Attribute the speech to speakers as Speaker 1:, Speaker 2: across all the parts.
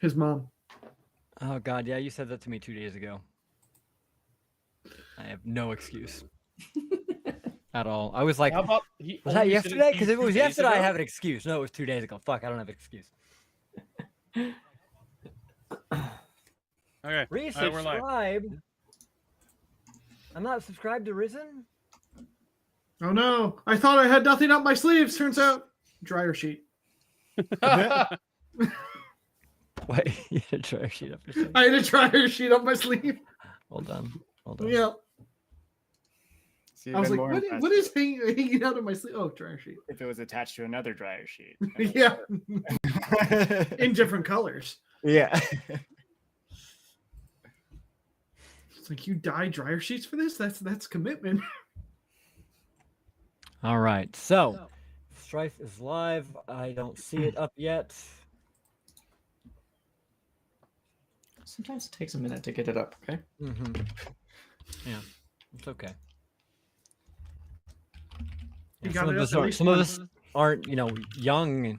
Speaker 1: His mom.
Speaker 2: Oh God, yeah, you said that to me 2 days ago. I have no excuse at all. I was like,
Speaker 3: How about he
Speaker 2: was that
Speaker 3: only sent it
Speaker 2: yesterday?
Speaker 3: to
Speaker 2: Because
Speaker 3: you
Speaker 2: if it
Speaker 3: 2
Speaker 2: was
Speaker 3: days
Speaker 2: yesterday, I
Speaker 3: ago?
Speaker 2: have an excuse. No, it was 2 days ago. Fuck, I don't have an excuse.
Speaker 4: Okay. We're live.
Speaker 2: Resubscribe. I'm not subscribed to Risen.
Speaker 1: Oh no! I thought I had nothing up my sleeves. Turns out, dryer sheet.
Speaker 2: Wait, you had a dryer sheet up your sleeve.
Speaker 1: I had a dryer sheet up my sleeve.
Speaker 2: Well done. Well done.
Speaker 1: Yeah.
Speaker 5: See,
Speaker 1: I was like,
Speaker 5: more
Speaker 1: what
Speaker 5: impressive
Speaker 1: is hanging out of my sleeve? Oh, dryer sheet.
Speaker 5: if it was attached to another dryer sheet.
Speaker 1: Yeah. In different colors.
Speaker 5: Yeah.
Speaker 1: It's like, you dye dryer sheets for this? That's commitment.
Speaker 2: All right. So, Strife is live. I don't see it up yet.
Speaker 6: Sometimes it takes a minute to get it up, okay?
Speaker 2: Mm-hmm. Yeah, it's okay.
Speaker 1: You
Speaker 2: Yeah,
Speaker 1: got
Speaker 2: some
Speaker 1: it
Speaker 2: of
Speaker 1: up
Speaker 2: us
Speaker 1: at
Speaker 2: aren't,
Speaker 1: least
Speaker 2: some of
Speaker 1: once.
Speaker 2: us aren't, young and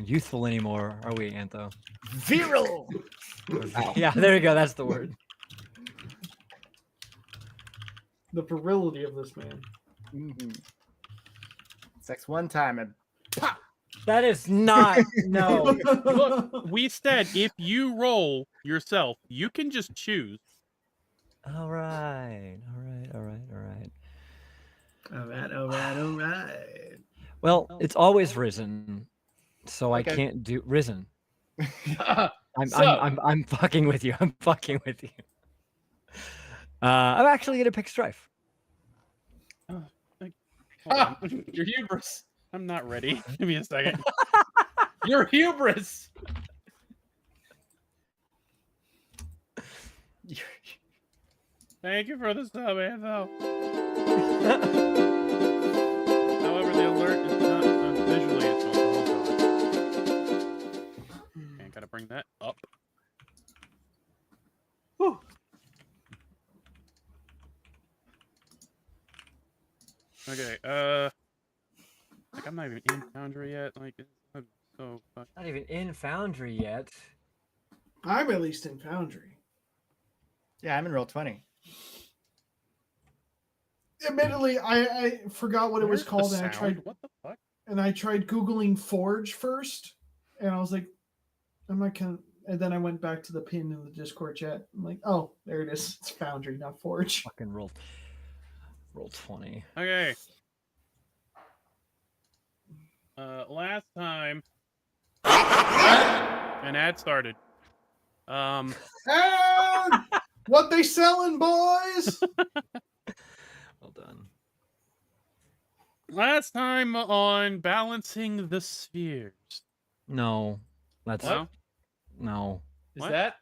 Speaker 2: youthful anymore, are we, Antho?
Speaker 5: Viral.
Speaker 2: Yeah, there you go. That's the word.
Speaker 1: The virility of this man.
Speaker 5: Mm-hmm. Sex one time and pop.
Speaker 2: That is not no.
Speaker 4: Look, we said if you roll yourself, you can just choose.
Speaker 2: All right.
Speaker 1: All right.
Speaker 2: Well, it's always Risen, so
Speaker 5: Okay.
Speaker 2: I can't do Risen. I'm
Speaker 3: So-
Speaker 2: I'm fucking with you. I'm fucking with you. I'm actually gonna pick Strife.
Speaker 4: Hold on.
Speaker 3: Your hubris.
Speaker 4: I'm not ready. Give me a second.
Speaker 3: Your hubris.
Speaker 4: Thank you for the sub, Antho. However, the alert is not visually. It's also. Okay, gotta bring that up.
Speaker 3: Whew.
Speaker 4: Okay. Like I'm not even in Foundry yet. Like, I'm so fuck.
Speaker 2: Not even in Foundry yet.
Speaker 1: I'm at least in Foundry.
Speaker 5: Yeah, I'm in roll 20.
Speaker 1: Admittedly, I forgot what it was
Speaker 4: Where's the
Speaker 1: called, and I
Speaker 4: sound?
Speaker 1: tried
Speaker 4: What the fuck?
Speaker 1: Googling Forge first, and I was like, I'm not gonna. And then I went back to the pin in the Discord chat. I'm like, oh, there it is. It's Foundry, not Forge.
Speaker 2: Fucking roll 20.
Speaker 4: Okay. Last time an ad started.
Speaker 1: And what they selling, boys?
Speaker 2: Well done.
Speaker 4: Last time on balancing the spheres.
Speaker 2: No, that's
Speaker 4: No,
Speaker 2: no,
Speaker 3: Is
Speaker 4: What?
Speaker 3: that?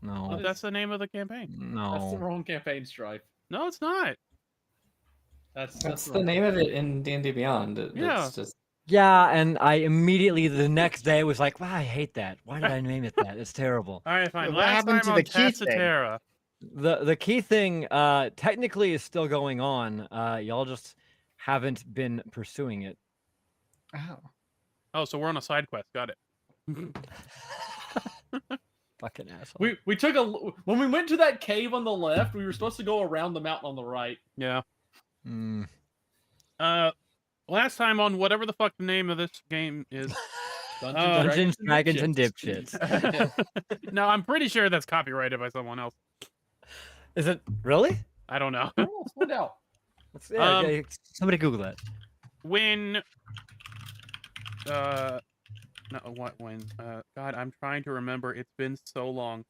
Speaker 2: no,
Speaker 4: that's the name of the campaign.
Speaker 3: That's the
Speaker 2: no.
Speaker 3: wrong campaign, Strife.
Speaker 4: No, it's not.
Speaker 6: That's
Speaker 3: the
Speaker 6: the
Speaker 3: wrong
Speaker 6: name of it in D&D Beyond.
Speaker 4: Yeah.
Speaker 6: It's just
Speaker 2: Yeah, and I immediately the next day was like, wow, I hate that. Why did I name it that? It's terrible.
Speaker 4: All right, fine.
Speaker 5: What
Speaker 4: Last
Speaker 5: happened
Speaker 4: time
Speaker 5: to
Speaker 4: on
Speaker 5: the key thing?
Speaker 4: Tacetera.
Speaker 2: The key thing technically is still going on. Y'all just haven't been pursuing it.
Speaker 5: Oh.
Speaker 4: Oh, so we're on a side quest. Got it.
Speaker 2: Fucking asshole.
Speaker 3: We took a when we went to that cave on the left, we were supposed to go around the mountain on the right.
Speaker 4: Yeah.
Speaker 2: Mm.
Speaker 4: Last time on whatever the fuck the name of this game is.
Speaker 2: Dungeons, Dragons, and Dipshits.
Speaker 4: No, I'm pretty sure that's copyrighted by someone else.
Speaker 2: Is it really?
Speaker 4: I don't know.
Speaker 3: Oh, let's find out.
Speaker 2: Yeah, somebody Google that.
Speaker 4: When no, what when God, I'm trying to remember. It's been so long.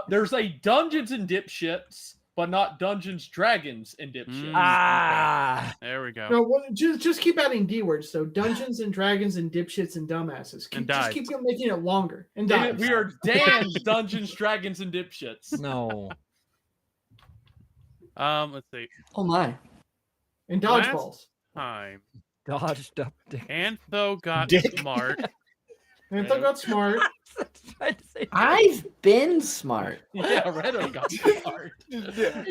Speaker 3: There's a Dungeons and Dipshits, but not Dungeons, Dragons, and Dipshits.
Speaker 2: Ah,
Speaker 4: There we go.
Speaker 1: No, just keep adding D words. So Dungeons and Dragons and Dipshits and Dumbasses.
Speaker 4: And
Speaker 1: Just
Speaker 4: dives.
Speaker 1: keep making it longer. And
Speaker 3: Damn it,
Speaker 1: dives.
Speaker 3: we are Dan's Dungeons, Dragons, and Dipshits.
Speaker 2: no.
Speaker 4: Let's see.
Speaker 6: oh my.
Speaker 1: And
Speaker 4: Last-
Speaker 1: dodgeballs.
Speaker 4: Time.
Speaker 2: Dodged up.
Speaker 4: Antho got
Speaker 5: Dick.
Speaker 4: smart.
Speaker 1: And if they got smart,
Speaker 2: Tried to say
Speaker 6: I've been smart.
Speaker 3: Yeah, Redo got smart.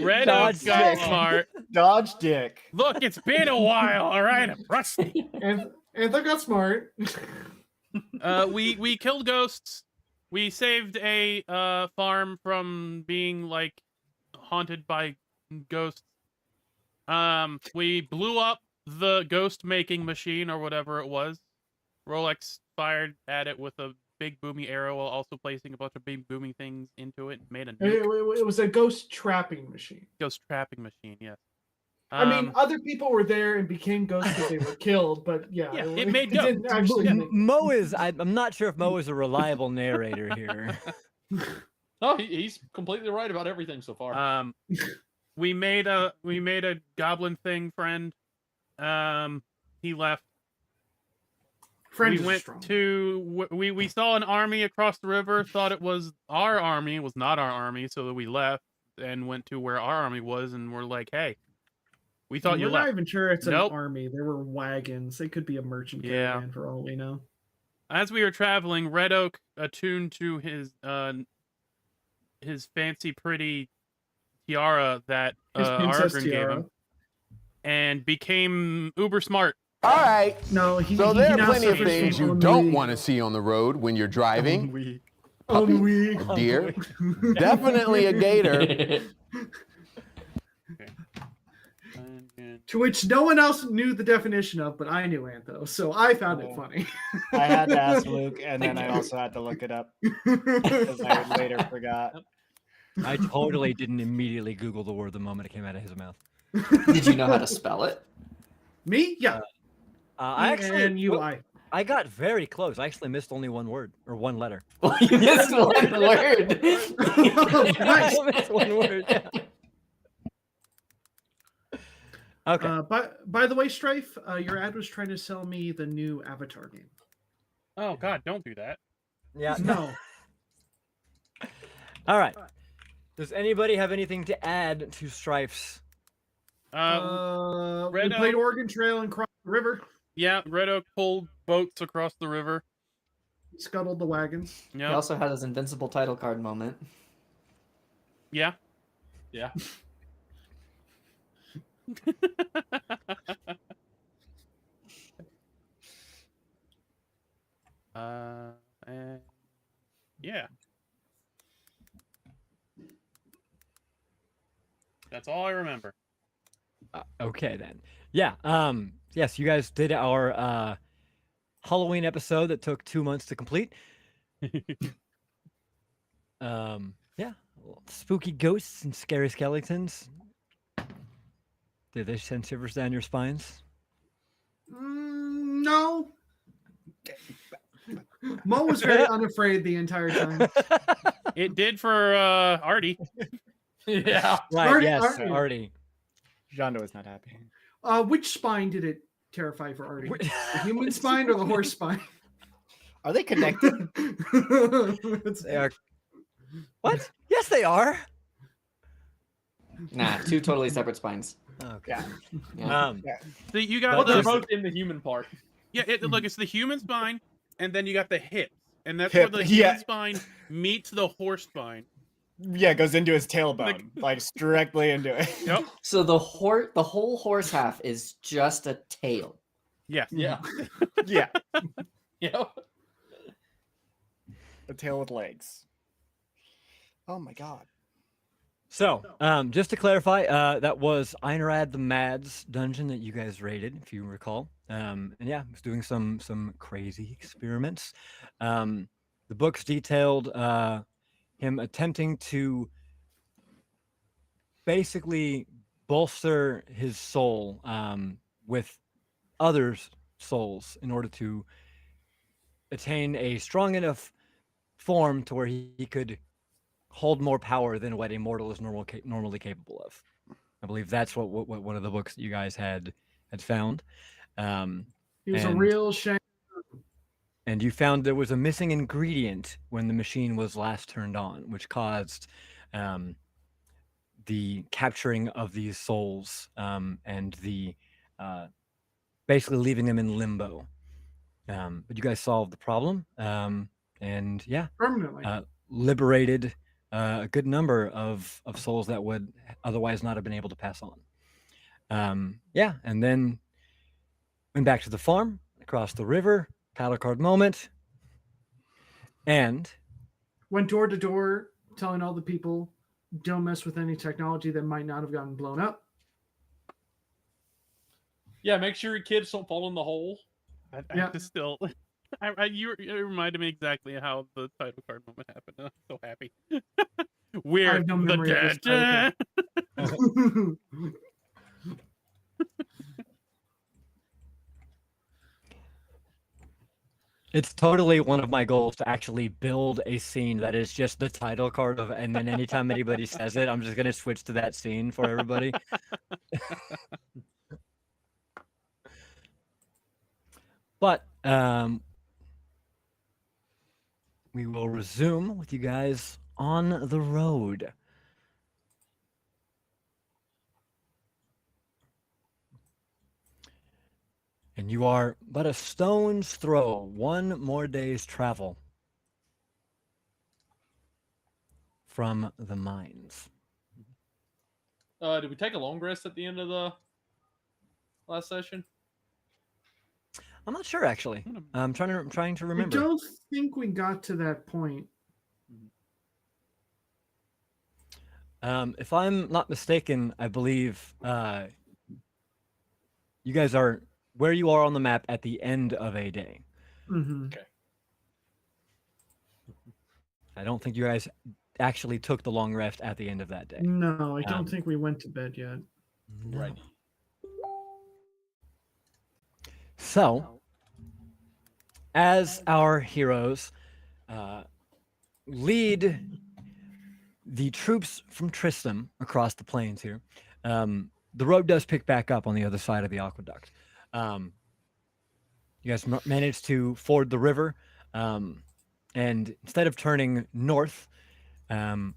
Speaker 4: Red
Speaker 2: Dodge
Speaker 4: Oak got
Speaker 2: dick.
Speaker 4: smart.
Speaker 5: Dodge dick.
Speaker 4: Look, it's been a while. All right, I'm rusty.
Speaker 1: and they got smart.
Speaker 4: We killed ghosts. we saved a farm from being like haunted by ghosts. We blew up the ghost making machine or whatever it was. Rolex fired at it with a big boomy arrow while also placing a bunch of big booming things into it. Made a nuke.
Speaker 1: It was a ghost trapping machine.
Speaker 4: Ghost trapping machine, yes.
Speaker 1: I mean, other people were there and became ghosts because they were killed, but yeah,
Speaker 4: Yeah, it made ghosts.
Speaker 1: didn't actually.
Speaker 2: Mo is. I'm not sure if Mo is a reliable narrator here.
Speaker 3: Oh, he's completely right about everything so far.
Speaker 4: We made a goblin thing friend. He left.
Speaker 1: Friends
Speaker 4: we
Speaker 1: are
Speaker 4: went
Speaker 1: strong.
Speaker 4: to we saw an army across the river, thought it was our army, it was not our army, so we left and went to where our army was, and we're like, hey, we thought you
Speaker 1: We're
Speaker 4: left.
Speaker 1: not even sure it's
Speaker 4: Nope.
Speaker 1: an army. There were wagons. They could be a merchant
Speaker 4: Yeah.
Speaker 1: caravan for all we know.
Speaker 4: As we were traveling, Red Oak, attuned to his fancy pretty tiara that
Speaker 1: His princess
Speaker 4: Argren gave
Speaker 1: tiara.
Speaker 4: him, and became uber smart.
Speaker 7: All right.
Speaker 1: No,
Speaker 7: So there are
Speaker 1: now
Speaker 7: plenty of
Speaker 1: suffers
Speaker 7: things
Speaker 1: from
Speaker 7: you don't
Speaker 1: ennui.
Speaker 7: want to see on the road when you're driving. Puppy,
Speaker 1: Ennui.
Speaker 7: a deer, definitely a gator.
Speaker 1: To which no one else knew the definition of, but I knew Antho, so I found it funny.
Speaker 5: I had to ask Luke, and then I also had to look it up because I later forgot.
Speaker 2: I totally didn't immediately Google the word the moment it came out of his mouth.
Speaker 6: Did you know how to spell it?
Speaker 1: Me? Yeah.
Speaker 2: I actually,
Speaker 1: E-N-U-I.
Speaker 2: I got very close. I actually missed only one word or one letter.
Speaker 6: Well, you missed one word.
Speaker 1: Nice.
Speaker 2: I missed one word. Yeah. Okay.
Speaker 1: By the way, Strife, your ad was trying to sell me the new Avatar game.
Speaker 4: Oh God, don't do that.
Speaker 2: Yeah.
Speaker 1: No.
Speaker 2: All right. Does anybody have anything to add to Strife's?
Speaker 1: We
Speaker 4: Red
Speaker 1: played
Speaker 4: Oak-
Speaker 1: Oregon Trail and crossed the river.
Speaker 4: Yeah, Red Oak pulled boats across the river.
Speaker 1: Scuttled the wagons.
Speaker 6: He
Speaker 4: Yeah,
Speaker 6: also had his invincible title card moment.
Speaker 4: yeah.
Speaker 3: Yeah.
Speaker 4: And yeah. That's all I remember.
Speaker 2: Okay then. Yeah. Yes, you guys did our Halloween episode that took 2 months to complete. Yeah. Spooky ghosts and scary skeletons. Did they send shivers down your spines?
Speaker 1: No. Mo was very unafraid the entire time.
Speaker 4: It did for Artie.
Speaker 3: Yeah.
Speaker 2: Right.
Speaker 1: Artie-
Speaker 2: Yes.
Speaker 1: Artie-
Speaker 2: Artie.
Speaker 5: Jondo was not happy.
Speaker 1: Which spine did it terrify for Artie? The human spine or the horse spine?
Speaker 5: Are they connected?
Speaker 1: It's-
Speaker 2: They are. What? Yes, they are.
Speaker 6: Nah, two totally separate spines.
Speaker 2: Okay.
Speaker 5: Yeah.
Speaker 6: Yeah.
Speaker 4: So you got
Speaker 3: Well, they're
Speaker 4: the
Speaker 3: both in the human part.
Speaker 4: yeah. Look, it's the human spine, and then you got the hips, and that's
Speaker 5: Hip,
Speaker 4: where the human
Speaker 5: yeah.
Speaker 4: spine meets the horse spine.
Speaker 5: Yeah, it goes into his tailbone, like directly into it.
Speaker 4: Yep.
Speaker 6: So the whole horse half is just a tail.
Speaker 4: Yes.
Speaker 3: Yeah.
Speaker 5: Yeah,
Speaker 3: Yeah.
Speaker 5: a tail with legs. Oh my god.
Speaker 2: So, just to clarify, that was Einrad the Mad's dungeon that you guys raided, if you recall. And yeah, was doing some crazy experiments. The books detailed him attempting to basically bolster his soul with others' souls in order to attain a strong enough form to where he could hold more power than what a mortal is normally capable of. I believe that's what one of the books that you guys had found.
Speaker 1: He was a
Speaker 2: And-
Speaker 1: real shame.
Speaker 2: And you found there was a missing ingredient when the machine was last turned on, which caused the capturing of these souls and the basically leaving them in limbo. But you guys solved the problem, and yeah,
Speaker 1: Permanently.
Speaker 2: liberated a good number of souls that would otherwise not have been able to pass on. Yeah, and then went back to the farm, across the river, title card moment, and
Speaker 1: went door to door telling all the people, don't mess with any technology that might not have gotten blown up.
Speaker 3: Yeah, make sure your kids don't fall in the hole.
Speaker 4: I
Speaker 1: Yeah.
Speaker 4: just still, you reminded me exactly how the title card moment happened. I'm so happy. We're
Speaker 1: I have no memory of this
Speaker 4: dead.
Speaker 1: title.
Speaker 2: It's totally one of my goals to actually build a scene that is just the title card of, and then anytime anybody says it, I'm just gonna switch to that scene for everybody. But we will resume with you guys on the road. And you are but a stone's throw, one more day's travel from the mines.
Speaker 3: Did we take a long rest at the end of the last session?
Speaker 2: I'm not sure actually. I'm trying to
Speaker 1: I
Speaker 2: remember.
Speaker 1: don't think we got to that point.
Speaker 2: If I'm not mistaken, I believe you guys are where you are on the map at the end of a day.
Speaker 1: Mm-hmm.
Speaker 3: Okay.
Speaker 2: I don't think you guys actually took the long rest at the end of that day.
Speaker 1: No, I don't think we went to bed yet.
Speaker 2: No.
Speaker 3: Right.
Speaker 2: So, as our heroes lead the troops from Tristram across the plains here, the road does pick back up on the other side of the aqueduct. You guys managed to ford the river, and instead of turning north, you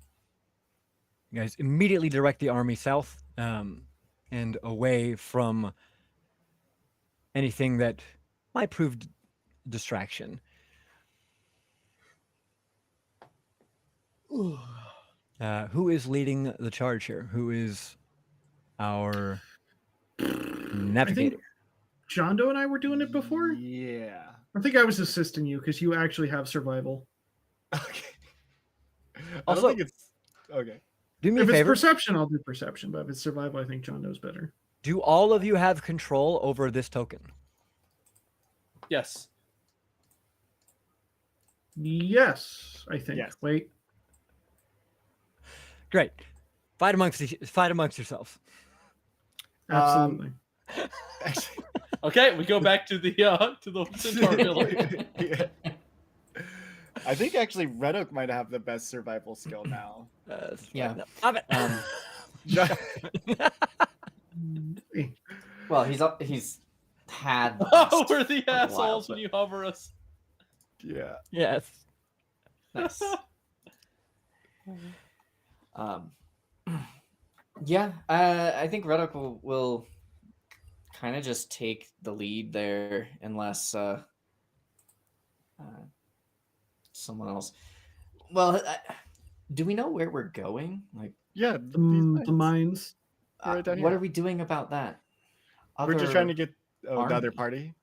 Speaker 2: guys immediately direct the army south and away from anything that might prove distraction. Who is leading the charge here? Who is our navigator?
Speaker 1: John Doe and I were doing it before.
Speaker 5: Yeah.
Speaker 1: I think I was assisting you because you actually have survival.
Speaker 5: Okay. I
Speaker 2: Also-
Speaker 5: don't think it's okay.
Speaker 2: Do me a
Speaker 1: If it's
Speaker 2: favor.
Speaker 1: perception, I'll do perception. But if it's survival, I think John Doe's better.
Speaker 2: Do all of you have control over this token?
Speaker 3: Yes.
Speaker 1: Yes, I think.
Speaker 5: Yes.
Speaker 1: Wait.
Speaker 2: Great. Fight amongst yourselves.
Speaker 1: Absolutely.
Speaker 5: Actually,
Speaker 3: Okay, we go back to the Centaur Village.
Speaker 5: yeah. I think actually Red Oak might have the best survival skill now.
Speaker 6: Yeah.
Speaker 2: Stop it.
Speaker 1: Eh,
Speaker 6: Well, he's had.
Speaker 3: Oh, we're the
Speaker 6: for a while,
Speaker 3: assholes
Speaker 6: but-
Speaker 3: when you hover us.
Speaker 5: Yeah.
Speaker 2: Yes.
Speaker 6: Nice. Yeah, I think Red Oak will kind of just take the lead there unless someone else. Well, do we know where we're going? Like,
Speaker 5: Yeah.
Speaker 1: the mines.
Speaker 5: Right down
Speaker 6: what
Speaker 5: here.
Speaker 6: are we doing about that?
Speaker 5: We're just trying to get the other
Speaker 6: army.
Speaker 5: party.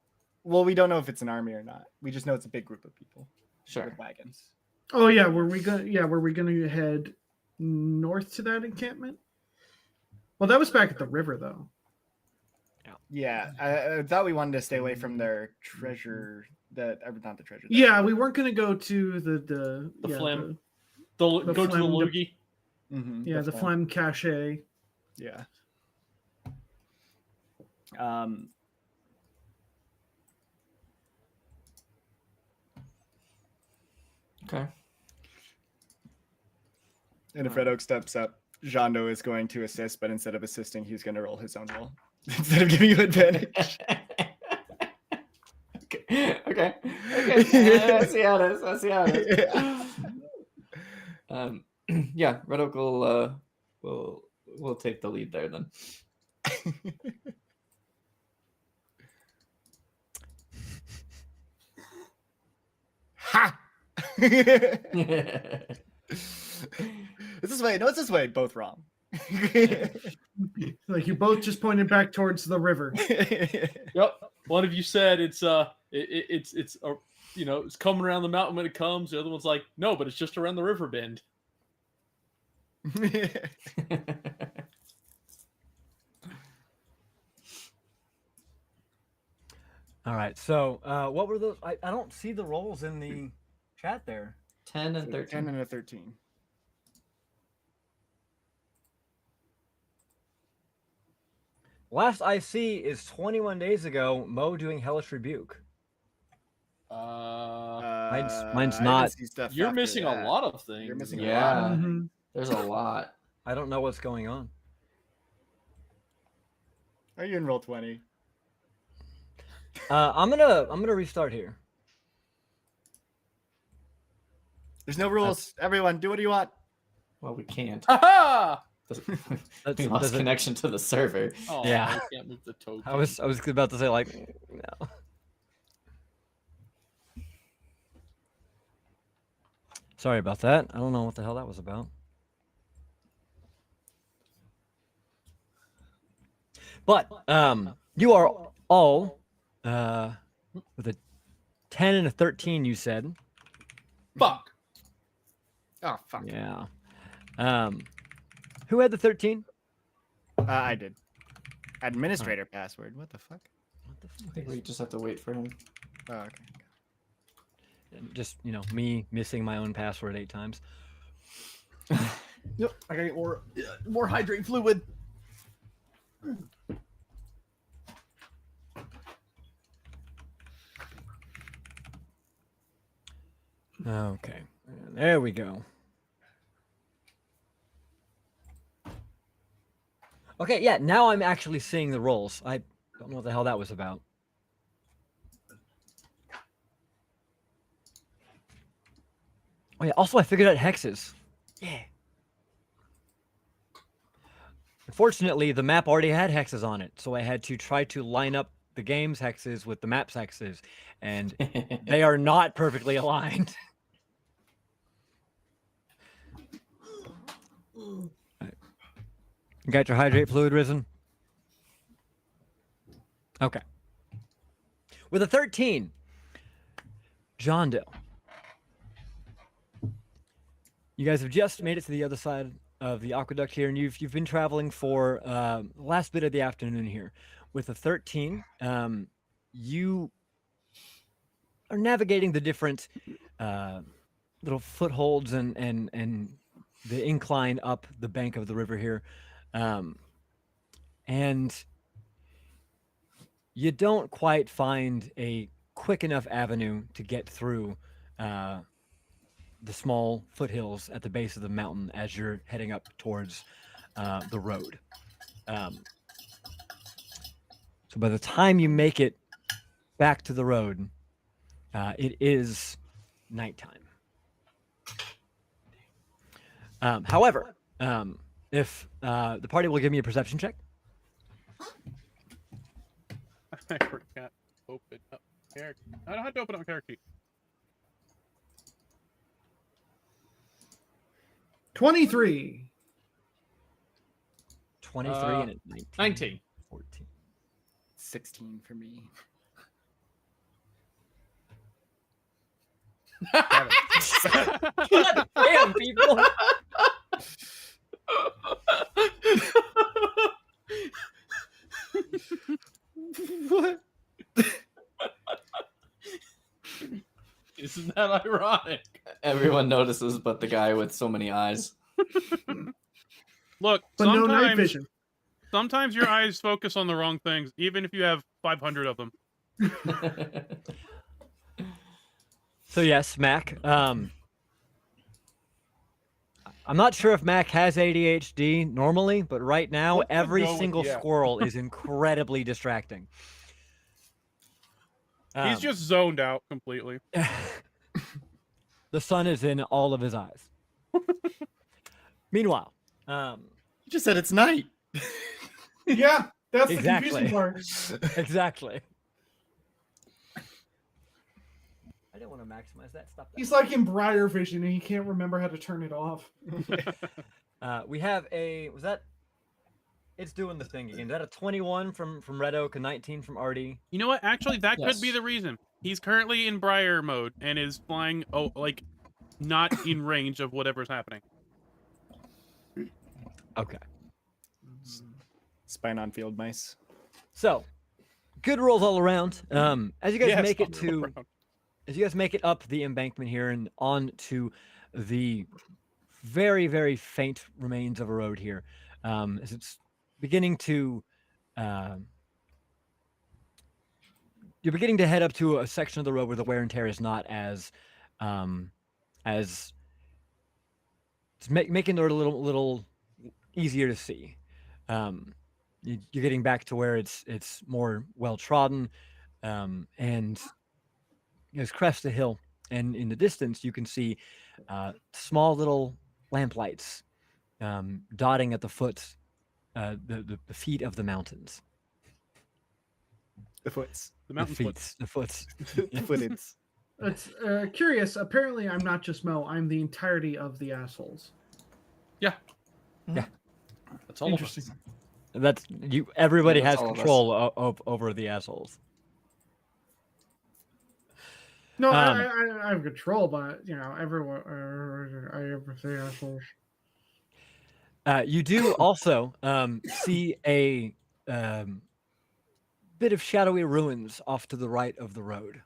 Speaker 5: Well, we don't know if it's an army or not. We just know it's a big group of people
Speaker 6: Sure.
Speaker 5: with wagons.
Speaker 1: Oh yeah, were we gonna head north to that encampment? Well, that was back at the river though.
Speaker 5: Yeah, I thought we wanted to stay away from their treasure. Not the treasure.
Speaker 1: Yeah, we weren't gonna go to the
Speaker 3: The
Speaker 1: yeah,
Speaker 3: phlegm.
Speaker 1: the
Speaker 3: Go to the
Speaker 1: phlegm,
Speaker 3: loogie.
Speaker 1: yeah, the phlegm cache.
Speaker 5: Yeah.
Speaker 6: Okay.
Speaker 5: And if Red Oak steps up, Jando is going to assist, but instead of assisting, he's going to roll his own roll instead of giving you advantage.
Speaker 6: Okay. I see how it is. Yeah, Red Oak will take the lead there then.
Speaker 5: Ha! It's this way. No, it's this way. Both wrong.
Speaker 1: Like you both just pointed back towards the river.
Speaker 3: Yep. One of you said it's it's coming around the mountain when it comes. The other one's like, no, but it's just around the river bend.
Speaker 2: All right. So, what were those? I don't see the rolls in the chat there.
Speaker 6: 10 and 13.
Speaker 5: 10 and a 13.
Speaker 2: Last I see is 21 days ago, Mo doing Hellish Rebuke. Mine's
Speaker 5: I didn't
Speaker 2: not.
Speaker 5: see stuff
Speaker 3: You're
Speaker 5: after
Speaker 3: missing
Speaker 5: that.
Speaker 3: a lot of things.
Speaker 5: You're missing
Speaker 6: Yeah.
Speaker 5: a lot.
Speaker 1: Mhm.
Speaker 6: There's a lot.
Speaker 2: I don't know what's going on.
Speaker 5: Are you in roll 20?
Speaker 2: I'm gonna restart here.
Speaker 5: There's no rules. Everyone, do what you want.
Speaker 6: Well, we can't.
Speaker 3: Ha
Speaker 6: We lost connection to the server.
Speaker 3: Oh,
Speaker 2: Yeah.
Speaker 3: I can't move the token.
Speaker 2: I was about to say like, no. Sorry about that. I don't know what the hell that was about. But you are all with a 10 and a 13. You said.
Speaker 3: Fuck.
Speaker 5: Oh, fuck.
Speaker 2: Yeah. Who had the 13?
Speaker 5: I did. Administrator password. What the fuck?
Speaker 2: What the
Speaker 6: I think we just have to wait for him.
Speaker 5: Oh, okay.
Speaker 2: Just me missing my own password 8 times.
Speaker 1: Yep. I gotta get more hydrate fluid.
Speaker 2: Okay. There we go. Okay, yeah, now I'm actually seeing the rolls. I don't know what the hell that was about. Oh yeah, also I figured out hexes. Yeah. Unfortunately, the map already had hexes on it, so I had to try to line up the game's hexes with the map's hexes, and they are not perfectly aligned. You got your hydrate fluid risen? Okay. With a 13, John Doe. You guys have just made it to the other side of the aqueduct here, and you've been traveling for the last bit of the afternoon here. With a 13, you are navigating the different little footholds and the incline up the bank of the river here. And you don't quite find a quick enough avenue to get through the small foothills at the base of the mountain as you're heading up towards the road. So by the time you make it back to the road, it is nighttime. However, if the party will give me a perception check.
Speaker 4: I forgot to open up character. I don't have to open up character sheet.
Speaker 1: 23.
Speaker 2: 23 and a 19.
Speaker 3: 19.
Speaker 2: 14.
Speaker 5: 16 for me.
Speaker 2: God damn, people.
Speaker 5: What?
Speaker 3: Isn't that ironic?
Speaker 6: Everyone notices, but the guy with so many eyes.
Speaker 4: Look,
Speaker 1: But no night vision.
Speaker 4: sometimes your eyes focus on the wrong things, even if you have 500 of them.
Speaker 2: So yes, Mac. I'm not sure if Mac has ADHD normally, but right now
Speaker 3: What the
Speaker 2: every
Speaker 3: go-
Speaker 2: single
Speaker 3: yeah.
Speaker 2: squirrel is incredibly distracting.
Speaker 4: He's just zoned out completely.
Speaker 2: The sun is in all of his eyes. Meanwhile,
Speaker 5: You just said it's night.
Speaker 1: Yeah, that's
Speaker 2: Exactly.
Speaker 1: the confusing part.
Speaker 2: exactly. I didn't want to maximize that. Stop that.
Speaker 1: He's like in Briar Vision and he can't remember how to turn it off.
Speaker 2: We have a. Was that? It's doing the thing again. Is that a 21 from Red Oak, a 19 from Artie?
Speaker 4: You know what? Actually, that could be
Speaker 6: Yes.
Speaker 4: the reason. He's currently in Briar mode and is flying, like, not in range of whatever's happening.
Speaker 2: Okay.
Speaker 5: Spine on field mice.
Speaker 2: So, good rolls all around. As you guys
Speaker 4: Yes,
Speaker 2: make it
Speaker 4: all
Speaker 2: to,
Speaker 4: around.
Speaker 2: as you guys make it up the embankment here and on to the very, very faint remains of a road here, as it's beginning to, you're beginning to head up to a section of the road where the wear and tear is not as it's making the road a little easier to see. You're getting back to where it's more well trodden, and you guys crest the hill, and in the distance you can see small little lamplights dotting at the the feet of the mountains.
Speaker 5: The foots.
Speaker 4: The mountain foot.
Speaker 2: The foots.
Speaker 5: The footeds.
Speaker 1: That's curious. Apparently, I'm not just Mo. I'm the entirety of the assholes.
Speaker 3: That's all of
Speaker 1: Interesting.
Speaker 3: us.
Speaker 2: That's you. Everybody
Speaker 6: Yeah, that's
Speaker 2: has
Speaker 6: all of us.
Speaker 2: control over the assholes.
Speaker 1: No,
Speaker 2: Um,
Speaker 1: I have control, but everyone. I ever say assholes.
Speaker 2: You do also see a bit of shadowy ruins off to the right of the road.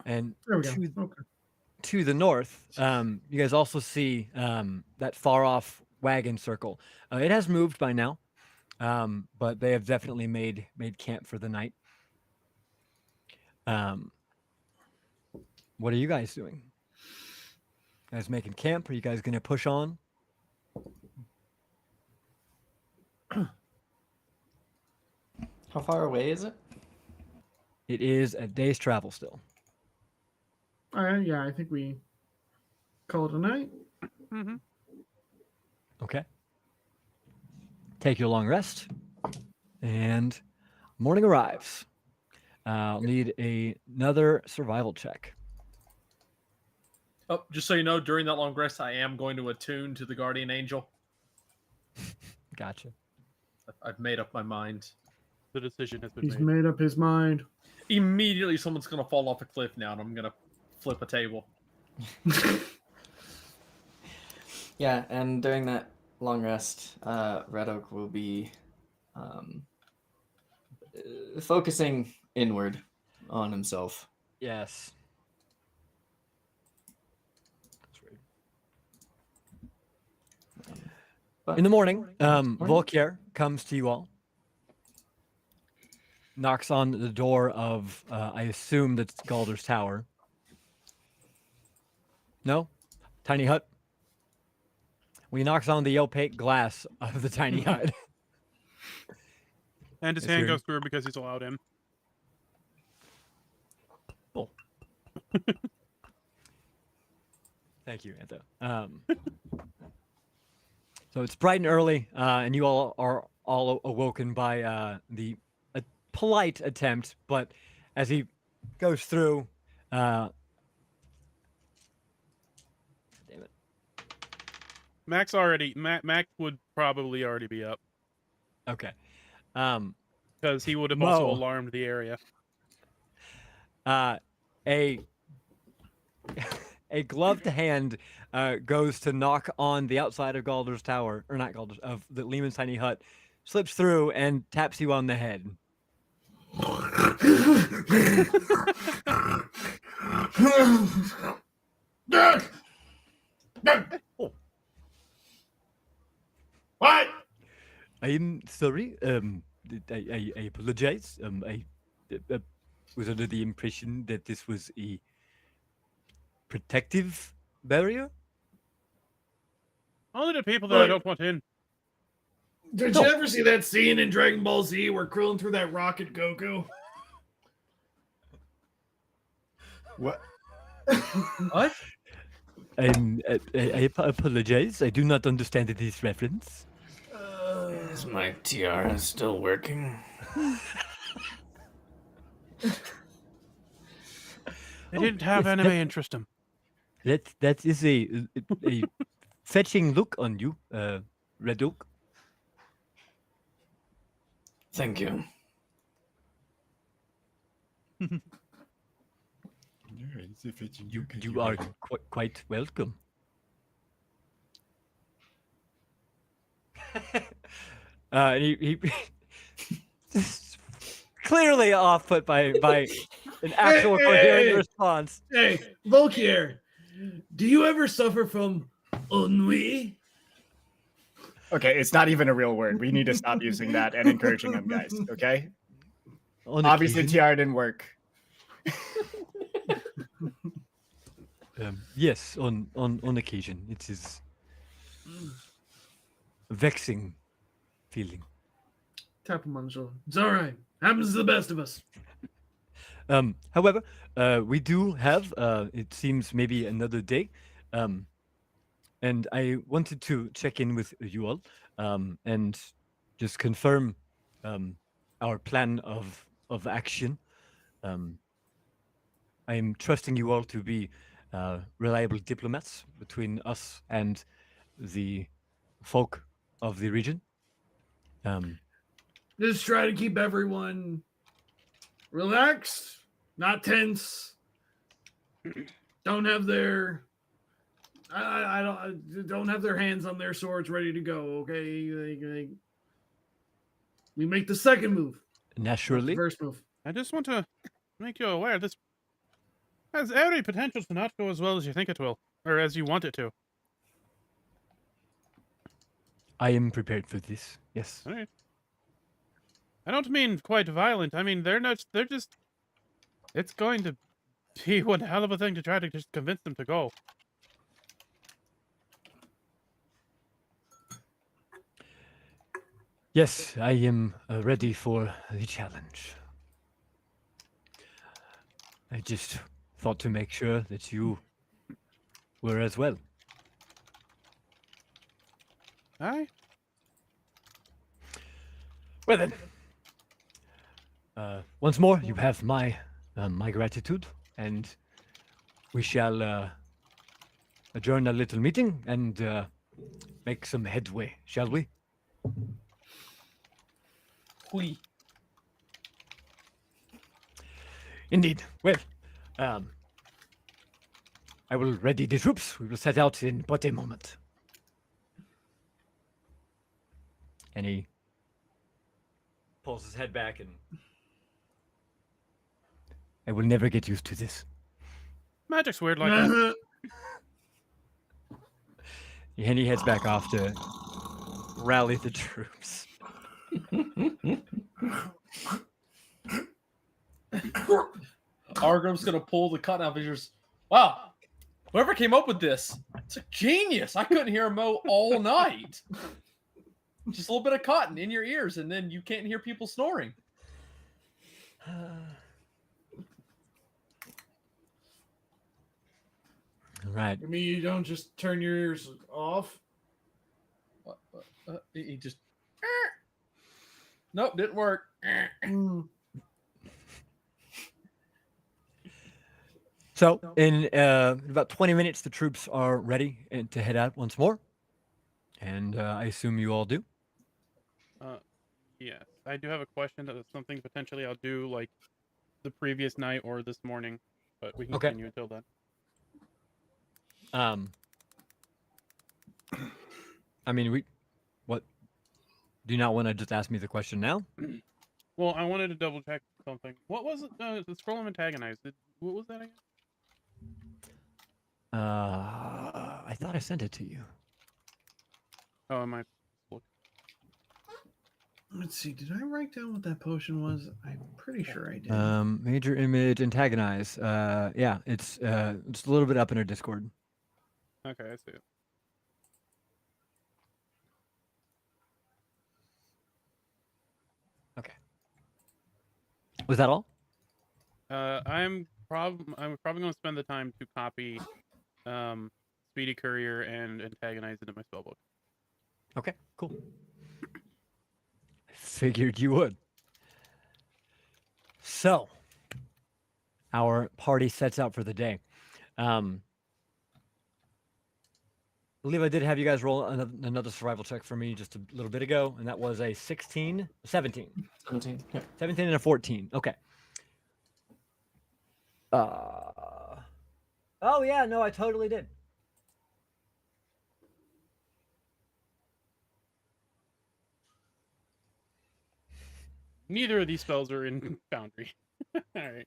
Speaker 2: And
Speaker 1: There we go.
Speaker 2: to,
Speaker 1: Okay.
Speaker 2: to the north, you guys also see that far off wagon circle. It has moved by now, but they have definitely made camp for the night. What are you guys doing? You guys making camp? Are you guys gonna push on?
Speaker 6: How far away is it?
Speaker 2: It is a day's travel still.
Speaker 1: Yeah, I think we call it a night.
Speaker 4: Mm-hmm.
Speaker 2: Okay. Take your long rest, and morning arrives. I'll need another survival check.
Speaker 3: Oh, just so you know, during that long rest, I am going to attune to the guardian angel.
Speaker 2: Gotcha.
Speaker 3: I've made up my mind.
Speaker 4: The decision has been
Speaker 1: He's
Speaker 4: made.
Speaker 1: made up his mind.
Speaker 3: Immediately, someone's going to fall off a cliff now, and I'm going to flip a table.
Speaker 6: Yeah, and during that long rest, Red Oak will be focusing inward on himself.
Speaker 2: Yes.
Speaker 6: But
Speaker 2: In the morning, Volkier comes to you all, knocks on the door of, I assume that's Galder's tower. No? Tiny hut? Well, he knocks on the opaque glass of the tiny hut.
Speaker 4: And his
Speaker 2: Yes,
Speaker 4: hand
Speaker 2: sir.
Speaker 4: goes through because he's allowed in.
Speaker 2: Cool. Thank you, Anto. So it's bright and early, and you all are all awoken by a polite attempt, but as he goes through, damn it.
Speaker 4: Mac would probably already be up
Speaker 2: Okay.
Speaker 4: because he would have also
Speaker 2: Mo.
Speaker 4: alarmed the area.
Speaker 2: A a gloved hand goes to knock on the outside of Galder's tower, or not Galder's, of the Lehman's tiny hut, slips through and taps you on the head.
Speaker 1: What?
Speaker 2: I'm sorry. I apologize. I was under the impression that this was a protective barrier.
Speaker 4: Only the people that I
Speaker 1: Look.
Speaker 4: don't want in.
Speaker 1: Did you ever see that scene in Dragon Ball Z where Krillin threw that rocket Goku?
Speaker 5: What?
Speaker 3: What?
Speaker 2: I apologize. I do not understand this reference.
Speaker 6: is my tiara still working?
Speaker 4: They didn't have
Speaker 2: yes,
Speaker 4: anime interest him.
Speaker 2: That is a fetching look on you, Red Oak.
Speaker 6: Thank you.
Speaker 2: You are quite welcome. And he clearly off put by an actual coherent response.
Speaker 1: Hey, Volkier, do you ever suffer from ennui?
Speaker 5: Okay, it's not even a real word. We need to stop using that and encouraging them, guys. Okay. Obviously,
Speaker 2: occasion.
Speaker 5: TR didn't work.
Speaker 2: Yes, on occasion, it is a vexing feeling.
Speaker 1: Tap him on the shoulder. It's all right. Happens to the best of us.
Speaker 2: However, we do have, it seems, maybe another day, and I wanted to check in with you all and just confirm our plan of action. I am trusting you all to be reliable diplomats between us and the folk of the region.
Speaker 1: Just try to keep everyone relaxed, not tense. Don't have their I don't have their hands on their swords ready to go. Okay, we make the second move.
Speaker 2: Naturally.
Speaker 1: First move.
Speaker 4: I just want to make you aware this has every potential to not go as well as you think it will, or as you want it to.
Speaker 2: I am prepared for this. Yes.
Speaker 4: All right. I don't mean quite violent. I mean they're just. It's going to be one hell of a thing to try to just convince them to go.
Speaker 2: Yes, I am ready for the challenge. I just thought to make sure that you were as well.
Speaker 4: Aye.
Speaker 2: Well then, once more, you have my my gratitude, and we shall adjourn a little meeting and make some headway, shall we?
Speaker 3: Hui.
Speaker 2: Indeed. Well, I will ready the troops. We will set out in but a moment. And he pulls his head back, and I will never get used to this.
Speaker 4: Magic's weird like that.
Speaker 2: And he heads back off to rally the troops.
Speaker 3: Argrim's gonna pull the cut out of his. Wow, whoever came up with this, it's a genius. I couldn't hear a mow all night. Just a little bit of cotton in your ears, and then you can't hear people snoring.
Speaker 2: All right.
Speaker 1: I mean, you don't just turn your ears off.
Speaker 3: He just. Nope, didn't work.
Speaker 1: Mm.
Speaker 2: So in about 20 minutes, the troops are ready to head out once more. And I assume you all do.
Speaker 4: Yes, I do have a question. That's something potentially I'll do like the previous night or this morning, but we can
Speaker 2: Okay.
Speaker 4: continue until then.
Speaker 2: I mean, what? Do you not want to just ask me the question now?
Speaker 4: Well, I wanted to double check something. What was it? The scroll of antagonized. What was that again?
Speaker 2: I thought I sent it to you.
Speaker 4: Oh, I might look.
Speaker 1: Let's see. Did I write down what that potion was? I'm pretty sure I did.
Speaker 2: Major image antagonize. Yeah, it's just a little bit up in our Discord.
Speaker 4: Okay, I see it.
Speaker 2: Okay. Was that all?
Speaker 4: I'm probably going to spend the time to copy Speedy Courier and antagonize it in my spellbook.
Speaker 2: Okay, cool. I figured you would. So, our party sets out for the day. I believe I did have you guys roll another survival check for me just a little bit ago, and that was a 17.
Speaker 6: 17. Yeah.
Speaker 2: 17 and a 14. Okay. Oh yeah, no, I totally did.
Speaker 4: Neither of these spells are in Foundry. All right.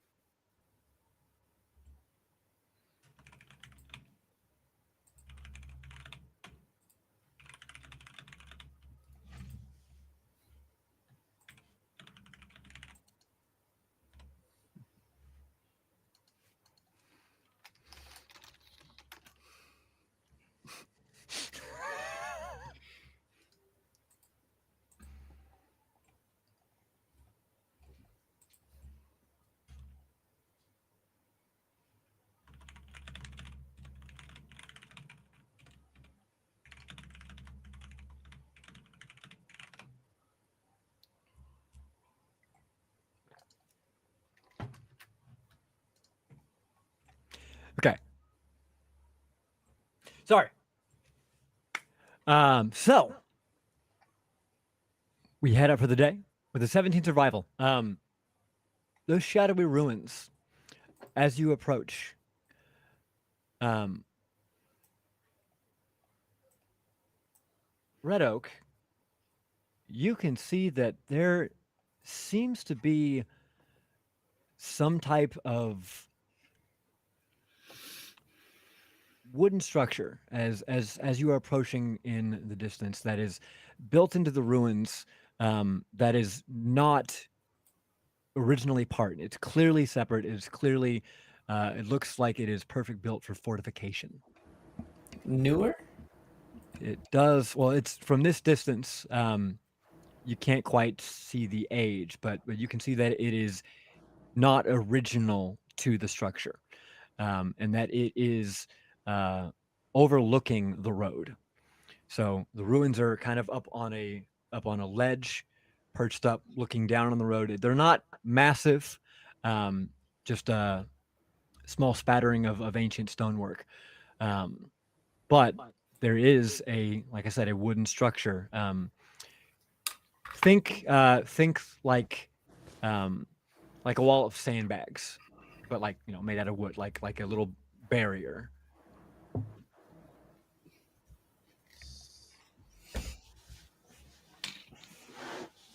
Speaker 2: Okay. Sorry. So we head up for the day with a 17 survival. Those shadowy ruins, as you approach, Red Oak, you can see that there seems to be some type of wooden structure as you are approaching in the distance that is built into the ruins, that is not originally part. It's clearly separate. It's clearly it looks like it is perfect built for fortification.
Speaker 6: Newer?
Speaker 2: It does. Well, it's from this distance. You can't quite see the age, but you can see that it is not original to the structure, and that it is overlooking the road. So the ruins are kind of up on a ledge, perched up, looking down on the road. They're not massive, just a small spattering of ancient stonework, but there is like I said, a wooden structure. Think like a wall of sandbags, but made out of wood, like a little barrier.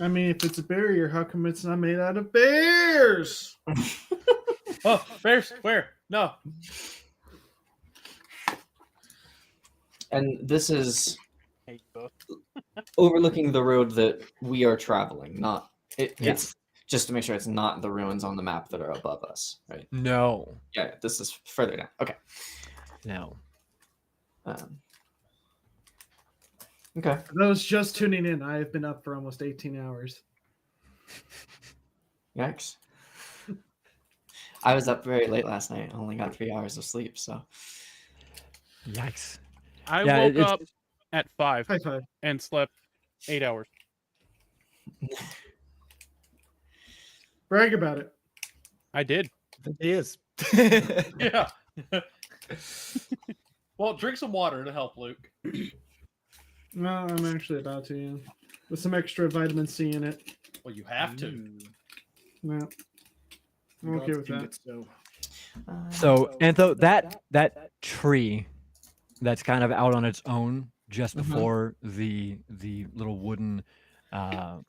Speaker 1: I mean, if it's a barrier, how come it's not made out of bears?
Speaker 3: Oh, bears? Where? No.
Speaker 6: And this is
Speaker 4: Hate you both.
Speaker 6: overlooking the road that we are traveling, not it,
Speaker 2: Yeah.
Speaker 6: it's just to make sure it's not the ruins on the map that are above us, right?
Speaker 2: No,
Speaker 6: Yeah, this is further down. Okay.
Speaker 2: no.
Speaker 6: Okay.
Speaker 1: For those just tuning in, I have been up for almost 18 hours.
Speaker 6: Yikes. I was up very late last night. I only got 3 hours of sleep, so
Speaker 2: Yikes.
Speaker 4: I
Speaker 2: Yeah,
Speaker 4: woke
Speaker 2: it's-
Speaker 4: up at 5
Speaker 1: High five.
Speaker 4: and slept 8 hours.
Speaker 1: Brag about it.
Speaker 4: I did.
Speaker 5: He is.
Speaker 3: Yeah. Well, drink some water to help, Luke.
Speaker 1: No, I'm actually about to, yeah. With some extra vitamin C in it.
Speaker 3: Well, you have to.
Speaker 1: No. I'm okay with that.
Speaker 2: So, Antho, that tree that's kind of out on its own just before the little wooden, what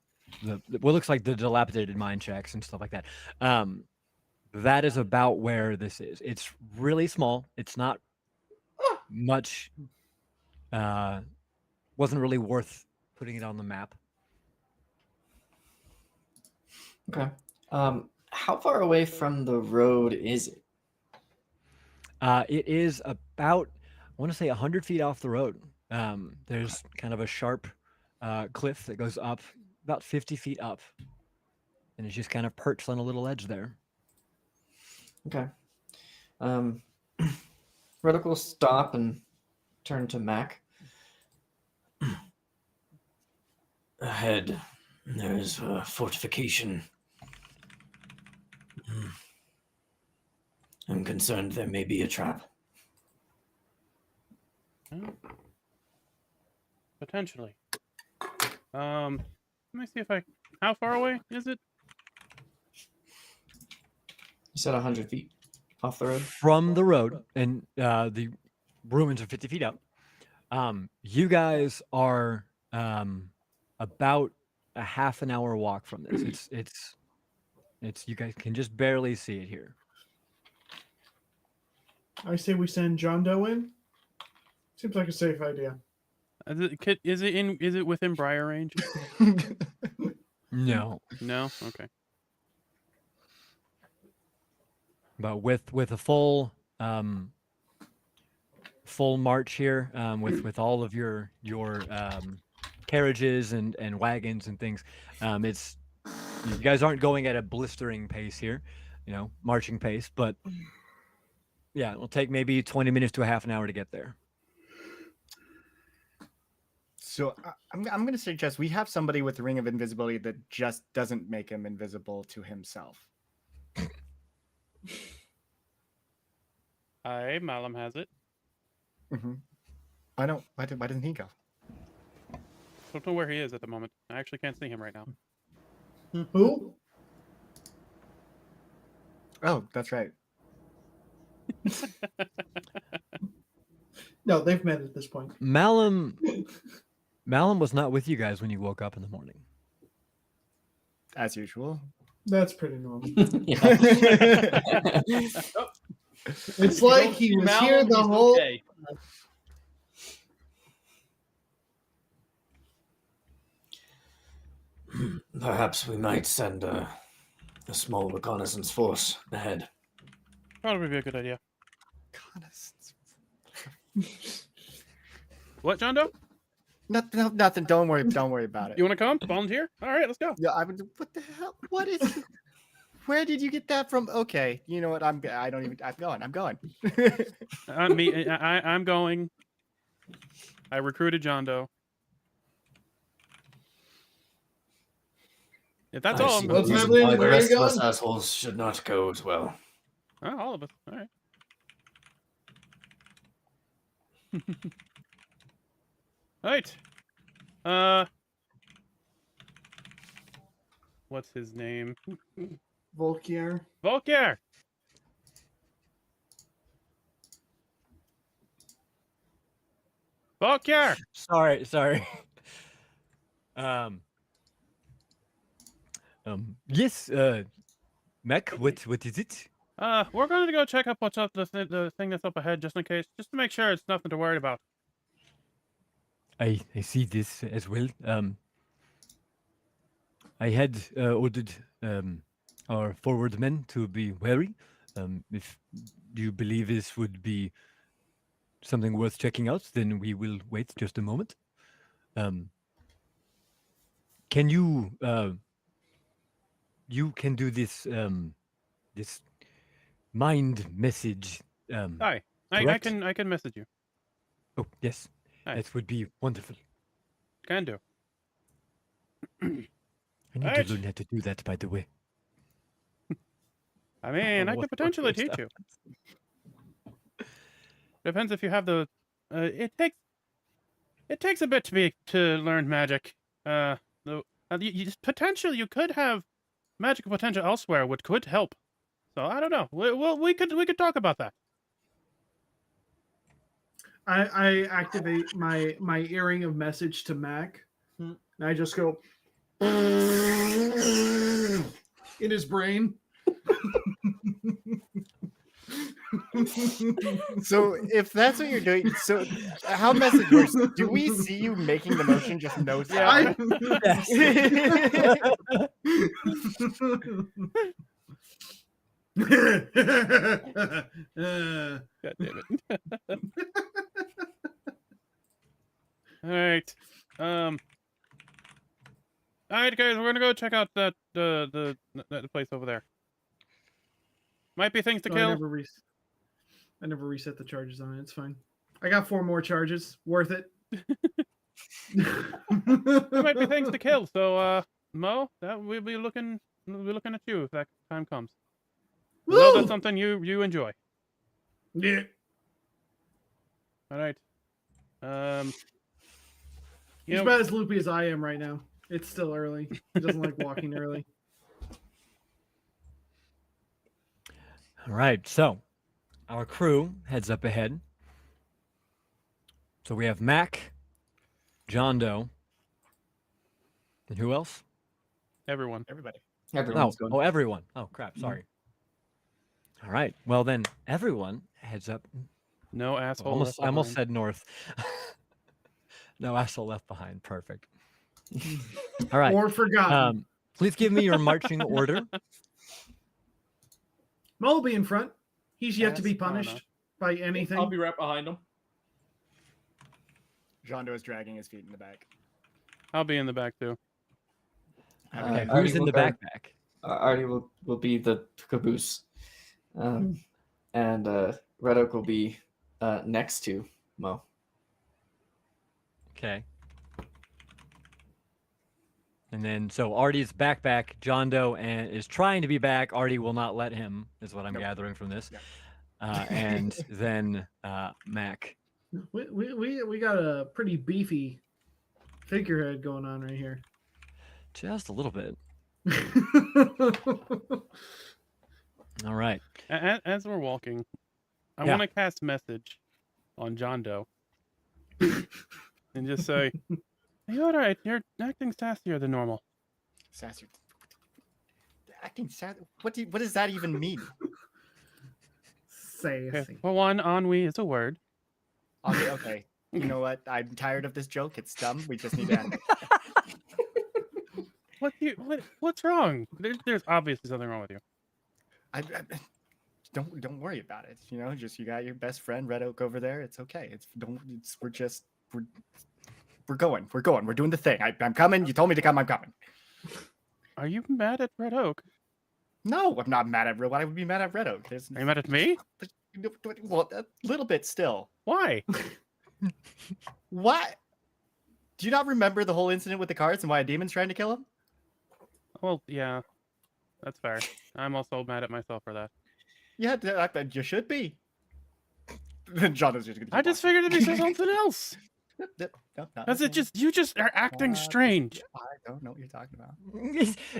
Speaker 2: looks like the dilapidated mine shacks and stuff like that. That is about where this is. It's really small. It's not much. Wasn't really worth putting it on the map.
Speaker 6: okay. How far away from the road is it?
Speaker 2: It is about, I want to say, 100 feet off the road. There's kind of a sharp cliff that goes up about 50 feet up, and it's just kind of perched on a little edge there.
Speaker 6: Okay. Redick will stop and turn to Mac. Ahead, there's a fortification. I'm concerned there may be a trap.
Speaker 4: Potentially. Let me see if how far away is it?
Speaker 6: You said 100 feet Off the road.
Speaker 2: from the road, and the ruins are 50 feet out. You guys are about a half an hour walk from this. It's you guys can just barely see it here.
Speaker 8: I say we send John Doe in. Seems like a safe idea.
Speaker 4: Is it within Briar range?
Speaker 2: No,
Speaker 4: No. Okay.
Speaker 2: but with a full full march here, with all of your carriages and wagons and things, it's you guys aren't going at a blistering pace here, marching pace, but yeah, it'll take maybe 20 minutes to a half an hour to get there.
Speaker 5: So I'm going to suggest we have somebody with the ring of invisibility that just doesn't make him invisible to himself.
Speaker 4: Malum has it.
Speaker 5: Mm-hmm. I don't. Why doesn't he go?
Speaker 4: Don't know where he is at the moment. I actually can't see him right now.
Speaker 8: Who?
Speaker 5: Oh, that's right.
Speaker 8: No, they've met at this point.
Speaker 2: Malum was not with you guys when you woke up in the morning.
Speaker 5: As usual.
Speaker 8: That's pretty normal.
Speaker 6: Yeah.
Speaker 8: It's like he was here the whole.
Speaker 3: Okay.
Speaker 6: Perhaps we might send a small reconnaissance force ahead.
Speaker 4: Probably be a good idea.
Speaker 5: Reconnaissance.
Speaker 4: What, John Doe?
Speaker 5: Nothing. Don't worry about it.
Speaker 4: You want to come? Volunteer? All right, let's go.
Speaker 5: Yeah, what the hell? What is? Where did you get that from? Okay, you know what? I'm going. I'm going.
Speaker 4: I'm going. I recruited John Doe. If that's all, I'm
Speaker 8: What's
Speaker 4: going.
Speaker 8: happening?
Speaker 6: The
Speaker 8: Where are
Speaker 6: rest
Speaker 8: you
Speaker 6: of us
Speaker 8: going?
Speaker 6: assholes should not go as well.
Speaker 4: Oh, all of us. All right. Right. What's his name?
Speaker 8: Volkier.
Speaker 4: Volker. Volker.
Speaker 2: Sorry. Yes, Mac, what is it?
Speaker 4: We're going to go check up what's up the thing that's up ahead, just in case, just to make sure it's nothing to worry about.
Speaker 2: I see this as well. I had ordered our forward men to be wary. If you believe this would be something worth checking out, then we will wait just a moment. Can you you can do this this mind message?
Speaker 4: Hi. I
Speaker 2: Correct.
Speaker 4: can message you.
Speaker 2: Oh yes,
Speaker 4: Hi.
Speaker 2: that would be wonderful.
Speaker 4: Can do.
Speaker 2: I need
Speaker 4: Right.
Speaker 2: to learn how to do that, by the way.
Speaker 4: I mean,
Speaker 2: know
Speaker 4: I
Speaker 2: what
Speaker 4: could
Speaker 2: the fuck
Speaker 4: potentially
Speaker 2: was
Speaker 4: teach
Speaker 2: that.
Speaker 4: you. Depends if you have the. It takes a bit to learn magic. Potentially you could have magical potential elsewhere, which could help. So I don't know. We could talk about that.
Speaker 8: I activate my earring of message to Mac, and I just go
Speaker 1: in his brain.
Speaker 5: So if that's what you're doing, so how message works? Do we see you making the motion? Just no sound.
Speaker 4: God damn it. All right. All right, guys, we're gonna go check out that the place over there. Might be things to
Speaker 8: I
Speaker 4: kill.
Speaker 8: never reset the charges on it. It's fine. I got 4 more charges. Worth it.
Speaker 4: There might be things to kill. So, Mo, that we'll be looking at you if that time comes. We know that's something you enjoy.
Speaker 1: Yeah.
Speaker 4: All right.
Speaker 8: He's about as loopy as I am right now. It's still early. He doesn't like walking early.
Speaker 2: All right, so our crew heads up ahead. So we have Mac, John Doe, and who else?
Speaker 4: Everyone.
Speaker 5: Everybody.
Speaker 6: Everyone's going.
Speaker 2: Oh, everyone. Oh, crap. Sorry. All right. Well, then everyone heads up.
Speaker 4: No asshole.
Speaker 2: Almost,
Speaker 4: left
Speaker 2: I almost
Speaker 4: behind.
Speaker 2: said north. No asshole left behind. Perfect. All right.
Speaker 8: Or forgotten.
Speaker 2: Please give me your marching order.
Speaker 8: Mo will be in front. He's yet to be
Speaker 3: Yes.
Speaker 4: Oh, no.
Speaker 8: punished by anything.
Speaker 3: I'll be right behind him.
Speaker 5: Jondo is dragging his feet in the back.
Speaker 4: I'll be in the back too.
Speaker 2: Okay.
Speaker 6: Artie
Speaker 2: Who's in
Speaker 6: will
Speaker 2: the
Speaker 6: guard-
Speaker 2: backpack?
Speaker 6: Artie will be the caboose, and Red Oak will be next to Mo.
Speaker 2: Okay. And then, so Artie's backpack, John Doe, and is trying to be back. Artie will not let him, is what I'm
Speaker 5: Nope.
Speaker 2: gathering from this.
Speaker 5: Yep.
Speaker 2: And then Mac.
Speaker 8: We got a pretty beefy figurehead going on right here.
Speaker 2: Just a little bit. All right.
Speaker 4: As we're walking, I
Speaker 2: Yeah.
Speaker 4: want to cast message on John Doe and just say, "Are you all right? You're acting sassier than normal."
Speaker 5: Sassy. Acting sad. What does that even mean?
Speaker 8: Say
Speaker 4: Okay. For one, ennui is a word.
Speaker 5: Okay. You know what? I'm tired of this joke. It's dumb. We just need to end it.
Speaker 4: What's wrong? There's obviously something wrong with you.
Speaker 5: I don't worry about it. You know, just you got your best friend Red Oak over there. It's okay. We're going. We're doing the thing. I'm coming. You told me to come. I'm coming.
Speaker 4: Are you mad at Red Oak?
Speaker 5: No, I'm not mad at Red. Why would I be mad at Red Oak?
Speaker 4: Are you mad at me?
Speaker 5: Well, a little bit still.
Speaker 4: Why?
Speaker 5: What? Do you not remember the whole incident with the cards and why a demon's trying to kill him?
Speaker 4: Well, yeah, that's fair. I'm also mad at myself for that.
Speaker 5: Yeah, you should be. John is just gonna.
Speaker 4: I just figured it'd be something else.
Speaker 5: No,
Speaker 4: That's it. You just are acting strange.
Speaker 5: I don't know what you're talking about.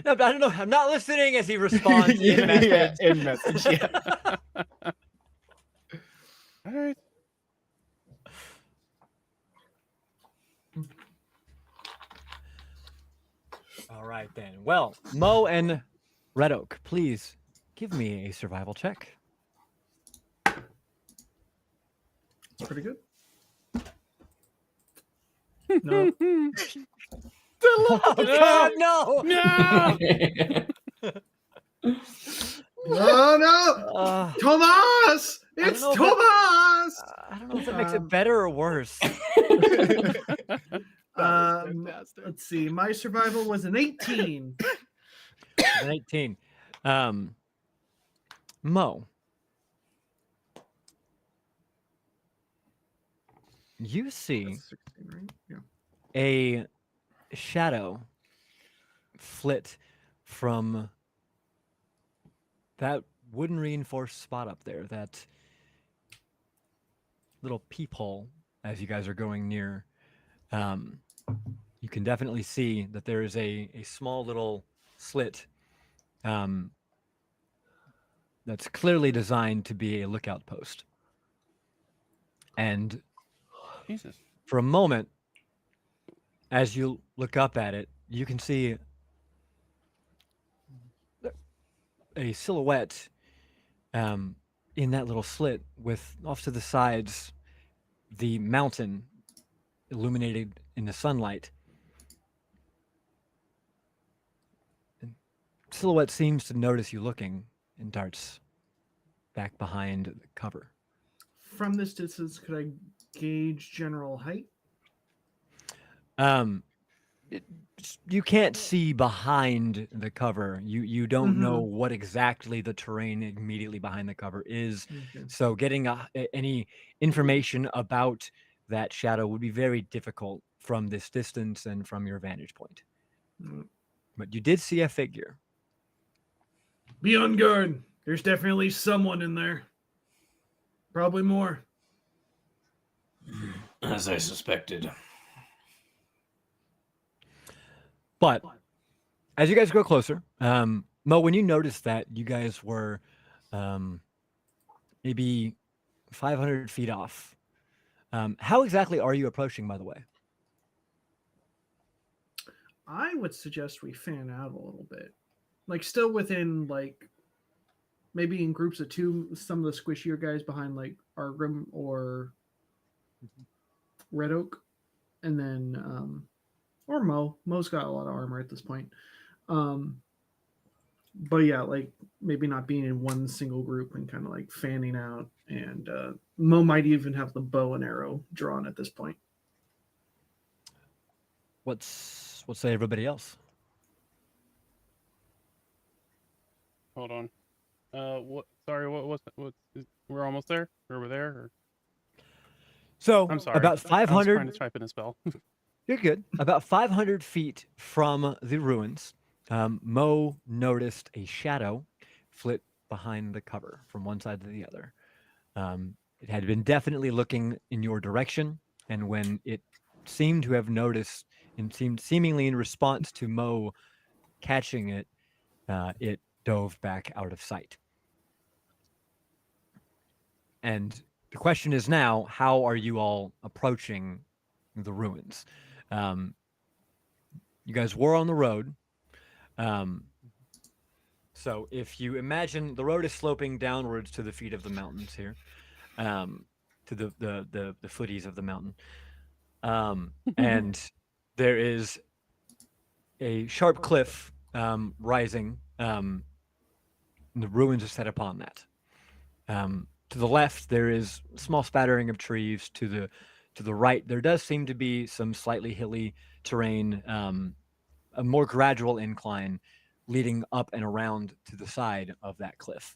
Speaker 2: No, I don't know. I'm not listening as he responds in message.
Speaker 5: In message. Yeah.
Speaker 4: All right.
Speaker 2: All right, then. Well, Mo and Red Oak, please give me a survival check.
Speaker 8: It's pretty good. No.
Speaker 2: Oh, God, no!
Speaker 4: No.
Speaker 8: Oh no!
Speaker 2: Uh,
Speaker 8: Tomas! It's
Speaker 2: know if
Speaker 8: Tomas!
Speaker 2: I don't know if that makes it better or worse.
Speaker 5: Fantastic.
Speaker 8: Let's see. My survival was an 18.
Speaker 2: An 18. Mo, you see
Speaker 8: That's 16, right? Yeah.
Speaker 2: a shadow flit from that wooden reinforced spot up there, that little peephole as you guys are going near. You can definitely see that there is a small little slit that's clearly designed to be a lookout post. And
Speaker 4: Jesus.
Speaker 2: for a moment, as you look up at it, you can see a silhouette in that little slit, with off to the sides the mountain illuminated in the sunlight. And silhouette seems to notice you looking and darts back behind the cover.
Speaker 8: From this distance, could I gauge general height?
Speaker 2: You can't see behind the cover. You don't know what exactly the terrain immediately behind the cover is.
Speaker 8: Okay.
Speaker 2: So getting any information about that shadow would be very difficult from this distance and from your vantage point.
Speaker 8: Mm.
Speaker 2: But you did see a figure.
Speaker 1: Be on guard. There's definitely someone in there. Probably more.
Speaker 6: As I suspected.
Speaker 2: But as you guys go closer, Mo, when you noticed that you guys were maybe 500 feet off. How exactly are you approaching, by the way?
Speaker 8: I would suggest we fan out a little bit, like still within like maybe in groups of two. Some of the squishier guys behind like Argrim or Red Oak, and then or Mo. Mo's got a lot of armor at this point. But yeah, like maybe not being in one single group and kind of like fanning out. And Mo might even have the bow and arrow drawn at this point.
Speaker 2: What say everybody else?
Speaker 4: Hold on. What? Sorry. We're almost there. Or we're there. Or...
Speaker 2: So
Speaker 4: I'm sorry.
Speaker 2: about
Speaker 4: I was trying
Speaker 2: 500.
Speaker 4: to type in a spell.
Speaker 2: You're good. About 500 feet from the ruins, Mo noticed a shadow flit behind the cover from one side to the other. It had been definitely looking in your direction, and when it seemed to have noticed and seemed seemingly in response to Mo catching it, it dove back out of sight. And the question is now, how are you all approaching the ruins? You guys were on the road. So if you imagine the road is sloping downwards to the feet of the mountains here, to the footies of the mountain. And there is a sharp cliff rising, and the ruins are set upon that. To the left, there is a small spattering of trees. To the right, there does seem to be some slightly hilly terrain, a more gradual incline leading up and around to the side of that cliff.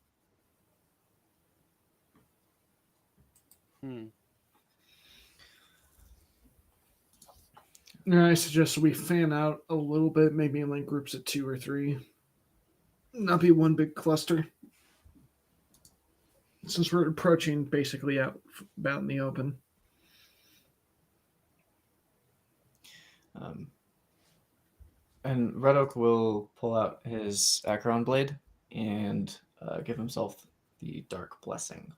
Speaker 8: Yeah, I suggest we fan out a little bit, maybe in like groups of 2 or 3. Not be one big cluster. Since we're approaching basically out in the open.
Speaker 6: And Red Oak will pull out his Acheron blade and give himself the Dark Blessing.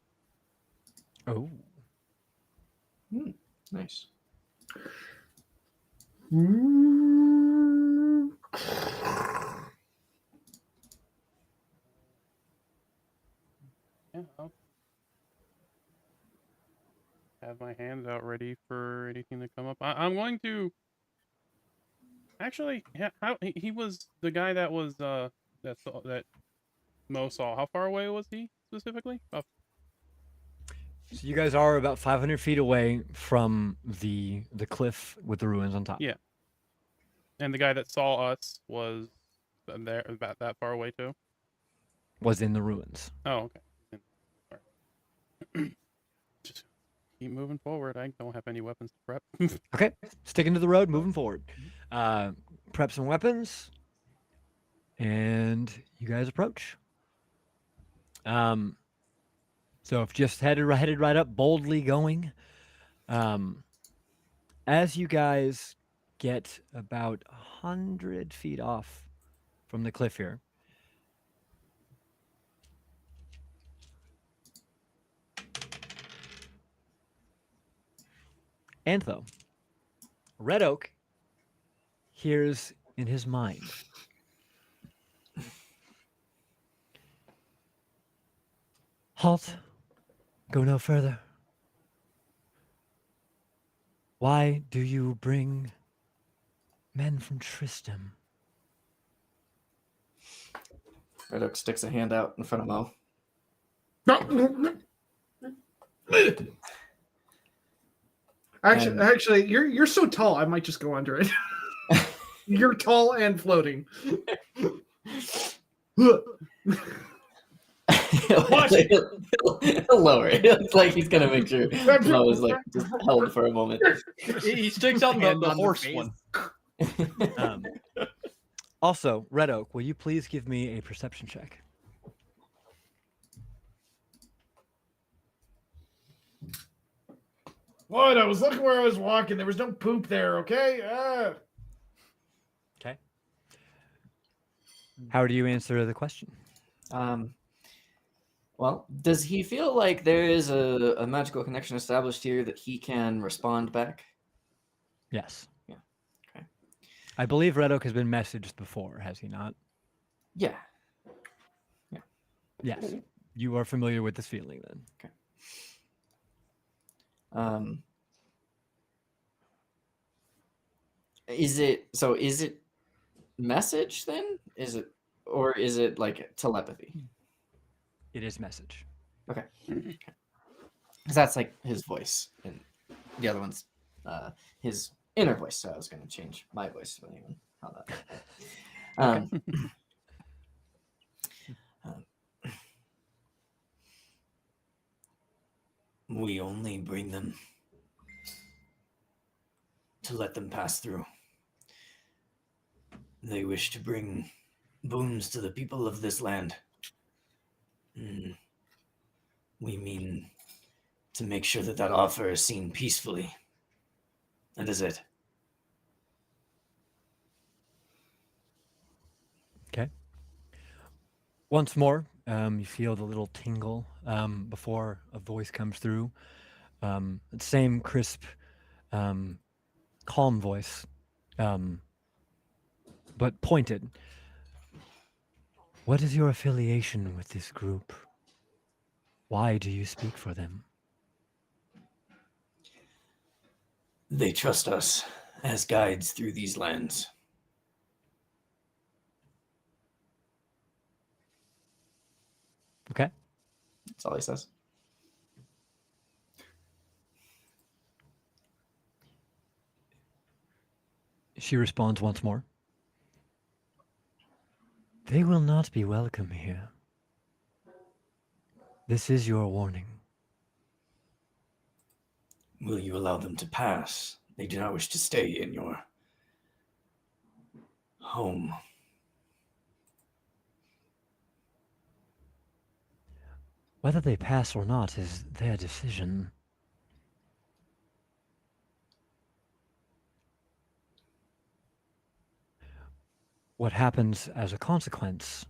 Speaker 2: Oh.
Speaker 6: Nice.
Speaker 4: Yeah, I'll have my hands out ready for anything to come up. I'm going to actually. Yeah, he was the guy that was that Mo saw. How far away was he specifically? Oh,
Speaker 2: So you guys are about 500 feet away from the cliff with the ruins on top.
Speaker 4: yeah. And the guy that saw us was there about that far away too.
Speaker 2: Was in the ruins.
Speaker 4: Oh, okay. Sorry. Just keep moving forward. I don't have any weapons to prep.
Speaker 2: Okay, sticking to the road, moving forward. Prep some weapons, and you guys approach. So if just headed right up, boldly going. As you guys get about 100 feet off from the cliff here, Antho, Red Oak hears in his mind. Halt. Go no further. Why do you bring men from Tristram?
Speaker 6: Red Oak sticks a hand out in front of Mo.
Speaker 8: Actually, you're so tall. I might just go under it. You're tall and floating.
Speaker 6: He'll lower it. It's like he's gonna make sure Mo is like just held for a moment.
Speaker 3: He sticks out
Speaker 5: Hand
Speaker 3: the
Speaker 5: on the
Speaker 3: horse
Speaker 5: face.
Speaker 3: one.
Speaker 2: Also, Red Oak, will you please give me a perception check?
Speaker 1: What? I was looking where I was walking. There was no poop there, okay?
Speaker 2: Okay. How do you answer the question?
Speaker 6: Well, Well, does he feel like there is a magical connection established here that he can respond back?
Speaker 2: Yes.
Speaker 6: Yeah. Okay.
Speaker 2: I believe Red Oak has been messaged before, has he not?
Speaker 6: Yeah.
Speaker 2: Yes. You are familiar with this feeling then.
Speaker 6: Is it message then? Is it like telepathy?
Speaker 2: It is message.
Speaker 6: Okay. Because that's like his voice, and the other one's his inner voice. So I was going to change my voice, but anyway, how that.
Speaker 9: We only bring them to let them pass through. They wish to bring boons to the people of this land. We mean to make sure that that offer is seen peacefully. That is it.
Speaker 2: Okay. Once more, you feel the little tingle before a voice comes through. The same crisp, calm voice, but pointed. What is your affiliation with this group? Why do you speak for them?
Speaker 9: They trust us as guides through these lands.
Speaker 2: Okay.
Speaker 6: That's all he says.
Speaker 2: She responds once more. They will not be welcome here. This is your warning.
Speaker 9: Will you allow them to pass? They do not wish to stay in your home.
Speaker 2: Whether they pass or not is their decision. What happens as a consequence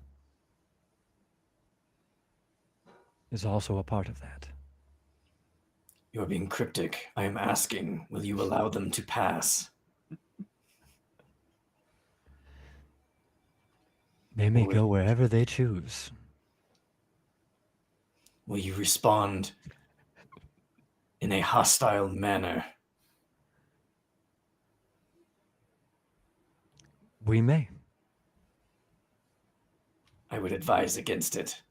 Speaker 2: is also a part of that.
Speaker 9: You're being cryptic. I am asking, will you allow them to pass?
Speaker 2: They may go wherever they choose.
Speaker 9: Will you respond in a hostile manner?
Speaker 2: We may.
Speaker 9: I would advise against it.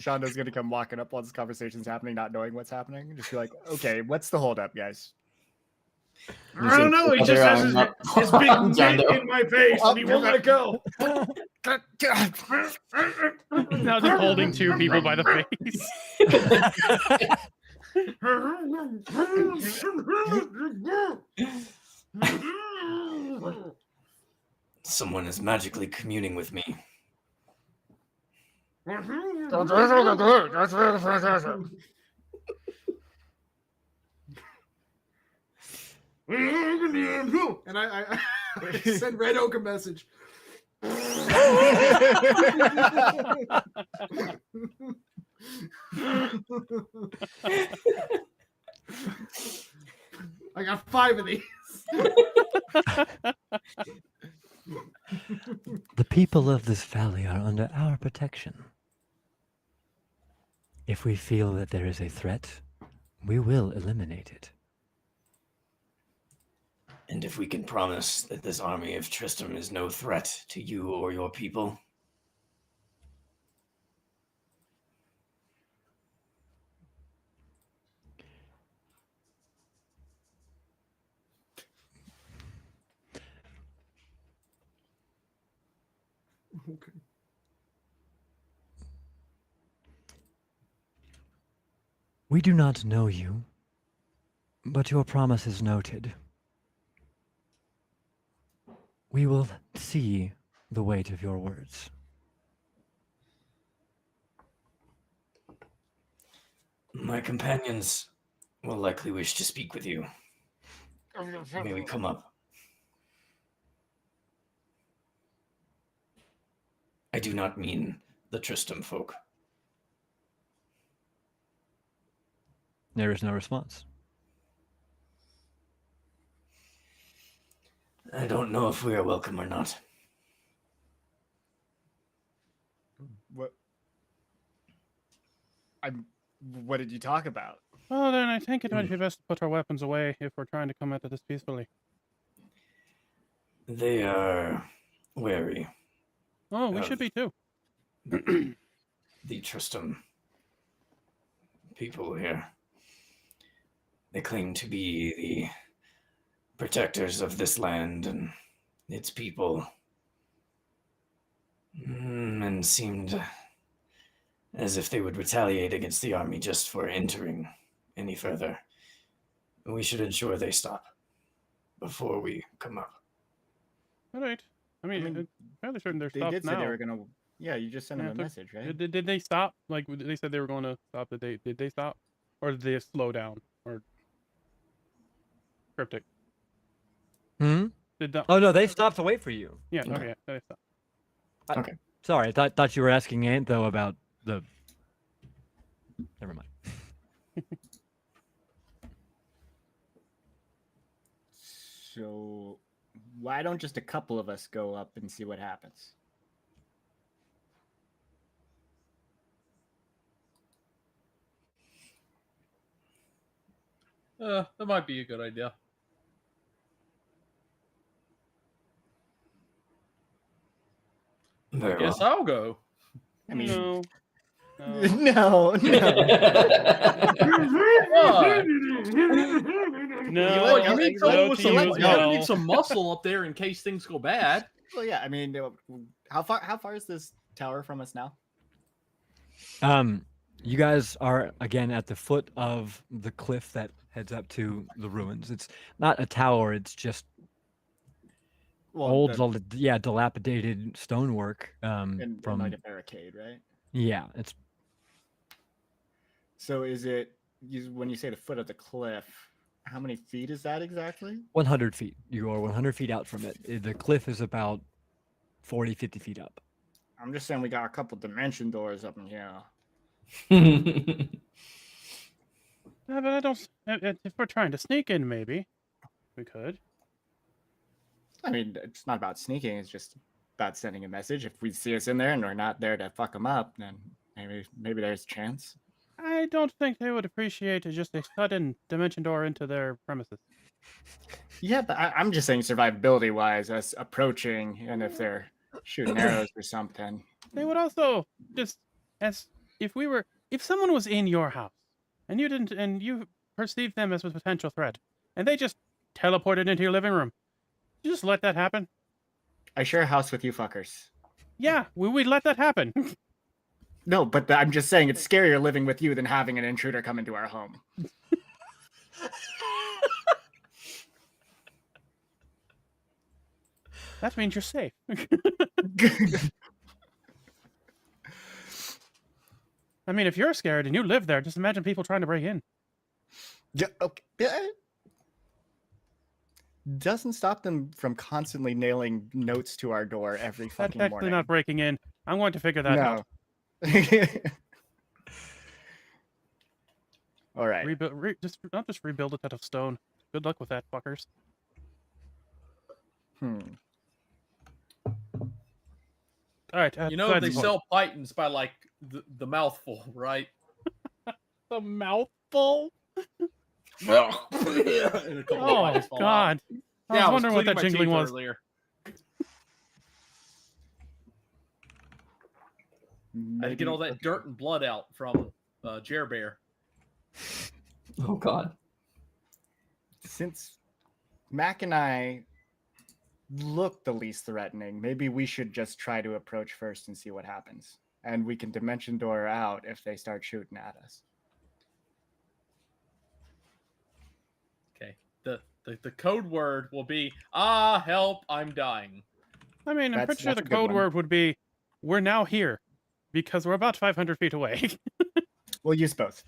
Speaker 5: Shonda's gonna come walking up while this conversation's happening, not knowing what's happening. Just be like, okay, what's the holdup, guys?
Speaker 1: I don't know. He just has his big mitt in my face, and he won't let it go.
Speaker 4: Now just holding two people by the face.
Speaker 9: Someone is magically communing with me.
Speaker 8: And I send Red Oak a message. I got 5 of these.
Speaker 2: The people of this valley are under our protection. If we feel that there is a threat, we will eliminate it.
Speaker 9: And if we can promise that this army of Tristram is no threat to you or your people,
Speaker 8: Okay.
Speaker 2: We do not know you, but your promise is noted. We will see the weight of your words.
Speaker 9: my companions will likely wish to speak with you. May we come up? I do not mean the Tristram folk.
Speaker 2: There is no response.
Speaker 9: I don't know if we are welcome or not.
Speaker 5: What? What did you talk about?
Speaker 4: Well, then I think it might be best to put our weapons away if we're trying to come at this peacefully.
Speaker 9: They are wary.
Speaker 4: Oh, we should be too.
Speaker 9: The Tristram people here. They claim to be the protectors of this land and its people. And seemed as if they would retaliate against the army just for entering any further. We should ensure they stop before we come up.
Speaker 4: All right. I mean, I'm fairly certain they're
Speaker 5: They
Speaker 4: stopped
Speaker 5: did say
Speaker 4: now.
Speaker 5: they were gonna. Yeah, you just sent them
Speaker 4: Yeah,
Speaker 5: a message, right?
Speaker 4: Did they stop? Like they said they were going to stop. Did they stop, or did they slow down? Or cryptic?
Speaker 2: Hmm?
Speaker 4: Did the,
Speaker 2: Oh no, they stopped to wait for you.
Speaker 4: yeah?
Speaker 9: Okay.
Speaker 4: Okay, they stopped.
Speaker 2: Sorry, I thought you were asking Ant though about the. Never mind.
Speaker 5: So, why don't just a couple of us go up and see what happens?
Speaker 3: That might be a good idea.
Speaker 9: Very
Speaker 3: Guess
Speaker 9: well.
Speaker 3: I'll go.
Speaker 5: I mean,
Speaker 4: No.
Speaker 5: no, no.
Speaker 3: What?
Speaker 4: No.
Speaker 3: Look, you need someone
Speaker 4: no
Speaker 3: with
Speaker 4: to
Speaker 3: some,
Speaker 4: you
Speaker 3: you
Speaker 4: as well.
Speaker 3: need some muscle up there in case things go bad.
Speaker 5: Well, yeah. I mean, how far is this tower from us now?
Speaker 2: You guys are again at the foot of the cliff that heads up to the ruins. It's not a tower; it's just old, dilapidated stonework.
Speaker 5: and
Speaker 2: From
Speaker 5: like a barricade, right?
Speaker 2: yeah, it's
Speaker 5: So, is it when you say the foot of the cliff? How many feet is that exactly?
Speaker 2: 100 feet. You are 100 feet out from it. The cliff is about 40, 50 feet up.
Speaker 5: I'm just saying we got a couple dimension doors up in here.
Speaker 4: Yeah, but I don't. If we're trying to sneak in, maybe we could.
Speaker 5: I mean, it's not about sneaking. It's just about sending a message. If we see us in there and we're not there to fuck them up, then maybe there's a chance.
Speaker 4: I don't think they would appreciate just a sudden dimension door into their premises.
Speaker 5: Yeah, but I'm just saying survivability wise, us approaching, and if they're shooting arrows or something.
Speaker 4: They would also just if someone was in your house and you perceived them as a potential threat and they just teleported into your living room, you just let that happen.
Speaker 5: I share a house with you fuckers.
Speaker 4: Yeah, we'd let that happen.
Speaker 5: No, but I'm just saying it's scarier living with you than having an intruder come into our home.
Speaker 4: That means you're safe. I mean, if you're scared and you live there, just imagine people trying to break in.
Speaker 5: Yeah, okay. Yeah. Doesn't stop them from constantly nailing notes to our door every
Speaker 4: That's
Speaker 5: fucking
Speaker 4: actually
Speaker 5: morning.
Speaker 4: not breaking in. I'm going to figure that out.
Speaker 5: All right.
Speaker 4: Not just rebuild it out of stone. Good luck with that, fuckers. All right.
Speaker 3: You know they sell pythons by like the mouthful, right?
Speaker 4: the mouthful.
Speaker 3: And a couple of
Speaker 4: Oh
Speaker 3: pythons fall out.
Speaker 4: God! I
Speaker 3: Yeah,
Speaker 4: was wondering what
Speaker 3: cleaning
Speaker 4: that
Speaker 3: my
Speaker 4: jingling
Speaker 3: teeth
Speaker 4: was.
Speaker 3: earlier. I had to get all that dirt and blood out from Jer Bear.
Speaker 6: Oh God.
Speaker 5: Since Mac and I look the least threatening, maybe we should just try to approach first and see what happens. And we can dimension door out if they start shooting at us.
Speaker 3: Okay. The code word will be help, I'm dying.
Speaker 4: I mean, I'm
Speaker 5: That's-
Speaker 4: pretty sure the
Speaker 5: that's a good
Speaker 4: code
Speaker 5: one.
Speaker 4: word would be, "We're now here," because we're about 500 feet away.
Speaker 5: We'll use both.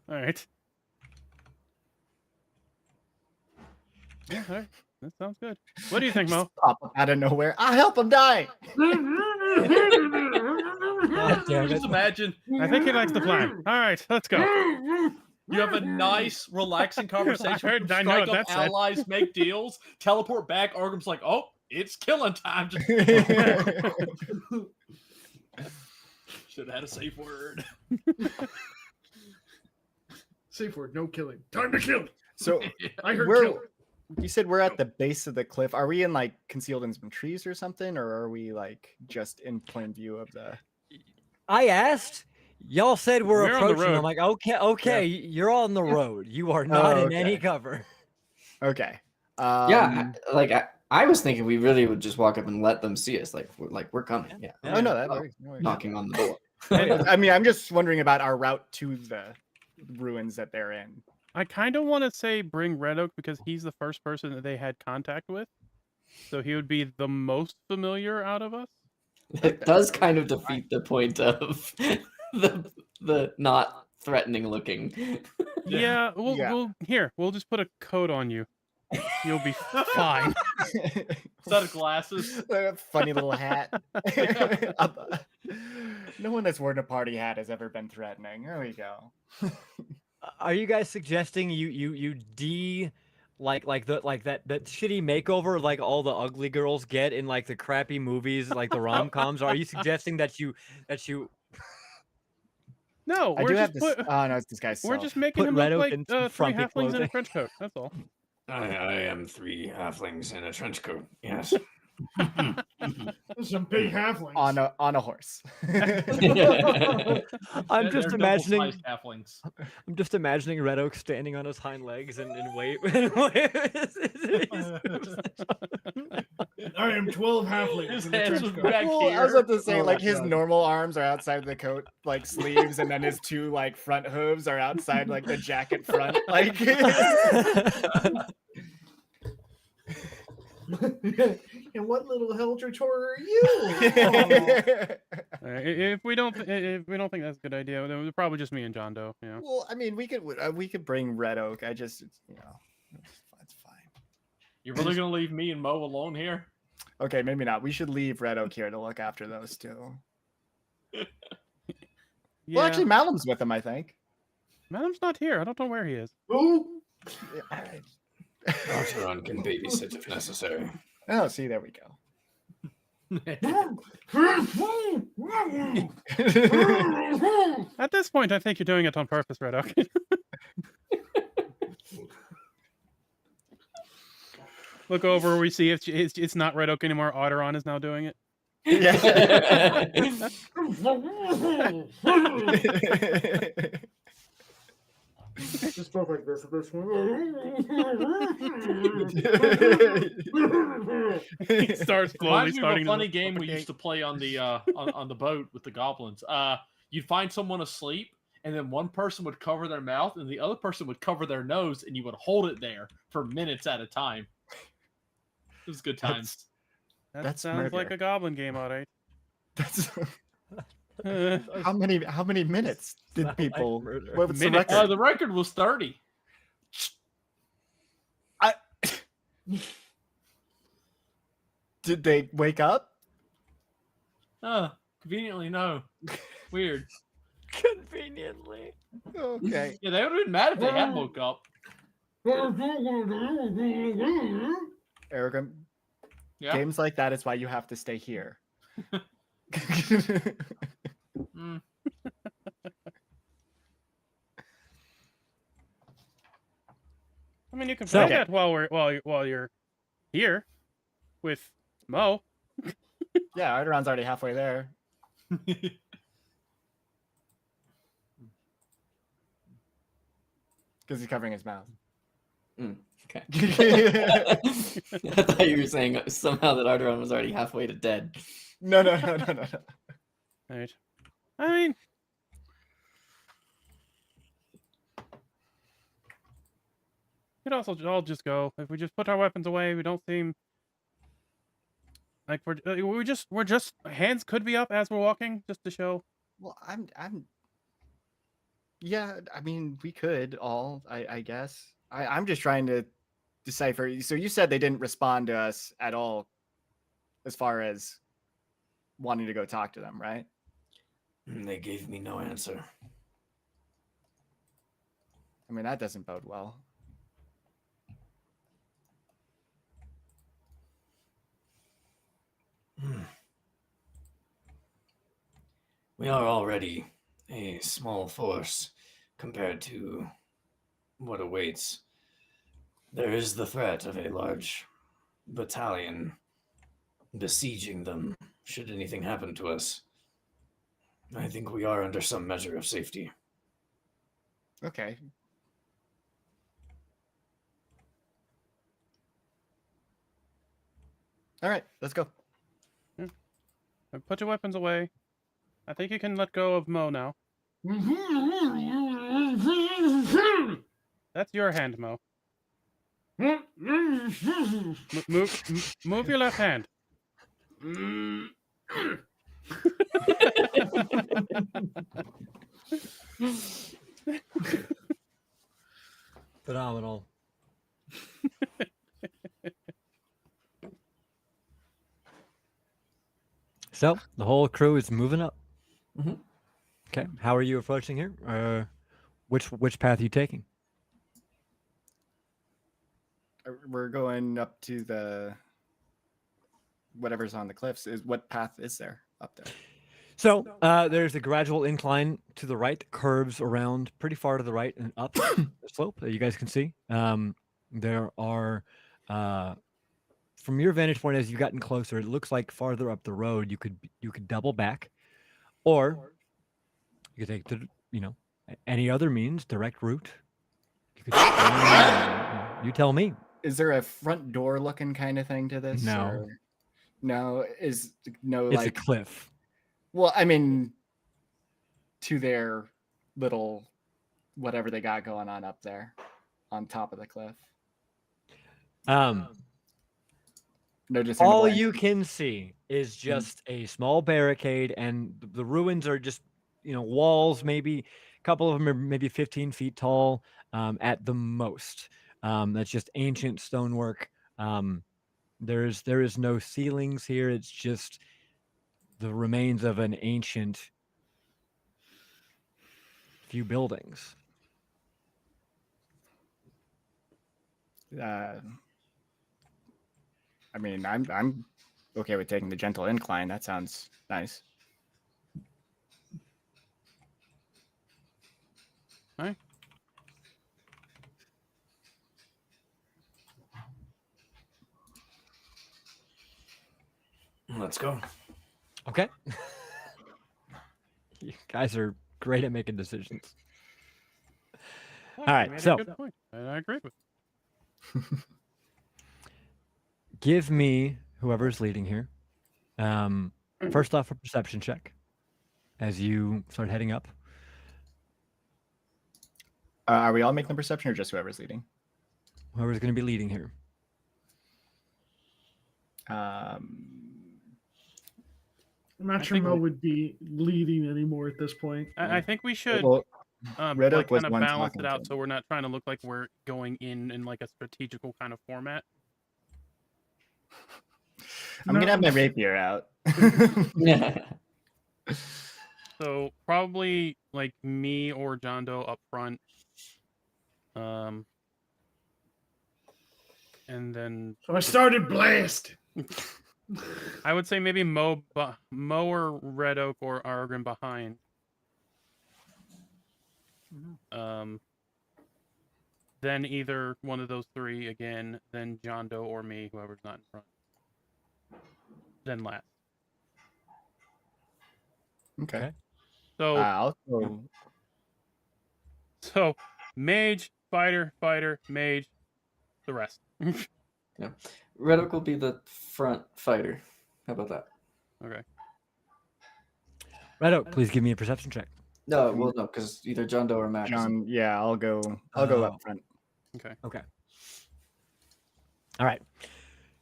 Speaker 4: All right. Yeah, all right. That sounds good. What do you think, Mo?
Speaker 5: Just pop up out of nowhere. I'll help him die.
Speaker 2: God damn it.
Speaker 3: Just imagine
Speaker 4: I think he likes the plan. All right, let's go.
Speaker 3: you have a nice, relaxing conversation.
Speaker 4: I heard- I know
Speaker 3: strike
Speaker 4: what
Speaker 3: up
Speaker 4: that said.
Speaker 3: allies, make deals, teleport back. Argum's like, oh, it's killing time. Just should have had a safe word.
Speaker 1: Safe word, no killing. Time to kill.
Speaker 5: So
Speaker 1: I heard
Speaker 5: we're
Speaker 1: kill.
Speaker 5: you said we're at the base of the cliff. Are we in like concealed in some trees or something, or are we like just in plain view of the?
Speaker 2: I asked. Y'all said we're
Speaker 4: We're on the
Speaker 2: approaching.
Speaker 4: road.
Speaker 2: I'm like, okay, you're on the road. You are not in any
Speaker 5: okay.
Speaker 2: cover.
Speaker 5: Okay.
Speaker 6: Yeah, like I was thinking we really would just walk up and let them see us, like we're coming. Yeah.
Speaker 5: Oh no, that works. No worries.
Speaker 6: Knocking on the door.
Speaker 5: I mean, I'm just wondering about our route to the ruins that they're in.
Speaker 4: I kind of want to say bring Red Oak because he's the first person that they had contact with, so he would be the most familiar out of us.
Speaker 6: It does kind of defeat the point of the not threatening looking.
Speaker 4: Yeah,
Speaker 5: Yeah.
Speaker 4: we'll just put a coat on you. You'll be fine.
Speaker 3: Set of glasses.
Speaker 5: A funny little hat. No one that's worn a party hat has ever been threatening. There we go.
Speaker 2: Are you guys suggesting you like that shitty makeover like all the ugly girls get in like the crappy movies like the rom-coms? Are you suggesting that you
Speaker 4: No,
Speaker 5: I
Speaker 4: we're
Speaker 5: do have
Speaker 4: just
Speaker 5: this.
Speaker 4: put,
Speaker 5: Oh no, it's this guy's.
Speaker 4: we're
Speaker 5: self.
Speaker 4: just making
Speaker 2: put
Speaker 4: him
Speaker 2: Red
Speaker 4: look
Speaker 2: Oak
Speaker 4: like
Speaker 2: in some
Speaker 4: 3
Speaker 2: frumpy
Speaker 4: halflings in a
Speaker 2: clothing?
Speaker 4: trench coat. That's all.
Speaker 9: I am 3 halflings in a trench coat. Yes.
Speaker 1: Some big halflings.
Speaker 5: on a horse.
Speaker 2: I'm
Speaker 3: They're
Speaker 2: just imagining
Speaker 3: double-sized halflings.
Speaker 2: I'm just imagining Red Oak standing on his hind legs and wait.
Speaker 1: I am 12 halflings
Speaker 3: His
Speaker 1: in the
Speaker 3: hands
Speaker 1: trench
Speaker 3: was
Speaker 1: coat.
Speaker 3: back
Speaker 5: Well,
Speaker 3: here.
Speaker 5: I was about to say,
Speaker 7: Oh
Speaker 5: like
Speaker 7: my
Speaker 5: his
Speaker 7: God.
Speaker 5: normal arms are outside of the coat, like sleeves, and then his two like front hooves are outside like the jacket front. Like
Speaker 8: And what little Eldritch horror are you?
Speaker 4: If we don't think that's a good idea, then it's probably just me and John Doe. Yeah.
Speaker 5: Well, I mean, we could bring Red Oak. I just, it's fine.
Speaker 3: You're really gonna leave me and Mo alone here?
Speaker 5: Okay, maybe not. We should leave Red Oak here to look after those two.
Speaker 4: Yeah.
Speaker 5: Well, actually, Malum's with him, I think.
Speaker 4: Madam's not here. I don't know where he is.
Speaker 9: Arteron can babysit if necessary.
Speaker 5: Oh, see, there we go.
Speaker 4: At this point, I think you're doing it on purpose, Red Oak. Look over, we see if it's not Red Oak anymore. Otteron is now doing it.
Speaker 5: Yeah.
Speaker 8: Just spoke like this at this one.
Speaker 4: He starts slowly
Speaker 3: Reminds me of
Speaker 4: starting
Speaker 3: a
Speaker 4: to
Speaker 3: funny game we
Speaker 4: suffocate.
Speaker 3: used to play on the on the boat with the goblins. You'd find someone asleep, and then one person would cover their mouth, and the other person would cover their nose, and you would hold it there for minutes at a time. It was good times.
Speaker 4: That
Speaker 5: That's
Speaker 4: sounds like
Speaker 5: murder.
Speaker 4: a goblin game, all right.
Speaker 5: That's
Speaker 4: Uh,
Speaker 5: how many minutes did
Speaker 2: Not like
Speaker 5: people?
Speaker 2: murder.
Speaker 5: What's the
Speaker 4: Minutes.
Speaker 5: record?
Speaker 3: The record was 30.
Speaker 5: Did they wake up?
Speaker 3: Conveniently, no. Weird.
Speaker 2: Conveniently.
Speaker 5: Okay.
Speaker 3: Yeah, they would have been mad if they had woke up.
Speaker 5: Arrogant.
Speaker 3: Yeah.
Speaker 5: Games like that is why you have to stay here.
Speaker 3: Mm.
Speaker 4: I mean, you can
Speaker 2: So-
Speaker 4: play that while you're here with Mo.
Speaker 5: Yeah, Arteron's already halfway there. Because he's covering his mouth.
Speaker 6: Okay. I thought you were saying somehow that Arteron was already halfway to dead.
Speaker 5: No.
Speaker 4: Right. I mean, could also all just go if we just put our weapons away. We don't seem like we're just hands could be up as we're walking just to show.
Speaker 5: Well, I'm. Yeah, I mean, we could all. I guess. I'm just trying to decipher. So you said they didn't respond to us at all, as far as wanting to go talk to them, right?
Speaker 9: They gave me no answer.
Speaker 5: I mean, that doesn't bode well.
Speaker 9: We are already a small force compared to what awaits. There is the threat of a large battalion besieging them should anything happen to us. I think we are under some measure of safety.
Speaker 5: Okay. All right, let's go.
Speaker 4: Put your weapons away. I think you can let go of Mo now. That's your hand, Mo. Move your left hand.
Speaker 2: Phenomenal. So the whole crew is moving up.
Speaker 6: Mhm.
Speaker 2: Okay. How are you approaching here? Which path are you taking?
Speaker 5: We're going up to the whatever's on the cliffs. What path is there up there?
Speaker 2: So there's a gradual incline to the right, curves around pretty far to the right and up the slope that you guys can see. There are, from your vantage point, as you've gotten closer, it looks like farther up the road you could double back, or you could take the any other means, direct route. You could. You tell me.
Speaker 5: Is there a front door looking kind of thing to this?
Speaker 2: No.
Speaker 5: Or... No. Is no
Speaker 2: It's
Speaker 5: like
Speaker 2: a cliff.
Speaker 5: Well, I mean, to their little whatever they got going on up there on top of the cliff. No,
Speaker 2: All you can see is just a small barricade, and the ruins are just walls. Maybe a couple of them are maybe 15 feet tall at the most. That's just ancient stonework. There is no ceilings here. It's just the remains of an ancient few buildings.
Speaker 5: I mean, I'm okay with taking the gentle incline. That sounds nice.
Speaker 4: All right.
Speaker 9: Let's go.
Speaker 2: Okay. You guys are great at making decisions. All right,
Speaker 4: You made a
Speaker 2: so
Speaker 4: good point, and I agree with.
Speaker 2: give me whoever's leading here. First off, a perception check as you start heading up.
Speaker 5: Are we all making the perception or just whoever's leading?
Speaker 2: Whoever's going to be leading here.
Speaker 8: I'm not sure
Speaker 4: think
Speaker 8: Mo would be leading anymore at this point.
Speaker 4: I think we should
Speaker 5: Well, Red
Speaker 4: like
Speaker 5: Oak was
Speaker 4: kind of
Speaker 5: one
Speaker 4: balance
Speaker 5: talking
Speaker 4: it
Speaker 5: to
Speaker 4: out
Speaker 5: him.
Speaker 4: so we're not trying to look like we're going in like a strategical kind of format.
Speaker 5: I'm gonna have my rapier out.
Speaker 6: Yeah.
Speaker 4: So probably like me or John Doe up front. And then
Speaker 1: So I started blast.
Speaker 4: I would say maybe Mo or Red Oak or Argon behind. Then either one of those three again, then John Doe or me, whoever's not in front. Then last.
Speaker 5: Okay.
Speaker 4: So
Speaker 5: I'll go.
Speaker 4: so mage, fighter, mage, the rest.
Speaker 6: Yeah. Red Oak will be the front fighter. How about that?
Speaker 4: Okay.
Speaker 2: Red Oak, please give me a perception check.
Speaker 6: No, well, no, because either John Doe or Max.
Speaker 5: John, yeah, I'll go
Speaker 2: Oh.
Speaker 5: up front.
Speaker 4: Okay.
Speaker 2: Okay. All right.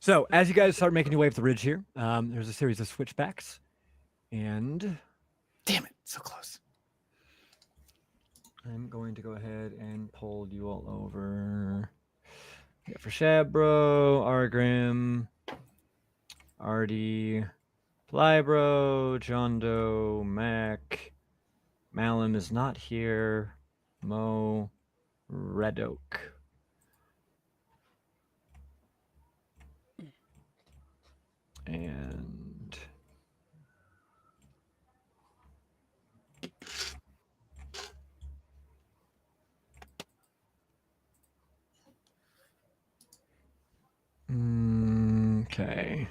Speaker 2: So as you guys start making your way up the ridge here, there's a series of switchbacks, and
Speaker 5: Damn it, so close.
Speaker 2: I'm going to go ahead and pull you all over. Yeah, for Shabro, Argrim, Artie, Plybro, John Doe, Mac. Malum is not here. Mo, Red Oak. And okay.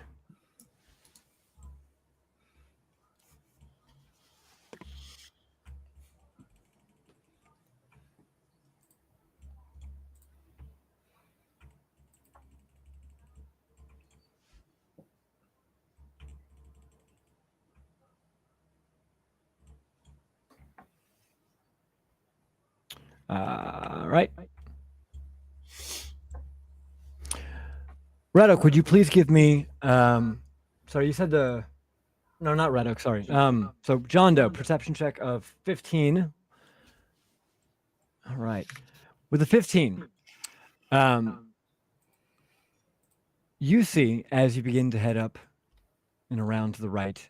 Speaker 2: Right. Red Oak, would you please give me sorry, you said the no, not Red Oak, sorry. So John Doe, perception check of 15. All right. With a 15, you see as you begin to head up and around to the right,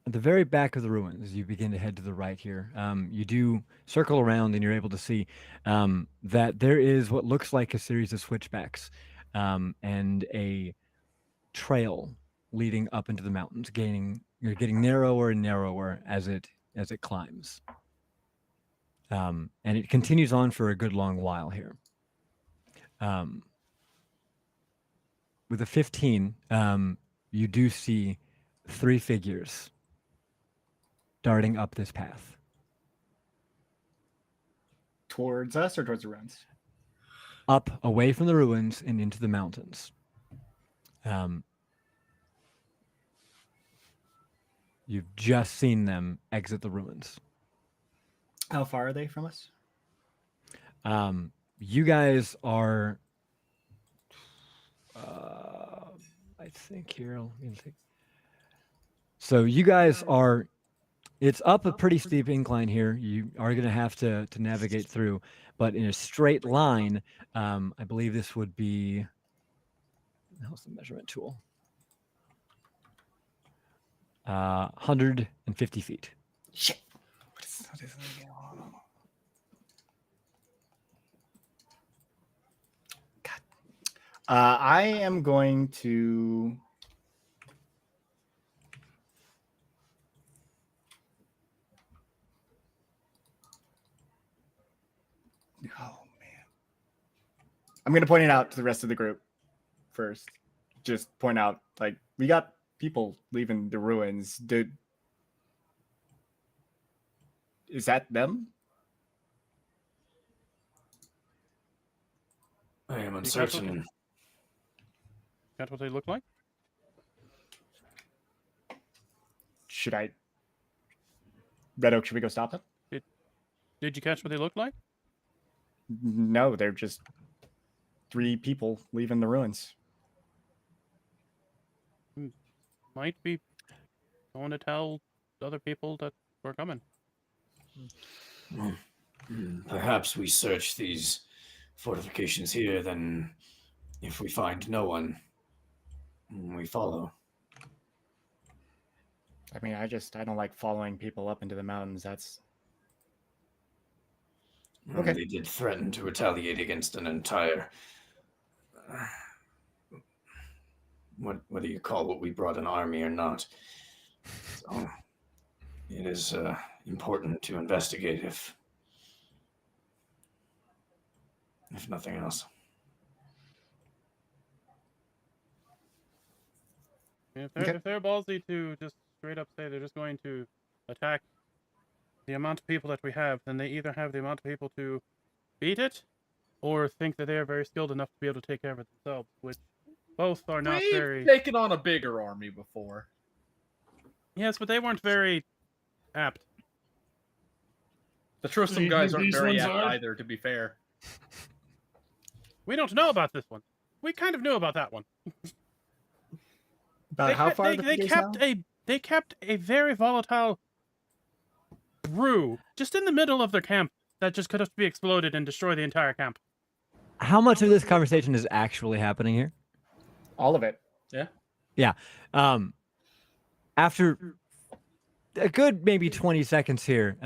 Speaker 2: at the very back of the ruins, as you begin to head to the right here, you do circle around and you're able to see that there is what looks like a series of switchbacks and a trail leading up into the mountains, you're getting narrower and narrower as it climbs. And it continues on for a good long while here. With a 15, you do see 3 figures darting up this path.
Speaker 5: Towards us or towards the ruins?
Speaker 2: Up, away from the ruins, and into the mountains. You've just seen them exit the ruins.
Speaker 5: How far are they from us?
Speaker 2: You guys are, I think here, let me think. So you guys are, it's up a pretty steep incline here. You are going to have to navigate through, but in a straight line, I believe this would be, how's the measurement tool? 150 feet.
Speaker 5: Shit. God. I am going to. Oh man. I'm going to point it out to the rest of the group first. Just point out, like, we got people leaving the ruins. Dude, is that them?
Speaker 9: I am
Speaker 4: You catch
Speaker 9: uncertain.
Speaker 4: what they look like?
Speaker 5: Should I? Red Oak, should we go stop them?
Speaker 4: Did you catch what they look like?
Speaker 5: No, they're just 3 people leaving the ruins.
Speaker 4: Might be going to tell other people that we're coming.
Speaker 9: Perhaps we search these fortifications here, then if we find no one, we follow.
Speaker 5: I mean, I don't like following people up into the mountains. That's okay.
Speaker 9: They did threaten to retaliate against an entire... What do you call what we brought, an army or not? So it is important to investigate if nothing else.
Speaker 4: If they're ballsy to just straight up say they're just going to attack the amount of people that we have, then they either have the amount of people to beat it, or think that they are very skilled enough to be able to take care of it themselves, which both are not
Speaker 3: We've
Speaker 4: very...
Speaker 3: taken on a bigger army before.
Speaker 4: Yes, but they weren't very apt.
Speaker 3: The Tristram
Speaker 1: You
Speaker 3: guys
Speaker 1: think
Speaker 3: aren't
Speaker 1: these
Speaker 3: very
Speaker 1: ones
Speaker 3: apt
Speaker 1: are?
Speaker 3: either, to be fair.
Speaker 4: We don't know about this one. We kind of knew about that one.
Speaker 5: About how far the figures now?
Speaker 4: They kept a very volatile brew just in the middle of their camp that just could have be exploded and destroy the entire camp.
Speaker 2: How much of this conversation is actually happening here?
Speaker 5: All of it.
Speaker 2: After a good maybe 20 seconds here,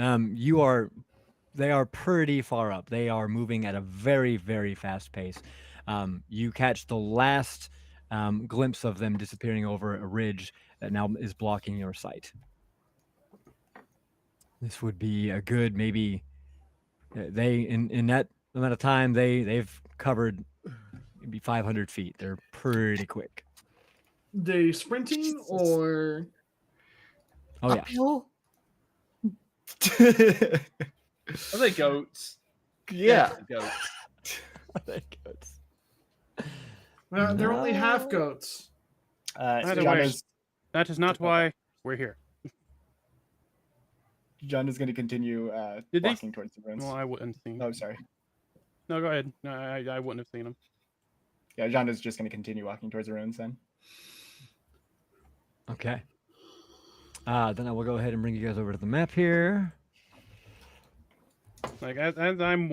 Speaker 2: they are pretty far up. They are moving at a very, very fast pace. You catch the last glimpse of them disappearing over a ridge that now is blocking your sight. This would be a good maybe in that amount of time they've covered maybe 500 feet. They're pretty quick.
Speaker 8: They sprinting or
Speaker 2: Oh yeah.
Speaker 5: Uphill?
Speaker 3: Are they goats?
Speaker 5: Yeah.
Speaker 3: Goats.
Speaker 8: well, they're only half goats.
Speaker 4: By the
Speaker 5: John
Speaker 4: way,
Speaker 5: is
Speaker 4: that is not why we're here.
Speaker 5: John is going to continue
Speaker 4: Did they-
Speaker 5: walking towards the ruins.
Speaker 4: Well, I wouldn't have seen.
Speaker 5: Oh, sorry.
Speaker 4: No, go ahead. No, I wouldn't have seen him.
Speaker 5: Yeah, John is just going to continue walking towards the ruins then.
Speaker 2: Okay. Then I will go ahead and bring you guys over to the map here.
Speaker 4: Like as I'm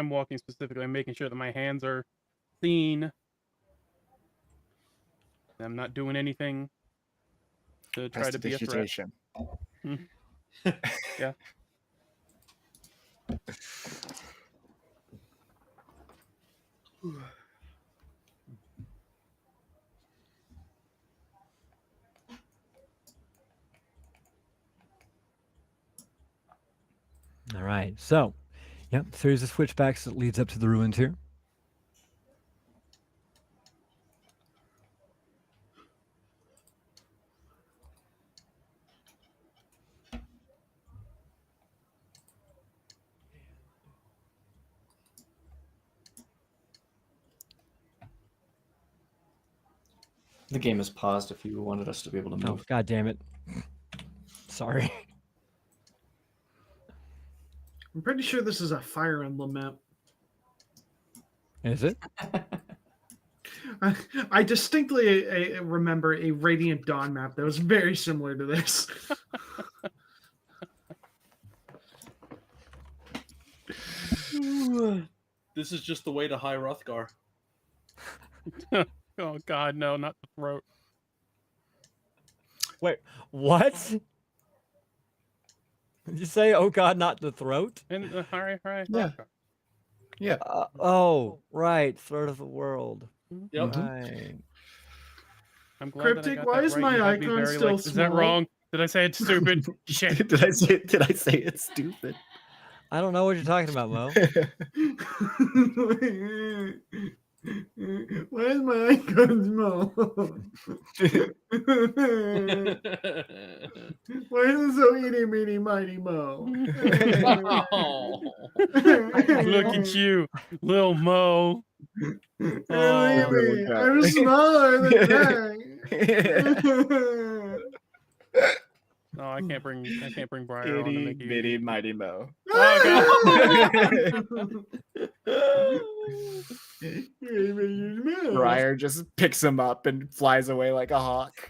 Speaker 4: walking specifically, I'm making sure that my hands are seen. I'm not doing anything to try to be a threat.
Speaker 5: Prestidigitation.
Speaker 4: Yeah.
Speaker 2: All right. So, yep, series of switchbacks that leads up to the ruins here.
Speaker 6: The game is paused if you wanted us to be able to
Speaker 2: Oh,
Speaker 6: move.
Speaker 2: God damn it. Sorry.
Speaker 8: I'm pretty sure this is a Fire Emblem map.
Speaker 2: Is it?
Speaker 8: I distinctly remember a Radiant Dawn map that was very similar to this.
Speaker 3: This is just the way to High Hrothgar.
Speaker 4: Oh God, no, not the throat.
Speaker 2: Wait, what? Did you say, oh God, not the throat?
Speaker 4: And hurry.
Speaker 5: Yeah.
Speaker 2: Oh, right. Throat of the world.
Speaker 3: Yep.
Speaker 2: Right.
Speaker 4: I'm glad
Speaker 8: Cryptic,
Speaker 4: that I got
Speaker 8: why
Speaker 4: that
Speaker 8: is
Speaker 4: right.
Speaker 8: my
Speaker 4: You had me
Speaker 8: icon
Speaker 4: very,
Speaker 8: still
Speaker 4: Is that
Speaker 8: small?
Speaker 4: wrong? Did I say it's stupid? Shit.
Speaker 5: Did I say it's stupid?
Speaker 2: I don't know what you're talking about, Mo.
Speaker 8: Why is my icon small? Why is it so itty bitty mighty mo?
Speaker 3: Oh.
Speaker 4: Look at you, little Mo.
Speaker 8: Look at
Speaker 4: Oh,
Speaker 8: me.
Speaker 5: God.
Speaker 8: I'm smaller than that.
Speaker 4: No, I can't bring Briar on to
Speaker 5: Itty
Speaker 4: make you.
Speaker 5: bitty mighty mo. Briar just picks him up and flies away like a hawk.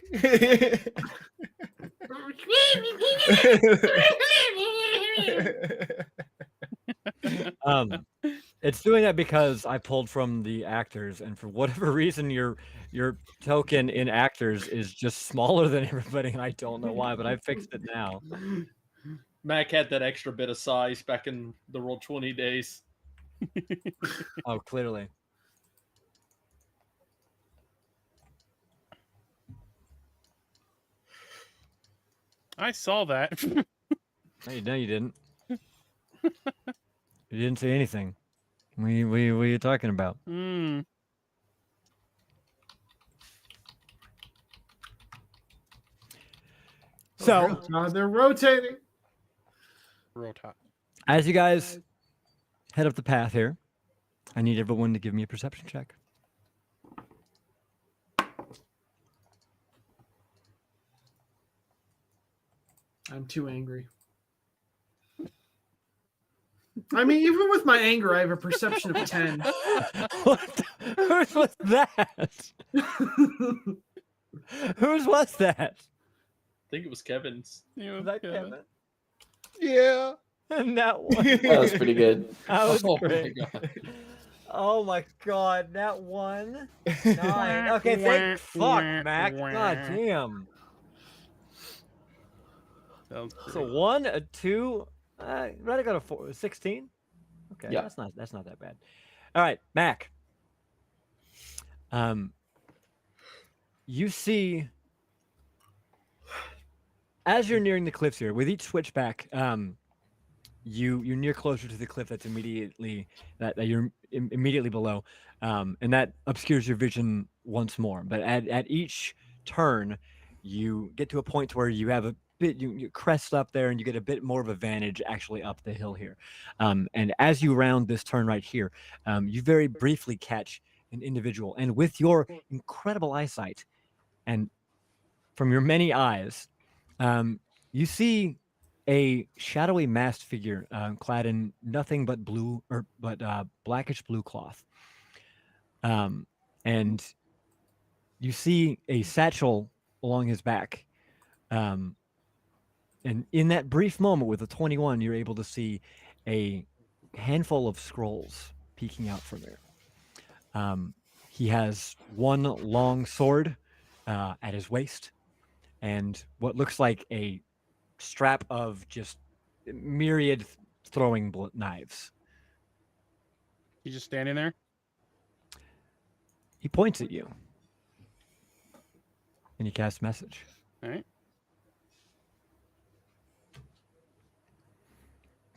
Speaker 2: It's doing that because I pulled from the actors, and for whatever reason, your token in actors is just smaller than everybody, and I don't know why, but I fixed it now.
Speaker 3: Mac had that extra bit of size back in the Roll20 days.
Speaker 2: Oh, clearly.
Speaker 4: I saw that.
Speaker 2: No, you didn't. You didn't say anything. What are you talking about?
Speaker 4: Hmm.
Speaker 2: So,
Speaker 8: They're rotating.
Speaker 4: Real talk.
Speaker 2: as you guys head up the path here, I need everyone to give me a perception check.
Speaker 8: I'm too angry. I mean, even with my anger, I have a perception of 10.
Speaker 2: What? Whose was that? Whose was that?
Speaker 3: I think it was Kevin's.
Speaker 4: You know,
Speaker 2: Was that
Speaker 4: Kevin.
Speaker 2: Kevin?
Speaker 5: Yeah.
Speaker 2: And that one.
Speaker 6: That was pretty good.
Speaker 2: That was
Speaker 3: Oh my
Speaker 2: great.
Speaker 3: God.
Speaker 2: Oh my god, that one. 9. Okay, thank fuck, Mac. God damn.
Speaker 4: Sounds
Speaker 2: So
Speaker 4: great.
Speaker 2: 1, a 2, right, I got a 4, 16. Okay,
Speaker 6: Yeah.
Speaker 2: that's not that bad. All right, Mac. You see, as you're nearing the cliffs here, with each switchback, you're near closer to the cliff that's immediately that you're immediately below, and that obscures your vision once more. But at each turn, you get to a point where you have a bit you crest up there, and you get a bit more of a vantage actually up the hill here. And as you round this turn right here, you very briefly catch an individual, and with your incredible eyesight, and from your many eyes, you see a shadowy masked figure clad in nothing but blackish blue cloth. And you see a satchel along his back. And in that brief moment with the 21, you're able to see a handful of scrolls peeking out from there. He has one long sword at his waist and what looks like a strap of just myriad throwing knives.
Speaker 4: You just standing there?
Speaker 2: He points at you. And he casts message.
Speaker 4: All right.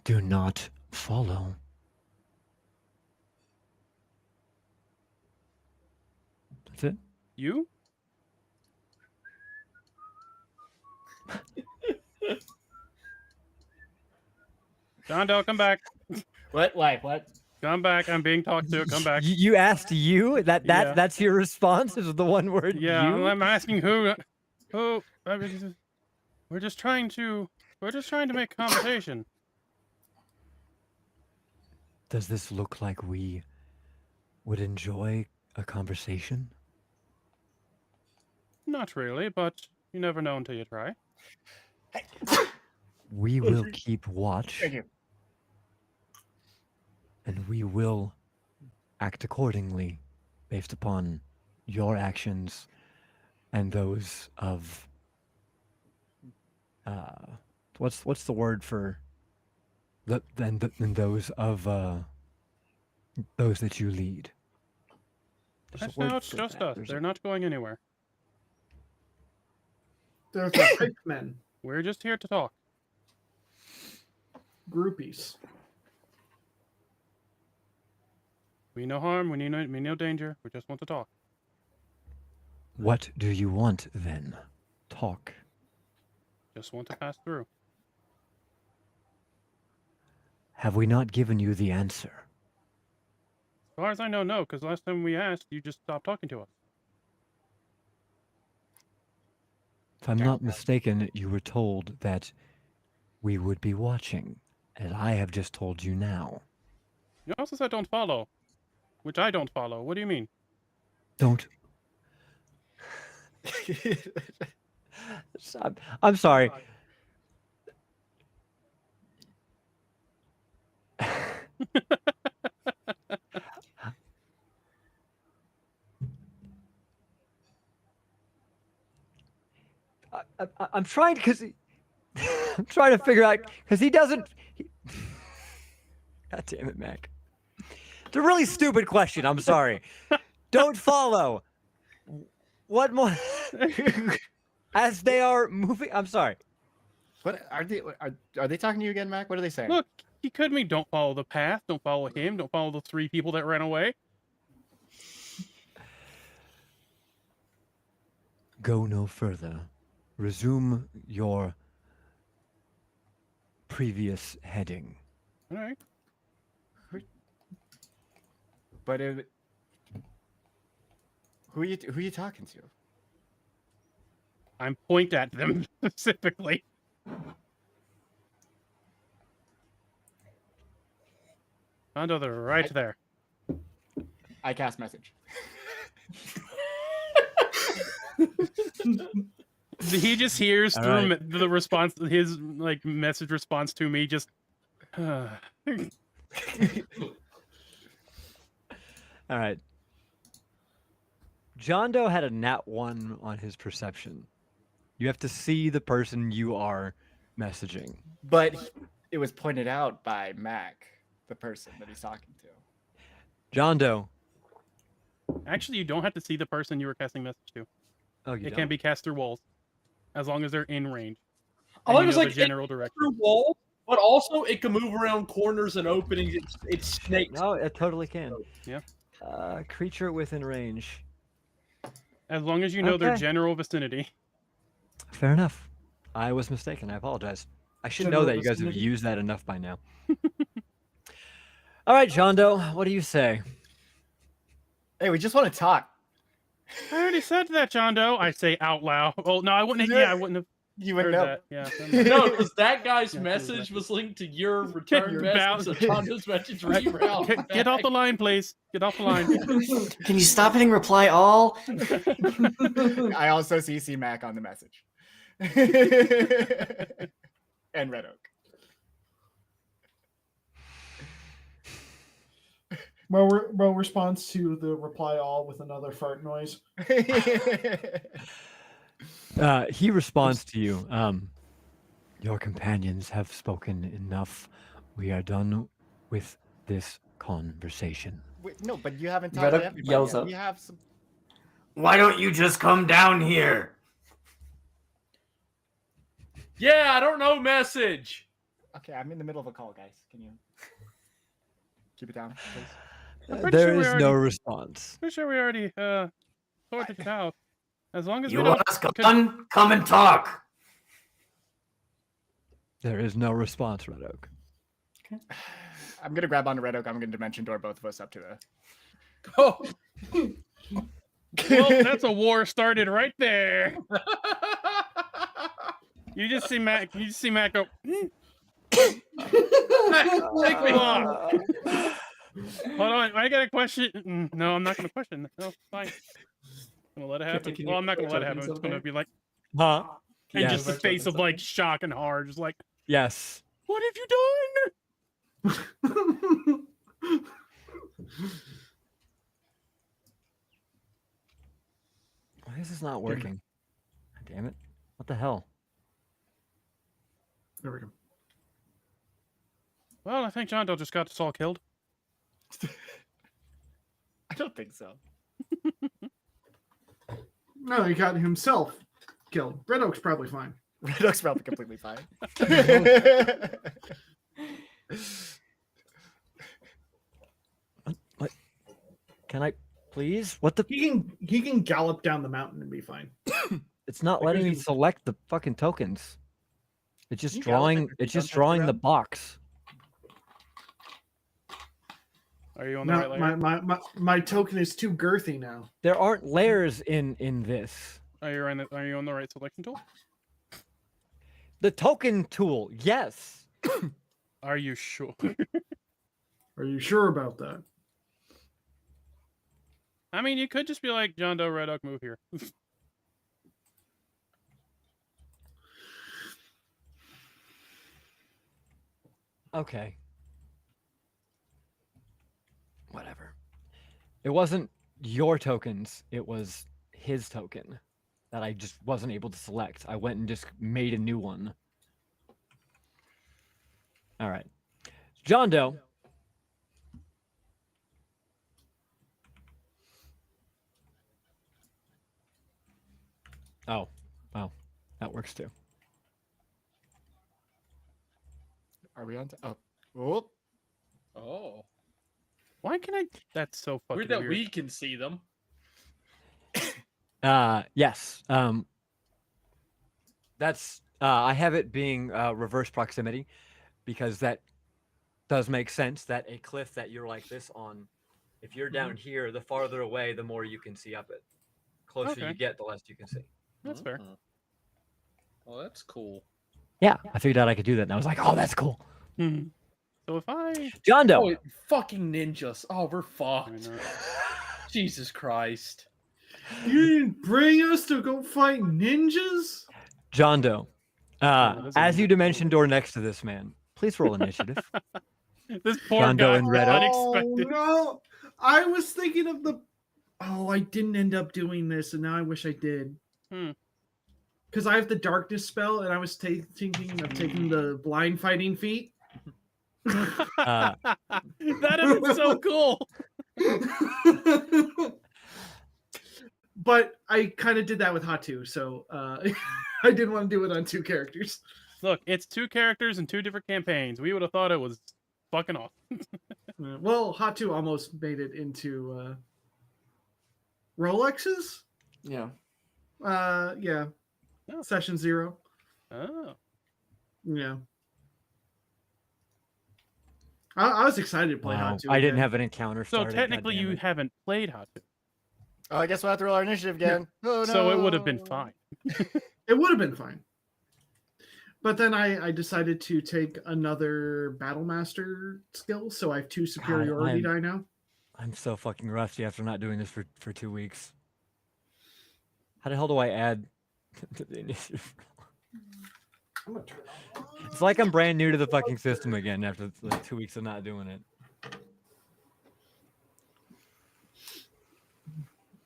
Speaker 2: Do not follow. That's it.
Speaker 4: You? Dondo, come back.
Speaker 5: What? Why? What?
Speaker 4: Come back. I'm being talked to. Come back.
Speaker 2: You asked you?
Speaker 4: Yeah.
Speaker 2: That's your response? Is the one word
Speaker 4: Yeah,
Speaker 2: you?
Speaker 4: I'm asking who. I mean, we're just trying to make conversation.
Speaker 2: Does this look like we would enjoy a conversation?
Speaker 4: Not really, but you never know until you try.
Speaker 2: We will keep watch.
Speaker 5: Thank you.
Speaker 2: And we will act accordingly based upon your actions and those of what's the word for and those of those that you lead. There's a
Speaker 4: That's
Speaker 2: word
Speaker 4: now it's
Speaker 2: for
Speaker 4: just
Speaker 2: that.
Speaker 4: us.
Speaker 2: There's
Speaker 4: They're
Speaker 2: a-
Speaker 4: not going anywhere.
Speaker 8: They're the hype men,
Speaker 4: We're just here to talk.
Speaker 8: groupies.
Speaker 4: We no harm. We no danger. We just want to talk.
Speaker 2: What do you want then? Talk.
Speaker 4: Just want to pass through.
Speaker 2: Have we not given you the answer?
Speaker 4: As far as I know, no, because last time we asked, you just stopped talking to us.
Speaker 2: If I'm not mistaken, you were told that we would be watching, as I have just told you now.
Speaker 4: You also said don't follow, which I don't follow. What do you mean?
Speaker 2: Don't. I'm sorry. I'm trying because I'm trying to figure out because he doesn't. God damn it, Mac. It's a really stupid question. I'm sorry. Don't follow. What more? As they are moving. I'm sorry.
Speaker 5: What are they talking to you again, Mac? What are they saying?
Speaker 4: Look, he could mean don't follow the path, don't follow him, don't follow the 3 people that ran away.
Speaker 2: Go no further. Resume your previous heading.
Speaker 4: All right.
Speaker 5: But who are you talking to?
Speaker 4: I'm point at them specifically. Dondo, they're right there.
Speaker 5: I cast message.
Speaker 4: He just hears
Speaker 2: All
Speaker 4: through
Speaker 2: right.
Speaker 4: the response, his like message response to me. Just
Speaker 2: All right. John Doe had a nat 1 on his perception. You have to see the person you are messaging.
Speaker 5: But it was pointed out by Mac, the person that he's talking to.
Speaker 2: John Doe.
Speaker 4: Actually, you don't have to see the person you were casting message to.
Speaker 2: Oh, you
Speaker 4: It
Speaker 2: don't.
Speaker 4: can be cast through walls, as long as they're in range.
Speaker 3: I
Speaker 4: And
Speaker 3: like
Speaker 4: you
Speaker 3: it's
Speaker 4: know
Speaker 3: like
Speaker 4: the general direction.
Speaker 3: through walls, but also it can move around corners and openings. It's snakes.
Speaker 2: No, it totally can.
Speaker 4: Yeah.
Speaker 2: Creature within range.
Speaker 4: As long as you know their
Speaker 2: Okay.
Speaker 4: general vicinity.
Speaker 2: Fair enough. I was mistaken. I apologize. I should know
Speaker 8: General
Speaker 2: that you guys have
Speaker 8: vicinity?
Speaker 2: used that enough by now. All right, John Doe, what do you say?
Speaker 5: Hey, we just want to talk.
Speaker 4: I already said that, John Doe. I say out loud. Oh no, I wouldn't. Yeah, I wouldn't have
Speaker 5: You
Speaker 4: heard
Speaker 5: would know.
Speaker 4: that. Yeah. never mind.
Speaker 3: No, because that guy's
Speaker 4: Yeah,
Speaker 3: message was linked to your return
Speaker 4: Your
Speaker 3: message.
Speaker 4: bounce.
Speaker 3: So Chando's message reroute.
Speaker 4: Get off the line, please. Get off the line.
Speaker 6: Can you stop hitting reply all?
Speaker 5: I also CC Mac on the message. And Red Oak.
Speaker 8: Mo responds to the reply all with another fart noise.
Speaker 2: He responds to you. Your companions have spoken enough. We are done with this conversation.
Speaker 5: Wait, no, but you haven't
Speaker 6: Red
Speaker 5: talked to
Speaker 6: Oak
Speaker 5: everybody
Speaker 6: yells
Speaker 5: yet.
Speaker 6: up.
Speaker 5: We have some.
Speaker 9: Why don't you just come down here?
Speaker 3: Yeah, I don't know message.
Speaker 5: Okay, I'm in the middle of a call, guys. Can you keep it down, please?
Speaker 4: pretty
Speaker 2: There
Speaker 4: sure we
Speaker 2: is
Speaker 4: already-
Speaker 2: no response.
Speaker 4: Pretty sure we already sorted it out. As long as
Speaker 9: You
Speaker 4: we
Speaker 9: want
Speaker 4: don't.
Speaker 9: us done? Come and talk.
Speaker 2: There is no response, Red Oak.
Speaker 5: I'm gonna grab onto Red Oak. I'm gonna dimension door both of us up to the.
Speaker 3: Oh,
Speaker 4: Well, that's a war started right there. You just see Mac. You just see Mac go.
Speaker 3: take me.
Speaker 4: off. Hold on, I got a question. No, I'm not going to question. No, fine. I'm gonna let it happen.
Speaker 6: Can
Speaker 4: Well,
Speaker 6: you
Speaker 4: I'm not going to let it
Speaker 6: tokens
Speaker 4: happen. It's
Speaker 6: up
Speaker 4: going to
Speaker 6: there?
Speaker 4: be like,
Speaker 2: Huh?
Speaker 4: and
Speaker 2: Yes.
Speaker 4: just the face of like shock and horror, just like,
Speaker 2: Yes.
Speaker 4: what have you done?
Speaker 2: Why is this not working? Damn it. What the hell?
Speaker 8: There we go.
Speaker 4: Well, I think John Doe just got us all killed.
Speaker 5: I don't think so.
Speaker 8: No, he got himself killed. Red Oak's probably fine.
Speaker 5: Red Oak's probably completely fine.
Speaker 2: What? Can I please? What the?
Speaker 8: He can gallop down the mountain and be fine.
Speaker 2: It's not letting me select the fucking tokens. It's just
Speaker 5: You gallop
Speaker 2: drawing.
Speaker 5: and
Speaker 2: It's
Speaker 5: jump
Speaker 2: just
Speaker 5: up
Speaker 2: drawing the
Speaker 5: around?
Speaker 2: box.
Speaker 4: Are you on the
Speaker 8: No,
Speaker 4: right layer?
Speaker 8: my token is too girthy now.
Speaker 2: There aren't layers in this.
Speaker 4: Are you on the right selection tool?
Speaker 2: The token tool, yes.
Speaker 4: Are you sure?
Speaker 8: Are you sure about that?
Speaker 4: I mean, you could just be like, John Doe, Red Oak, move here.
Speaker 2: Okay. Whatever. It wasn't your tokens, it was his token that I just wasn't able to select. I went and just made a new one. All right. John Doe. Oh, well, that works too.
Speaker 5: Are we on? Oh,
Speaker 3: Oh,
Speaker 4: Why can I? That's so fucking
Speaker 3: weird that
Speaker 4: weird.
Speaker 3: we can see them.
Speaker 2: Yes. That's I have it being reverse proximity because that does make sense that a cliff that you're like this on, if you're down here, the farther away, the more you can see up it. Closer
Speaker 4: Okay.
Speaker 2: you get, the less you can see.
Speaker 4: That's fair.
Speaker 3: Oh, that's cool.
Speaker 2: Yeah, I figured out I could do that, and I was like, "Oh, that's cool."
Speaker 4: Hmm. So if I,
Speaker 2: John Doe.
Speaker 3: Oh, fucking ninjas. Oh, we're
Speaker 4: I
Speaker 3: fucked.
Speaker 4: know.
Speaker 3: Jesus Christ.
Speaker 8: You didn't bring us to go fight ninjas?
Speaker 2: John Doe.
Speaker 4: that doesn't
Speaker 2: As
Speaker 4: mean
Speaker 2: you
Speaker 4: that-
Speaker 2: dimension door next to this man, Please roll initiative.
Speaker 4: This poor
Speaker 2: John Doe
Speaker 4: guy.
Speaker 2: and Retta.
Speaker 4: Unexpected.
Speaker 8: Oh no! I was thinking of the. Oh, I didn't end up doing this, and now I wish I did.
Speaker 4: Hmm.
Speaker 8: Because I have the darkness spell, and I was thinking of taking the blind fighting feat.
Speaker 2: Uh,
Speaker 4: That'd been so cool.
Speaker 8: But I kind of did that with Hatu, so I didn't want to do it on 2 characters.
Speaker 4: Look, it's 2 characters and 2 different campaigns. We would have thought it was fucking awesome.
Speaker 8: Well, Hatu almost made it into Rolexes.
Speaker 6: Yeah.
Speaker 8: Yeah.
Speaker 4: Oh.
Speaker 8: Session 0.
Speaker 4: Oh.
Speaker 8: Yeah. I was excited to play
Speaker 2: wow.
Speaker 8: Hatu.
Speaker 2: I didn't
Speaker 8: again.
Speaker 2: have an encounter
Speaker 4: So
Speaker 2: started.
Speaker 4: technically, you
Speaker 2: goddammit.
Speaker 4: haven't played Hatu.
Speaker 5: Oh, I guess we'll have to roll our initiative again. Oh, no.
Speaker 4: So it would have been fine.
Speaker 8: It would have been fine. But then I decided to take another Battle Master skill, so I have 2 superiority die now.
Speaker 2: I'm so fucking rusty after not doing this for 2 weeks. How the hell do I add to the initiative?
Speaker 6: I'm gonna turn it on.
Speaker 2: It's like I'm brand new to the fucking system again after like 2 weeks of not doing it.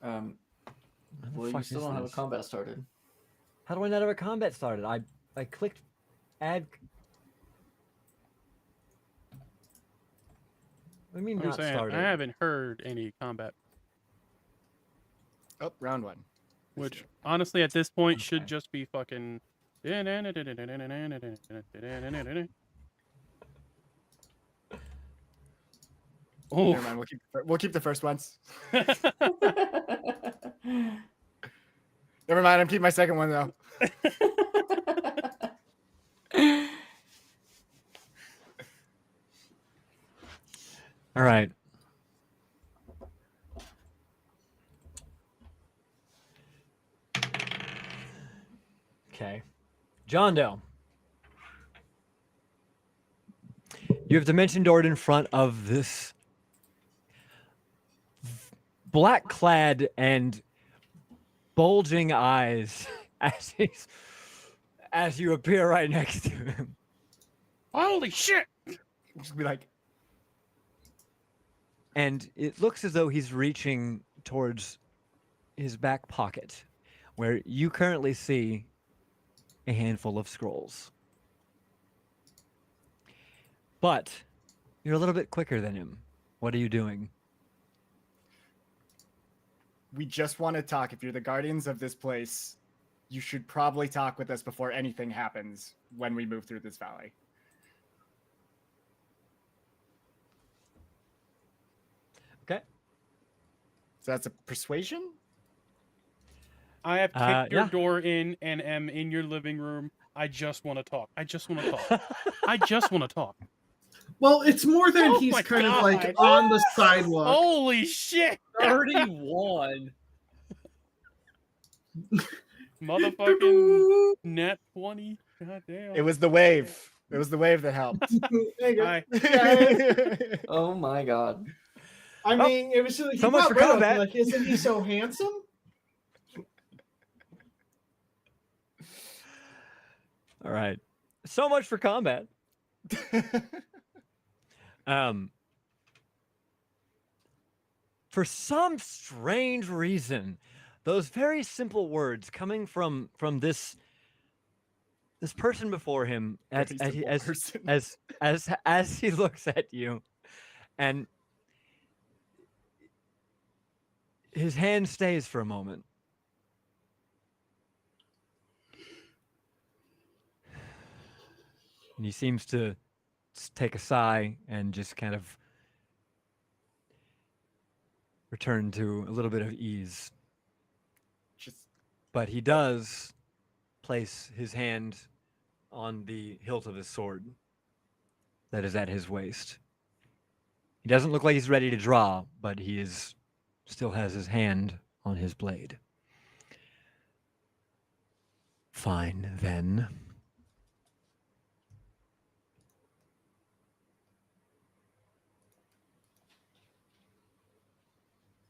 Speaker 2: How the
Speaker 6: Well, you
Speaker 2: fuck
Speaker 6: still
Speaker 2: is
Speaker 6: don't have a
Speaker 2: this?
Speaker 6: combat started.
Speaker 2: How do I not have a combat started? I clicked add. What do you mean
Speaker 4: I'm
Speaker 2: not
Speaker 4: saying
Speaker 2: started?
Speaker 4: I haven't heard any combat,
Speaker 5: Oh, round 1.
Speaker 4: which honestly at this point should
Speaker 2: Okay.
Speaker 4: just be fucking. Oh,
Speaker 5: Never mind. We'll keep the first ones. Never mind. I'm keeping my second one though.
Speaker 2: All right. Okay. John Doe. You have dimension doored in front of this black clad and bulging eyes as you appear right next to him.
Speaker 4: holy shit!
Speaker 5: Just be like,
Speaker 2: And it looks as though he's reaching towards his back pocket, where you currently see a handful of scrolls. But you're a little bit quicker than him. What are you doing?
Speaker 5: we just want to talk. If you're the guardians of this place, you should probably talk with us before anything happens when we move through this valley.
Speaker 2: Okay.
Speaker 5: So that's a persuasion?
Speaker 4: I have kicked your
Speaker 2: yeah.
Speaker 4: door in and am in your living room. I just want to talk. I just want to talk. I just want to talk.
Speaker 8: Well, it's more than
Speaker 4: Oh
Speaker 8: he's
Speaker 4: my
Speaker 8: kind of
Speaker 4: God.
Speaker 8: like on the sidewalk.
Speaker 4: Holy shit!
Speaker 3: 31.
Speaker 4: Motherfucking net 20. God damn.
Speaker 5: It was the wave. It was the wave that helped.
Speaker 8: There you go.
Speaker 4: I-
Speaker 6: Oh my god.
Speaker 8: I mean, it was just like,
Speaker 2: so
Speaker 8: he
Speaker 2: much
Speaker 8: got
Speaker 2: for
Speaker 8: rid of me,
Speaker 2: combat.
Speaker 8: like, isn't he so handsome?
Speaker 2: All right. So much for combat. For some strange reason, those very simple words coming from this person before him
Speaker 5: Very simple person.
Speaker 2: as he looks at you, and his hand stays for a moment. And he seems to take a sigh and just kind of return to a little bit of ease.
Speaker 5: Just
Speaker 2: But he does place his hand on the hilt of his sword that is at his waist. He doesn't look like he's ready to draw, but he is still has his hand on his blade. Fine, then.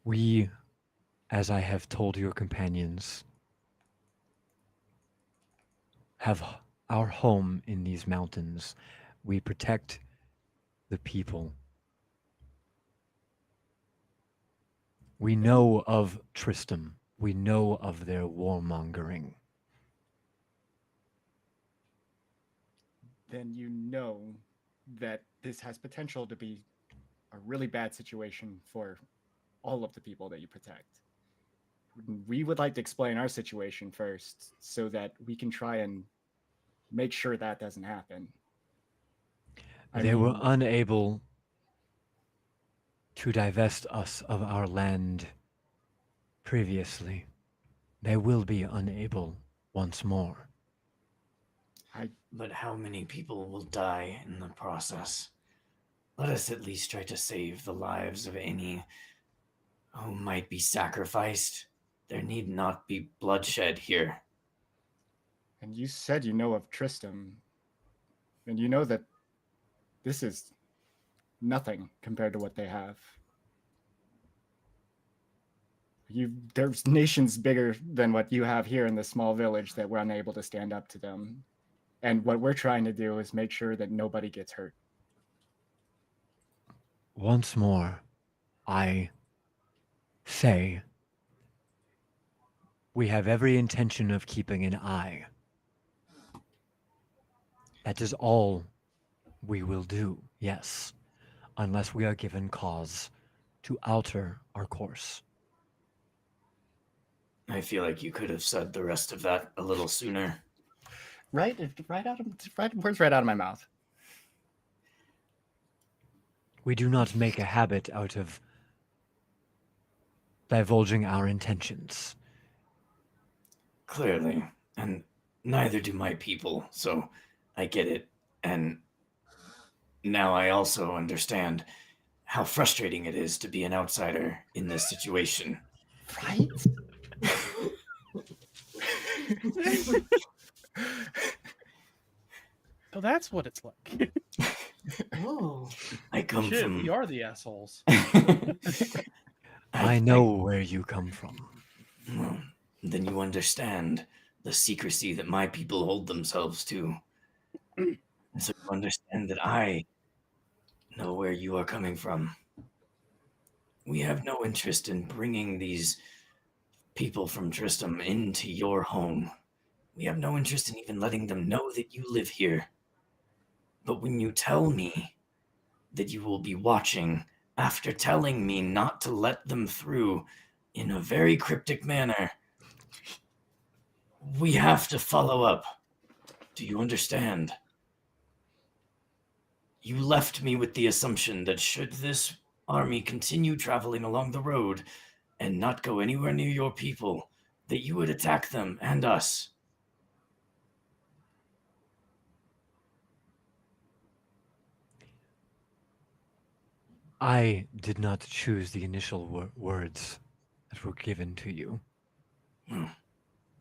Speaker 2: We, as I have told your companions, have our home in these mountains, We protect the people. We know of Tristram. We know of their warmongering.
Speaker 5: Then you know that this has potential to be a really bad situation for all of the people that you protect. We would like to explain our situation first so that we can try and make sure that doesn't happen.
Speaker 2: They were unable to divest us of our land previously. They will be unable once more.
Speaker 9: But how many people will die in the process? Let us at least try to save the lives of any who might be sacrificed. There need not be bloodshed here.
Speaker 5: And you said you know of Tristram, and you know that this is nothing compared to what they have. There's nations bigger than what you have here in this small village that we're unable to stand up to them. And what we're trying to do is make sure that nobody gets hurt.
Speaker 2: Once more, I say we have every intention of keeping an eye. That is all we will do, yes, unless we are given cause to alter our course.
Speaker 9: I feel like you could have said the rest of that a little sooner.
Speaker 5: Words right out of my mouth.
Speaker 2: We do not make a habit out of divulging our intentions.
Speaker 9: Clearly, and neither do my people, so I get it. And now I also understand how frustrating it is to be an outsider in this situation.
Speaker 5: Right?
Speaker 4: So that's what it's like.
Speaker 6: Oh.
Speaker 9: I come
Speaker 3: Shit,
Speaker 9: from...
Speaker 3: we are the assholes.
Speaker 2: I know where you come from.
Speaker 9: Well, then you understand the secrecy that my people hold themselves to. So you understand that I know where you are coming from. We have no interest in bringing these people from Tristram into your home. We have no interest in even letting them know that you live here. But when you tell me that you will be watching after telling me not to let them through in a very cryptic manner, we have to follow up. Do you understand? You left me with the assumption that should this army continue traveling along the road and not go anywhere near your people, that you would attack them and us.
Speaker 2: I did not choose the initial words that were given to you.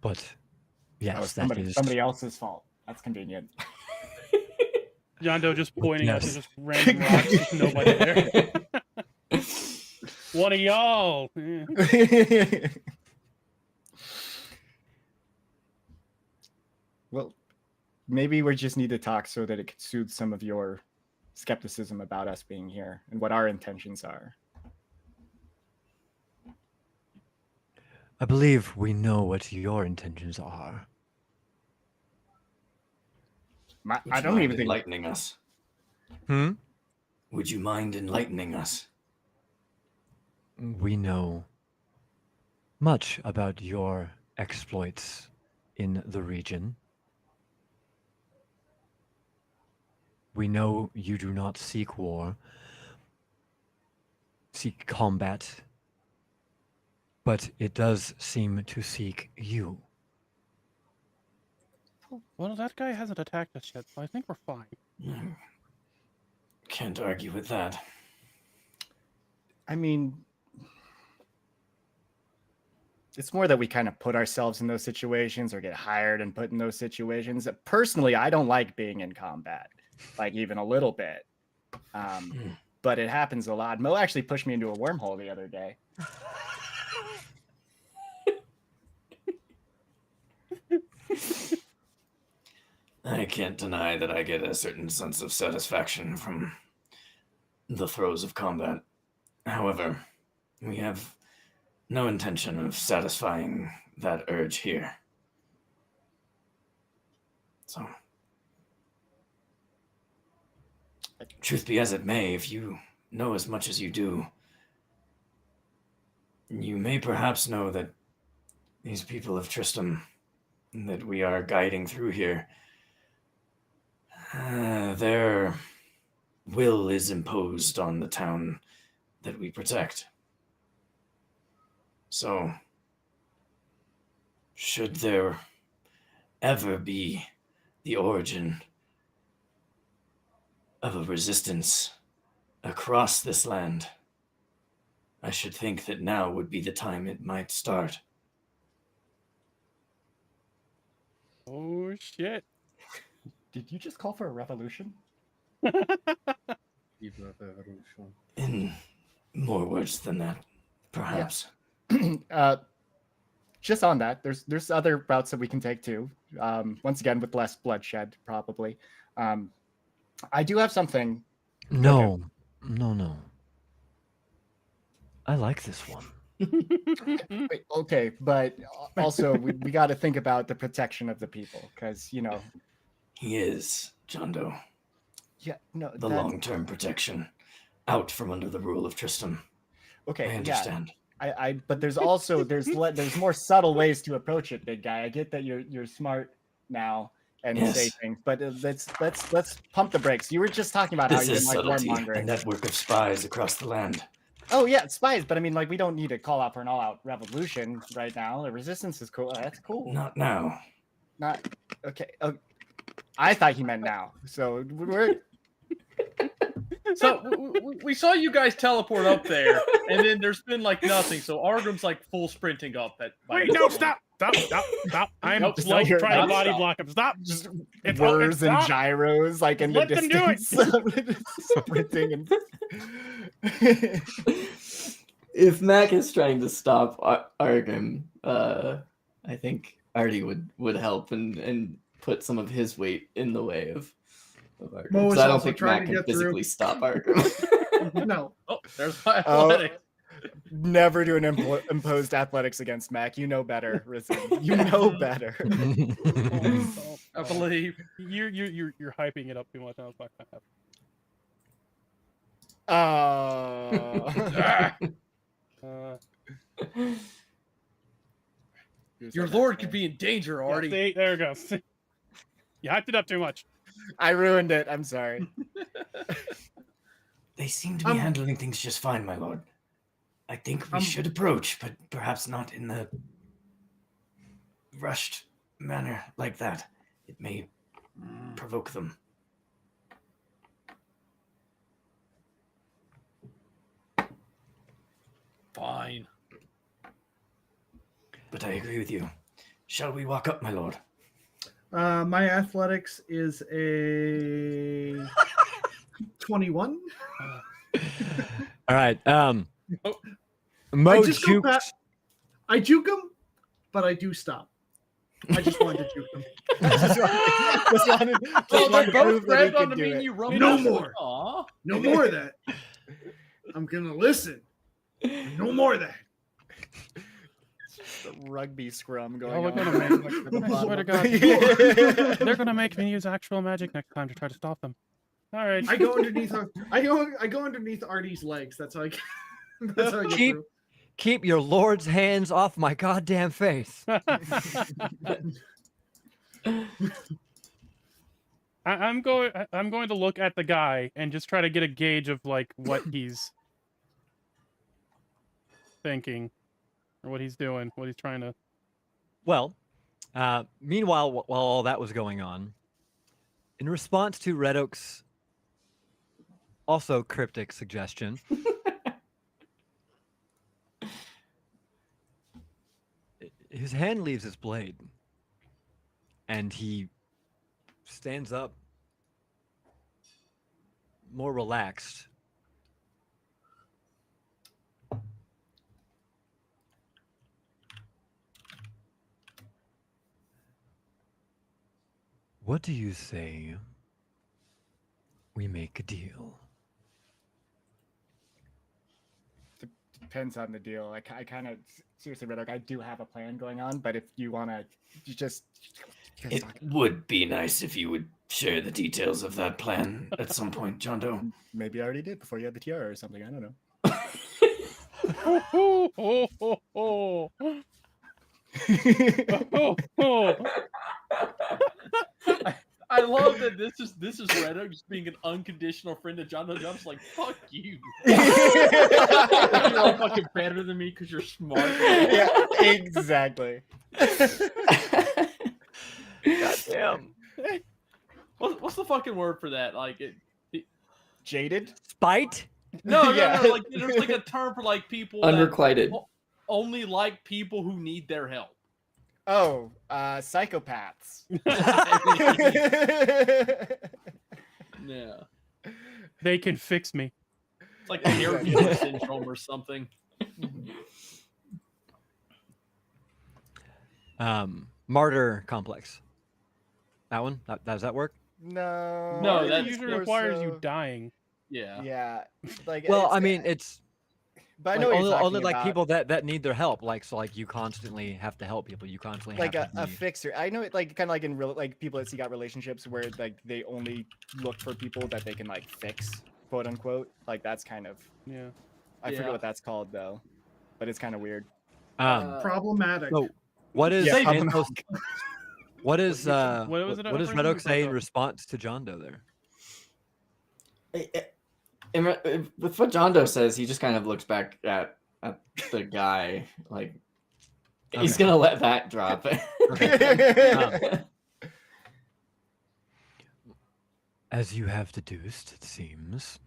Speaker 2: But yes, that is
Speaker 5: somebody else's fault. That's convenient.
Speaker 4: John Doe just pointing out to
Speaker 2: Yes.
Speaker 4: just random rocks, just nobody there. One of y'all. Eh.
Speaker 5: Well, maybe we just need to talk so that it could soothe some of your skepticism about us being here and what our intentions are.
Speaker 2: I believe we know what your intentions are.
Speaker 5: I don't even think
Speaker 9: enlightening us. Would you mind enlightening us?
Speaker 2: We know much about your exploits in the region. We know you do not seek war, seek combat, but it does seem to seek you.
Speaker 4: Well, that guy hasn't attacked us yet, so I think we're fine.
Speaker 9: Can't argue with that.
Speaker 5: I mean, it's more that we kind of put ourselves in those situations or get hired and put in those situations. Personally, I don't like being in combat, like even a little bit. But it happens a lot. Mo actually pushed me into a wormhole the other day.
Speaker 9: I can't deny that I get a certain sense of satisfaction from the throes of combat. However, we have no intention of satisfying that urge here. So, truth be as it may, if you know as much as you do, you may perhaps know that these people of Tristram that we are guiding through here, their will is imposed on the town that we protect. So, should there ever be the origin of a resistance across this land, I should think that now would be the time it might start.
Speaker 4: Oh shit.
Speaker 5: Did you just call for a revolution?
Speaker 9: In more words than that, perhaps.
Speaker 5: Just on that, there's other routes that we can take too. Once again, with less bloodshed, probably. I do have something.
Speaker 2: No, no. I like this one.
Speaker 5: Wait, okay, but also we got to think about the protection of the people, because
Speaker 9: He is, John Doe.
Speaker 5: Yeah, no,
Speaker 9: The long-term protection, out from under the rule of Tristram.
Speaker 5: Okay,
Speaker 9: I understand.
Speaker 5: Yeah, but there's also there's more subtle ways to approach it, big guy. I get that you're smart now and say things, but let's pump the brakes. You were just talking about
Speaker 9: This
Speaker 5: how you
Speaker 9: is
Speaker 5: like
Speaker 9: subtlety,
Speaker 5: warmongering.
Speaker 9: a network of spies across the land.
Speaker 5: Oh yeah, spies, but I mean, like, we don't need to call out for an all-out revolution right now. The resistance is cool. That's cool.
Speaker 9: Not now.
Speaker 5: Not okay. I thought he meant now. So we're.
Speaker 3: So we saw you guys teleport up there, and then there's been like nothing. So Argrim's like full sprinting up.
Speaker 4: Wait, no, stop. I'm like trying to body block him. Stop.
Speaker 5: Just
Speaker 4: It's
Speaker 5: whirs and
Speaker 4: stop.
Speaker 5: gyros like in
Speaker 4: Let
Speaker 5: the
Speaker 4: them do it.
Speaker 5: distance. Sprinting and.
Speaker 6: If Mac is trying to stop Argrim, I think Artie would help and put some of his weight in the way of Argrim.
Speaker 8: Mo was
Speaker 6: So I don't
Speaker 8: also
Speaker 6: think
Speaker 8: trying
Speaker 6: Mac
Speaker 8: to
Speaker 6: can
Speaker 8: get through.
Speaker 6: physically stop Argrim.
Speaker 8: No.
Speaker 3: Oh, there's my athletic.
Speaker 5: Never do an imposed athletics against Mac. You know better, Rizin. You know better.
Speaker 3: I believe
Speaker 4: You're hyping it up too much. I was not gonna
Speaker 3: your lord could be in danger,
Speaker 4: Yeah,
Speaker 3: Artie.
Speaker 4: see, there it goes. You hyped it up too much.
Speaker 5: I ruined it. I'm sorry.
Speaker 9: They seem to be handling things just fine, my lord. I think we should approach, but perhaps not in the rushed manner like that. It may provoke them.
Speaker 3: Fine.
Speaker 9: But I agree with you. Shall we walk up, my lord?
Speaker 8: My athletics is a 21.
Speaker 2: All right.
Speaker 8: I
Speaker 2: Mo
Speaker 8: just go
Speaker 2: jukes.
Speaker 8: back. I juke him, but I do stop. I just wanted to juke him.
Speaker 5: Just wanted
Speaker 3: Oh, they're
Speaker 5: to
Speaker 3: both
Speaker 5: prove that he
Speaker 3: grabbed
Speaker 5: could
Speaker 3: onto
Speaker 5: do
Speaker 3: me and
Speaker 5: it.
Speaker 3: you rumbled.
Speaker 8: No more.
Speaker 3: Aw.
Speaker 8: No more of that. I'm gonna listen. No more of that.
Speaker 5: The rugby scrum going
Speaker 4: Oh, we're
Speaker 5: on.
Speaker 4: gonna
Speaker 5: right
Speaker 4: make-
Speaker 5: next to the
Speaker 4: I swear to
Speaker 5: bottom.
Speaker 4: God. They're gonna make me use actual magic next time to try to stop them. All right.
Speaker 8: I go underneath. I go underneath Artie's legs. That's how I. That's how I get through.
Speaker 2: Keep your lord's hands off my goddamn face.
Speaker 4: I'm going to look at the guy and just try to get a gauge of like what he's thinking or what he's doing, what he's trying to.
Speaker 2: Well, meanwhile, while all that was going on, in response to Red Oak's also cryptic suggestion, his hand leaves his blade, and he stands up more relaxed. What do you say we make a deal?
Speaker 5: Depends on the deal. I kind of seriously, Red Oak, I do have a plan going on, but if you want to, just
Speaker 9: It would be nice if you would share the details of that plan at some point, John Doe.
Speaker 5: maybe I already did before you had the tiara or something. I don't know.
Speaker 4: Oh, oh, oh, oh. Oh, oh.
Speaker 3: I love that this is Red Oak just being an unconditional friend to John Doe. John's like, fuck you. You're all fucking better than me because you're smart.
Speaker 5: Yeah, exactly.
Speaker 2: Goddamn.
Speaker 3: What's the fucking word for that? Like
Speaker 5: Jaded?
Speaker 2: Spite?
Speaker 3: no,
Speaker 5: Yeah.
Speaker 3: Like there's like a term for like people that
Speaker 6: Unrequited.
Speaker 3: only like people who need their help.
Speaker 5: Oh, psychopaths.
Speaker 3: Yeah,
Speaker 4: They can fix me.
Speaker 3: it's like caregiver syndrome or something.
Speaker 2: Martyr complex. That one? Does that work?
Speaker 5: No.
Speaker 3: No,
Speaker 4: It
Speaker 3: that's
Speaker 4: usually
Speaker 5: more
Speaker 4: requires you
Speaker 5: so-
Speaker 4: dying.
Speaker 3: Yeah.
Speaker 5: Yeah, like
Speaker 2: Well,
Speaker 5: it's-
Speaker 2: I mean, it's
Speaker 5: but I
Speaker 2: like,
Speaker 5: know what you're
Speaker 2: only
Speaker 5: talking
Speaker 2: like
Speaker 5: about.
Speaker 2: people that need their help. Like so, like you constantly have to help people. You constantly
Speaker 5: Like
Speaker 2: have to
Speaker 5: a
Speaker 2: be-
Speaker 5: fixer. I know it like kind of like in real like people that got relationships where like they only look for people that they can like fix, quote unquote. Like that's kind of
Speaker 4: Yeah.
Speaker 5: I
Speaker 3: Yeah.
Speaker 5: forget what that's called though, but it's kind of weird.
Speaker 8: Problematic.
Speaker 2: So what is
Speaker 5: Yeah,
Speaker 2: Santos? What is
Speaker 4: What was it,
Speaker 2: what does
Speaker 4: Operator?
Speaker 2: Red
Speaker 4: You
Speaker 2: Oak say in
Speaker 4: broke up.
Speaker 2: response to John Doe there?
Speaker 6: With what John Doe says, he just kind of looks back at the guy like he's
Speaker 2: Okay.
Speaker 6: gonna let that drop.
Speaker 2: As you have deduced, it seems,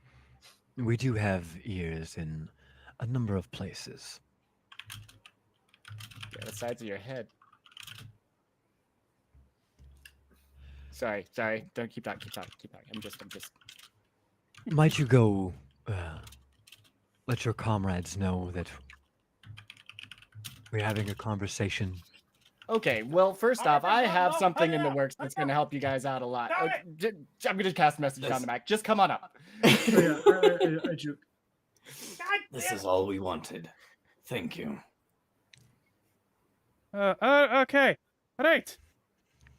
Speaker 2: we do have ears in a number of places.
Speaker 5: Yeah, the sides of your head. Sorry. Don't keep talking. I'm just.
Speaker 2: Might you go let your comrades know that we're having a conversation?
Speaker 5: Okay, well, first off, I have something in the works that's going to help you guys out a lot. I'm going to cast a message on the Mac. Just come on up.
Speaker 8: Oh, yeah, I juke.
Speaker 9: This is all we wanted. Thank you.
Speaker 4: Okay. All right.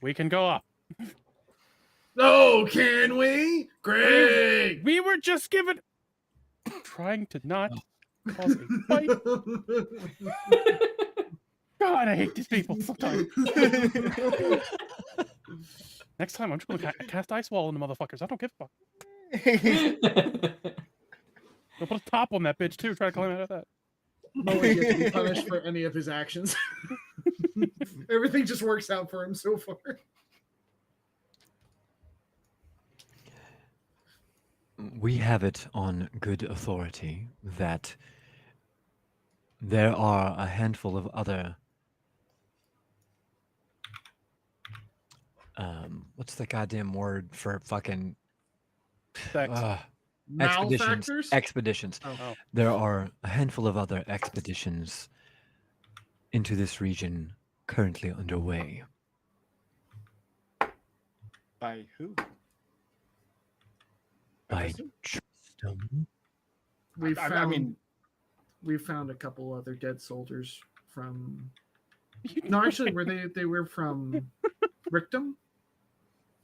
Speaker 4: We can go up.
Speaker 1: Oh, can we? Great.
Speaker 4: We were just given. Trying to not cause a fight. God, I hate these people sometimes. Next time, I'm just gonna cast ice wall on the motherfuckers. I don't give a fuck. I'll put a top on that bitch too. Try to climb out of that.
Speaker 8: No one gets to be punished for any of his actions. Everything just works out for him so far.
Speaker 2: We have it on good authority that there are a handful of other what's the goddamn word for fucking
Speaker 4: Sex.
Speaker 8: Malfactors?
Speaker 2: expeditions.
Speaker 4: Oh.
Speaker 2: There are a handful of other expeditions into this region currently underway.
Speaker 5: By who?
Speaker 2: By Tristram.
Speaker 8: We
Speaker 5: I
Speaker 8: found.
Speaker 5: mean-
Speaker 8: we found a couple other dead soldiers from. No, actually, were they were from Rictum?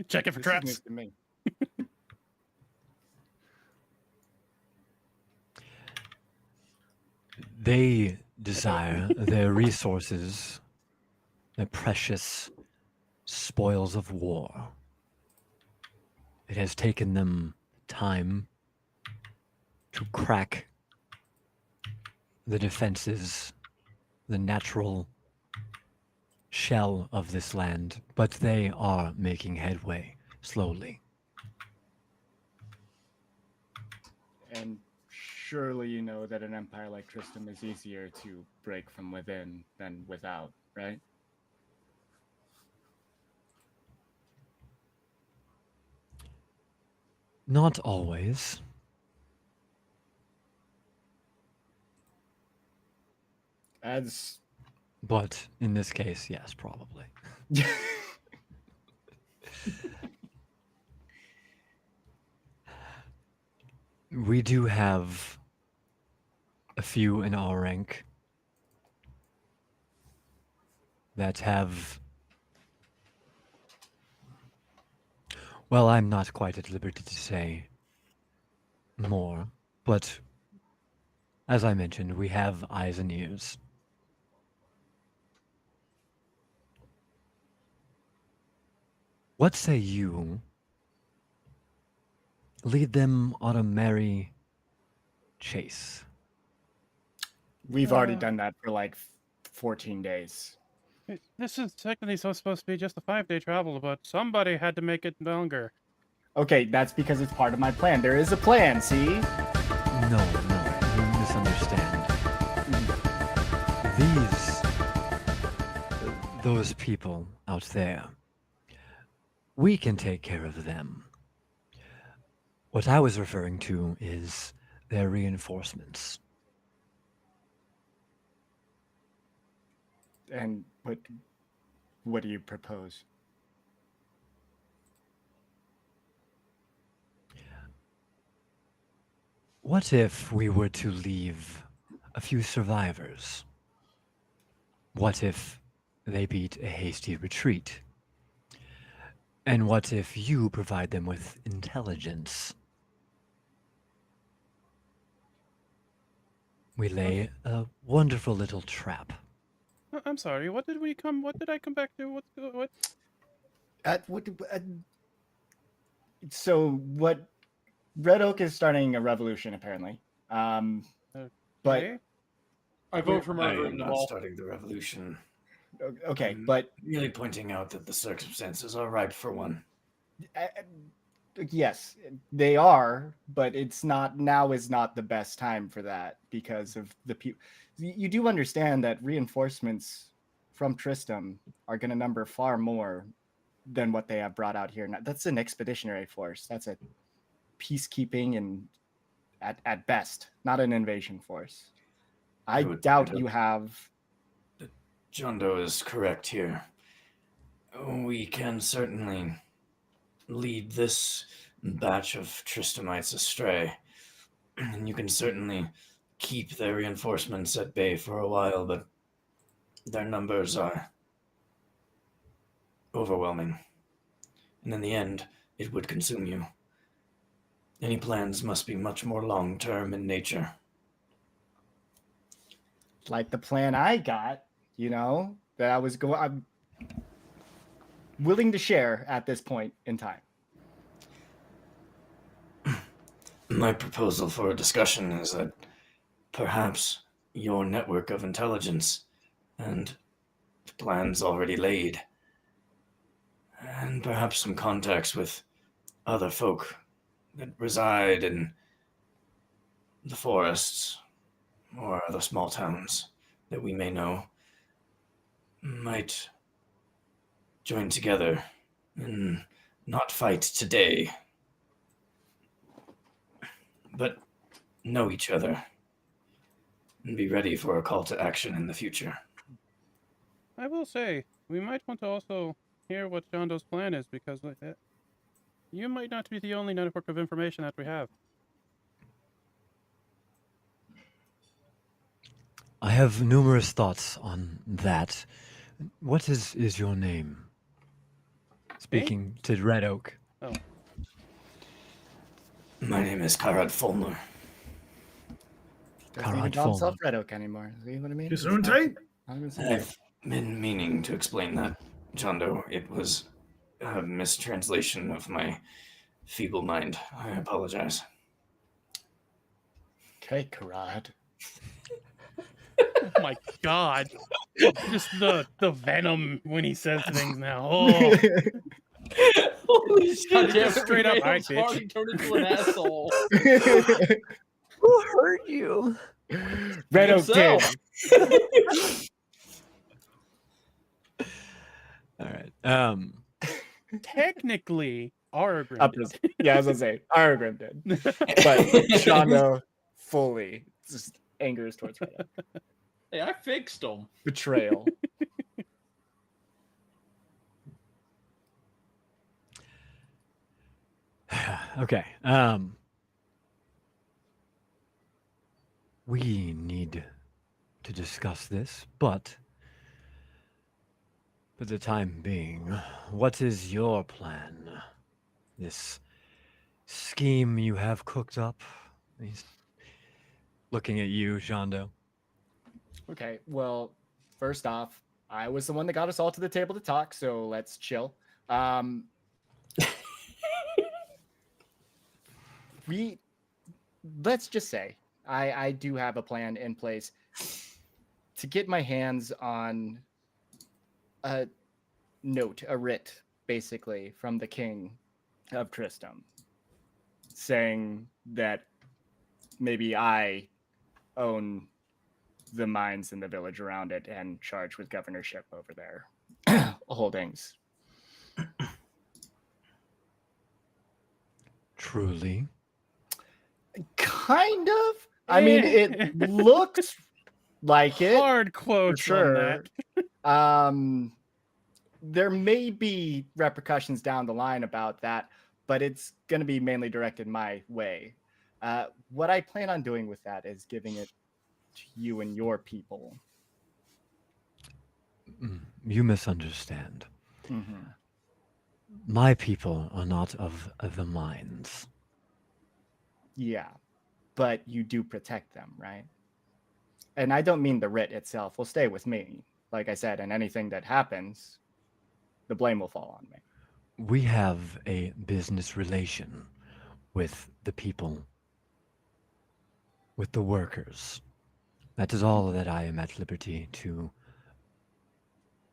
Speaker 4: Check it for
Speaker 5: This is
Speaker 4: traps.
Speaker 5: news to me.
Speaker 2: They desire their resources, their precious spoils of war. It has taken them time to crack the defenses, the natural shell of this land, but they are making headway slowly.
Speaker 5: And surely you know that an empire like Tristram is easier to break from within than without, right?
Speaker 2: Not always.
Speaker 5: As
Speaker 2: But in this case, yes, probably. We do have a few in our rank that have. Well, I'm not quite at liberty to say more, but as I mentioned, we have eyes and ears. What say you lead them on a merry chase?
Speaker 5: We've already
Speaker 4: Uh,
Speaker 5: done that for like 14 days.
Speaker 4: This is technically supposed to be just a 5-day travel, but somebody had to make it longer.
Speaker 5: Okay, that's because it's part of my plan. There is a plan, see?
Speaker 2: No, you misunderstand. Those people out there, we can take care of them. What I was referring to is their reinforcements.
Speaker 5: And what do you propose?
Speaker 2: What if we were to leave a few survivors? What if they beat a hasty retreat? And what if you provide them with intelligence? We lay a wonderful little trap.
Speaker 4: I'm sorry. What did I come back to? What?
Speaker 5: So what? Red Oak is starting a revolution, apparently. But
Speaker 4: Okay.
Speaker 3: I vote for
Speaker 9: I
Speaker 3: murder
Speaker 9: am
Speaker 3: in the
Speaker 9: not
Speaker 3: ball.
Speaker 9: starting the revolution.
Speaker 5: okay,
Speaker 9: I'm
Speaker 5: but
Speaker 9: merely pointing out that the circumstances are ripe for one.
Speaker 5: uh, yes, they are. But it's not now. Is not the best time for that because of the people. You do understand that reinforcements from Tristram are going to number far more than what they have brought out here. Now, that's an expeditionary force. That's a peacekeeping and at best, not an invasion force. I
Speaker 9: would
Speaker 5: doubt
Speaker 9: point
Speaker 5: you
Speaker 9: out
Speaker 5: have.
Speaker 9: John Doe is correct here. We can certainly lead this batch of Tristamites astray, and you can certainly keep their reinforcements at bay for a while, but their numbers are overwhelming. And in the end, it would consume you. Any plans must be much more long-term in nature.
Speaker 5: Like the plan I got, that I'm willing to share at this point in time.
Speaker 9: My proposal for a discussion is that perhaps your network of intelligence and plans already laid, and perhaps some contacts with other folk that reside in the forests or other small towns that we may know might join together and not fight today, but know each other and be ready for a call to action in the future.
Speaker 4: I will say we might want to also hear what John Doe's plan is because like that, you might not be the only network of information that we have.
Speaker 2: I have numerous thoughts on that. What is your name? Speaking to Red Oak.
Speaker 4: Oh,
Speaker 9: My name is Karad Fulmer.
Speaker 5: Doesn't even
Speaker 2: Karad
Speaker 5: call himself
Speaker 2: Fulmer.
Speaker 5: Red Oak anymore. See what I mean?
Speaker 1: Gesundheit?
Speaker 5: Not even saying
Speaker 9: I've been meaning to explain that, John Doe. It was a mistranslation of my feeble mind. I apologize.
Speaker 5: okay, Karad.
Speaker 4: oh my God! Just the venom when he says things now. Oh,
Speaker 3: Holy shit!
Speaker 4: just straight up,
Speaker 3: Randall's
Speaker 4: "Alright, bitch."
Speaker 3: already turned into an asshole.
Speaker 2: Who hurt you?
Speaker 5: Red Oak did.
Speaker 3: Himself.
Speaker 2: All right.
Speaker 4: Technically, Aragorn.
Speaker 5: Uppers. Yeah, I was gonna say Aragorn did, but Shondo fully just angers towards Red Oak.
Speaker 3: Hey, I fixed him.
Speaker 5: Betrayal.
Speaker 2: Okay. We need to discuss this, but for the time being, what is your plan? This scheme you have cooked up? He's looking at you, Shondo.
Speaker 5: Okay, well, first off, I was the one that got us all to the table to talk, so let's chill. We let's just say I do have a plan in place to get my hands on a note, a writ, basically, from the king of Tristram, saying that maybe I own the mines in the village around it and charged with governorship over their holdings.
Speaker 2: Truly?
Speaker 5: Kind of. I mean, it looks like it.
Speaker 4: Hard
Speaker 5: For
Speaker 4: quotes on that.
Speaker 5: sure. There may be repercussions down the line about that, but it's going to be mainly directed my way. What I plan on doing with that is giving it to you and your people.
Speaker 2: You misunderstand.
Speaker 5: Mm-hmm.
Speaker 2: My people are not of the mines.
Speaker 5: Yeah, but you do protect them, right? And I don't mean the writ itself will stay with me. Like I said, and anything that happens, the blame will fall on me.
Speaker 2: We have a business relation with the people, with the workers. That is all that I am at liberty to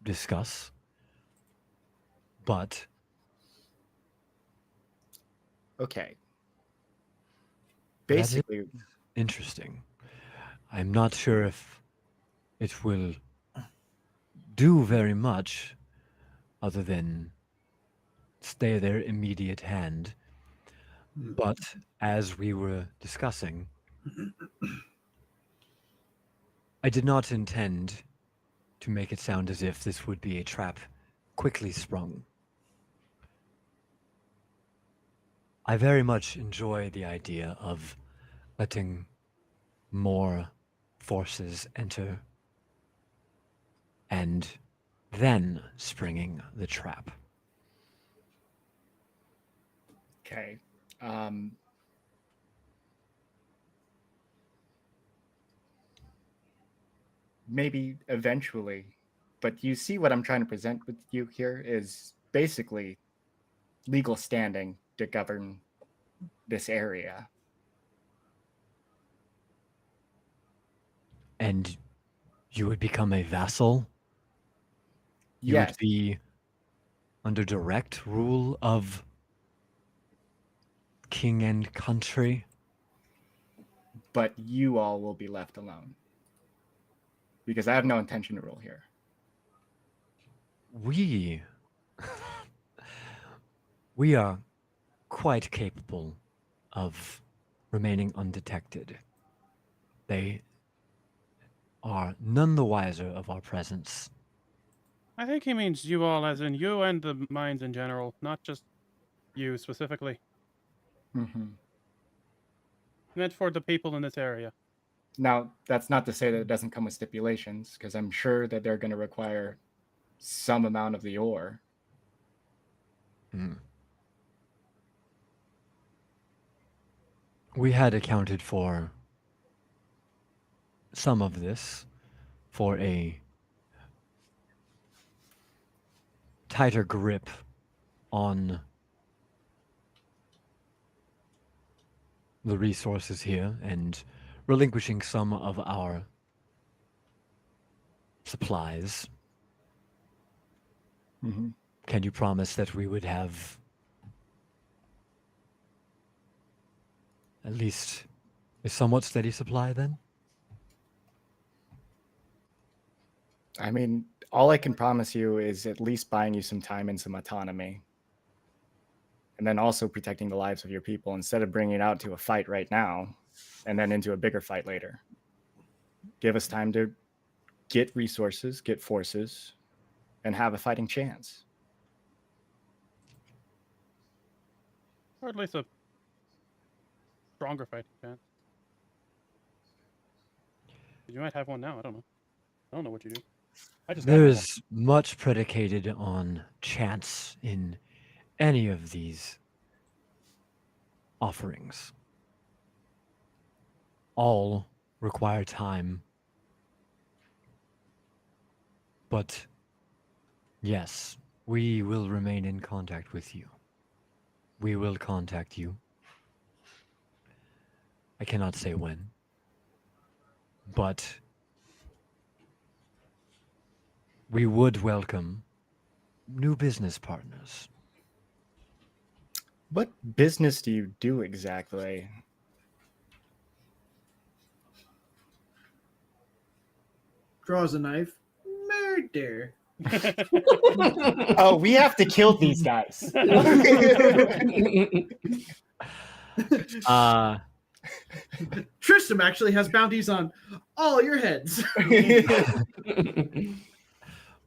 Speaker 2: discuss. But
Speaker 5: Okay.
Speaker 2: that is
Speaker 5: Basically,
Speaker 2: interesting. I'm not sure if it will do very much other than stay their immediate hand. But as we were discussing, I did not intend to make it sound as if this would be a trap quickly sprung. I very much enjoy the idea of letting more forces enter and then springing the trap.
Speaker 5: okay. Maybe eventually, but you see what I'm trying to present with you here is basically legal standing to govern this area.
Speaker 2: And you would become a vassal? You
Speaker 5: Yes,
Speaker 2: would be under direct rule of king and country?
Speaker 5: but you all will be left alone because I have no intention to rule here.
Speaker 2: We we are quite capable of remaining undetected. They are none the wiser of our presence.
Speaker 4: I think he means you all, as in you and the mines in general, not just you specifically.
Speaker 5: Mm-hmm.
Speaker 4: Meant for the people in this area.
Speaker 5: Now, that's not to say that it doesn't come with stipulations, because I'm sure that they're going to require some amount of the ore.
Speaker 2: We had accounted for some of this for a tighter grip on the resources here and relinquishing some of our supplies.
Speaker 5: Mm-hmm.
Speaker 2: Can you promise that we would have at least a somewhat steady supply then?
Speaker 5: I mean, all I can promise you is at least buying you some time and some autonomy. And then also protecting the lives of your people instead of bringing it out to a fight right now and then into a bigger fight later. Give us time to get resources, get forces, and have a fighting chance.
Speaker 4: Or at least a stronger fighting chance. You might have one now. I don't know. I don't know what you do. I just
Speaker 2: There
Speaker 4: got
Speaker 2: is much predicated on chance in any of these offerings. All require time. But yes, we will remain in contact with you. We will contact you. I cannot say when, but we would welcome new business partners.
Speaker 5: What business do you do exactly?
Speaker 8: Draws a knife. Murder.
Speaker 5: Oh, we have to kill these guys.
Speaker 8: Tristram actually has bounties on all your heads.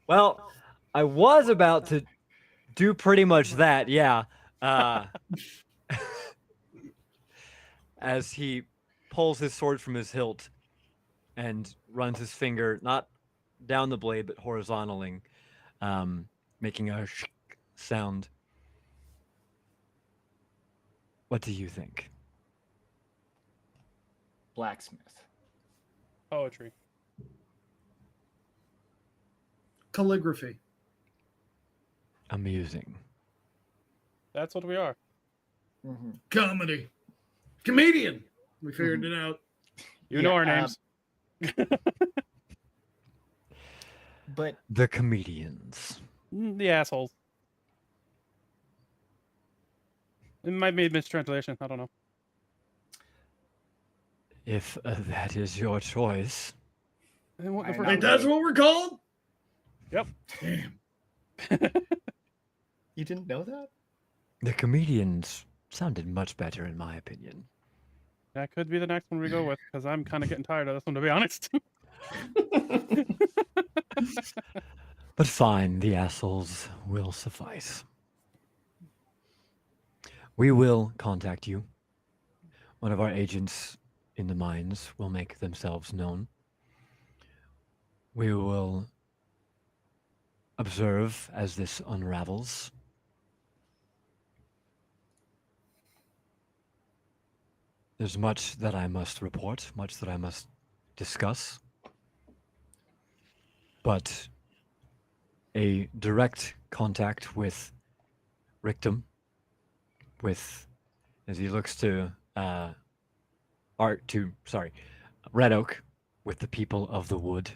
Speaker 2: Well, I was about to do pretty much that, yeah. As he pulls his sword from his hilt and runs his finger not down the blade but horizontally, making a sound. What do you think?
Speaker 5: Blacksmith.
Speaker 4: poetry.
Speaker 8: Calligraphy.
Speaker 2: Amusing.
Speaker 4: That's what we are.
Speaker 5: Mm-hmm.
Speaker 1: Comedy. Comedian. We figured it out.
Speaker 4: You know our names.
Speaker 5: But
Speaker 2: The comedians.
Speaker 4: The assholes. It might be a mistranslation. I don't know.
Speaker 2: If that is your choice.
Speaker 4: And what-
Speaker 5: I
Speaker 4: if we're-
Speaker 1: Like, that's what we're called?
Speaker 4: Yep.
Speaker 1: Damn.
Speaker 5: you didn't know that?
Speaker 2: The comedians sounded much better in my opinion.
Speaker 4: That could be the next one we go with, because I'm kind of getting tired of this one, to be honest.
Speaker 2: But fine, the assholes will suffice. We will contact you. One of our agents in the mines will make themselves known. We will observe as this unravels. There's much that I must report, much that I must discuss. But a direct contact with Rictum, as he looks to Red Oak, with the people of the wood.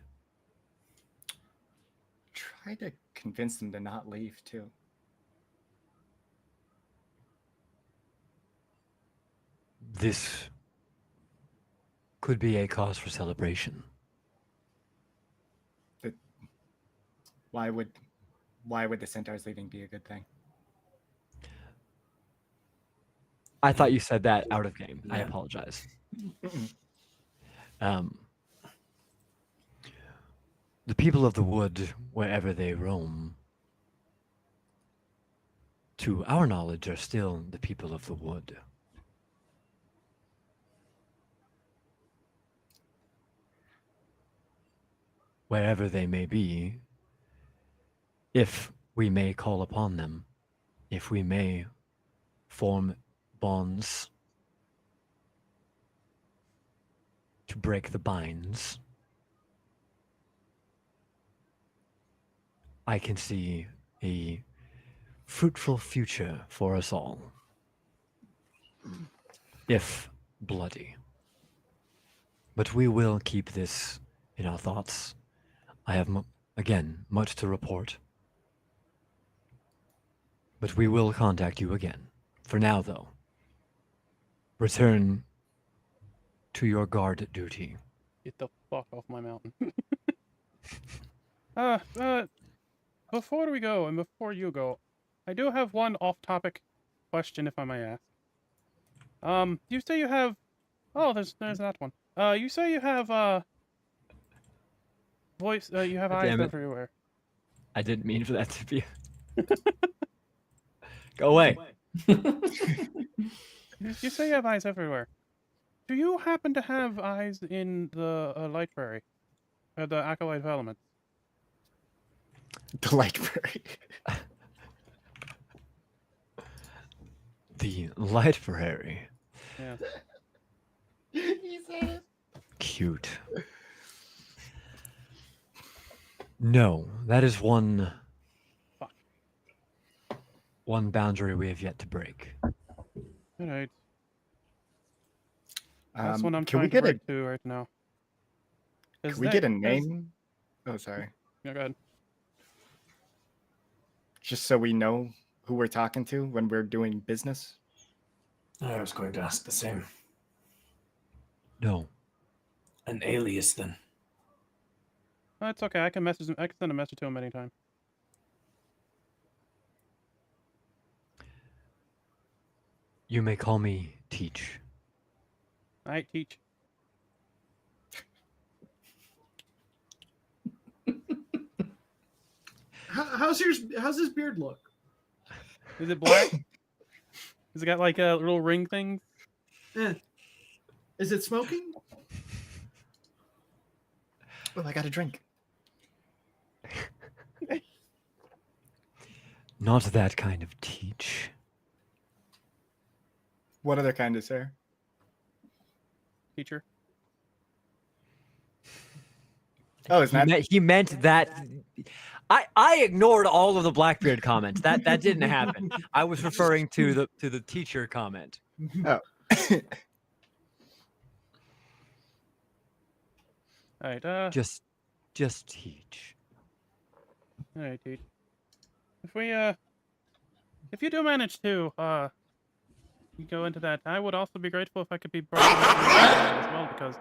Speaker 5: Try to convince them to not leave too.
Speaker 2: This could be a cause for celebration.
Speaker 5: Why would the Centaurs leaving be a good thing?
Speaker 2: I thought you said that out of game. I
Speaker 6: Yeah.
Speaker 2: apologize. The people of the wood, wherever they roam, to our knowledge, are still the people of the wood. Wherever they may be, if we may call upon them, if we may form bonds to break the binds, I can see a fruitful future for us all, if bloody. But we will keep this in our thoughts. I have, again, much to report. But we will contact you again. For now, though, return to your guard duty.
Speaker 4: Get the fuck off my mountain. Before we go, and before you go, I do have one off-topic question, if I may ask. You say you have... Oh, there's that one. You say you have, voice... you have eyes
Speaker 2: Damn it.
Speaker 4: everywhere.
Speaker 2: I didn't mean for that to be... Go away.
Speaker 4: You say you have eyes everywhere. Do you happen to have eyes in the library? The Acolyte of Elements?
Speaker 5: The library.
Speaker 2: The library.
Speaker 4: Yeah.
Speaker 5: He said it.
Speaker 2: Cute. No, that is one boundary we have yet to break.
Speaker 4: All right. That's what I'm
Speaker 5: Can we
Speaker 4: trying to
Speaker 5: get a
Speaker 4: break to right now.
Speaker 5: can we get a name? Oh, sorry.
Speaker 4: Yeah, go ahead.
Speaker 5: Just so we know who we're talking to when we're doing business.
Speaker 9: I was going to ask the same.
Speaker 2: No.
Speaker 9: An alias, then.
Speaker 4: That's okay. I can message him. I can send a message to him anytime.
Speaker 2: You may call me Teach.
Speaker 4: All right, Teach.
Speaker 8: How's his beard look?
Speaker 4: Is it black? Has it got like a little ring thing?
Speaker 8: Is it smoking?
Speaker 5: Oh, I got a drink.
Speaker 2: Not that kind of Teach.
Speaker 5: What other kind is there?
Speaker 4: Teacher.
Speaker 5: Oh, is that
Speaker 2: He meant that. I ignored all of the Blackbeard comments. That didn't happen. I was referring to the teacher comment.
Speaker 5: Oh.
Speaker 4: All right.
Speaker 2: Just Teach.
Speaker 4: All right, Teach. If you do manage to go into that, I would also be grateful if I could be brought in as well, because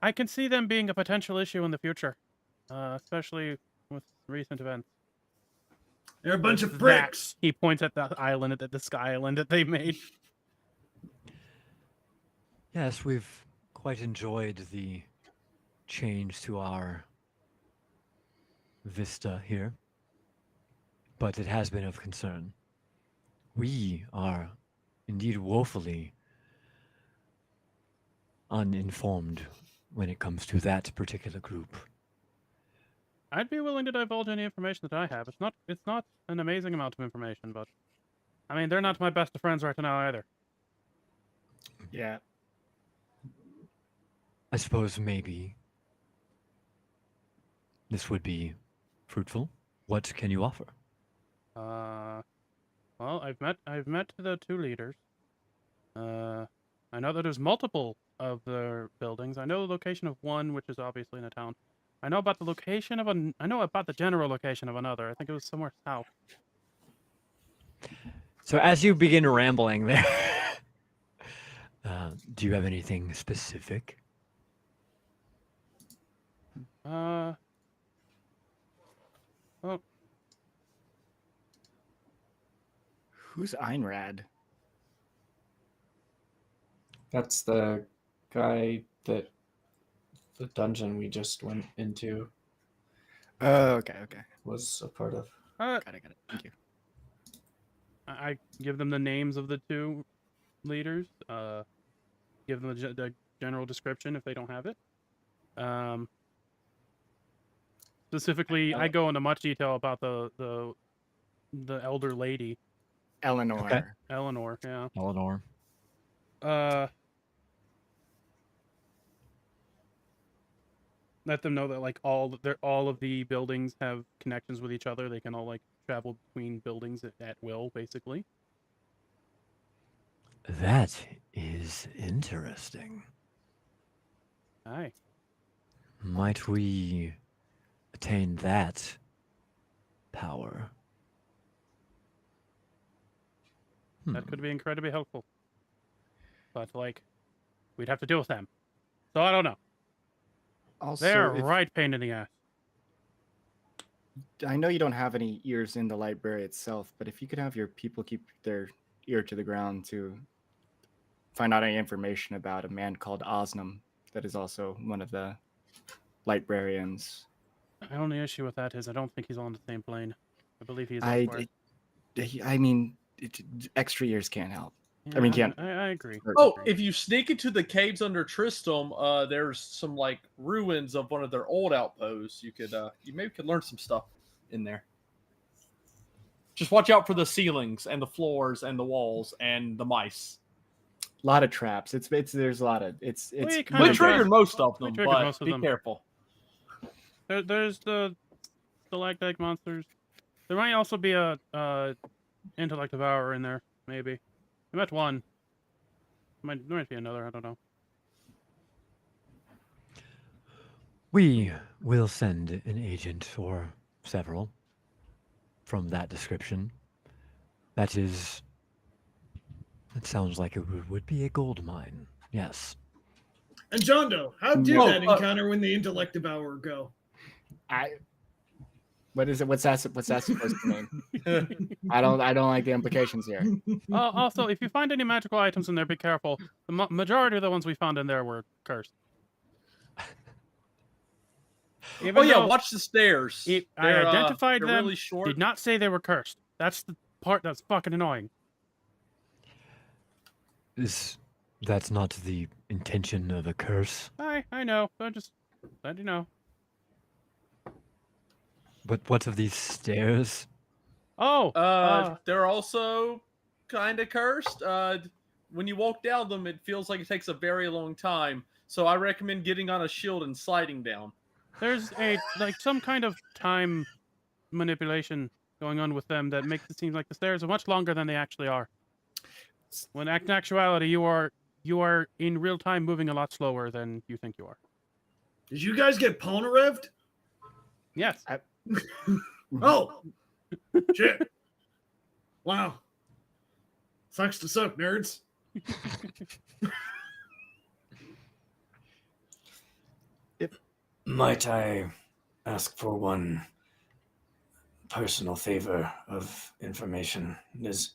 Speaker 4: I can see them being a potential issue in the future, especially with recent events.
Speaker 1: They're a bunch of
Speaker 4: That-
Speaker 1: pricks.
Speaker 4: He points at the island, at the sky island that they made.
Speaker 2: Yes, we've quite enjoyed the change to our vista here, but it has been of concern. We are indeed woefully uninformed when it comes to that particular group.
Speaker 4: I'd be willing to divulge any information that I have. It's not an amazing amount of information, but I mean, they're not my best of friends right now either.
Speaker 5: Yeah.
Speaker 2: I suppose maybe this would be fruitful. What can you offer?
Speaker 4: Well, I've met the two leaders. I know that there's multiple of their buildings. I know the location of one, which is obviously in a town. I know about the location of I know about the general location of another. I think it was somewhere south.
Speaker 2: So as you begin rambling there, do you have anything specific?
Speaker 4: Well,
Speaker 5: Who's Einrad?
Speaker 6: That's the guy that the dungeon we just went into
Speaker 5: Oh, okay.
Speaker 6: was a part of.
Speaker 5: Got it. Thank you.
Speaker 4: I give them the names of the two leaders. Give them the general description if they don't have it. Specifically, I go into much detail about the elder lady,
Speaker 5: Eleanor.
Speaker 2: Okay.
Speaker 4: Eleanor. Yeah.
Speaker 2: Eleanor.
Speaker 4: Let them know that like all of the buildings have connections with each other. They can all like travel between buildings at will, basically.
Speaker 2: That is interesting.
Speaker 4: Aye.
Speaker 2: Might we attain that power?
Speaker 4: That could be incredibly helpful. But like, we'd have to deal with them. So I don't know.
Speaker 5: Also,
Speaker 4: They're
Speaker 5: if-
Speaker 4: right pain in the ass.
Speaker 5: I know you don't have any ears in the library itself, but if you could have your people keep their ear to the ground to find out any information about a man called Osnum that is also one of the librarians.
Speaker 4: My only issue with that is I don't think he's on the same plane. I believe he's
Speaker 5: I
Speaker 4: elsewhere.
Speaker 5: mean, extra ears can't help. I mean,
Speaker 4: Yeah,
Speaker 5: can't.
Speaker 4: I agree.
Speaker 3: Oh, if you sneak into the caves under Tristram, there's some like ruins of one of their old outposts. You maybe could learn some stuff in there. Just watch out for the ceilings and the floors and the walls and the mice.
Speaker 5: A lot of traps. There's a lot of it's.
Speaker 4: We
Speaker 5: It's
Speaker 4: kinda
Speaker 3: We
Speaker 4: Yeah,
Speaker 3: triggered
Speaker 4: but-
Speaker 3: most of
Speaker 4: we
Speaker 3: them,
Speaker 4: triggered
Speaker 3: but
Speaker 4: most of
Speaker 3: be
Speaker 4: them.
Speaker 3: careful.
Speaker 4: There's the stalactite monsters. There might also be a intellect devourer in there. Maybe. I met one. There might be another. I don't know.
Speaker 2: We will send an agent or several from that description. That sounds like it would be a gold mine. Yes.
Speaker 1: And John Doe, how did
Speaker 3: Oh,
Speaker 1: that encounter when the intellect devourer go?
Speaker 5: What is it? What's that supposed to mean? I don't like the implications here.
Speaker 4: Also, if you find any magical items in there, be careful. The majority of the ones we found in there were cursed. Even
Speaker 3: Oh yeah,
Speaker 4: though
Speaker 3: watch the stairs.
Speaker 4: I identified
Speaker 3: they're
Speaker 4: them.
Speaker 3: really short.
Speaker 4: Did not say they were cursed. That's the part that's fucking annoying.
Speaker 2: That's not the intention of a curse.
Speaker 4: I know. I just let you know.
Speaker 2: But what of these stairs?
Speaker 4: Oh,
Speaker 3: they're also kind of cursed. When you walk down them, it feels like it takes a very long time. So I recommend getting on a shield and sliding down.
Speaker 4: there's some kind of time manipulation going on with them that makes it seem like the stairs are much longer than they actually are. When in actuality, you are in real time moving a lot slower than you think you are.
Speaker 1: Did you guys get Polnarev'd?
Speaker 4: Yes.
Speaker 1: Oh, shit. Wow. Sucks to suck, nerds.
Speaker 9: Might I ask for one personal favor of information? It is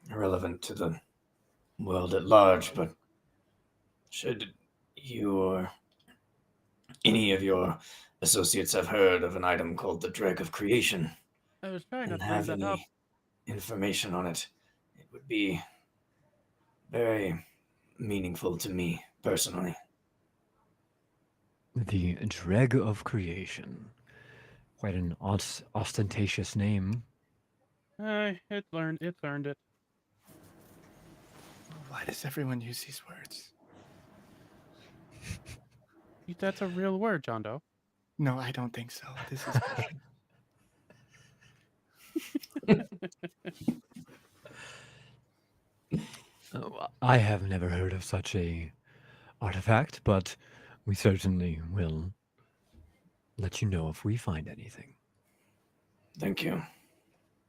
Speaker 9: irrelevant to the world at large, but should you or any of your associates have heard of an item called the Dreg of Creation
Speaker 4: I was trying to
Speaker 9: and
Speaker 4: bring
Speaker 9: have
Speaker 4: that
Speaker 9: any
Speaker 4: up.
Speaker 9: information on it, it would be very meaningful to me personally.
Speaker 2: The Dreg of Creation. Quite an ostentatious name.
Speaker 4: It earned it.
Speaker 5: Why does everyone use these words?
Speaker 4: That's a real word, John Doe.
Speaker 5: No, I don't think so. This is
Speaker 2: I have never heard of such a artifact, but we certainly will let you know if we find anything.
Speaker 9: Thank you.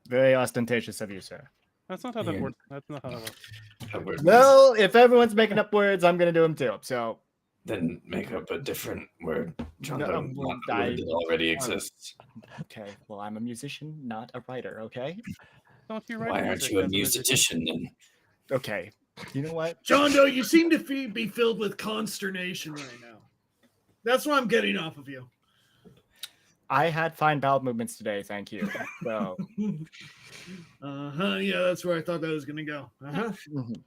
Speaker 5: very ostentatious of you, sir.
Speaker 4: That's not how that
Speaker 9: Yeah.
Speaker 4: works. That's not how that works.
Speaker 9: That word
Speaker 5: Well, if everyone's making up words, I'm gonna do them too. So
Speaker 9: then make up a different word. John
Speaker 5: No,
Speaker 9: Doe,
Speaker 5: well,
Speaker 9: not a word that already exists.
Speaker 5: okay, well, I'm a musician, not a writer. Okay.
Speaker 4: Don't you write
Speaker 9: Why aren't
Speaker 4: music
Speaker 9: you a
Speaker 4: as musician?
Speaker 9: musician then?
Speaker 5: Okay. You know what?
Speaker 1: John Doe, you seem to be filled with consternation right now. That's what I'm getting off of you.
Speaker 5: I had fine bowel movements today. Thank you. So.
Speaker 1: Yeah, that's where I thought that was going to go.
Speaker 5: Mhm.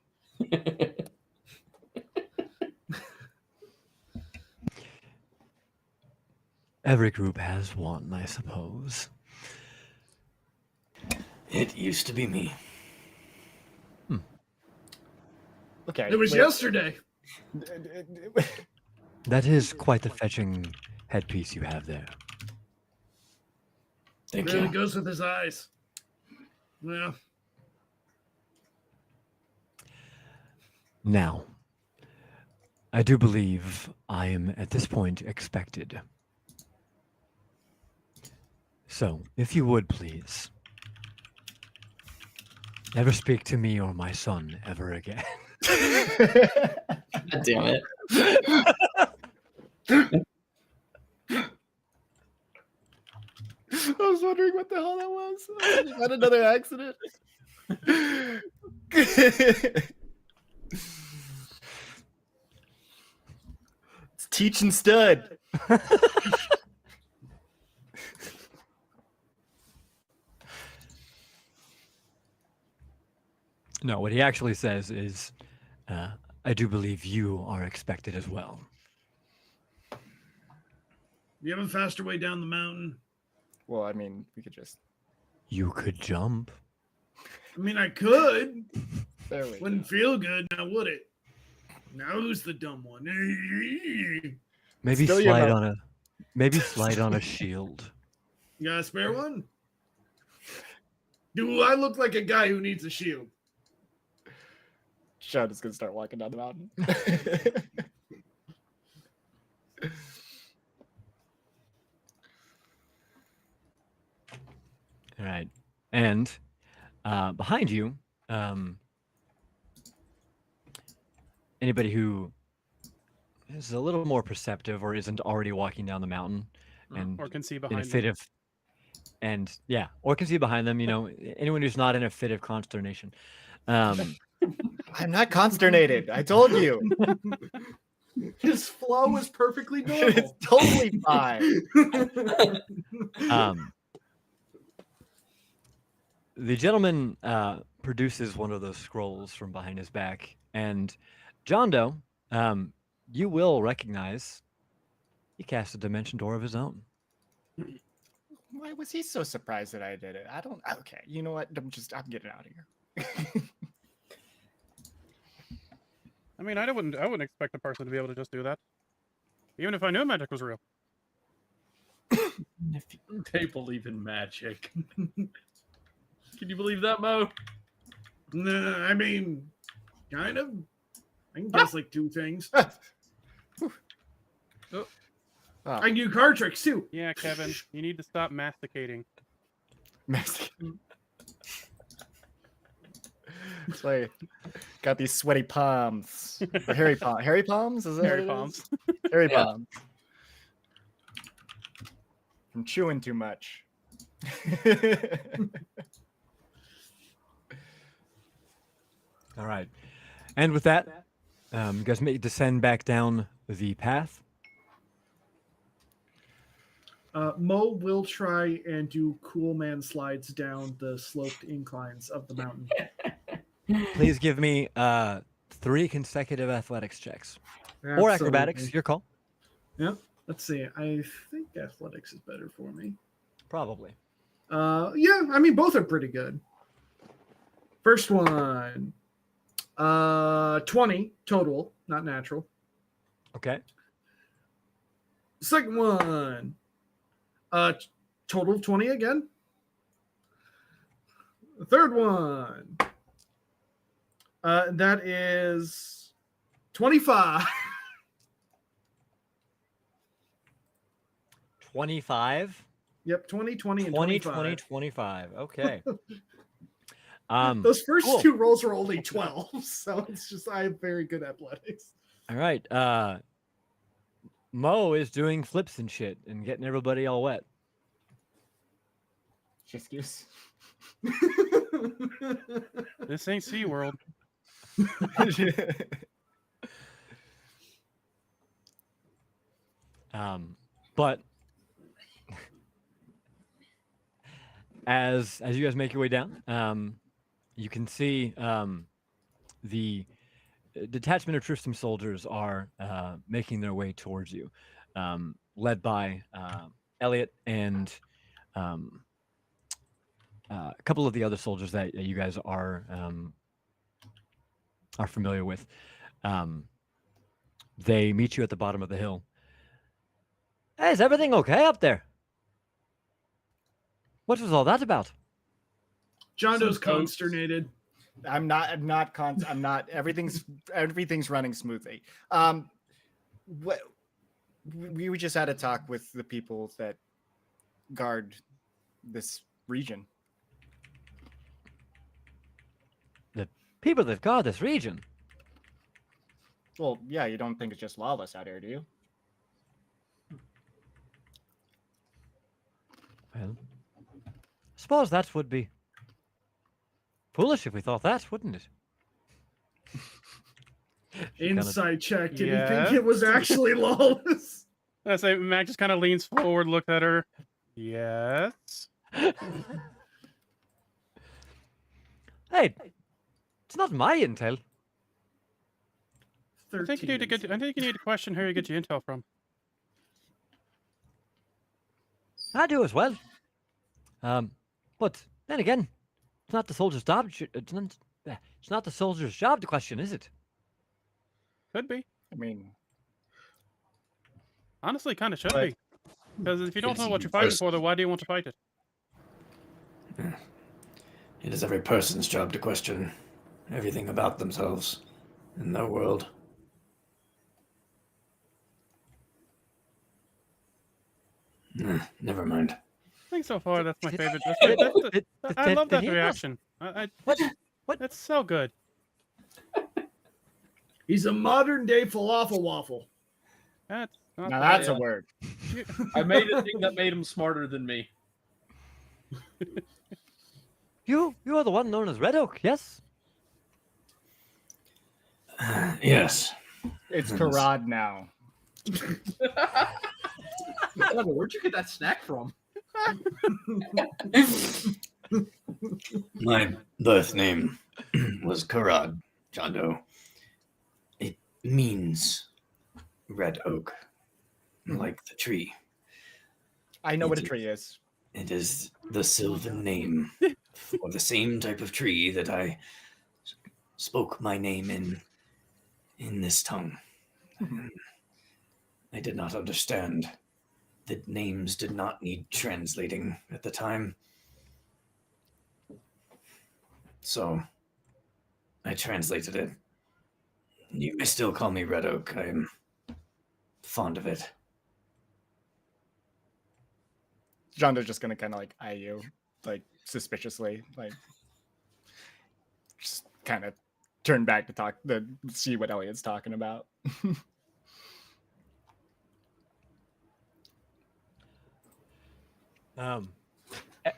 Speaker 2: Every group has one, I suppose.
Speaker 9: It used to be me.
Speaker 5: Okay.
Speaker 1: It was
Speaker 5: wait.
Speaker 1: yesterday.
Speaker 2: That is quite the fetching headpiece you have there.
Speaker 9: Thank
Speaker 1: Really
Speaker 9: you.
Speaker 1: goes with his eyes. Yeah.
Speaker 2: Now, I do believe I am at this point expected. So, if you would please, never speak to me or my son ever again.
Speaker 6: God damn it.
Speaker 5: I was wondering what the hell that was. Is that another accident? It's teach and stud.
Speaker 2: No, what he actually says is, I do believe you are expected as well.
Speaker 1: You have a faster way down the mountain?
Speaker 5: Well, I mean, we could just.
Speaker 2: You could jump.
Speaker 1: I mean, I could.
Speaker 5: There we
Speaker 1: Wouldn't
Speaker 5: go.
Speaker 1: feel good, now would it? Now who's the dumb one?
Speaker 2: Maybe
Speaker 5: Still your
Speaker 2: slide on a shield.
Speaker 1: You got a spare one? Do I look like a guy who needs a shield?
Speaker 5: Sean is gonna start walking down the mountain.
Speaker 2: All right. And behind you, anybody who is a little more perceptive or isn't already walking down the mountain and
Speaker 4: Or can see
Speaker 2: in a
Speaker 4: behind
Speaker 2: fit
Speaker 4: them.
Speaker 2: of, and yeah, or can see behind them, anyone who's not in a fit of consternation.
Speaker 5: I'm not consternated. I told you.
Speaker 8: His flow is perfectly
Speaker 5: It's
Speaker 8: normal.
Speaker 5: totally fine.
Speaker 2: The gentleman produces one of those scrolls from behind his back, and John Doe, you will recognize he cast a dimension door of his own.
Speaker 5: Why was he so surprised that I did it? I don't. Okay, you know what? I'm getting out of here.
Speaker 4: I mean, I wouldn't expect a person to be able to just do that, even if I knew magic was real.
Speaker 3: They believe in magic. Can you believe that, Mo?
Speaker 1: Nah, I mean, kind of. I can guess like two things.
Speaker 5: Oh,
Speaker 1: I can do card tricks too.
Speaker 4: Yeah, Kevin, you need to stop masticating.
Speaker 5: it's like got these sweaty palms. Or hairy palms. Hairy palms? Is that
Speaker 4: Hairy
Speaker 5: what it
Speaker 4: palms.
Speaker 5: is? Hairy
Speaker 6: Yeah.
Speaker 5: palms. From chewing too much.
Speaker 2: All right. And with that, you guys may descend back down the path.
Speaker 8: Mo will try and do cool man slides down the sloped inclines of the mountain.
Speaker 2: Please give me 3 consecutive athletics checks. Or acrobatics,
Speaker 8: Absolutely.
Speaker 2: your call.
Speaker 8: Yep. Let's see. I think athletics is better for me.
Speaker 2: Probably.
Speaker 8: Yeah, I mean both are pretty good. First one. 20 total, not natural.
Speaker 2: Okay.
Speaker 8: Second one. Total of 20 again. The third one. That is 25.
Speaker 2: 25.
Speaker 8: Yep, 20, 20, and
Speaker 2: 20,
Speaker 8: 25.
Speaker 2: 20, 25. Okay.
Speaker 8: Those first
Speaker 2: cool.
Speaker 8: 2 rolls are only 12, so it's just I have very good athletics.
Speaker 2: All right. Mo is doing flips and shit and getting everybody all wet.
Speaker 5: Excuse.
Speaker 4: This ain't SeaWorld.
Speaker 2: But as you guys make your way down, you can see the detachment of Tristram soldiers are making their way towards you, led by Elliot and a couple of the other soldiers that you guys are familiar with. They meet you at the bottom of the hill. Hey, is everything okay up there? What was all that about?
Speaker 1: John Doe's
Speaker 3: Some folks-
Speaker 1: consternated.
Speaker 5: I'm not. Everything's running smoothly. We just had a talk with the people that guard this region.
Speaker 2: The people that guard this region.
Speaker 5: Well, yeah, you don't think it's just lawless out here, do you?
Speaker 2: Well, I suppose that would be foolish if we thought that, wouldn't it? She kinda-
Speaker 1: Insight check. Did
Speaker 4: Yeah.
Speaker 1: he think it was actually lawless?
Speaker 4: I say Mac just kind of leans forward, looked at her. Yes.
Speaker 2: Hey, It's not my intel.
Speaker 4: I think you need to get. I think you need to question who you get your intel from.
Speaker 2: I do as well. But then again, it's not the soldier's job. It's not the soldier's job to question, is it?
Speaker 4: Could be.
Speaker 5: I mean,
Speaker 4: Honestly, kind of should
Speaker 5: But-
Speaker 4: be. Because if you don't
Speaker 9: It's
Speaker 4: know what you're
Speaker 9: even
Speaker 4: fighting
Speaker 9: worse.
Speaker 4: for, then why do you want to fight it?
Speaker 9: It is every person's job to question everything about themselves and their world. Never mind.
Speaker 4: I think so far that's my favorite. I love that reaction.
Speaker 2: What?
Speaker 4: That's so good.
Speaker 1: He's a modern day falafel waffle.
Speaker 4: That's not
Speaker 5: now
Speaker 4: bad.
Speaker 5: that's a word.
Speaker 3: I made a thing that made him smarter than me.
Speaker 2: You are the one known as Red Oak, yes?
Speaker 9: Yes.
Speaker 5: It's Karad now.
Speaker 3: Where'd you get that snack from?
Speaker 9: My birth name was Karad, John Doe. It means red oak, like the tree.
Speaker 5: I know what a tree is.
Speaker 9: It is the Sylvan name for the same type of tree that I spoke my name in this tongue. I did not understand that names did not need translating at the time. So I translated it. You may still call me Red Oak. I am fond of it.
Speaker 5: Jondo's just gonna kind of like eye you, like suspiciously, like just kind of turn back to see what Elliot's talking about.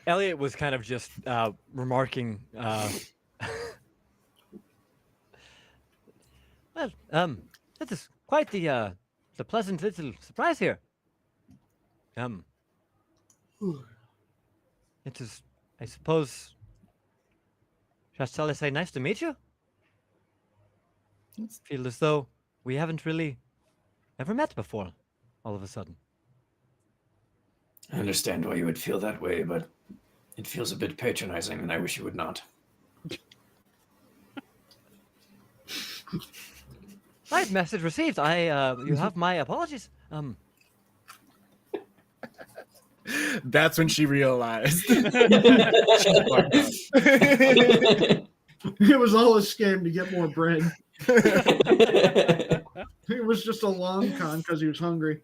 Speaker 2: Elliot was kind of just remarking. Well, this is quite the pleasant little surprise here. It is, I suppose. Shall I say, nice to meet you? Feel as though we haven't really ever met before. All of a sudden.
Speaker 9: I understand why you would feel that way, but it feels a bit patronizing, and I wish you would not.
Speaker 2: Right, message received. You have my apologies.
Speaker 5: That's when she realized.
Speaker 8: It was all a scam to get more bread. It was just a long con because he was hungry.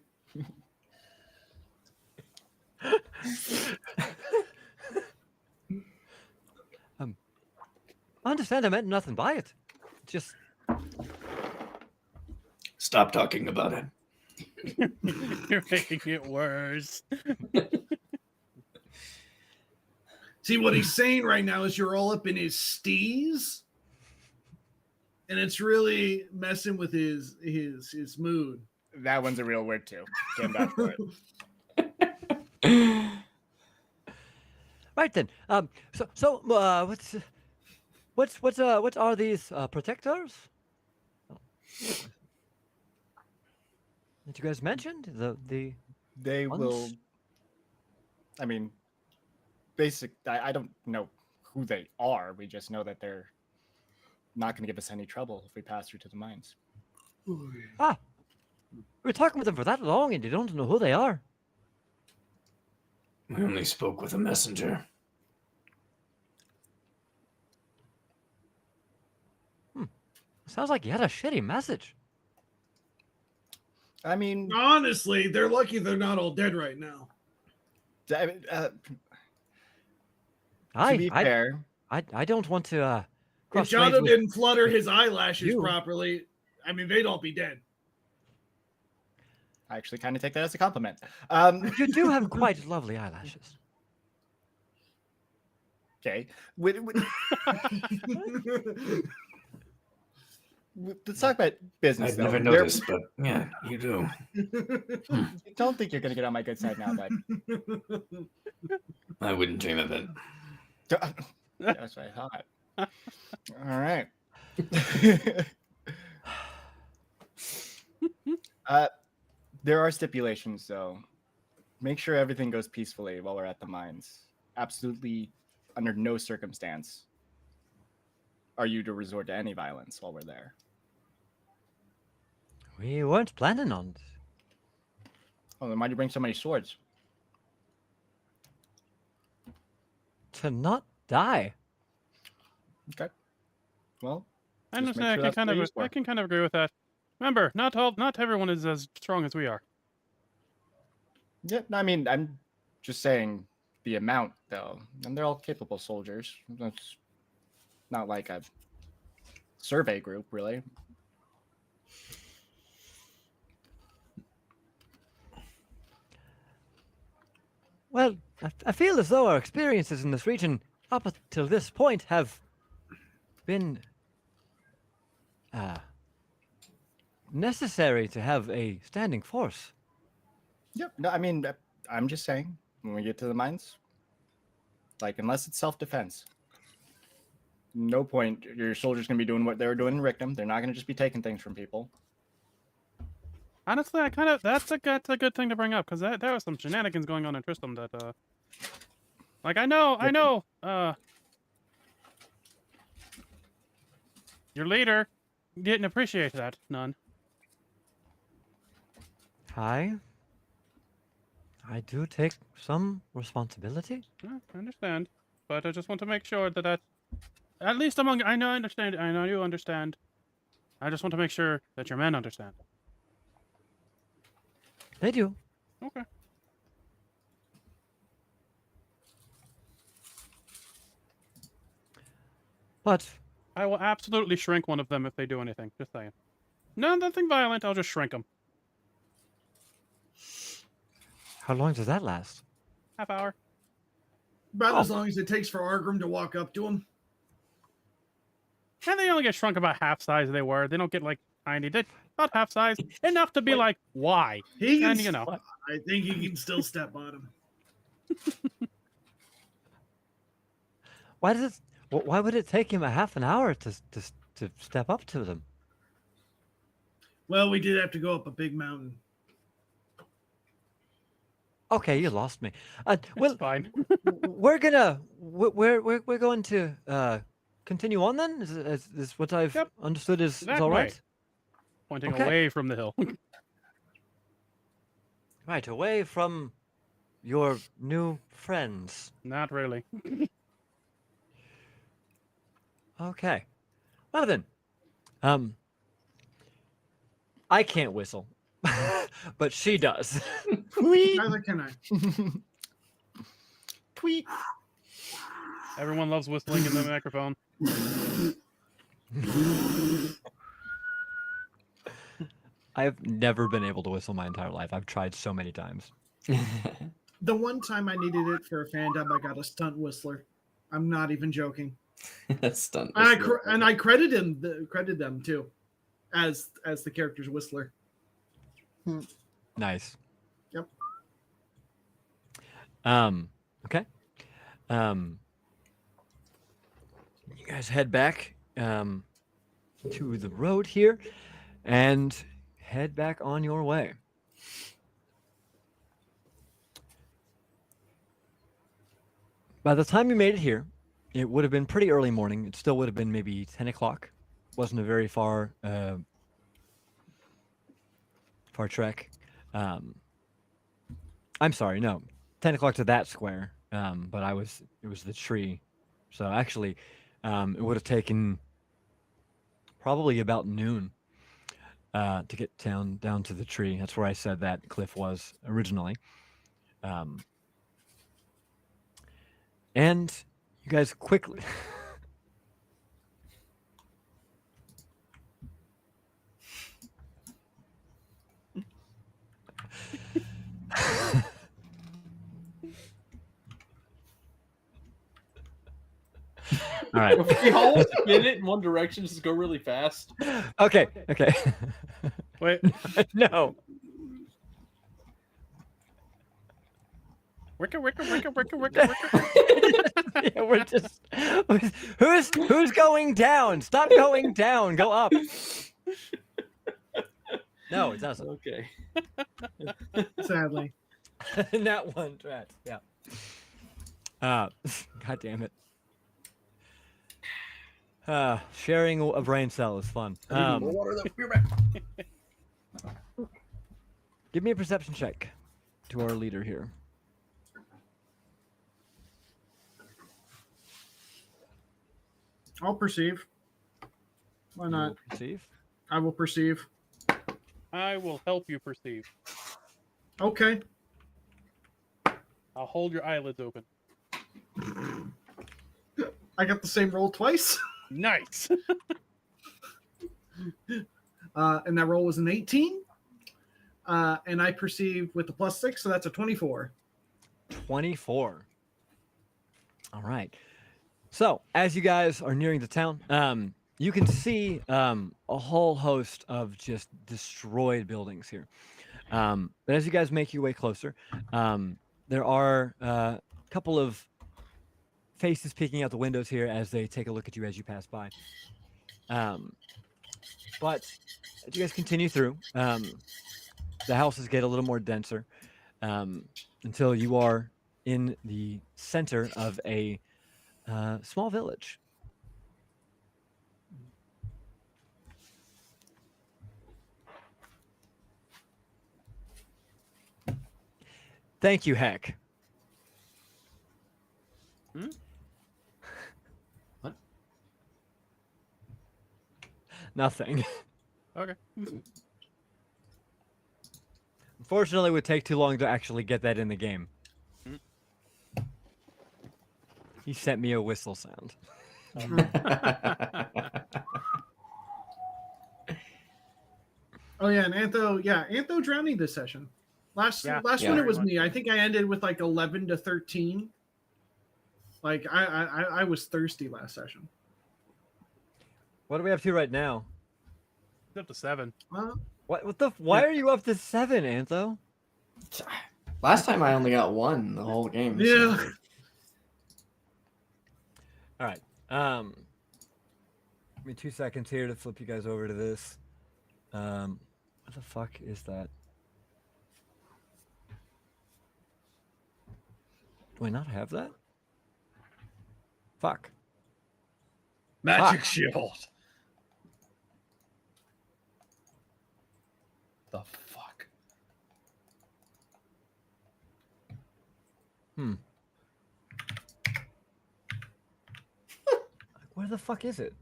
Speaker 2: I understand. I meant nothing by it. Just
Speaker 9: Stop talking about it.
Speaker 4: You're making it worse.
Speaker 1: See, what he's saying right now is you're all up in his steez, and it's really messing with his mood.
Speaker 5: That one's a real word too. Came back for it.
Speaker 2: right then. What are these protectors? That you guys mentioned the
Speaker 5: They
Speaker 2: ones?
Speaker 5: will. I mean, I don't know who they are. We just know that they're not going to give us any trouble if we pass through to the mines.
Speaker 2: Ah, we're talking with them for that long, and you don't know who they are.
Speaker 9: We only spoke with a messenger.
Speaker 2: Sounds like you had a shitty message.
Speaker 5: I mean,
Speaker 1: Honestly, they're lucky they're not all dead right now.
Speaker 5: to be
Speaker 2: I
Speaker 5: fair,
Speaker 2: don't want to.
Speaker 1: If
Speaker 2: cross blades
Speaker 1: Jono
Speaker 2: with-
Speaker 1: didn't flutter his eyelashes
Speaker 2: you.
Speaker 1: properly, I mean, they'd all be dead.
Speaker 5: I actually kind of take that as a compliment.
Speaker 2: You do have quite lovely eyelashes.
Speaker 5: Okay. Let's talk about business.
Speaker 9: I'd
Speaker 5: though.
Speaker 9: never
Speaker 5: There-
Speaker 9: noticed, but yeah, you do.
Speaker 5: Don't think you're going to get on my good side now, bud.
Speaker 9: I wouldn't dream of it.
Speaker 5: That's what I thought. All right. There are stipulations, though. Make sure everything goes peacefully while we're at the mines. Absolutely, under no circumstance are you to resort to any violence while we're there.
Speaker 2: We weren't planning on it.
Speaker 5: Oh, then why'd you bring so many swords?
Speaker 2: To not die.
Speaker 5: Okay. Well,
Speaker 4: I
Speaker 5: just make
Speaker 4: understand.
Speaker 5: sure that's what they're used
Speaker 4: I
Speaker 5: for.
Speaker 4: can kind of agree with that. Remember, not everyone is as strong as we are.
Speaker 5: Yeah, no, I mean, I'm just saying the amount, though. And they're all capable soldiers. That's not like a survey group, really.
Speaker 2: Well, I feel as though our experiences in this region up until this point have been necessary to have a standing force.
Speaker 5: Yep. No, I mean, I'm just saying, when we get to the mines, like, unless it's self-defense, no point your soldiers going to be doing what they were doing in Rickham. They're not going to just be taking things from people.
Speaker 4: Honestly, that's a good thing to bring up because there was some shenanigans going on in Tristram that like I know your leader didn't appreciate that none.
Speaker 2: I do take some responsibility.
Speaker 4: Yeah, I understand, but I just want to make sure that at least among I know you understand. I just want to make sure that your men understand.
Speaker 2: They do.
Speaker 4: Okay.
Speaker 2: But
Speaker 4: I will absolutely shrink one of them if they do anything. Just saying. No, nothing violent. I'll just shrink them.
Speaker 2: how long does that last?
Speaker 4: Half hour.
Speaker 8: About as long as it takes for Argrim to walk up to him.
Speaker 4: And they only get shrunk about half size they were. They don't get like tiny. They about half size. Enough to be like, why?
Speaker 8: He can,
Speaker 4: And you know.
Speaker 8: I think he can still step on him.
Speaker 2: Why would it take him a half an hour to step up to them?
Speaker 8: Well, we did have to go up a big mountain.
Speaker 2: Okay, you lost me. Well,
Speaker 4: Fine.
Speaker 2: we're going to continue on then. Is what I've
Speaker 4: Yep.
Speaker 2: understood is
Speaker 4: That
Speaker 2: all
Speaker 4: way.
Speaker 2: right?
Speaker 4: Pointing
Speaker 2: Okay.
Speaker 4: away from the hill.
Speaker 2: Right, away from your new friends.
Speaker 4: Not really.
Speaker 2: Okay. Well then, I can't whistle, but she does.
Speaker 8: Neither can I.
Speaker 5: Tweet.
Speaker 4: Everyone loves whistling in the microphone.
Speaker 2: I've never been able to whistle my entire life. I've tried so many times.
Speaker 8: The one time I needed it for a fandom, I got a stunt whistler. I'm not even joking.
Speaker 6: Stunt.
Speaker 8: And I credit them too, as the character's whistler.
Speaker 2: Nice.
Speaker 8: Yep.
Speaker 2: Okay. You guys head back to the road here and head back on your way. By the time you made it here, it would have been pretty early morning. It still would have been maybe 10 o'clock. Wasn't a very far trek. I'm sorry, no. 10 o'clock to that square. But it was the tree. So actually, it would have taken probably about noon to get down to the tree. That's where I said that cliff was originally. And you guys quickly... All right.
Speaker 3: If we all spin it in one direction, just go really fast.
Speaker 2: Okay.
Speaker 4: Wait.
Speaker 2: No.
Speaker 4: Wicka, wicka, wicka, wicka, wicka, wicka.
Speaker 2: Yeah, we're just who's going down? Stop going down. Go up. No, it doesn't.
Speaker 3: Okay.
Speaker 8: Sadly.
Speaker 2: That one trash. Yeah. God damn it. Sharing a brain cell is fun.
Speaker 3: Water though. We're back.
Speaker 2: Give me a perception check to our leader here.
Speaker 8: I'll perceive. Why
Speaker 2: You
Speaker 8: not?
Speaker 2: will perceive.
Speaker 8: I will perceive.
Speaker 4: I will help you perceive.
Speaker 8: Okay.
Speaker 4: I'll hold your eyelids open.
Speaker 8: I got the same roll twice.
Speaker 4: Nice.
Speaker 8: And that roll was an 18. And I perceive with the +6, so that's a 24.
Speaker 2: 24. All right. So, as you guys are nearing the town, you can see a whole host of just destroyed buildings here. But as you guys make your way closer, there are a couple of faces peeking out the windows here as they take a look at you as you pass by. But as you guys continue through, the houses get a little more denser until you are in the center of a small village. Thank you, Heck.
Speaker 6: What?
Speaker 2: Nothing.
Speaker 4: Okay.
Speaker 2: Unfortunately, it would take too long to actually get that in the game. He sent me a whistle sound.
Speaker 8: Oh yeah, and Antho drowning this session. Last
Speaker 4: Yeah.
Speaker 8: one
Speaker 6: Yeah.
Speaker 8: it was me. I think I ended with like 11 to 13. Like I was thirsty last session.
Speaker 2: What are we up to right now?
Speaker 4: It's up to 7.
Speaker 2: What the? Why are you up to 7, Antho?
Speaker 6: Last time I only got 1 the whole game.
Speaker 8: Yeah.
Speaker 6: So.
Speaker 2: All right. Give me 2 seconds here to flip you guys over to this. What the fuck is that? Do I not have that? Fuck.
Speaker 3: Magic
Speaker 2: Fuck.
Speaker 3: shield. The fuck?
Speaker 2: Where the fuck is it?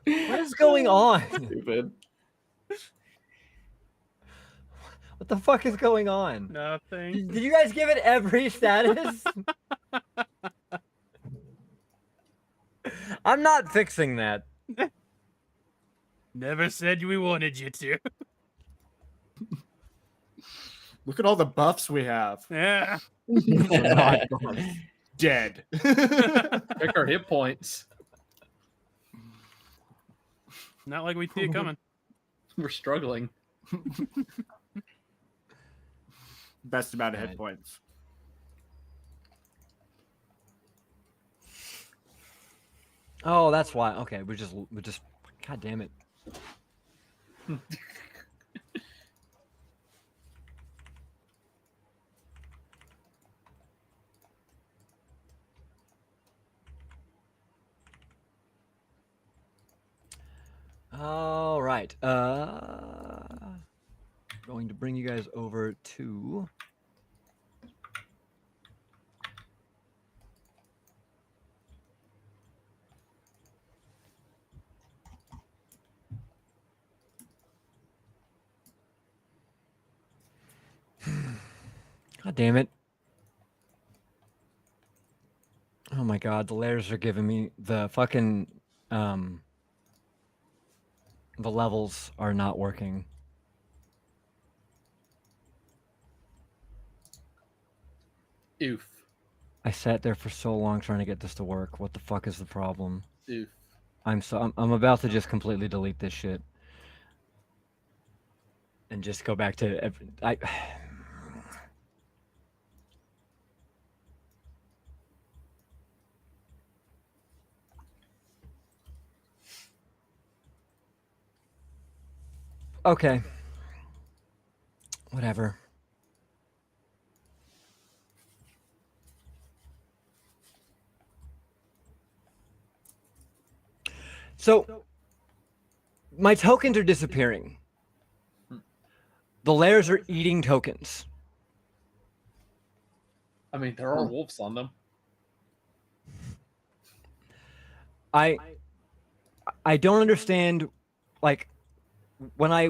Speaker 2: What is going on?
Speaker 6: Stupid.
Speaker 2: What the fuck is going on?
Speaker 4: Nothing.
Speaker 2: Did you guys give it every status? I'm not fixing that.
Speaker 4: Never said we wanted you to.
Speaker 5: Look at all the buffs we have.
Speaker 4: Yeah.
Speaker 5: Dead.
Speaker 3: Check our hit points.
Speaker 4: Not like we see it coming.
Speaker 3: We're struggling.
Speaker 5: Best amount of hit
Speaker 2: Right.
Speaker 5: points.
Speaker 2: Oh, that's why. Okay, we're just. God damn it. All right. Going to bring you guys over to. God damn it. Oh my god, the layers are giving me the fucking the levels are not working.
Speaker 3: Oof.
Speaker 2: I sat there for so long trying to get this to work. What the fuck is the problem?
Speaker 3: Oof.
Speaker 2: I'm about to just completely delete this shit. and just go back to I. Okay. Whatever. So my tokens are disappearing. The lairs are eating tokens.
Speaker 3: I mean, there are wolves on them.
Speaker 2: I don't understand, like when I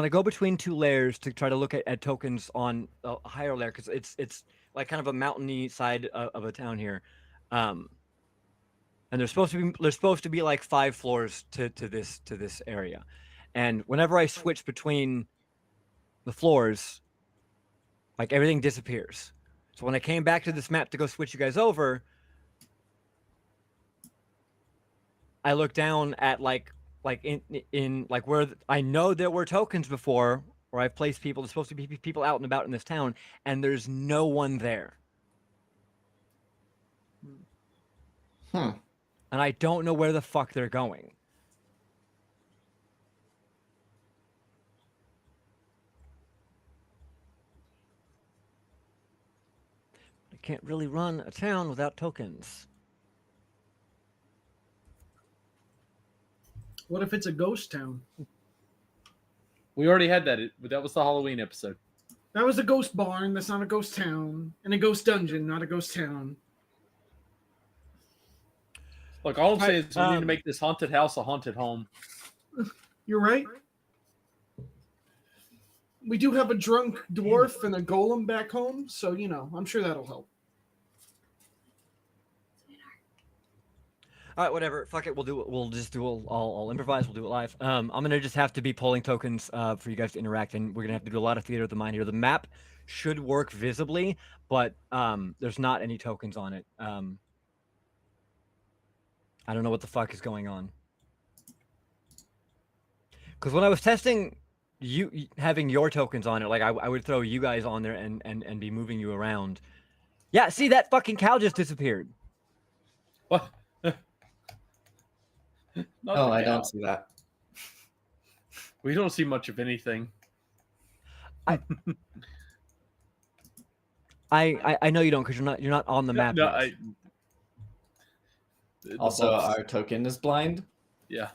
Speaker 2: go between two layers to try to look at tokens on a higher layer, because it's like kind of a mountainy side of a town here, and there's supposed to be like 5 floors to this area, and whenever I switch between the floors, like everything disappears. So when I came back to this map to go switch you guys over, I look down at like in like where I know there were tokens before, where I've placed people. There's supposed to be people out and about in this town, and there's no one there.
Speaker 6: Hmm.
Speaker 2: And I don't know where the fuck they're going. I can't really run a town without tokens.
Speaker 8: What if it's a ghost town?
Speaker 3: We already had that. That was the Halloween episode.
Speaker 8: That was a ghost barn. That's not a ghost town. And a ghost dungeon, not a ghost town.
Speaker 3: Look, all I'm saying is we need to make this haunted house a haunted home.
Speaker 8: You're right. We do have a drunk dwarf and a golem back home, so you know, I'm sure that'll help.
Speaker 2: All right, whatever. Fuck it. We'll do it. We'll just do it. I'll improvise. We'll do it live. I'm gonna just have to be pulling tokens for you guys to interact, and we're gonna have to do a lot of theater of the mind here. The map should work visibly, but there's not any tokens on it. I don't know what the fuck is going on. Because when I was testing you having your tokens on it, like I would throw you guys on there and be moving you around. Yeah, see, that fucking cow just disappeared.
Speaker 3: What?
Speaker 6: Oh, I don't see that.
Speaker 3: We don't see much of anything.
Speaker 2: I know you don't, because you're not on the map.
Speaker 3: No,
Speaker 2: yet.
Speaker 6: Also, our token is blind.
Speaker 3: Yeah.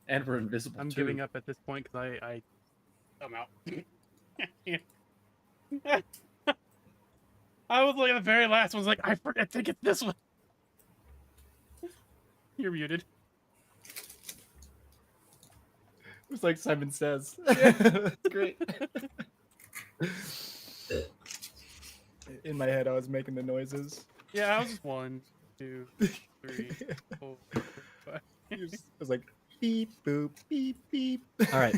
Speaker 3: And we're invisible.
Speaker 4: I'm
Speaker 3: too.
Speaker 4: giving up at this point because I'm out. I was like the very last one. Was like, I think it's this one. You're muted.
Speaker 5: It's like Simon Says. That's great. In my head, I was making the noises.
Speaker 4: Yeah, I was just 1, 2, 3, 4, 5.
Speaker 5: I was like, beep, boop, beep, beep.
Speaker 2: All right.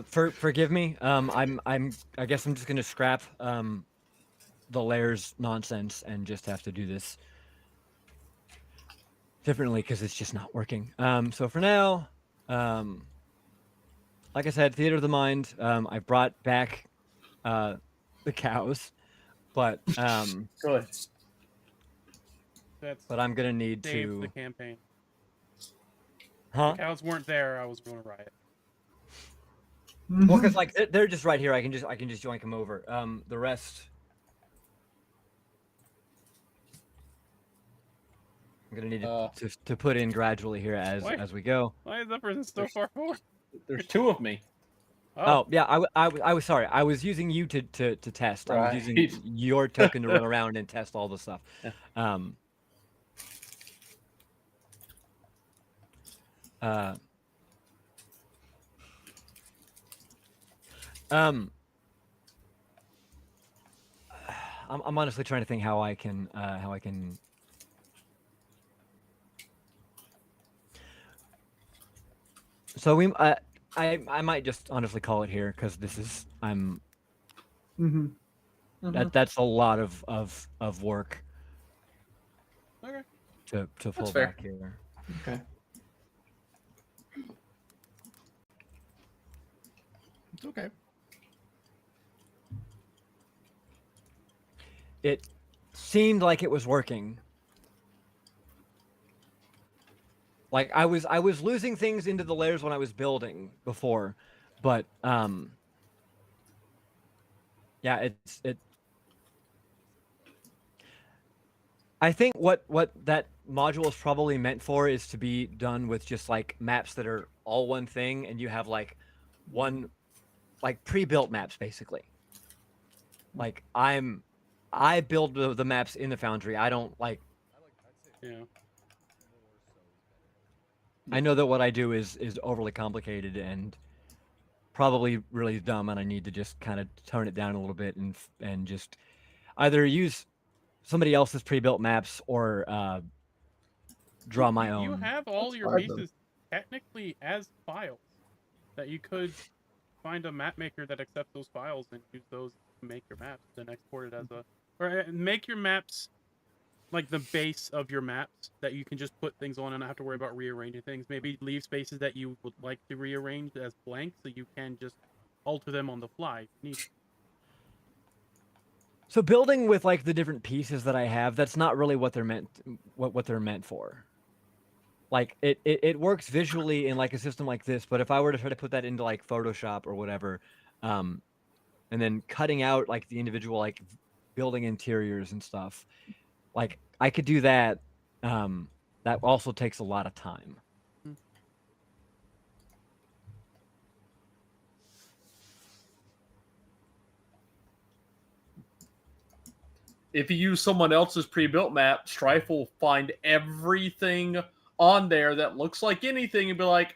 Speaker 2: Forgive me. I guess I'm just gonna scrap the layers nonsense and just have to do this differently because it's just not working. So for now, like I said, theater of the mind. I brought back the cows, but
Speaker 3: Good.
Speaker 4: That's
Speaker 2: but I'm gonna need
Speaker 4: saved
Speaker 2: to.
Speaker 4: the campaign.
Speaker 2: Huh?
Speaker 4: The cows weren't there. I was going to riot.
Speaker 2: Well, because like they're just right here. I can just joink them over. The rest. I'm gonna need to put in gradually here as we go.
Speaker 4: Why is that person so far forward?
Speaker 3: There's 2 of me.
Speaker 2: Oh yeah, I was sorry. I was using you to test. I was using
Speaker 3: Right.
Speaker 2: your token to run around and test all the stuff. I'm honestly trying to think how I can So we I might just honestly call it here because this is that's a lot of work.
Speaker 4: Okay.
Speaker 2: To pull
Speaker 3: fair.
Speaker 2: back here.
Speaker 6: Okay.
Speaker 5: Okay.
Speaker 2: It seemed like it was working. Like I was losing things into the layers when I was building before, but yeah, it. I think what that module is probably meant for is to be done with just like maps that are all one thing, and you have like one like pre-built maps basically. Like I build the maps in the Foundry. I don't like.
Speaker 4: Yeah.
Speaker 2: I know that what I do is overly complicated and probably really dumb, and I need to just kind of tone it down a little bit and just either use somebody else's pre-built maps or draw my own.
Speaker 4: You have all
Speaker 6: That's
Speaker 4: your
Speaker 6: fine, then.
Speaker 4: pieces technically as files that you could find a map maker that accepts those files and use those to make your maps, then export it as a, or make your maps like the base of your maps that you can just put things on and not have to worry about rearranging things. Maybe leave spaces that you would like to rearrange as blank so you can just alter them on the fly if you need.
Speaker 2: So building with like the different pieces that I have, that's not really what they're meant what they're meant for. Like it works visually in like a system like this, but if I were to try to put that into like Photoshop or whatever, and then cutting out like the individual like building interiors and stuff, like I could do that. That also takes a lot of time.
Speaker 3: If you use someone else's pre-built map, Strife will find everything on there that looks like anything and be like,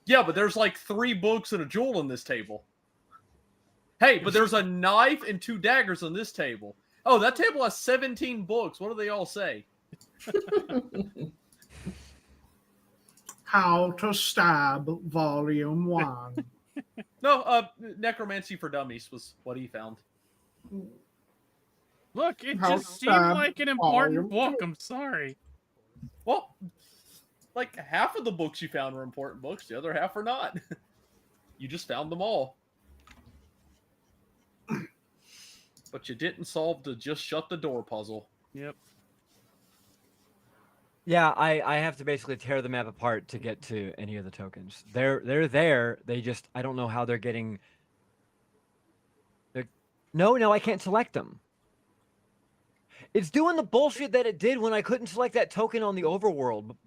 Speaker 3: yeah, but there's like 3 books and a jewel on this table. Hey, but there's a knife and 2 daggers on this table. Oh, that table has 17 books. What do they all say?
Speaker 8: How to Stab Volume 1.
Speaker 3: No, Necromancy for Dummies was what he found.
Speaker 4: Look, it
Speaker 8: How
Speaker 4: just seemed
Speaker 8: sad
Speaker 4: like an important
Speaker 8: volume
Speaker 4: book.
Speaker 8: two.
Speaker 4: I'm sorry.
Speaker 3: Well, like half of the books you found were important books. The other half are not. You just found them all. But you didn't solve the just shut the door puzzle.
Speaker 4: Yep.
Speaker 2: Yeah, I have to basically tear the map apart to get to any of the tokens. They're there. They just I don't know how they're getting. No, I can't select them. It's doing the bullshit that it did when I couldn't select that token on the overworld.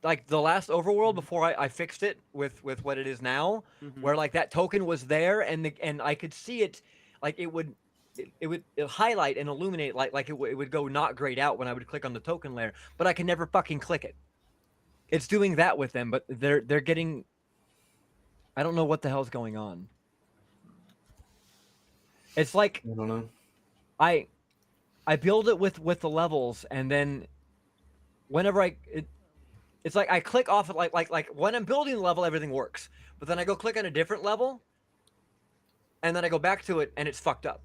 Speaker 2: Like the last overworld before I fixed it with what it is now, where like that token was there and I could see it, like it would highlight and illuminate like it would go not grayed out when I would click on the token layer, but I can never fucking click it. It's doing that with them, but they're getting. I don't know what the hell's going on. It's like
Speaker 6: I don't know.
Speaker 2: I build it with the levels, and then whenever it's like I click off it like when I'm building the level, everything works. But then I go click on a different level, and then I go back to it, and it's fucked up.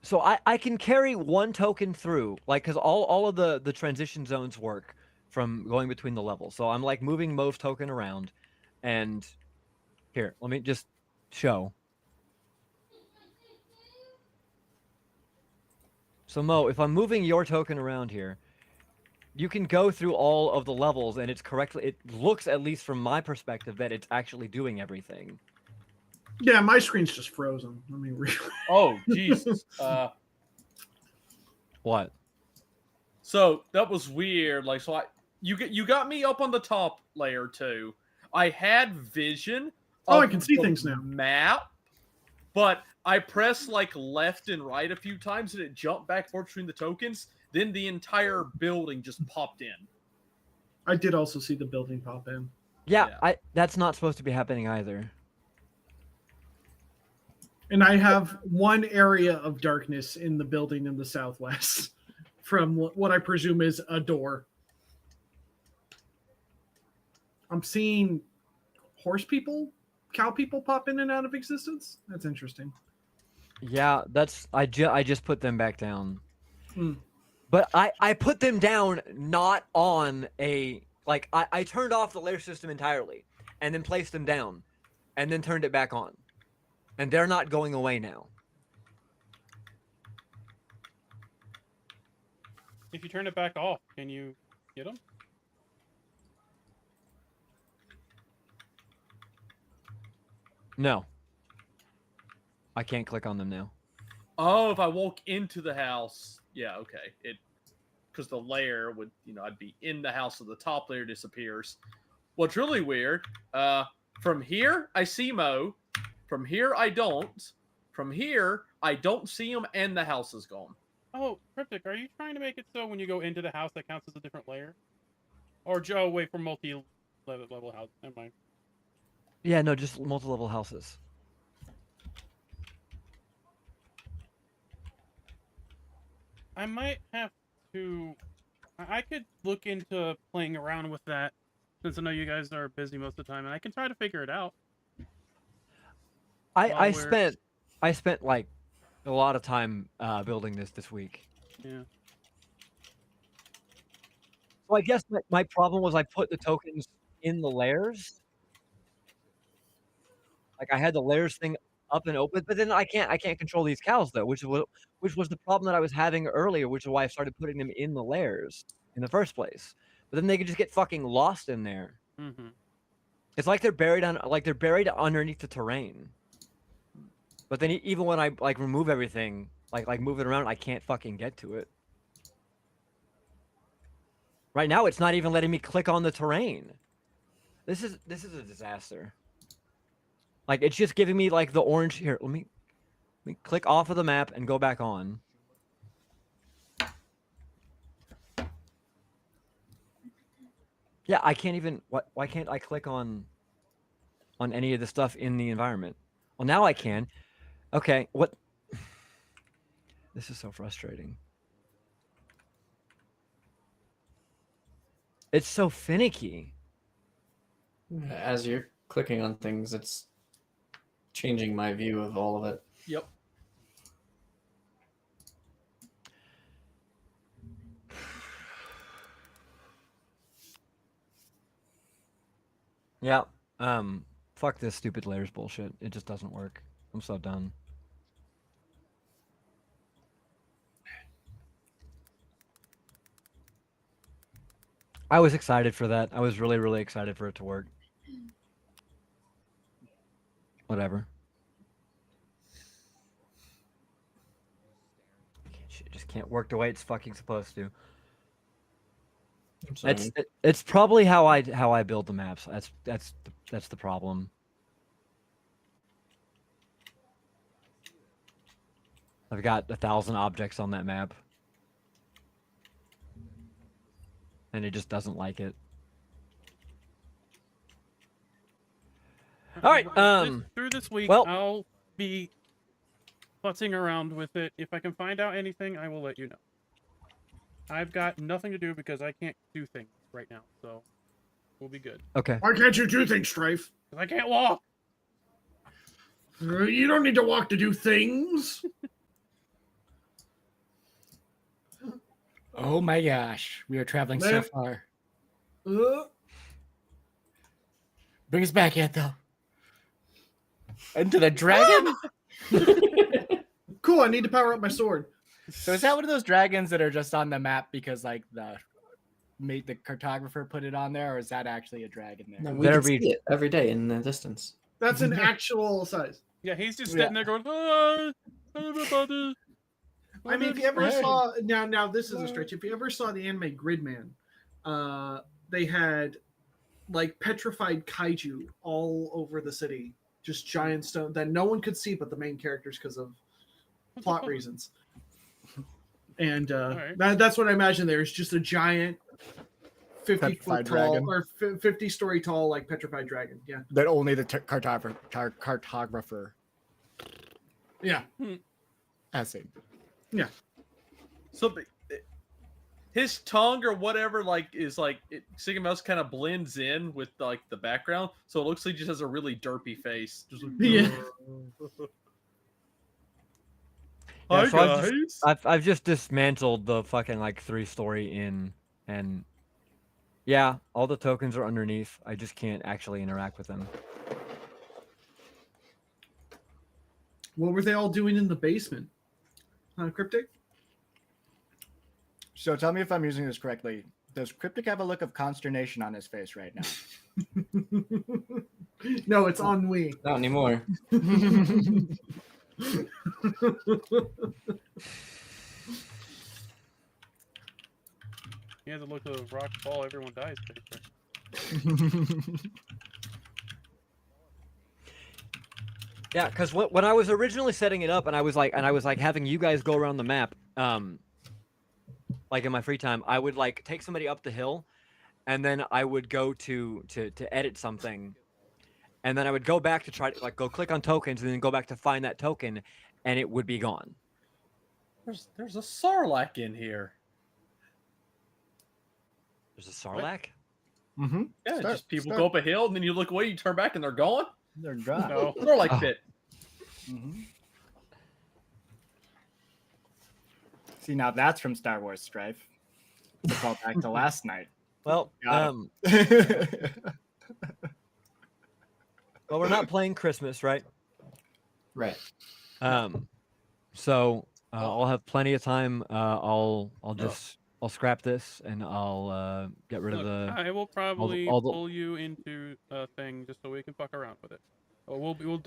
Speaker 2: So I can carry one token through, like, because all of the transition zones work from going between the levels. So I'm like moving Mo's token around, and here, let me just show. So Mo, if I'm moving your token around here, you can go through all of the levels, and it's correctly. It looks, at least from my perspective, that it's actually doing everything.
Speaker 8: Yeah, my screen's just frozen. Let me read.
Speaker 3: Oh, Jesus.
Speaker 2: What?
Speaker 3: So that was weird. Like, so you got me up on the top layer too. I had vision.
Speaker 8: Oh, I
Speaker 3: of
Speaker 8: can see
Speaker 3: the
Speaker 8: things now.
Speaker 3: Map, but I pressed like left and right a few times, and it jumped back and forth between the tokens. Then the entire building just popped in.
Speaker 8: I did also see the building pop in.
Speaker 2: Yeah,
Speaker 3: Yeah.
Speaker 2: that's not supposed to be happening either.
Speaker 8: And I have one area of darkness in the building in the southwest from what I presume is a door. I'm seeing horse people cow people pop in and out of existence? That's interesting.
Speaker 2: Yeah, that's I just put them back down.
Speaker 8: Hmm.
Speaker 2: But I put them down not on a like I turned off the layer system entirely and then placed them down and then turned it back on. And they're not going away now.
Speaker 4: If you turn it back off, can you get them?
Speaker 2: No. I can't click on them now.
Speaker 3: Oh, if I walk into the house, yeah, okay. Because the layer would, I'd be in the house, so the top layer disappears. What's really weird, from here I see Mo, from here I don't, from here I don't see him, and the house is gone.
Speaker 4: Oh, Cryptic, are you trying to make it so when you go into the house that counts as a different layer? Or Joe, wait for multi-level house? Never mind.
Speaker 2: Yeah, no, just multi-level houses.
Speaker 4: I might have to. I could look into playing around with that, since I know you guys are busy most of the time, and I can try to figure it out.
Speaker 2: I spent like a lot of time building this week.
Speaker 4: Yeah.
Speaker 2: So I guess my problem was I put the tokens in the layers. Like I had the layers thing up and open, but then I can't control these cows though, which was the problem that I was having earlier, which is why I started putting them in the layers in the first place. But then they could just get fucking lost in there.
Speaker 4: Mm-hmm.
Speaker 2: It's like they're buried underneath the terrain. But then even when I like remove everything, like move it around, I can't fucking get to it. Right now, it's not even letting me click on the terrain. This is a disaster. Like it's just giving me like the orange here. Let me click off of the map and go back on. Yeah, I can't even. Why can't I click on any of the stuff in the environment? Well, now I can. Okay, what? This is so frustrating. It's so finicky.
Speaker 6: As you're clicking on things, it's changing my view of all of it.
Speaker 3: Yep.
Speaker 2: Yeah. Fuck this stupid layers bullshit. It just doesn't work. I'm so done. I was excited for that. I was really, really excited for it to work. Whatever. Shit just can't work the way it's fucking supposed to. It's probably how I build the maps. That's the problem. I've got 1,000 objects on that map. And it just doesn't like it. All right.
Speaker 4: Through this week,
Speaker 2: well-
Speaker 4: I'll be futzing around with it. If I can find out anything, I will let you know. I've got nothing to do because I can't do things right now, so we'll be good.
Speaker 2: Okay.
Speaker 1: Why can't you do things, Strife?
Speaker 4: 'Cause I can't walk.
Speaker 1: You don't need to walk to do things.
Speaker 5: Oh my gosh, we are traveling so
Speaker 1: Man.
Speaker 5: far.
Speaker 1: Uh,
Speaker 5: Bring us back yet, though. Into the dragon?
Speaker 1: cool, I need to power up my sword.
Speaker 5: So is that one of those dragons that are just on the map because like the cartographer put it on there, or is that actually a dragon there?
Speaker 6: No, we
Speaker 2: Better
Speaker 6: can see
Speaker 2: be-
Speaker 6: it every day in the distance.
Speaker 1: That's an actual size.
Speaker 4: Yeah, he's just sitting there going, "Hi, everybody."
Speaker 1: I mean, if you ever saw now this is a stretch. If you ever saw the anime Gridman, they had like petrified kaiju all over the city, just giant stone that no one could see but the main characters because of plot reasons. And
Speaker 4: right.
Speaker 1: that's what I imagine. There's just a giant 50-foot
Speaker 5: Petrified
Speaker 1: tall
Speaker 5: dragon.
Speaker 1: or 50-story tall like petrified dragon. Yeah,
Speaker 5: That only the cartographer
Speaker 1: yeah.
Speaker 5: has seen.
Speaker 1: Yeah.
Speaker 3: So, his tongue or whatever is Sigma Mouse kind of blends in with like the background, so it looks like he just has a really derpy face. Just like,
Speaker 8: Yeah.
Speaker 3: Hi
Speaker 2: Yeah, so
Speaker 3: guys.
Speaker 2: I've just dismantled the fucking like 3-story inn, and yeah, all the tokens are underneath. I just can't actually interact with them.
Speaker 8: What were they all doing in the basement? Cryptic?
Speaker 5: So tell me if I'm using this correctly. Does Cryptic have a look of consternation on his face right now?
Speaker 8: No, it's ennui.
Speaker 6: Not anymore.
Speaker 4: He has a look of rock fall, everyone dies. Picture.
Speaker 2: Yeah, because when I was originally setting it up, and I was like having you guys go around the map, like in my free time, I would like take somebody up the hill, and then I would go to edit something, and then I would go back to try to like go click on tokens, and then go back to find that token, and it would be gone.
Speaker 3: There's a Sarlacc in here.
Speaker 2: There's a Sarlacc.
Speaker 5: Mm-hmm.
Speaker 3: Yeah, just people go up a hill and then you look away, you turn back and they're gone.
Speaker 5: They're gone.
Speaker 4: No.
Speaker 3: Sarlacc pit.
Speaker 5: Mm-hmm. See, now that's from Star Wars Strife. To call back to last night.
Speaker 2: Well,
Speaker 5: Got
Speaker 2: well, we're not playing Christmas, right?
Speaker 6: Right.
Speaker 2: So I'll have plenty of time. I'll scrap this and I'll get rid of
Speaker 4: Look,
Speaker 2: the.
Speaker 4: I will probably
Speaker 2: all the-
Speaker 4: pull you into a thing just so we can fuck around with it.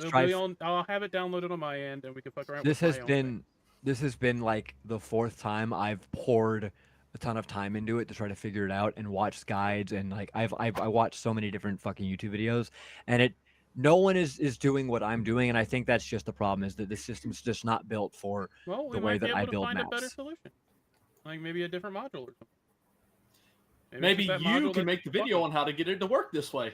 Speaker 2: Strife.
Speaker 4: I'll have it downloaded on my end and we can fuck around.
Speaker 2: This
Speaker 4: with
Speaker 2: has
Speaker 4: my own
Speaker 2: been
Speaker 4: thing.
Speaker 2: this has been like the 4th time I've poured a ton of time into it to try to figure it out and watched guides, and like I watched so many different fucking YouTube videos, and no one is doing what I'm doing, and I think that's just the problem, is that the system's just not built for
Speaker 4: Well,
Speaker 2: the
Speaker 4: we
Speaker 2: way
Speaker 4: might be
Speaker 2: that I
Speaker 4: able to
Speaker 2: build
Speaker 4: find a better
Speaker 2: maps.
Speaker 4: solution, like maybe a different module or something.
Speaker 3: Maybe
Speaker 4: it's just that
Speaker 3: you
Speaker 4: module
Speaker 3: can
Speaker 4: that's
Speaker 3: make the video
Speaker 4: fucking-
Speaker 3: on how to get it to work this way.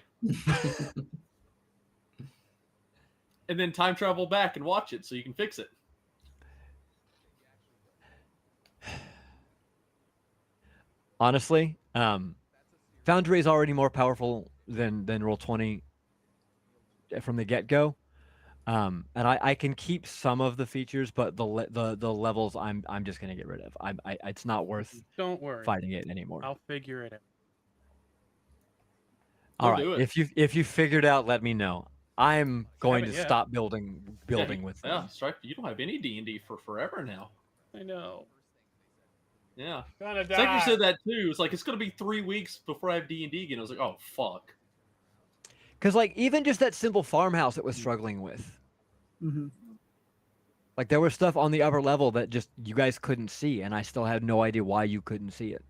Speaker 3: And then time travel back and watch it so you can fix it.
Speaker 2: Honestly, Foundry is already more powerful than Roll20 from the get-go, and I can keep some of the features, but the levels I'm just gonna get rid of. It's not worth
Speaker 4: Don't worry,
Speaker 2: fighting it anymore.
Speaker 4: I'll figure it out.
Speaker 2: All
Speaker 3: We'll
Speaker 2: right,
Speaker 3: do it.
Speaker 2: if you figured out, let me know. I'm going to
Speaker 4: haven't yet.
Speaker 2: stop building with
Speaker 3: Yeah,
Speaker 2: them.
Speaker 3: Stripe, you don't have any D&D for forever now.
Speaker 4: I know.
Speaker 3: Yeah.
Speaker 4: Gonna die.
Speaker 3: Sector said that too. It's like, it's going to be 3 weeks before I have D&D again. I was like, oh, fuck.
Speaker 2: Because like even just that simple farmhouse it was struggling with.
Speaker 8: Mm-hmm.
Speaker 2: Like there was stuff on the upper level that just you guys couldn't see, and I still had no idea why you couldn't see it.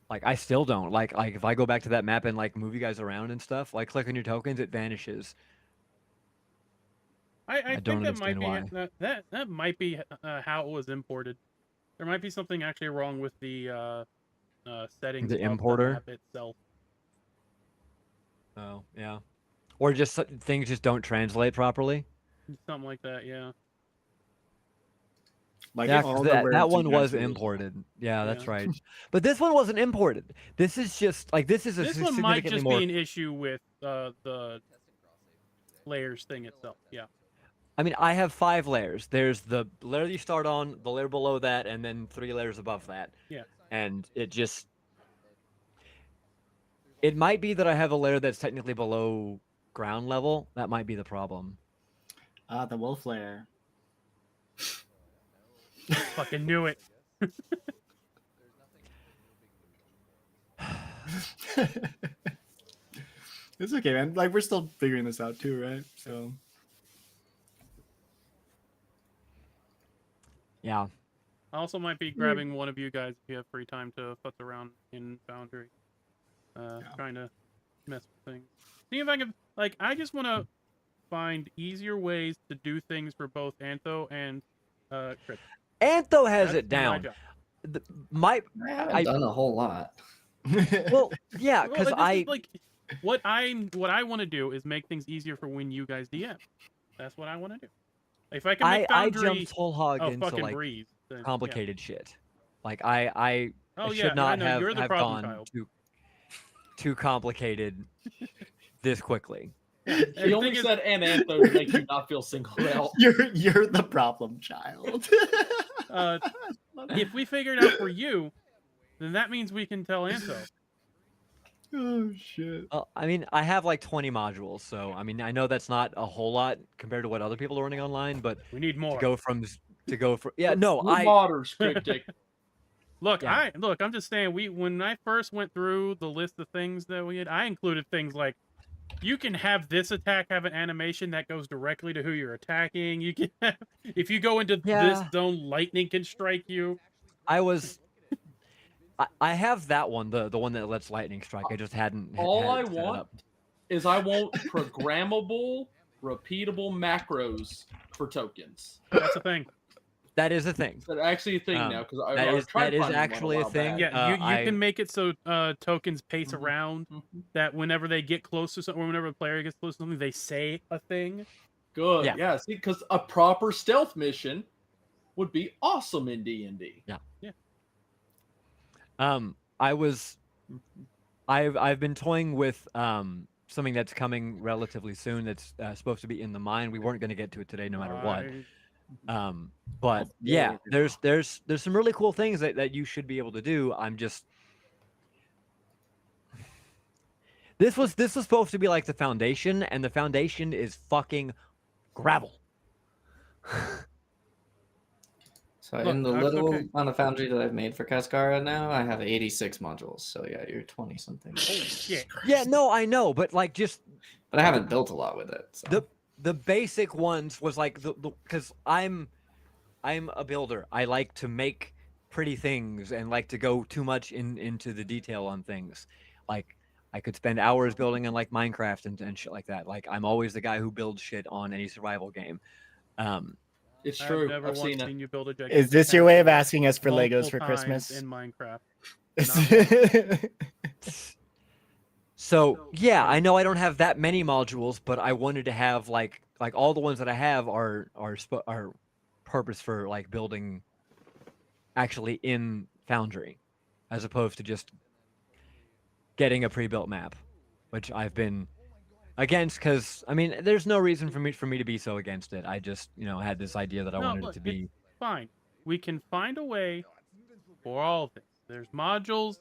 Speaker 2: Like I still don't. Like if I go back to that map and like move you guys around and stuff, like click on your tokens, it vanishes.
Speaker 4: I
Speaker 2: don't
Speaker 4: think that might
Speaker 2: understand
Speaker 4: be that might be how it was imported. There might be something actually wrong with the settings
Speaker 2: The
Speaker 4: of
Speaker 2: importer?
Speaker 4: the map itself.
Speaker 2: Oh yeah, or just things just don't translate properly.
Speaker 4: Something like that, yeah.
Speaker 5: Like
Speaker 2: Yeah,
Speaker 5: all
Speaker 2: 'cause
Speaker 5: the
Speaker 2: that
Speaker 5: words
Speaker 2: one
Speaker 5: you
Speaker 2: was
Speaker 5: guys use.
Speaker 2: imported. Yeah, that's
Speaker 4: Yeah.
Speaker 2: right. But this one wasn't imported. This is just like this is a
Speaker 4: This one might
Speaker 2: significantly
Speaker 4: just
Speaker 2: more.
Speaker 4: be an issue with the layers thing itself. Yeah.
Speaker 2: I mean, I have 5 layers. There's the layer you start on, the layer below that, and then 3 layers above that.
Speaker 4: Yeah.
Speaker 2: And it might be that I have a layer that's technically below ground level. That might be the problem.
Speaker 5: The wolf layer.
Speaker 4: Fucking knew it.
Speaker 5: It's okay, man. Like we're still figuring this out too, right? So
Speaker 2: Yeah.
Speaker 4: I also might be grabbing one of you guys if you have free time to futz around in Foundry. Trying to mess with things. See if I can, like, I just want to find easier ways to do things for both Antho and Crypt.
Speaker 2: Antho has
Speaker 4: That's
Speaker 2: it
Speaker 4: my
Speaker 2: down.
Speaker 4: job.
Speaker 6: I haven't done a whole lot.
Speaker 2: Well, yeah,
Speaker 4: Well,
Speaker 2: because
Speaker 4: this
Speaker 2: I
Speaker 4: is, like, what I want to do is make things easier for when you guys DM. That's what I want to do. If I can make
Speaker 2: I
Speaker 4: Foundry
Speaker 2: jumped whole hog
Speaker 4: a
Speaker 2: into
Speaker 4: fucking
Speaker 2: like
Speaker 4: breeze, then, yeah.
Speaker 2: complicated shit. Like I
Speaker 4: Oh yeah,
Speaker 2: should
Speaker 4: I
Speaker 2: not
Speaker 4: know you're the
Speaker 2: have
Speaker 4: problem
Speaker 2: gone
Speaker 4: child.
Speaker 2: too complicated this quickly.
Speaker 4: And
Speaker 3: He
Speaker 4: the
Speaker 3: only
Speaker 4: thing is,
Speaker 3: said Anantho to make you not feel singled out.
Speaker 5: You're the problem child.
Speaker 4: if we figure it out for you, then that means we can tell Anto.
Speaker 5: Oh shit.
Speaker 2: Well, I mean, I have like 20 modules, so I mean, I know that's not a whole lot compared to what other people are running online, but
Speaker 4: We need more.
Speaker 2: to go from yeah, no,
Speaker 3: We're modders, Cryptic.
Speaker 4: Look,
Speaker 2: Yeah.
Speaker 4: I'm just saying when I first went through the list of things that we had, I included things like you can have this attack have an animation that goes directly to who you're attacking. You can have, if you go into this
Speaker 2: Yeah.
Speaker 4: zone, lightning can strike you.
Speaker 2: I have that one, the one that lets lightning strike. I just hadn't
Speaker 3: All
Speaker 2: had
Speaker 3: I
Speaker 2: it set
Speaker 3: want
Speaker 2: up.
Speaker 3: is I want programmable, repeatable macros for tokens.
Speaker 4: That's the thing.
Speaker 2: That is a thing.
Speaker 3: Is that actually a thing now? Because I
Speaker 2: that
Speaker 3: tried
Speaker 2: is
Speaker 3: finding one
Speaker 2: actually a
Speaker 3: while
Speaker 2: thing.
Speaker 3: back.
Speaker 4: Yeah, you
Speaker 2: I
Speaker 4: can make it so tokens pace
Speaker 3: Mhm.
Speaker 4: around.
Speaker 3: Mhm.
Speaker 4: That whenever they get close to something, or whenever a player gets close to something, they say a thing.
Speaker 3: Good.
Speaker 2: Yeah.
Speaker 3: Yeah. See, because a proper stealth mission would be awesome in D&D.
Speaker 2: I've been toying with something that's coming relatively soon. That's supposed to be in the mine. We weren't going to get to it today, no matter what. But yeah, there's some really cool things that you should be able to do. I'm just this was supposed to be like the foundation, and the foundation is fucking gravel.
Speaker 6: So
Speaker 4: Look,
Speaker 6: in the
Speaker 4: that's
Speaker 6: little
Speaker 4: okay.
Speaker 6: amount of foundry that I've made for Cascara now, I have 86 modules. So yeah, you're 20 something.
Speaker 4: Holy shit!
Speaker 2: Yeah, no, I know, but like just
Speaker 6: But I haven't built a lot with it. So.
Speaker 2: the basic ones was like the because I'm a builder. I like to make pretty things and like to go too much into the detail on things. Like I could spend hours building on like Minecraft and shit like that. Like I'm always the guy who builds shit on any survival game.
Speaker 3: It's
Speaker 4: I've
Speaker 3: true.
Speaker 4: never
Speaker 3: I've
Speaker 4: once
Speaker 3: seen it.
Speaker 4: seen you build a gigantic
Speaker 5: Is this your way of
Speaker 4: castle
Speaker 5: asking us for Legos
Speaker 4: multiple
Speaker 5: for
Speaker 4: times
Speaker 5: Christmas?
Speaker 4: in Minecraft?
Speaker 2: So yeah, I know I don't have that many modules, but I wanted to have like all the ones that I have are purpose for like building actually in Foundry, as opposed to just getting a pre-built map, which I've been against because I mean there's no reason for me to be so against it. I just had this idea that I
Speaker 4: No,
Speaker 2: wanted
Speaker 4: look,
Speaker 2: it to be
Speaker 4: fine. We can find a way for all of this. There's modules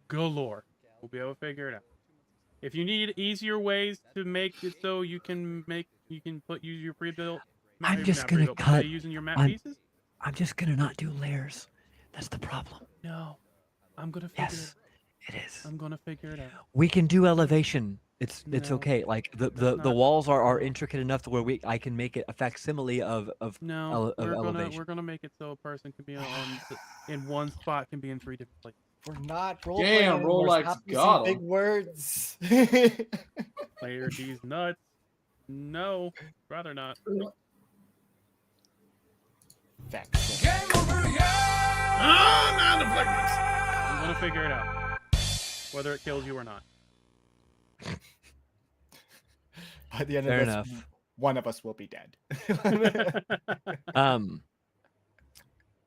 Speaker 4: galore. We'll be able to figure it out. If you need easier ways to make it so you can use your pre-built.
Speaker 2: I'm just
Speaker 4: not
Speaker 2: gonna
Speaker 4: pre-built, but
Speaker 2: cut
Speaker 4: using your map
Speaker 2: on-
Speaker 4: pieces.
Speaker 2: I'm just gonna not do layers. That's the problem.
Speaker 4: No, I'm gonna figure
Speaker 2: Yes, it is.
Speaker 4: I'm gonna figure it out.
Speaker 2: We can do elevation. It's
Speaker 4: No,
Speaker 2: okay. Like the
Speaker 4: not-
Speaker 2: walls are intricate enough to where I can make it a facsimile of
Speaker 4: No, we're
Speaker 2: elevation.
Speaker 4: gonna make it so a person can be in one spot, can be in 3 different places.
Speaker 5: We're not role
Speaker 3: Damn,
Speaker 5: playing.
Speaker 3: Rolex
Speaker 5: Stop using
Speaker 3: got 'em.
Speaker 5: big words.
Speaker 4: Player D's nuts. No, rather not.
Speaker 5: Facts.
Speaker 1: Not deflectors.
Speaker 4: I'm gonna figure it out, whether it kills you or not.
Speaker 5: By the end
Speaker 2: Fair
Speaker 5: of this,
Speaker 2: enough.
Speaker 5: one of us will be dead.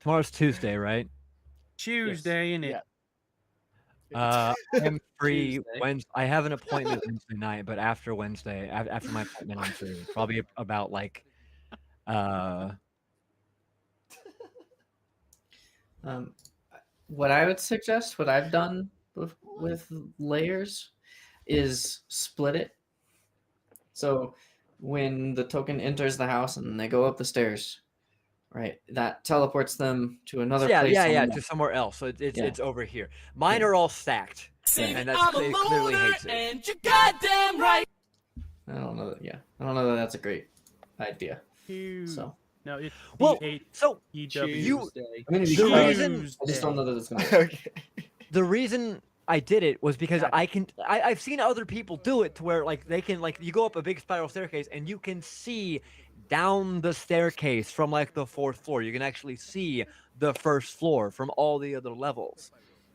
Speaker 2: Tomorrow's Tuesday, right?
Speaker 4: Tuesday, innit?
Speaker 5: Yeah.
Speaker 2: I'm free
Speaker 3: Tuesday.
Speaker 2: Wednesday. I have an appointment Wednesday night, but after Wednesday, after my appointment, I'm free. Probably about like,
Speaker 6: What I would suggest, what I've done with layers, is split it. So when the token enters the house and they go up the stairs, right, that teleports them to another place.
Speaker 2: to somewhere else. So it's over here. Mine
Speaker 6: Yeah.
Speaker 2: are all stacked, and that's it clearly hates it.
Speaker 9: And you goddamn right.
Speaker 6: I don't know. I don't know that that's a great idea.
Speaker 4: Huge.
Speaker 6: So
Speaker 4: No, it's
Speaker 2: Well,
Speaker 4: D8
Speaker 2: so
Speaker 4: EW.
Speaker 3: Tuesday.
Speaker 6: I mean, it'd be
Speaker 2: The
Speaker 6: cool.
Speaker 2: reason-
Speaker 6: I just don't know that it's gonna work.
Speaker 5: Okay.
Speaker 2: the reason I did it was because
Speaker 4: Got it.
Speaker 2: I've seen other people do it to where like they can like you go up a big spiral staircase and you can see down the staircase from like the 4th floor. You can actually see the 1st floor from all the other levels.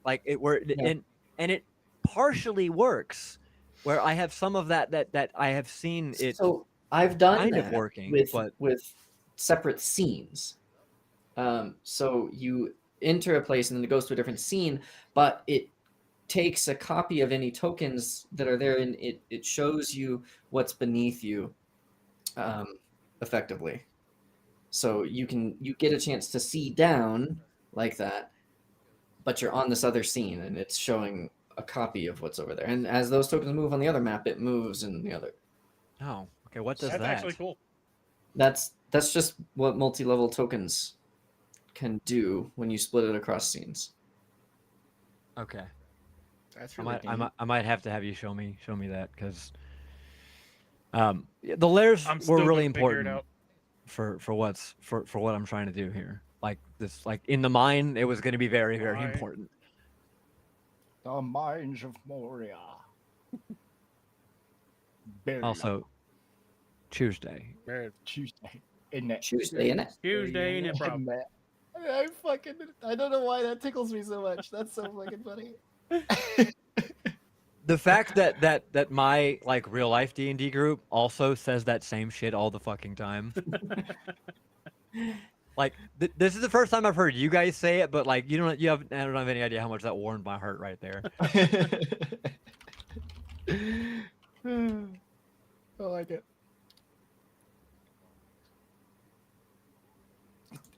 Speaker 2: Like and it partially works where I have some of that I have seen it
Speaker 6: So I've done
Speaker 2: kind of
Speaker 6: that
Speaker 2: working,
Speaker 6: with
Speaker 2: but
Speaker 6: with separate scenes. So enter a place and then it goes to a different scene, but it takes a copy of any tokens that are there and it shows you what's beneath you, effectively. So you get a chance to see down like that, but you're on this other scene and it's showing a copy of what's over there. And as those tokens move on the other map, it moves in the other.
Speaker 2: Oh, okay. What does
Speaker 4: That's
Speaker 2: that?
Speaker 4: actually cool.
Speaker 6: That's just what multi-level tokens can do when you split it across scenes.
Speaker 2: Okay.
Speaker 5: That's
Speaker 2: I
Speaker 5: really
Speaker 2: might have to have you show me that because the layers
Speaker 4: I'm still
Speaker 2: were really
Speaker 4: gonna figure it
Speaker 2: important
Speaker 4: out.
Speaker 2: for what I'm trying to do here. Like this, like in the mine, it was going to be very
Speaker 4: Right.
Speaker 2: important.
Speaker 5: The Mines of Moria. Very
Speaker 2: Also, Tuesday.
Speaker 5: Tuesday. Isn't it?
Speaker 6: Tuesday, innit?
Speaker 4: Tuesday, ain't it, bro?
Speaker 5: I don't know why that tickles me so much. That's so fucking funny.
Speaker 2: The fact that my like real life D&D group also says that same shit all the fucking time. Like this is the first time I've heard you guys say it, but like I don't have any idea how much that warmed my heart right there.
Speaker 5: I like it.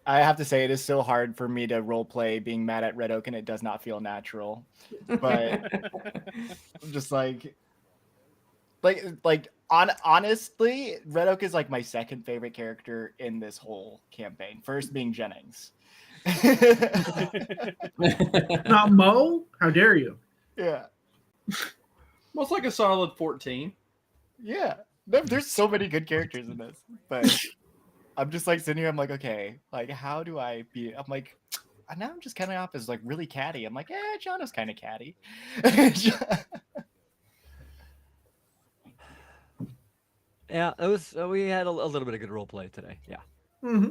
Speaker 5: I have to say, it is so hard for me to role play being mad at Red Oak, and it does not feel natural. But I'm just honestly, Red Oak is like my second favorite character in this whole campaign. First being Jennings.
Speaker 8: Not Mo? How dare you?
Speaker 5: Yeah,
Speaker 3: Most like a solid 14.
Speaker 5: yeah. There's so many good characters in this, but I'm just like sitting here. I'm like, okay, like how do I be? I'm like, now I'm just coming off as like really catty. I'm like, John is kind of catty.
Speaker 2: Yeah, it was. We had a little bit of good role play today. Yeah,
Speaker 8: Mm-hmm.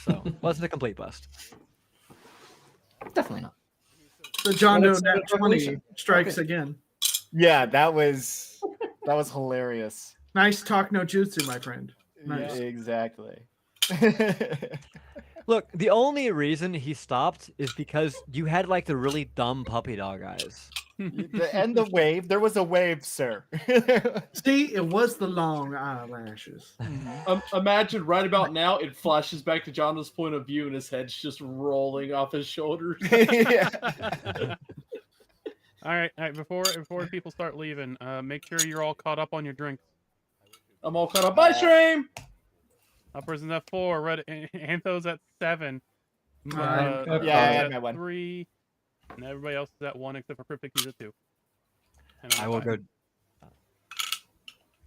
Speaker 2: so wasn't a complete bust.
Speaker 6: Definitely not.
Speaker 8: The John Doe
Speaker 6: Well,
Speaker 8: Nat
Speaker 6: it's a
Speaker 8: 20
Speaker 6: revolution.
Speaker 8: strikes again.
Speaker 5: Yeah, that was hilarious.
Speaker 8: Nice talk no jutsu, my friend. Nice.
Speaker 5: Yeah, exactly.
Speaker 2: Look, the only reason he stopped is because you had like the really dumb puppy dog eyes.
Speaker 5: And the wave. There was a wave, sir.
Speaker 8: See, it was the long eyelashes.
Speaker 3: Imagine right about now, it flashes back to Jonathan's point of view, and his head's just rolling off his shoulders.
Speaker 5: Yeah.
Speaker 4: All right. Before people start leaving, make sure you're all caught up on your drinks.
Speaker 3: I'm all caught up. Bye, stream.
Speaker 4: Upper's at 4. Red Anthos at 7.
Speaker 6: Yeah,
Speaker 4: Car's
Speaker 5: I
Speaker 4: at
Speaker 5: had one.
Speaker 4: 3. And everybody else is at 1 except for Cryptic, who's at 2. And I'm
Speaker 2: I
Speaker 4: at
Speaker 2: will
Speaker 4: 5.
Speaker 2: go.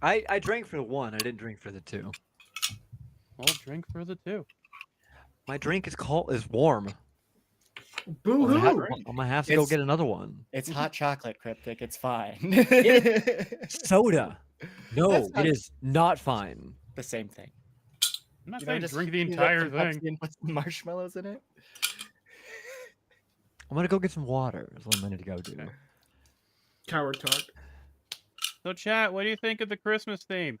Speaker 2: I drank for the 1. I didn't drink for the 2.
Speaker 4: Well, drink for the 2.
Speaker 2: My drink is warm.
Speaker 8: Boo
Speaker 2: I'm
Speaker 8: hoo!
Speaker 2: gonna have to go
Speaker 5: It's-
Speaker 2: get another one.
Speaker 5: It's hot chocolate, Cryptic. It's fine.
Speaker 2: Soda. No,
Speaker 5: That's
Speaker 2: it
Speaker 5: not-
Speaker 2: is not fine.
Speaker 5: The same thing.
Speaker 4: I'm not
Speaker 5: You know,
Speaker 4: saying
Speaker 5: just
Speaker 4: drink the
Speaker 5: heat up
Speaker 4: entire
Speaker 5: some Pepsi
Speaker 4: thing.
Speaker 5: and put some marshmallows in it.
Speaker 2: I'm gonna go get some water. Is what I'm gonna go do.
Speaker 4: Okay.
Speaker 8: Coward talk.
Speaker 4: So, chat, what do you think of the Christmas theme?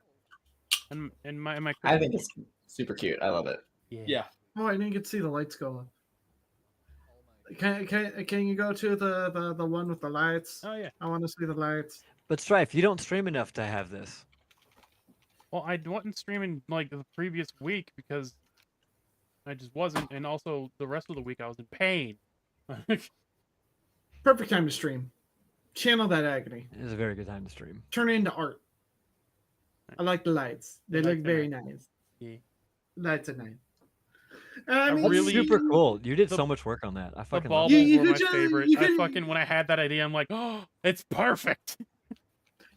Speaker 4: And my
Speaker 6: I think it's super cute. I love it.
Speaker 3: Yeah.
Speaker 8: Oh, I didn't get to see the lights go up. Can you go to the one with the lights?
Speaker 4: Oh yeah.
Speaker 8: I want to see the lights.
Speaker 2: But Strife, you don't stream enough to have this.
Speaker 4: Well, I wasn't streaming like the previous week because I just wasn't, and also the rest of the week I was in pain.
Speaker 8: Perfect time to stream. Channel that agony.
Speaker 2: It is a very good time to stream.
Speaker 8: Turn it into art. I like the lights. They
Speaker 4: I like
Speaker 8: look
Speaker 4: the
Speaker 8: very
Speaker 4: lights.
Speaker 8: nice.
Speaker 4: Yeah.
Speaker 8: Lights are nice. I mean,
Speaker 2: That's
Speaker 4: really-
Speaker 2: super cool. You did
Speaker 4: the-
Speaker 2: so much work on that. I
Speaker 4: The
Speaker 2: fucking love
Speaker 4: baubles
Speaker 2: it.
Speaker 8: You
Speaker 4: were
Speaker 8: could
Speaker 4: my
Speaker 8: just-
Speaker 4: favorite.
Speaker 8: you
Speaker 4: I
Speaker 8: could-
Speaker 4: fucking when I had that idea, I'm like, oh, it's perfect.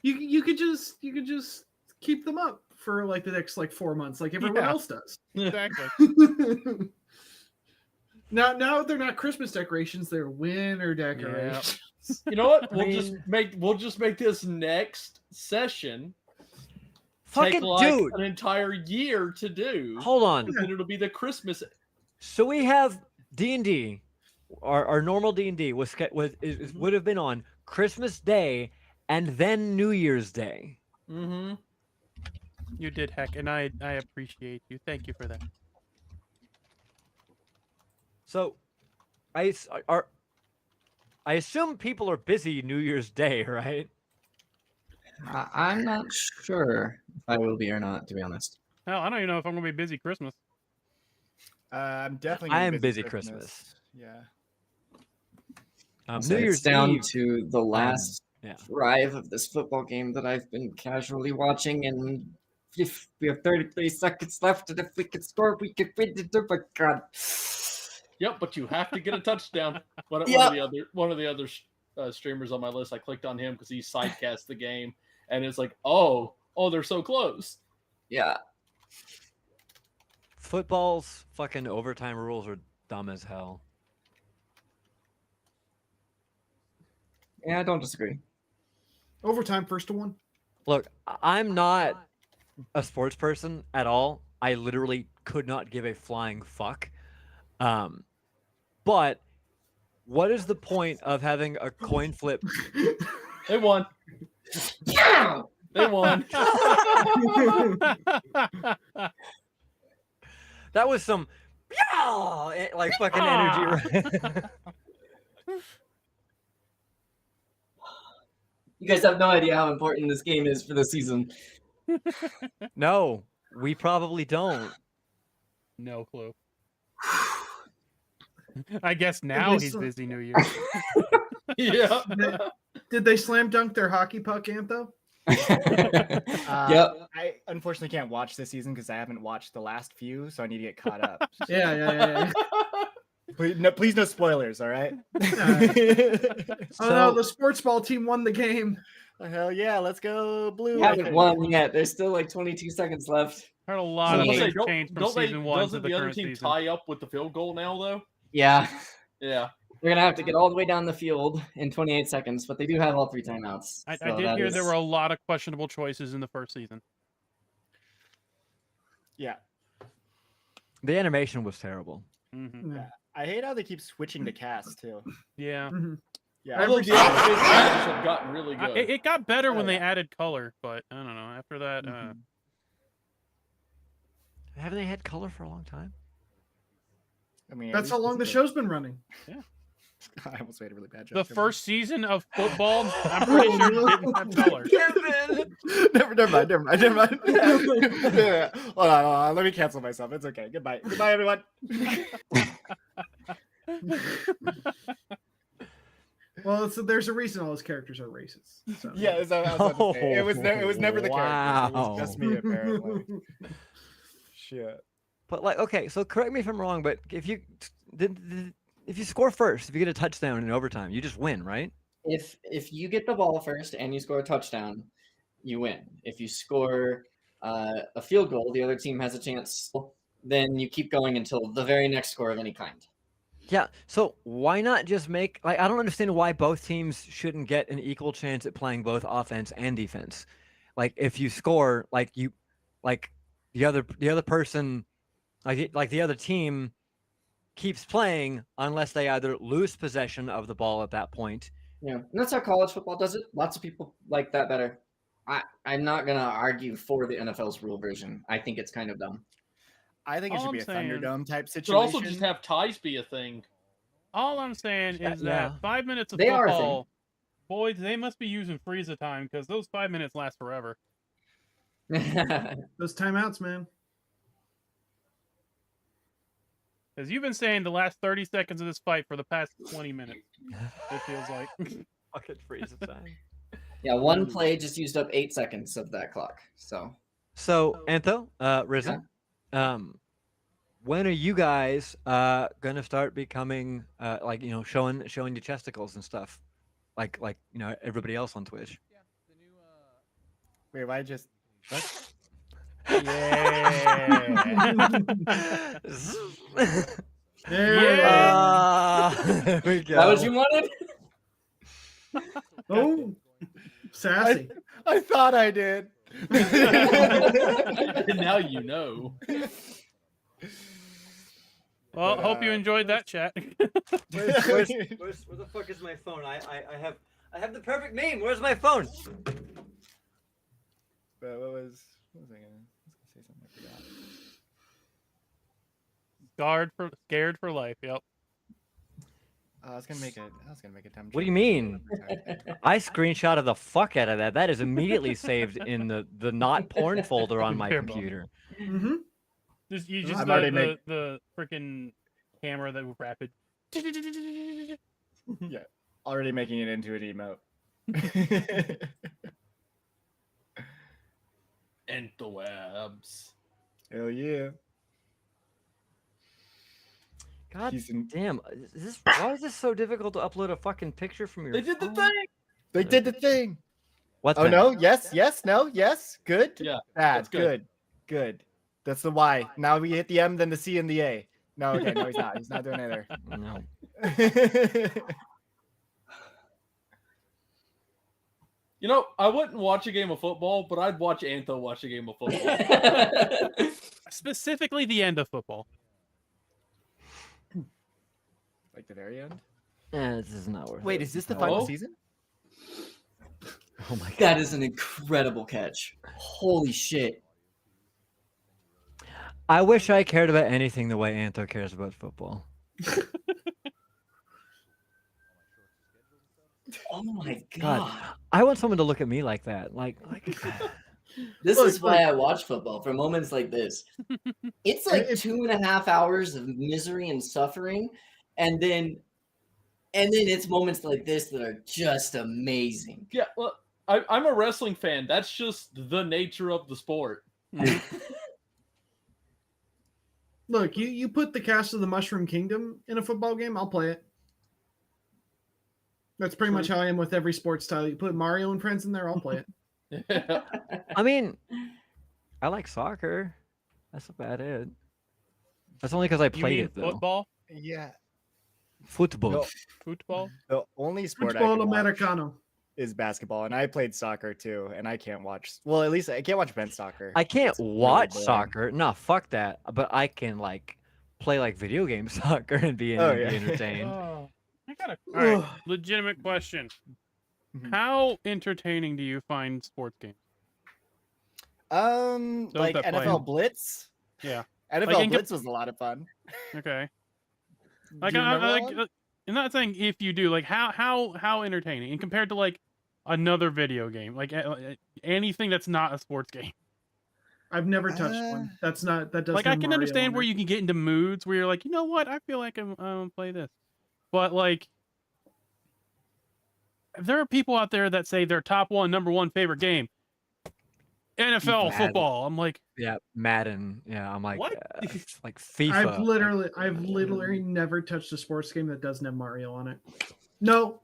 Speaker 8: You could just keep them up for like the next like 4 months, like everyone
Speaker 4: Yeah.
Speaker 8: else does.
Speaker 4: Exactly.
Speaker 8: Now they're not Christmas decorations; they're winter decorations.
Speaker 3: You know what? We'll
Speaker 6: mean-
Speaker 3: just make this next session
Speaker 2: Fucking
Speaker 3: take like
Speaker 2: dude.
Speaker 3: an entire year to do.
Speaker 2: Hold on.
Speaker 3: And then it'll be the Christmas.
Speaker 2: So we have D&D. Our normal D&D would have been on Christmas Day and then New Year's Day.
Speaker 3: Mm-hmm.
Speaker 4: You did, heck, and I appreciate you. Thank you for that.
Speaker 2: So I assume people are busy New Year's Day, right?
Speaker 6: I'm not sure if I will be or not, to be honest.
Speaker 4: Hell, I don't even know if I'm gonna be busy Christmas.
Speaker 5: I'm definitely
Speaker 2: I
Speaker 5: gonna
Speaker 2: am
Speaker 5: be
Speaker 2: busy
Speaker 5: Christmas. Yeah.
Speaker 6: So
Speaker 2: New
Speaker 6: it's
Speaker 2: Year's
Speaker 6: down
Speaker 2: Eve.
Speaker 6: to the last
Speaker 2: Yeah.
Speaker 6: drive of this football game that I've been casually watching, and if we have 33 seconds left, and if we can score, we can win it. Oh my god!
Speaker 3: Yep, but you have to get a touchdown. One
Speaker 6: Yep.
Speaker 3: of the other streamers on my list, I clicked on him because he sidecast the game, and it's like, oh, they're so close.
Speaker 6: Yeah.
Speaker 2: Football's fucking overtime rules are dumb as hell.
Speaker 6: Yeah, I don't disagree.
Speaker 8: Overtime, first to one.
Speaker 2: Look, I'm not a sports person at all. I literally could not give a flying fuck. But what is the point of having a coin flip?
Speaker 3: They won.
Speaker 6: Yeah.
Speaker 3: They won.
Speaker 2: That was some like fucking energy. Right?
Speaker 6: You guys have no idea how important this game is for the season.
Speaker 2: No, we probably don't.
Speaker 4: No clue. I guess now he's busy New Year.
Speaker 3: Yeah.
Speaker 8: Did they slam dunk their hockey puck, Antho?
Speaker 6: Yep.
Speaker 5: I unfortunately can't watch this season because I haven't watched the last few, so I need to get caught up.
Speaker 8: Yeah.
Speaker 5: Please no spoilers, all right?
Speaker 8: Oh no, the sports ball team won the game.
Speaker 5: Hell yeah, let's go blue.
Speaker 6: We haven't won yet. There's still like 22 seconds left.
Speaker 4: Heard a lot of
Speaker 6: I was
Speaker 4: things
Speaker 3: Don't-
Speaker 4: changed from
Speaker 3: don't they-
Speaker 4: season 1 to
Speaker 3: doesn't
Speaker 4: the
Speaker 3: the other
Speaker 4: current
Speaker 3: team
Speaker 4: season.
Speaker 3: tie up with the field goal now, though?
Speaker 6: Yeah.
Speaker 3: Yeah.
Speaker 6: We're gonna have to get all the way down the field in 28 seconds, but they do have all 3 timeouts.
Speaker 4: I
Speaker 6: so
Speaker 4: did
Speaker 6: that
Speaker 4: hear
Speaker 6: is-
Speaker 4: there were a lot of questionable choices in the first season.
Speaker 5: Yeah.
Speaker 2: The animation was terrible.
Speaker 4: Mm-hmm.
Speaker 8: Yeah.
Speaker 5: I hate how they keep switching to cast too.
Speaker 4: Yeah.
Speaker 8: Mhm.
Speaker 5: Yeah.
Speaker 3: Although the animations have gotten really good.
Speaker 4: It got better when
Speaker 5: Oh,
Speaker 4: they
Speaker 5: yeah.
Speaker 4: added color, but I don't know. After that,
Speaker 2: Haven't they had color for a long time?
Speaker 5: I mean, at
Speaker 8: That's how
Speaker 5: least
Speaker 8: long the
Speaker 5: it's
Speaker 8: show's been running.
Speaker 5: I almost made a really bad joke.
Speaker 4: the
Speaker 5: Never mind.
Speaker 4: first season of football, I'm pretty sure didn't have color.
Speaker 5: never mind. Yeah. Hold on. Let me cancel myself. It's okay. Goodbye, everyone.
Speaker 8: Well, so there's a reason all those characters are racist. So.
Speaker 5: Yeah, I was about to say. It was never the characters. It was just me,
Speaker 2: Wow.
Speaker 5: apparently. Shit.
Speaker 2: But like, okay, so correct me if I'm wrong, but if you if you score first, if you get a touchdown in overtime, you just win, right?
Speaker 6: If you get the ball first and you score a touchdown, you win. If you score a field goal, the other team has a chance. Then you keep going until the very next score of any kind.
Speaker 2: Yeah. So why not just make like I don't understand why both teams shouldn't get an equal chance at playing both offense and defense. Like if you score, like the other person, like the other team keeps playing unless they either lose possession of the ball at that point.
Speaker 6: Yeah, and that's how college football does it. Lots of people like that better. I'm not gonna argue for the NFL's rule version. I think it's kind of dumb.
Speaker 5: I think it
Speaker 4: All
Speaker 5: should be
Speaker 4: I'm
Speaker 5: a
Speaker 4: saying-
Speaker 5: Thunderdome type
Speaker 3: Should
Speaker 5: situation.
Speaker 3: also just have ties be a thing.
Speaker 4: All I'm saying
Speaker 2: Yeah,
Speaker 4: is
Speaker 2: yeah.
Speaker 4: that 5 minutes of
Speaker 6: They are a thing.
Speaker 4: football, boys, they must be using Frieza time because those 5 minutes last forever.
Speaker 8: Those timeouts, man.
Speaker 4: Because you've been saying the last 30 seconds of this fight for the past 20 minutes. It feels like.
Speaker 2: Fucking freeze the time.
Speaker 6: Yeah, one play just used up 8 seconds of that clock. So
Speaker 2: So Antho, Risen, when are you guys gonna start becoming like showing your chesticles and stuff, like everybody else on Twitch?
Speaker 5: Wait, why just?
Speaker 2: There we go.
Speaker 6: that what you wanted?
Speaker 8: Oh, sassy.
Speaker 5: I thought I did.
Speaker 3: And now you know.
Speaker 4: Well,
Speaker 5: But,
Speaker 4: hope you enjoyed that chat.
Speaker 2: Where the fuck is my phone? I have the perfect meme. Where's my phone?
Speaker 5: But what was I gonna say something I forgot.
Speaker 4: Scared for life. Yep.
Speaker 5: I was gonna make a time.
Speaker 2: What do you mean? I screenshotted the fuck out of that. That is immediately saved in the not porn folder on my
Speaker 4: Fair bump.
Speaker 2: computer.
Speaker 8: Mm-hmm.
Speaker 4: Just you
Speaker 8: I'm
Speaker 4: just
Speaker 5: already
Speaker 4: the freaking camera that rapid.
Speaker 5: Already making it into an emote.
Speaker 3: Interwebs.
Speaker 5: Hell yeah.
Speaker 2: God
Speaker 5: He's in-
Speaker 2: damn! Why is this so difficult to upload a fucking picture from your?
Speaker 3: They did the
Speaker 2: phone?
Speaker 3: thing.
Speaker 5: They did the thing.
Speaker 2: What?
Speaker 5: Oh
Speaker 2: thing?
Speaker 5: no! Yes, yes, no, yes. Good.
Speaker 3: Yeah,
Speaker 5: Bad.
Speaker 3: that's good.
Speaker 5: Good. That's the Y. Now we hit the M, then the C, and the A. No, okay, no, he's not. He's not doing either.
Speaker 2: No.
Speaker 3: You know, I wouldn't watch a game of football, but I'd watch Antho watch a game of football.
Speaker 4: Specifically, the end of football.
Speaker 5: Like the very end.
Speaker 2: This is not worth.
Speaker 5: Wait,
Speaker 2: it.
Speaker 5: is this the
Speaker 2: No.
Speaker 5: final season?
Speaker 2: Oh my god!
Speaker 6: That is an incredible catch. Holy shit.
Speaker 2: I wish I cared about anything the way Anto cares about football.
Speaker 6: Oh my
Speaker 2: God.
Speaker 6: god.
Speaker 2: I want someone to look at me like that. Like
Speaker 6: This
Speaker 8: Look,
Speaker 6: is why
Speaker 8: look.
Speaker 6: I watch football for moments like this. It's like
Speaker 8: If-
Speaker 6: 2.5 hours of misery and suffering, and then it's moments like this that are just amazing.
Speaker 3: Yeah, well, I'm a wrestling fan. That's just the nature of the sport.
Speaker 8: Look, you put the cast of the Mushroom Kingdom in a football game, I'll play it. That's pretty much how I am with every sports title. You put Mario and Friends in there, I'll play it.
Speaker 2: I mean, I like soccer. That's about it. That's only because I
Speaker 4: You
Speaker 2: played
Speaker 4: mean
Speaker 2: it though.
Speaker 4: football?
Speaker 5: Yeah.
Speaker 2: Football.
Speaker 5: No.
Speaker 4: Football?
Speaker 5: The only sport I
Speaker 8: Football
Speaker 5: can watch
Speaker 8: Americano.
Speaker 5: is basketball, and I played soccer too, and I can't watch. Well, at least I can't watch men's soccer.
Speaker 2: I can't
Speaker 5: It's really
Speaker 2: watch
Speaker 5: boring.
Speaker 2: soccer. No, fuck that. But I can like play like video game soccer and be,
Speaker 5: Oh,
Speaker 2: be
Speaker 5: yeah.
Speaker 2: entertained.
Speaker 4: I got all right. Legitimate question.
Speaker 5: Mhm.
Speaker 4: How entertaining do you find sports games? Those
Speaker 5: Like
Speaker 4: that play.
Speaker 5: NFL Blitz.
Speaker 4: Yeah.
Speaker 5: NFL
Speaker 4: Like, in
Speaker 5: Blitz was a lot of fun.
Speaker 4: Okay.
Speaker 5: Do
Speaker 4: Like,
Speaker 5: you
Speaker 4: I,
Speaker 5: remember
Speaker 4: I,
Speaker 5: that
Speaker 4: like
Speaker 5: one?
Speaker 4: I'm not saying if you do. Like, how entertaining, and compared to like another video game, like anything that's not a sports game.
Speaker 8: I've never touched one. That's not that doesn't.
Speaker 4: Like, I
Speaker 8: have
Speaker 4: can
Speaker 8: Mario
Speaker 4: understand
Speaker 8: on
Speaker 4: where
Speaker 8: it.
Speaker 4: you can get into moods where you're like, you know what, I feel like I'm gonna play this, but like. There are people out there that say their number one favorite game, NFL
Speaker 2: Madden.
Speaker 4: football. I'm like,
Speaker 2: Yeah, Madden. Yeah, I'm like,
Speaker 4: What?
Speaker 2: it's like FIFA.
Speaker 8: I've literally never touched a sports game that doesn't have Mario on it. No,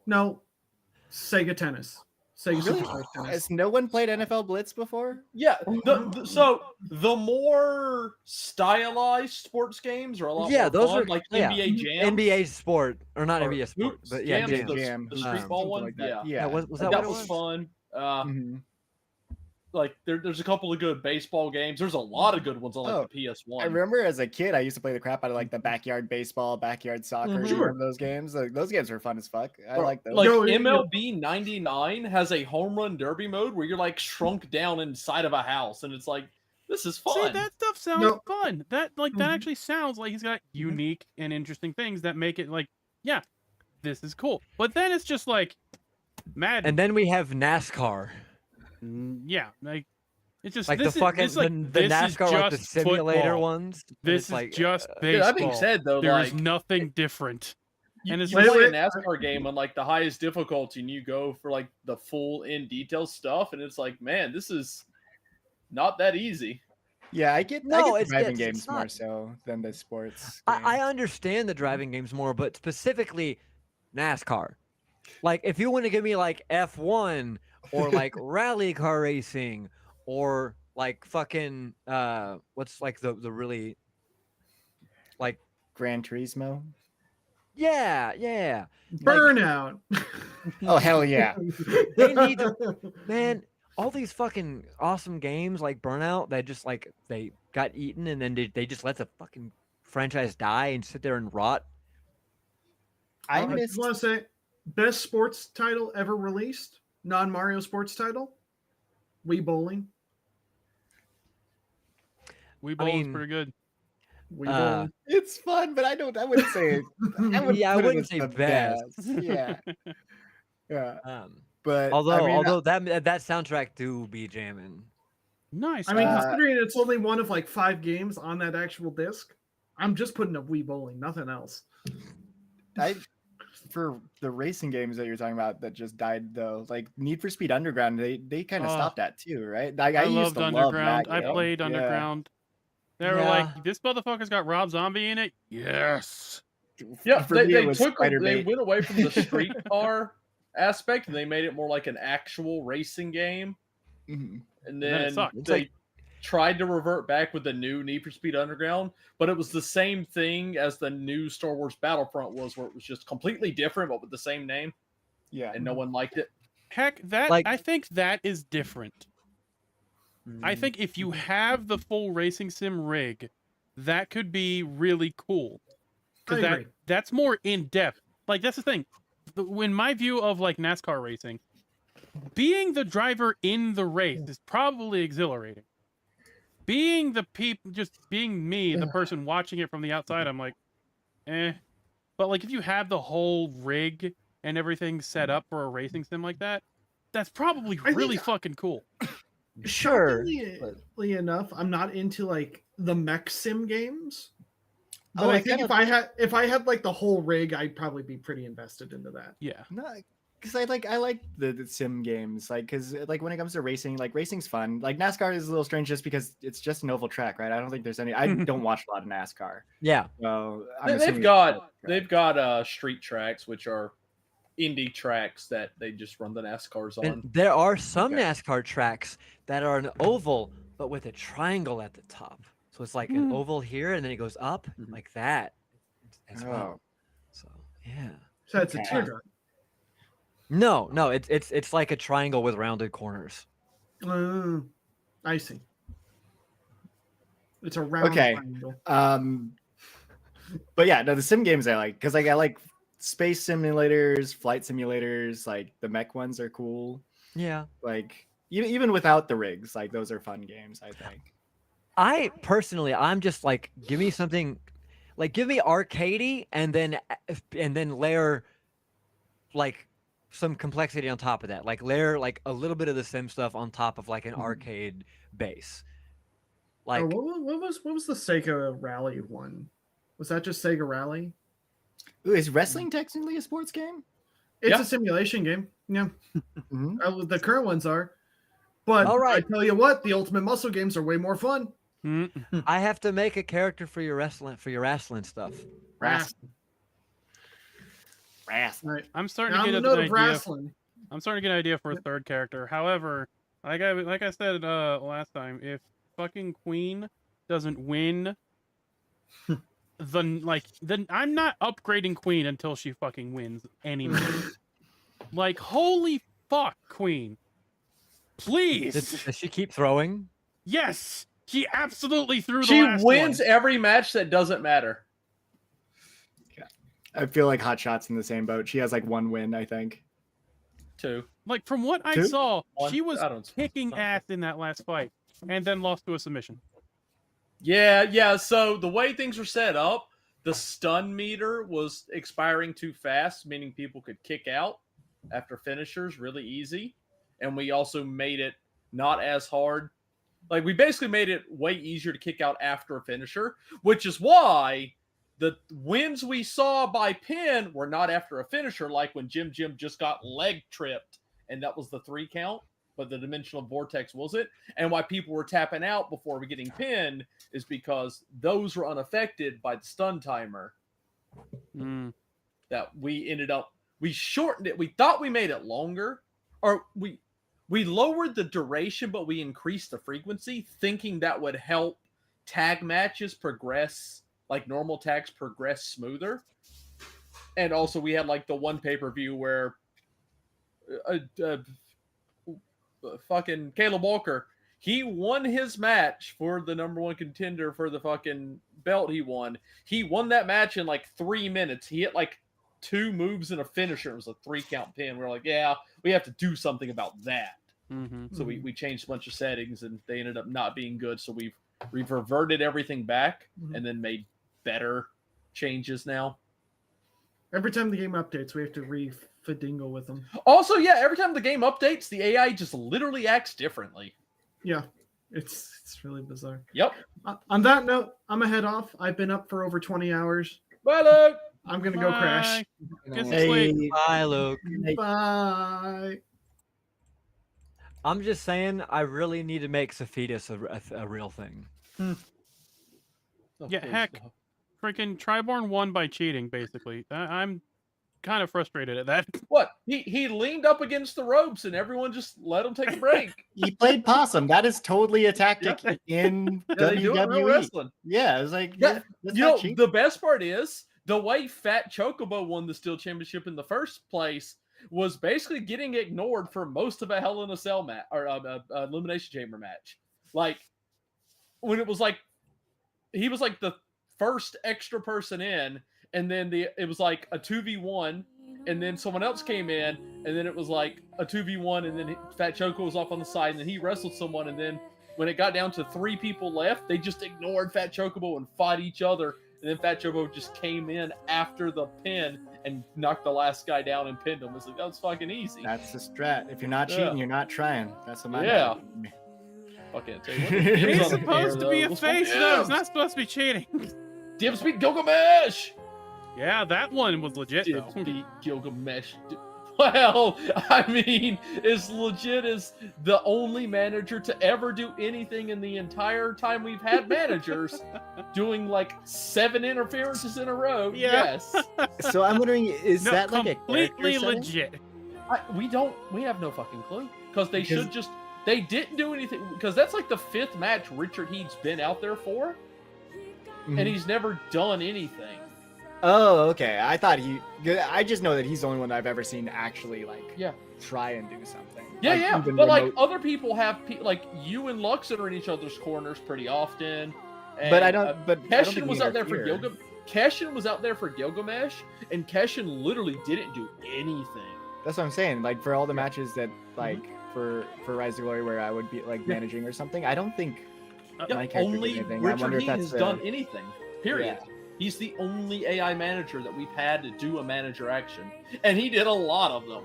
Speaker 8: Sega Tennis. Sega
Speaker 5: Really?
Speaker 8: Superstar Tennis.
Speaker 5: Has no one played NFL Blitz before?
Speaker 3: Yeah, so the more stylized sports games are a lot
Speaker 2: Yeah,
Speaker 3: more
Speaker 2: those
Speaker 3: fun,
Speaker 2: are
Speaker 3: like
Speaker 2: yeah.
Speaker 3: NBA Jam.
Speaker 2: NBA sport or not
Speaker 3: Or
Speaker 2: NBA sport,
Speaker 3: Hoops,
Speaker 2: but yeah,
Speaker 3: Jams,
Speaker 2: Jam.
Speaker 3: the
Speaker 5: Jam.
Speaker 3: street ball
Speaker 5: Something
Speaker 3: one.
Speaker 5: like that.
Speaker 3: Yeah,
Speaker 2: Was
Speaker 3: that
Speaker 2: that what it
Speaker 3: was
Speaker 2: was?
Speaker 3: fun.
Speaker 5: Mhm.
Speaker 3: Like there's a couple of good baseball games. There's a lot of good ones on like the PS1.
Speaker 5: I remember as a kid, I used to play the crap out of like the backyard baseball, backyard soccer.
Speaker 3: Mhm.
Speaker 5: You
Speaker 8: Sure.
Speaker 5: remember those games? Like, those games were fun as fuck. I
Speaker 3: Bro,
Speaker 5: like those.
Speaker 3: like
Speaker 8: Yo,
Speaker 3: MLB 99 has a home run derby mode where you're like shrunk down inside of a house, and it's like this is fun.
Speaker 4: see, that stuff sounds
Speaker 8: No.
Speaker 4: fun. That that
Speaker 8: Mhm.
Speaker 4: actually sounds like he's got unique and interesting things that make it like, yeah, this is cool. But then it's just like, Madden.
Speaker 2: And then we have NASCAR.
Speaker 4: Yeah, like it's just
Speaker 2: Like
Speaker 4: this
Speaker 2: the fucking
Speaker 4: is, this, like,
Speaker 2: the
Speaker 4: this is
Speaker 2: NASCAR like the
Speaker 4: just
Speaker 2: simulator
Speaker 4: football.
Speaker 2: ones. and
Speaker 4: This
Speaker 2: it's
Speaker 4: is
Speaker 2: like
Speaker 4: just
Speaker 3: Dude,
Speaker 4: baseball.
Speaker 3: that being said, though,
Speaker 4: there is
Speaker 3: like
Speaker 4: nothing different.
Speaker 3: you,
Speaker 4: and it's
Speaker 3: you
Speaker 8: Wait,
Speaker 3: play a
Speaker 8: wait.
Speaker 3: NASCAR game on like the highest difficulty, and you go for like the full in detail stuff, and it's like, man, this is not that easy.
Speaker 5: Yeah, I get
Speaker 2: No,
Speaker 5: the
Speaker 2: it's-
Speaker 5: driving
Speaker 2: it's
Speaker 5: games more
Speaker 2: not.
Speaker 5: so than the sports.
Speaker 2: I
Speaker 5: games.
Speaker 2: understand the driving games more, but specifically NASCAR. Like if you want to give me like F1 or like rally car racing or like fucking what's like the really like
Speaker 5: Gran Turismo.
Speaker 2: yeah.
Speaker 8: Burnout.
Speaker 5: Oh hell yeah!
Speaker 2: They need man, all these fucking awesome games like Burnout that just like they got eaten and then they just let the fucking franchise die and sit there and rot.
Speaker 5: I
Speaker 8: I
Speaker 5: missed.
Speaker 8: just want to say, best sports title ever released, non-Mario sports title, Wii Bowling.
Speaker 4: Wii
Speaker 2: I
Speaker 4: Bowling's
Speaker 2: mean,
Speaker 4: pretty good.
Speaker 8: We
Speaker 2: Uh,
Speaker 5: It's fun, but I wouldn't say it. I would
Speaker 2: Yeah, I
Speaker 5: put it
Speaker 2: wouldn't
Speaker 5: as
Speaker 2: say
Speaker 5: the
Speaker 2: best.
Speaker 5: Yeah, yeah.
Speaker 2: Um,
Speaker 5: But
Speaker 2: although that soundtrack do be jamming.
Speaker 4: Nice.
Speaker 8: I mean,
Speaker 5: Uh,
Speaker 8: considering it's only one of like 5 games on that actual disc, I'm just putting up Wii Bowling, nothing else.
Speaker 5: for the racing games that you're talking about that just died though, like Need for Speed Underground, they kind of
Speaker 4: Oh.
Speaker 5: stopped that too, right? Like, I
Speaker 4: I
Speaker 5: used
Speaker 4: loved
Speaker 5: to love
Speaker 4: Underground.
Speaker 5: that
Speaker 4: I
Speaker 5: game.
Speaker 4: played
Speaker 5: Yeah.
Speaker 4: Underground. They were
Speaker 2: Yeah.
Speaker 4: like, this motherfucker's got Rob Zombie in it. Yes.
Speaker 3: Yeah,
Speaker 5: For me, it
Speaker 3: they
Speaker 5: was
Speaker 3: took
Speaker 5: Spider
Speaker 3: they
Speaker 5: Bait.
Speaker 3: went away from the street car aspect and they made it more like an actual racing game.
Speaker 5: Mhm.
Speaker 3: And
Speaker 4: then it
Speaker 3: then
Speaker 4: sucked.
Speaker 2: It's
Speaker 3: they
Speaker 2: like-
Speaker 3: tried to revert back with the new Need for Speed Underground, but it was the same thing as the new Star Wars Battlefront was, where it was just completely different but with the same name,
Speaker 5: Yeah.
Speaker 3: and no one liked it.
Speaker 4: Heck, that
Speaker 2: Like-
Speaker 4: I think that is different. I
Speaker 5: Mm.
Speaker 4: think if you have the full racing sim rig, that could be really cool.
Speaker 8: I
Speaker 4: Because
Speaker 8: agree.
Speaker 4: that's more in depth. Like that's the thing. In my view of like NASCAR racing, being the driver in the race is probably exhilarating. Being the just being me, the person watching it from the outside, I'm like, eh. But like if you have the whole rig and everything set up for a racing sim like that, that's probably
Speaker 8: I
Speaker 4: really
Speaker 8: think-
Speaker 4: fucking cool.
Speaker 2: Sure,
Speaker 8: Shockingly enough, I'm not into like the mech sim games. But
Speaker 5: Oh,
Speaker 8: I
Speaker 5: I
Speaker 8: think
Speaker 5: kinda-
Speaker 8: if I had like the whole rig, I'd probably be pretty invested into that.
Speaker 4: Yeah.
Speaker 5: No, because I like the sim games, like because like when it comes to racing, like racing's fun. Like NASCAR is a little strange just because it's just an oval track, right? I don't think there's any. I don't watch a lot of NASCAR,
Speaker 2: Yeah.
Speaker 5: so I'm
Speaker 3: They've
Speaker 5: assuming
Speaker 3: got
Speaker 5: it's a
Speaker 3: street tracks, which are indie tracks that they just run the NASCARs
Speaker 2: And
Speaker 3: on.
Speaker 2: there are some
Speaker 5: Okay.
Speaker 2: NASCAR tracks that are an oval, but with a triangle at the top. So it's like an oval here, and then it goes up
Speaker 3: Mhm.
Speaker 2: like that as
Speaker 5: Oh.
Speaker 2: well. So yeah.
Speaker 8: So it's a
Speaker 5: Okay.
Speaker 8: teardrop.
Speaker 2: No, it's like a triangle with rounded corners.
Speaker 8: I see. It's a round
Speaker 5: Okay.
Speaker 8: triangle.
Speaker 5: But yeah, no, the sim games I like because like I like space simulators, flight simulators. Like the mech ones are cool.
Speaker 2: Yeah.
Speaker 5: Like even without the rigs, like those are fun games. I think.
Speaker 2: I personally, I'm just like, give me something, like give me arcadey, and then layer like some complexity on top of that. Like layer like a little bit of the sim stuff on top of like an arcade base. Like
Speaker 8: Oh, what was the Sega Rally one? Was that just Sega Rally?
Speaker 5: Ooh, is wrestling technically a sports game?
Speaker 8: It's
Speaker 3: Yeah.
Speaker 8: a simulation game. Yeah,
Speaker 5: Mhm.
Speaker 8: the current ones are. But
Speaker 2: All right.
Speaker 8: I tell you what, the Ultimate Muscle games are way more fun.
Speaker 4: Mm.
Speaker 2: I have to make a character for your wrestling stuff.
Speaker 5: Wrestling.
Speaker 8: Right.
Speaker 4: I'm starting
Speaker 8: Now
Speaker 4: to
Speaker 8: I'm
Speaker 4: get
Speaker 8: the
Speaker 4: an
Speaker 8: note of
Speaker 4: idea.
Speaker 8: wrestling.
Speaker 4: I'm starting to get an idea for a third character. However, like I said last time, if fucking Queen doesn't win, then I'm not upgrading Queen until she fucking wins anymore. Like holy fuck, Queen. Please.
Speaker 2: Does she keep throwing?
Speaker 4: Yes. She absolutely threw the
Speaker 3: She
Speaker 4: last
Speaker 3: wins
Speaker 4: one.
Speaker 3: every match that doesn't matter.
Speaker 5: I feel like Hot Shot's in the same boat. She has like one win, I think.
Speaker 3: Too.
Speaker 4: Like from what I
Speaker 5: Two?
Speaker 4: saw,
Speaker 3: One?
Speaker 4: she was
Speaker 3: I don't-
Speaker 4: kicking ass in that last fight and then lost to a submission.
Speaker 3: Yeah. So the way things were set up, the stun meter was expiring too fast, meaning people could kick out after finishers really easy. And we also made it not as hard. Like we basically made it way easier to kick out after a finisher, which is why the wins we saw by pin were not after a finisher, like when Jim just got leg tripped and that was the 3 count, but the dimensional vortex wasn't. And why people were tapping out before getting pinned is because those were unaffected by the stun timer.
Speaker 4: Mm.
Speaker 3: That we shortened it. We thought we made it longer, or we lowered the duration, but we increased the frequency, thinking that would help tag matches progress, like normal tags progress smoother. And also we had like the one pay-per-view where fucking Caleb Walker, he won his match for the number 1 contender for the fucking belt he won. He won that match in like 3 minutes. He hit like 2 moves and a finisher. It was a 3 count pin. We're like, yeah, we have to do something about that.
Speaker 4: Mm-hmm.
Speaker 3: So we changed a bunch of settings and they ended up not being good. So we've We've reverted everything back
Speaker 8: Mhm.
Speaker 3: and then made better changes now.
Speaker 8: Every time the game updates, we have to re-fadingle with them.
Speaker 3: Also, yeah, every time the game updates, the AI just literally acts differently.
Speaker 8: Yeah, it's really bizarre.
Speaker 3: Yep.
Speaker 8: On that note, I'm gonna head off. I've been up for over 20 hours.
Speaker 3: Bye, Luke.
Speaker 8: I'm gonna go crash.
Speaker 4: Get some
Speaker 6: Hey,
Speaker 4: sleep.
Speaker 2: Bye, Luke.
Speaker 8: Bye.
Speaker 2: I'm just saying, I really need to make Sophitis a real thing.
Speaker 3: Oh,
Speaker 4: Yeah,
Speaker 3: please,
Speaker 4: heck.
Speaker 3: no.
Speaker 4: Freaking Triborn won by cheating, basically. I'm kind of frustrated at that.
Speaker 3: What? He leaned up against the ropes and everyone just let him take a break.
Speaker 5: He played possum. That is totally a tactic in
Speaker 3: Yeah, they do it in real
Speaker 5: WWE.
Speaker 3: wrestling.
Speaker 5: Yeah, it was like,
Speaker 3: Yeah,
Speaker 5: that's
Speaker 3: you
Speaker 5: not
Speaker 3: know,
Speaker 5: cheap.
Speaker 3: the best part is the way Fat Chocobo won the Steel Championship in the first place was basically getting ignored for most of a Hell in a Cell match or Elimination Chamber match. Like when it was like he was like the first extra person in, and then it was like a 2v1, and then someone else came in, and then it was like a 2v1, and then Fat Choco was off on the side, and then he wrestled someone, and then when it got down to 3 people left, they just ignored Fat Chocobo and fought each other, and then Fat Chocobo just came in after the pin and knocked the last guy down and pinned him. It's like, that was fucking easy.
Speaker 5: That's the strat. If you're not
Speaker 3: Yeah.
Speaker 5: cheating, you're not trying. That's what my
Speaker 3: Yeah.
Speaker 5: dad told me.
Speaker 3: Fucking tell you what,
Speaker 4: He's
Speaker 3: Dibs on the
Speaker 4: supposed to
Speaker 3: air,
Speaker 4: be
Speaker 3: though.
Speaker 4: a
Speaker 3: Let's
Speaker 4: face,
Speaker 3: go
Speaker 4: though. He's
Speaker 3: Dibs.
Speaker 4: not supposed to be cheating.
Speaker 3: Dibs beat Gilgamesh.
Speaker 4: Yeah, that one was legit,
Speaker 3: Dibs
Speaker 4: though.
Speaker 3: beat Gilgamesh. Well, I mean, as legit as the only manager to ever do anything in the entire time we've had managers, doing like 7 interferences in a row.
Speaker 4: Yeah.
Speaker 3: Yes.
Speaker 5: So I'm wondering, is
Speaker 4: No,
Speaker 5: that like a
Speaker 4: completely
Speaker 5: character setting?
Speaker 4: legit.
Speaker 3: We have no fucking clue. Because they
Speaker 5: Because-
Speaker 3: should just, they didn't do anything. Because that's like the 5th match Richard Heat's been out there for,
Speaker 5: Mhm.
Speaker 3: and he's never done anything.
Speaker 5: Oh, okay. I thought I just know that he's the only one I've ever seen actually like
Speaker 3: Yeah.
Speaker 5: try and do something.
Speaker 3: Yeah,
Speaker 5: Like,
Speaker 3: yeah.
Speaker 5: even
Speaker 3: But like
Speaker 5: remote-
Speaker 3: other people have, like you and Luxon are in each other's corners pretty often. And,
Speaker 5: but I don't. But I don't
Speaker 3: Keshin
Speaker 5: think
Speaker 3: was
Speaker 5: we
Speaker 3: out there for
Speaker 5: interfere.
Speaker 3: Gilgamesh. Keshin was out there for Gilgamesh, and Keshin literally didn't do anything.
Speaker 5: That's what I'm saying. Like for all the matches that like for Rise to Glory where I would be like
Speaker 3: Yeah.
Speaker 5: managing or something, I don't think
Speaker 3: Yeah,
Speaker 5: my character did
Speaker 3: only
Speaker 5: anything. I
Speaker 3: Richard
Speaker 5: wonder if
Speaker 3: Heat
Speaker 5: that's
Speaker 3: has
Speaker 5: the-
Speaker 3: done anything. Period.
Speaker 5: Yeah.
Speaker 3: He's the only AI manager that we've had to do a manager action, and he did a lot of them.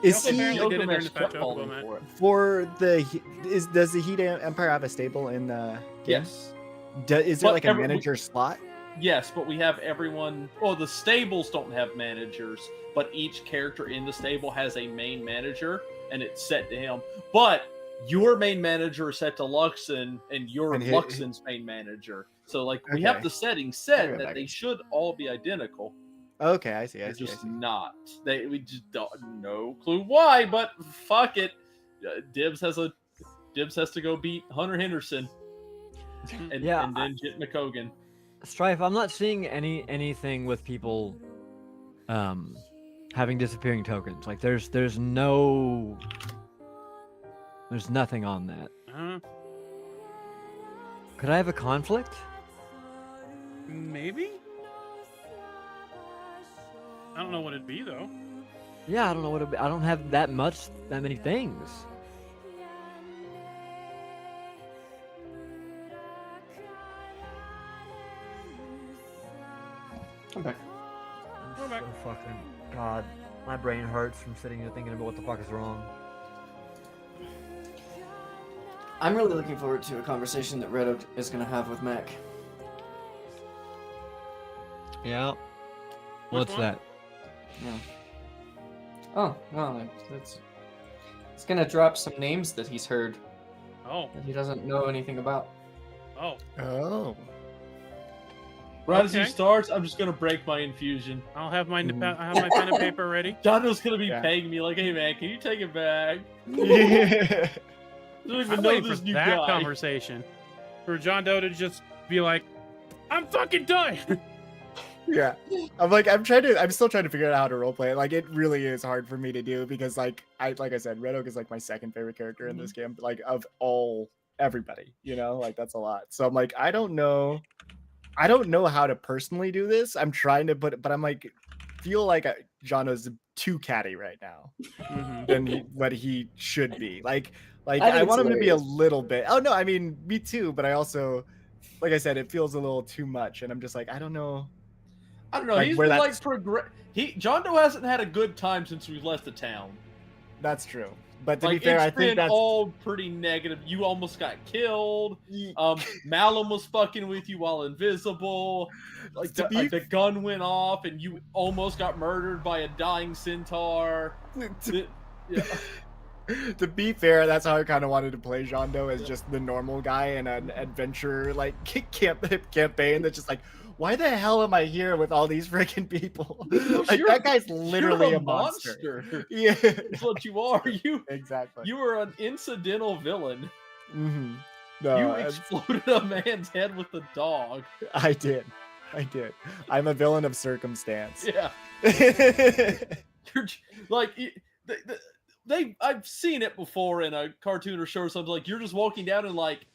Speaker 5: Is
Speaker 4: They
Speaker 5: he
Speaker 4: barely did it during
Speaker 3: Gilgamesh
Speaker 4: the Fat
Speaker 3: kept
Speaker 4: Chocobo
Speaker 3: falling
Speaker 4: match.
Speaker 3: for it.
Speaker 5: for the does the Heat Empire have a stable in the game?
Speaker 3: Yes.
Speaker 5: Is there
Speaker 3: But
Speaker 5: like a
Speaker 3: every-
Speaker 5: manager slot?
Speaker 3: Yes, but we have everyone. Well, the stables don't have managers, but each character in the stable has a main manager, and it's set to him. But your main manager is set to Luxon, and you're
Speaker 5: And
Speaker 3: Luxon's main manager. So, like, we have
Speaker 5: Okay.
Speaker 3: the settings
Speaker 5: I'll
Speaker 3: set
Speaker 5: go
Speaker 3: that
Speaker 5: back
Speaker 3: they
Speaker 5: and-
Speaker 3: should all be identical.
Speaker 5: Okay, I see.
Speaker 3: They're
Speaker 5: I see. I
Speaker 3: just
Speaker 5: see.
Speaker 3: not. We just don't. No clue why, but fuck it. Dibs has to go beat Hunter Henderson, and,
Speaker 2: Yeah,
Speaker 3: and then Jit McCogan.
Speaker 2: Strife, I'm not seeing anything with people having disappearing tokens. Like there's nothing on that. Could I have a conflict?
Speaker 4: Maybe? I don't know what it'd be, though.
Speaker 2: Yeah, I don't know what I don't have that many things.
Speaker 6: Come back.
Speaker 4: Go back.
Speaker 2: Fucking God, my brain hurts from sitting here thinking about what the fuck is wrong.
Speaker 6: I'm really looking forward to a conversation that Red Oak is going to have with Mac.
Speaker 2: Yeah.
Speaker 4: Which
Speaker 2: What's
Speaker 4: one?
Speaker 2: that?
Speaker 6: Yeah. Oh, no, it's going to drop some names that he's heard
Speaker 4: Oh,
Speaker 6: that he doesn't know anything about.
Speaker 4: oh.
Speaker 5: Oh.
Speaker 3: Right as he
Speaker 4: Okay.
Speaker 3: starts, I'm just gonna break my infusion.
Speaker 4: I'll have my pen and paper ready.
Speaker 3: Jondo's gonna be
Speaker 5: Yeah.
Speaker 3: paying me like, "Hey man, can you take it back?"
Speaker 5: Yeah.
Speaker 3: I don't even
Speaker 4: I'm
Speaker 3: know
Speaker 4: waiting
Speaker 3: this
Speaker 4: for
Speaker 3: new
Speaker 4: that
Speaker 3: guy.
Speaker 4: conversation. For John Doe to just be like, I'm fucking done.
Speaker 5: Yeah. I'm still trying to figure out how to roleplay it. Like it really is hard for me to do because like I said, Red Oak is like my second favorite character in this game, like of everybody, like that's a lot. So I'm like, I don't know how to personally do this. I'm trying to but I'm like feel like Jono's too catty right now
Speaker 4: Mhm.
Speaker 5: than what he should be. Like Like
Speaker 6: I think
Speaker 5: I
Speaker 6: it's
Speaker 5: want him to be a
Speaker 6: hilarious.
Speaker 5: little bit. Oh no, I mean me too, but I also, like I said, it feels a little too much, and I'm just like, I don't know.
Speaker 3: I don't know.
Speaker 5: Like,
Speaker 3: He's
Speaker 5: where
Speaker 3: been like
Speaker 5: that's-
Speaker 3: John Doe hasn't had a good time since we left the town.
Speaker 5: That's true. But to
Speaker 3: Like
Speaker 5: be fair,
Speaker 3: it's
Speaker 5: I
Speaker 3: been
Speaker 5: think that's
Speaker 3: all pretty negative. You almost got killed. Malum was fucking with you while invisible. Like
Speaker 5: To be-
Speaker 3: the gun went off and you almost got murdered by a dying centaur. Yeah.
Speaker 5: to be fair, that's how I kind of wanted to play Jean Doe, as just the normal guy in an adventure like campaign that's just like, why the hell am I here with all these freaking people? Like
Speaker 3: You're-
Speaker 5: that guy's literally
Speaker 3: You're
Speaker 5: a monster. Yeah,
Speaker 3: That's what you are.
Speaker 5: exactly.
Speaker 3: You were an incidental villain.
Speaker 5: Mhm. No,
Speaker 3: You
Speaker 5: it's-
Speaker 3: exploded a man's head with a dog.
Speaker 5: I did. I'm a villain of circumstance.
Speaker 3: Yeah. You're like I've seen it before in a cartoon or show or something. Like you're just walking down and like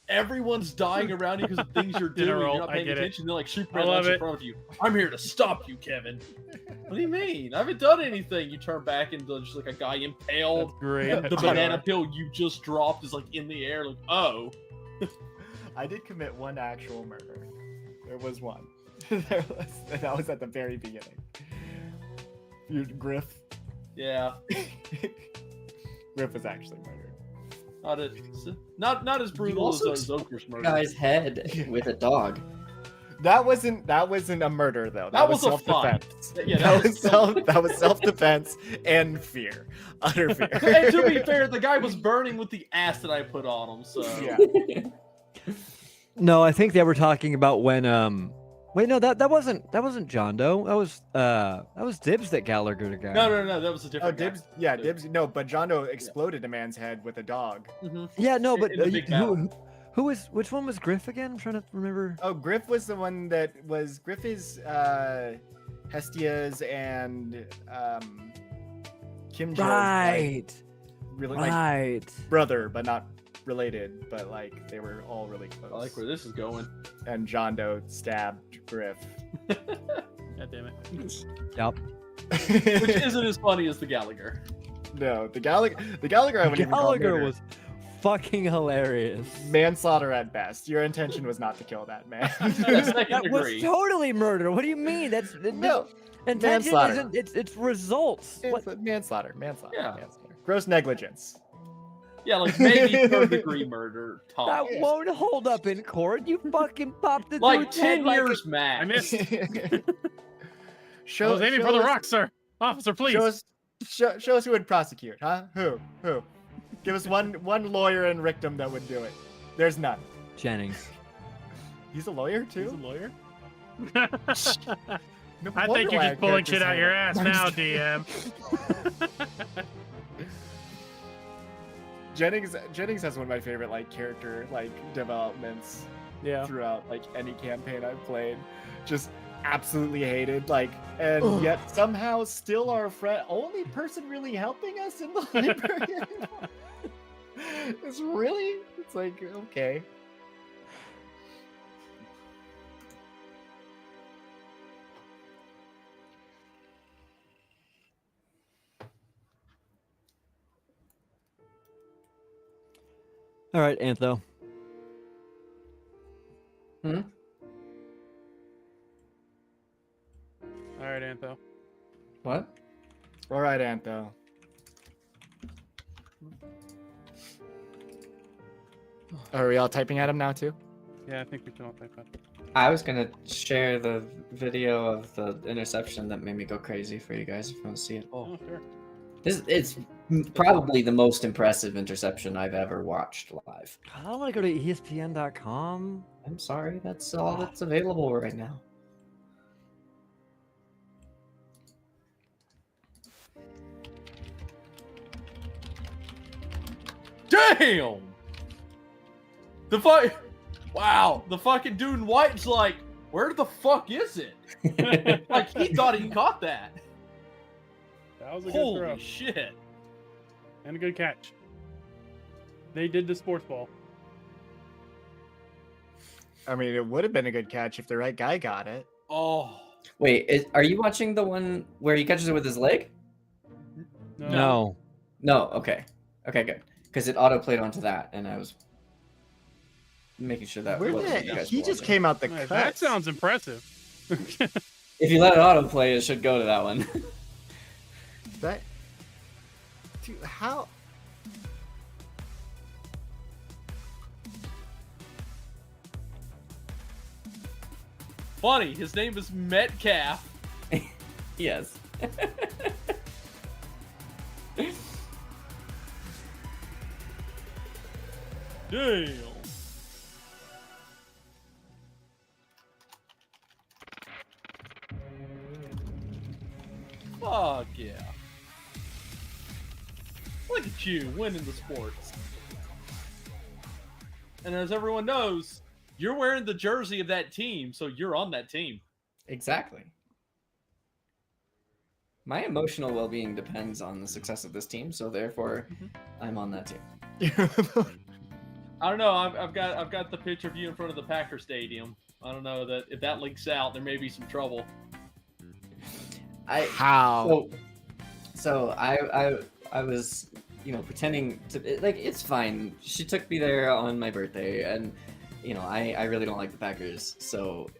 Speaker 3: everyone's dying around you because of things you're doing.
Speaker 4: General,
Speaker 3: You're not
Speaker 4: I
Speaker 3: paying
Speaker 4: get it.
Speaker 3: attention. They're like shoot
Speaker 4: I love
Speaker 3: in
Speaker 4: it.
Speaker 3: front of you. I'm here to stop you, Kevin. What do you mean? I haven't done anything. You turn back and there's just like a guy impaled.
Speaker 4: That's great.
Speaker 3: And the
Speaker 4: That's
Speaker 3: banana
Speaker 4: great.
Speaker 3: peel you just dropped is like in the air. Like oh.
Speaker 5: I did commit one actual murder. There was one. That was at the very beginning. You Griff.
Speaker 3: Yeah.
Speaker 5: Griff was actually murdered.
Speaker 3: Not as brutal as
Speaker 6: also
Speaker 3: those Zoker's murder.
Speaker 6: Guy's head with a dog.
Speaker 5: That wasn't a murder though.
Speaker 3: That was a
Speaker 5: self-defense.
Speaker 3: fight. Yeah,
Speaker 5: That was self-defense and fear. Utter fear.
Speaker 3: And to be fair, the guy was burning with the acid I put on him. So
Speaker 5: Yeah.
Speaker 2: No, I think they were talking about when wait, no, that wasn't John Doe. That was Dibs that Gallagher the guy.
Speaker 3: no, that was a
Speaker 5: Oh,
Speaker 3: different.
Speaker 5: Dibs.
Speaker 3: guy.
Speaker 5: Yeah, Dibs. No, but John Doe exploded a man's head with a dog.
Speaker 3: Mhm.
Speaker 2: Yeah, no, but
Speaker 3: In the big battle.
Speaker 2: who was which one was Griff again? I'm trying to remember.
Speaker 5: Oh, Griff was the one that was Griff is Hestia's and Kim Jill's
Speaker 2: Right.
Speaker 5: like, really like
Speaker 2: Right.
Speaker 5: brother, but not related, but like they were all really close.
Speaker 3: I like where this is going.
Speaker 5: And John Doe stabbed Griff.
Speaker 4: God damn it.
Speaker 2: Yep.
Speaker 3: Which isn't as funny as the Gallagher.
Speaker 5: No, the Gallagher I wouldn't even call
Speaker 2: Gallagher
Speaker 5: murder.
Speaker 2: was fucking hilarious.
Speaker 5: Manslaughter at best. Your intention was not to kill that man.
Speaker 3: Second
Speaker 2: That was
Speaker 3: degree.
Speaker 2: totally murder. What do you mean?
Speaker 5: No,
Speaker 2: intention
Speaker 5: manslaughter.
Speaker 2: isn't. It's results. What?
Speaker 5: Manslaughter.
Speaker 3: Yeah.
Speaker 5: Manslaughter. Gross negligence.
Speaker 3: Yeah, like maybe third degree murder.
Speaker 2: That
Speaker 3: Top.
Speaker 2: won't hold up in court. You fucking popped the
Speaker 3: Like
Speaker 2: dude's head
Speaker 3: 10
Speaker 2: like
Speaker 3: years
Speaker 4: I
Speaker 3: max.
Speaker 4: missed. I
Speaker 5: show,
Speaker 4: was aiming
Speaker 5: show
Speaker 4: for the
Speaker 5: us-
Speaker 4: rock, sir. Officer, please.
Speaker 5: Show us who would prosecute, huh? Who? Give us one lawyer in Rictum that would do it. There's none.
Speaker 2: Jennings.
Speaker 5: He's a lawyer too.
Speaker 4: He's a lawyer.
Speaker 5: No
Speaker 4: I
Speaker 5: wonder
Speaker 4: think you're
Speaker 5: why
Speaker 4: just pulling
Speaker 5: characters
Speaker 4: shit out
Speaker 5: hate
Speaker 4: your
Speaker 5: it.
Speaker 4: ass
Speaker 5: I'm
Speaker 4: now,
Speaker 5: just kidding.
Speaker 4: DM.
Speaker 5: Jennings has one of my favorite like character like developments
Speaker 4: Yeah.
Speaker 5: throughout like any campaign I've played. Just absolutely hated, like, and yet somehow still our friend, only person really helping us in the library anymore. It's like okay.
Speaker 2: All right, Antho.
Speaker 6: Hmm?
Speaker 4: All right, Antho.
Speaker 6: What?
Speaker 5: All right, Antho. Are we all typing at him now too?
Speaker 4: Yeah, I think we can all type that.
Speaker 6: I was gonna share the video of the interception that made me go crazy for you guys if you want to see it.
Speaker 4: Oh, sure.
Speaker 6: It's probably the most impressive interception I've ever watched live.
Speaker 2: I don't want to go to ESPN.com.
Speaker 6: I'm sorry, that's all that's available right now.
Speaker 3: Damn! The fuck. Wow, the fucking dude in white's like, where the fuck is it? Like, he thought he caught that.
Speaker 4: That was a good
Speaker 3: Holy
Speaker 4: throw.
Speaker 3: shit.
Speaker 4: And a good catch. They did the sports ball.
Speaker 5: I mean, it would have been a good catch if the right guy got it.
Speaker 3: Oh.
Speaker 6: Wait, are you watching the one where he catches it with his leg?
Speaker 2: No.
Speaker 6: No, okay. Okay, good. because it auto played onto that, and I was making sure that
Speaker 5: Where
Speaker 6: wasn't
Speaker 5: did
Speaker 6: you guys
Speaker 5: he
Speaker 6: were
Speaker 5: just
Speaker 6: watching.
Speaker 5: came out the
Speaker 4: That
Speaker 5: cut?
Speaker 4: sounds impressive.
Speaker 6: If you let it auto play, it should go to that one.
Speaker 5: That, dude, how?
Speaker 3: Funny, his name is Metcalf.
Speaker 6: Yes.
Speaker 3: Damn. Fuck yeah. Look at you winning the sports. And as everyone knows, you're wearing the jersey of that team, so you're on that team.
Speaker 6: Exactly. My emotional well-being depends on the success of this team, so therefore, I'm on that team.
Speaker 3: I don't know. I've got the picture of you in front of the Packer Stadium. I don't know that if that leaks out, there may be some trouble.
Speaker 5: How?
Speaker 6: So I was, pretending to, like, it's fine. She took me there on my birthday, and I really don't like the Packers, so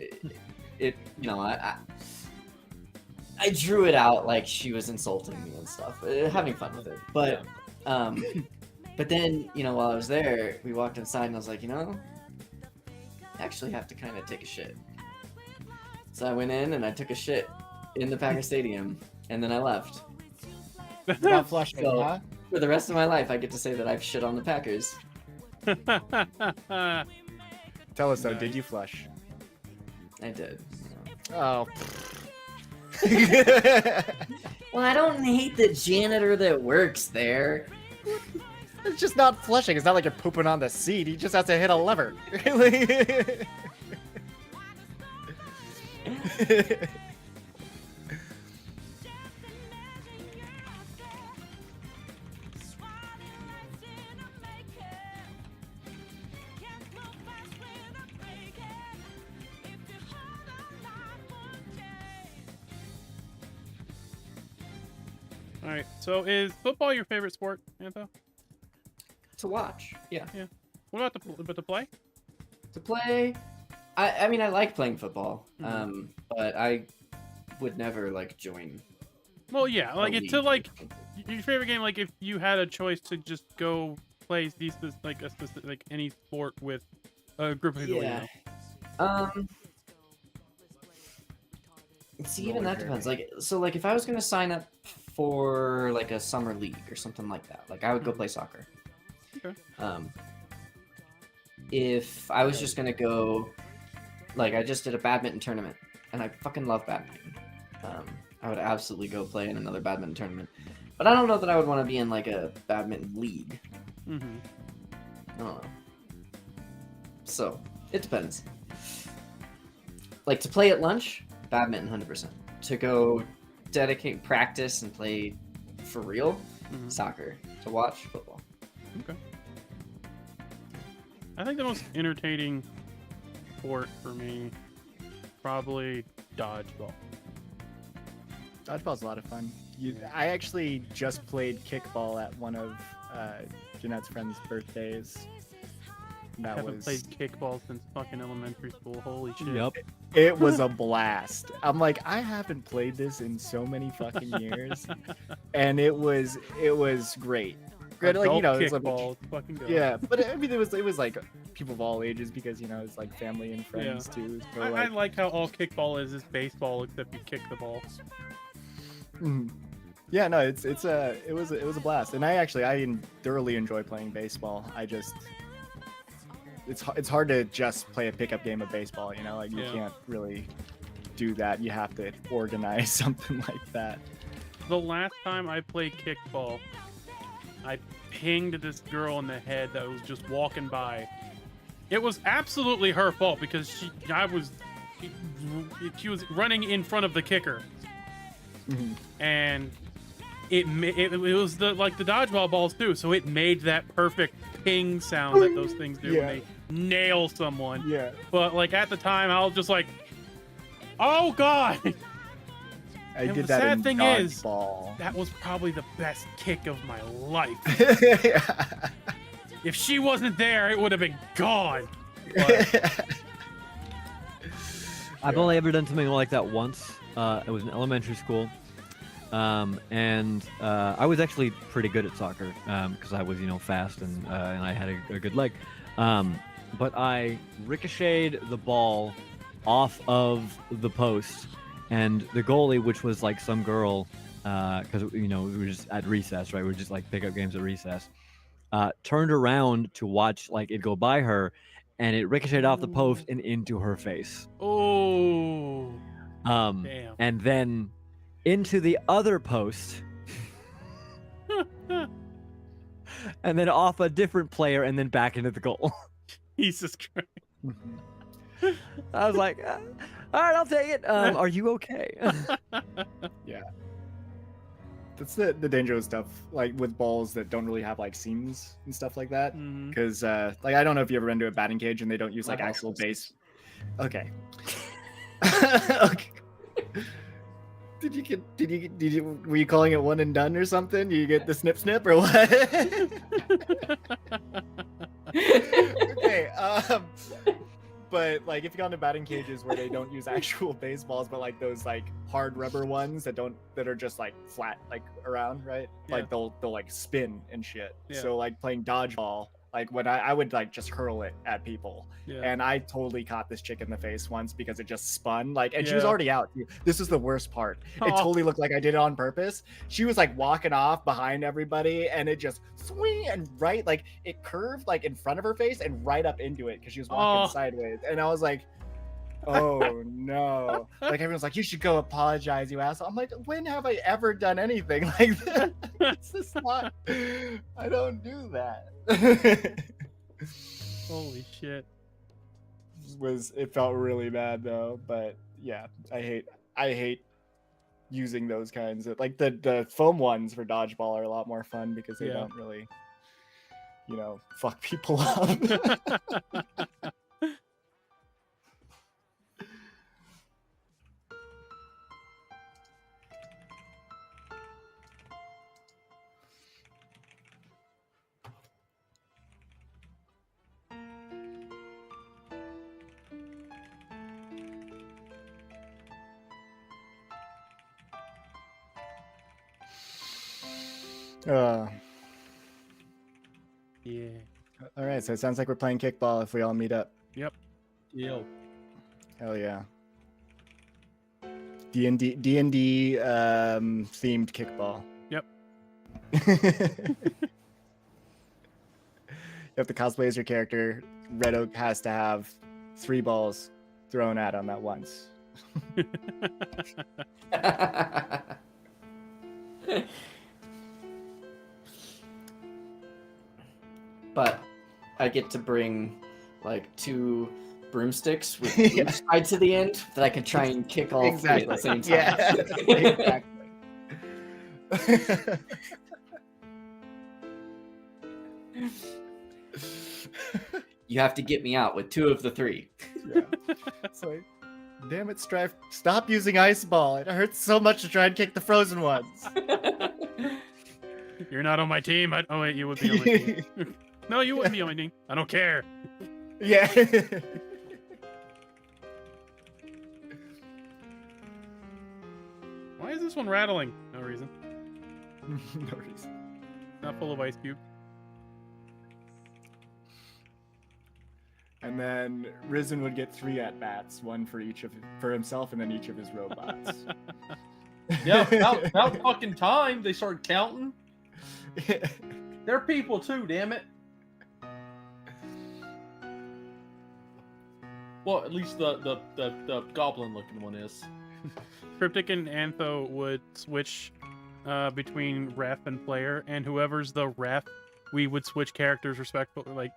Speaker 6: I drew it out like she was insulting me and stuff, having fun with it. But but then while I was there, we walked inside, and I was like, I actually have to kind of take a shit. So I went in and I took a shit in the Packer Stadium, and then I left.
Speaker 5: Without flushing,
Speaker 6: So-
Speaker 5: huh?
Speaker 6: For the rest of my life, I get to say that I've shit on the Packers.
Speaker 5: Tell us though, did you flush?
Speaker 6: I did.
Speaker 5: Oh.
Speaker 6: Well, I don't hate the janitor that works there.
Speaker 5: It's just not flushing. It's not like you're pooping on the seat. He just has to hit a lever.
Speaker 4: All right. So is football your favorite sport, Antho?
Speaker 6: To watch, yeah.
Speaker 4: What about the play?
Speaker 6: To play, I mean, I like playing football, but I would never join.
Speaker 4: Well, yeah, like
Speaker 6: a
Speaker 4: it's to
Speaker 6: league.
Speaker 4: your favorite game. Like if you had a choice to just go play these any sport with a group of people.
Speaker 6: Yeah. See, even that depends. So if I was gonna sign up for a summer league or something like that, I would go play soccer.
Speaker 4: Okay.
Speaker 6: If I was just gonna go, I just did a badminton tournament, and I fucking love badminton. I would absolutely go play in another badminton tournament, but I don't know that I would want to be in a badminton league.
Speaker 4: Mm-hmm.
Speaker 6: I don't know. So it depends. To play at lunch, badminton 100%. To go dedicate practice and play for real, soccer. To watch, football.
Speaker 4: Okay. I think the most entertaining sport for me, probably dodgeball.
Speaker 5: Dodgeball's a lot of fun. I actually just played kickball at one of Jeanette's friend's birthdays.
Speaker 4: I haven't played kickball since fucking elementary school. Holy shit.
Speaker 2: Yep.
Speaker 5: It was a blast. I'm like, I haven't played this in so many fucking years, and it was great. Great,
Speaker 4: Adult
Speaker 5: it's
Speaker 4: kickball. It's fucking good.
Speaker 5: yeah, but I mean, it was people of all ages because it's family and friends too. So,
Speaker 4: I like how all kickball is baseball except you kick the ball.
Speaker 5: Mhm. Yeah, no, it was a blast, and I thoroughly enjoy playing baseball. It's hard to just play a pickup game of baseball, you can't really do that. You have to organize something like that.
Speaker 4: The last time I played kickball, I pinged this girl in the head that was just walking by. It was absolutely her fault because she was running in front of the kicker, and it was the dodgeball balls too, so it made that perfect ping sound that those things do when they nail someone.
Speaker 5: Yeah.
Speaker 4: But at the time, I was just like, "Oh God!"
Speaker 5: I
Speaker 4: And
Speaker 5: did
Speaker 4: the
Speaker 5: that
Speaker 4: sad
Speaker 5: in
Speaker 4: thing is,
Speaker 5: dodgeball.
Speaker 4: that was probably the best kick of my life.
Speaker 5: Yeah.
Speaker 4: If she wasn't there, it would have been gone. But
Speaker 2: I've only ever done something like that once. It was in elementary school. And I was actually pretty good at soccer because I was, fast and I had a good leg. But I ricocheted the ball off of the post, and the goalie, which was like some girl, because we were just at recess, right? We were just like pickup games at recess. Turned around to watch like it go by her, and it ricocheted off the post and into her face.
Speaker 4: oh,
Speaker 2: Damn. And then into the other post, and then off a different player, and then back into the goal.
Speaker 4: Jesus Christ!
Speaker 2: I was like, all right, I'll take it. Are you okay?
Speaker 5: Yeah. That's the dangerous stuff, like with balls that don't really have like seams and stuff like that.
Speaker 4: Mhm.
Speaker 5: Because like I don't know if you ever been to a batting cage and they don't use like
Speaker 6: My house
Speaker 5: actual
Speaker 6: has
Speaker 5: base. Okay. Okay. Did you were you calling it one and done or something? You get the snip snip or what? Okay. But like if you go into batting cages where they don't use actual baseballs, but like those like hard rubber ones that are just like flat like around, right?
Speaker 4: Yeah.
Speaker 5: Like they'll like spin and shit.
Speaker 4: Yeah.
Speaker 5: So like playing dodgeball, like when I would like just hurl it at people.
Speaker 4: Yeah.
Speaker 5: And I totally caught this chick in the face once because it just spun like, and she was
Speaker 4: Yeah.
Speaker 5: already out. This is the worst part. It
Speaker 4: Oh.
Speaker 5: totally looked like I did it on purpose. She was like walking off behind everybody, and it just swing and right, like it curved like in front of her face and right up into it because she was walking
Speaker 4: Oh.
Speaker 5: sideways. And I was like, oh no! Like everyone's like, you should go apologize, you asshole. I'm like, when have I ever done anything like that? It's just not. I don't do that.
Speaker 4: Holy shit!
Speaker 5: It felt really bad though, but yeah, I hate using those kinds of like the foam ones for dodgeball are a lot more fun because they
Speaker 4: Yeah.
Speaker 5: don't really fuck people up.
Speaker 4: Yeah.
Speaker 5: All right, so it sounds like we're playing kickball if we all meet up.
Speaker 3: Yo.
Speaker 5: Hell yeah. D&D themed kickball.
Speaker 4: Yep.
Speaker 5: You have to cosplay as your character. Red Oak has to have 3 balls thrown at him at once.
Speaker 6: But I get to bring like 2 broomsticks with
Speaker 5: Yeah.
Speaker 6: each tied to the end that I can try and kick all 3 at the same time.
Speaker 5: Yeah. Exactly.
Speaker 6: You have to get me out with 2 of the 3.
Speaker 5: Yeah. It's like, damn it, Strife, stop using ice ball. It hurts so much to try and kick the frozen ones.
Speaker 4: You're not on my team. Oh wait, you would be on my team. No, you wouldn't be on my team. I don't care.
Speaker 5: Yeah.
Speaker 4: Why is this one rattling? No reason.
Speaker 5: No reason.
Speaker 4: Not full of ice cubes.
Speaker 5: And then Risen would get 3 at bats, 1 for himself, and then each of his robots.
Speaker 3: Yeah, about fucking time they started counting. They're people too, damn it. Well, at least the goblin looking one is.
Speaker 4: Cryptic and Antho would switch between ref and player, and whoever's the ref, we would switch characters respectfully.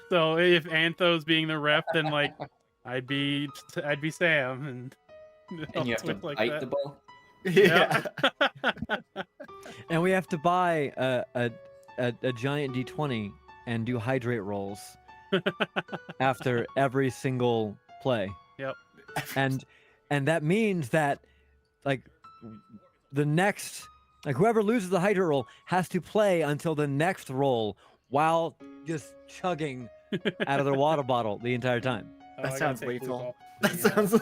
Speaker 4: So if Antho's being the ref, then like I'd be Sam, and
Speaker 6: And you have to
Speaker 4: switch like
Speaker 6: bite
Speaker 4: that.
Speaker 6: the ball.
Speaker 5: Yeah.
Speaker 2: And we have to buy a giant D20 and do hydrate rolls after every single play.
Speaker 4: Yep.
Speaker 2: And that means that like the next, like whoever loses the hydrant roll has to play until the next roll while just chugging out of their water bottle the entire time.
Speaker 4: Oh,
Speaker 5: That
Speaker 4: I gotta
Speaker 5: sounds
Speaker 4: take Luke
Speaker 5: lethal.
Speaker 4: off
Speaker 5: That
Speaker 4: the,
Speaker 5: sounds.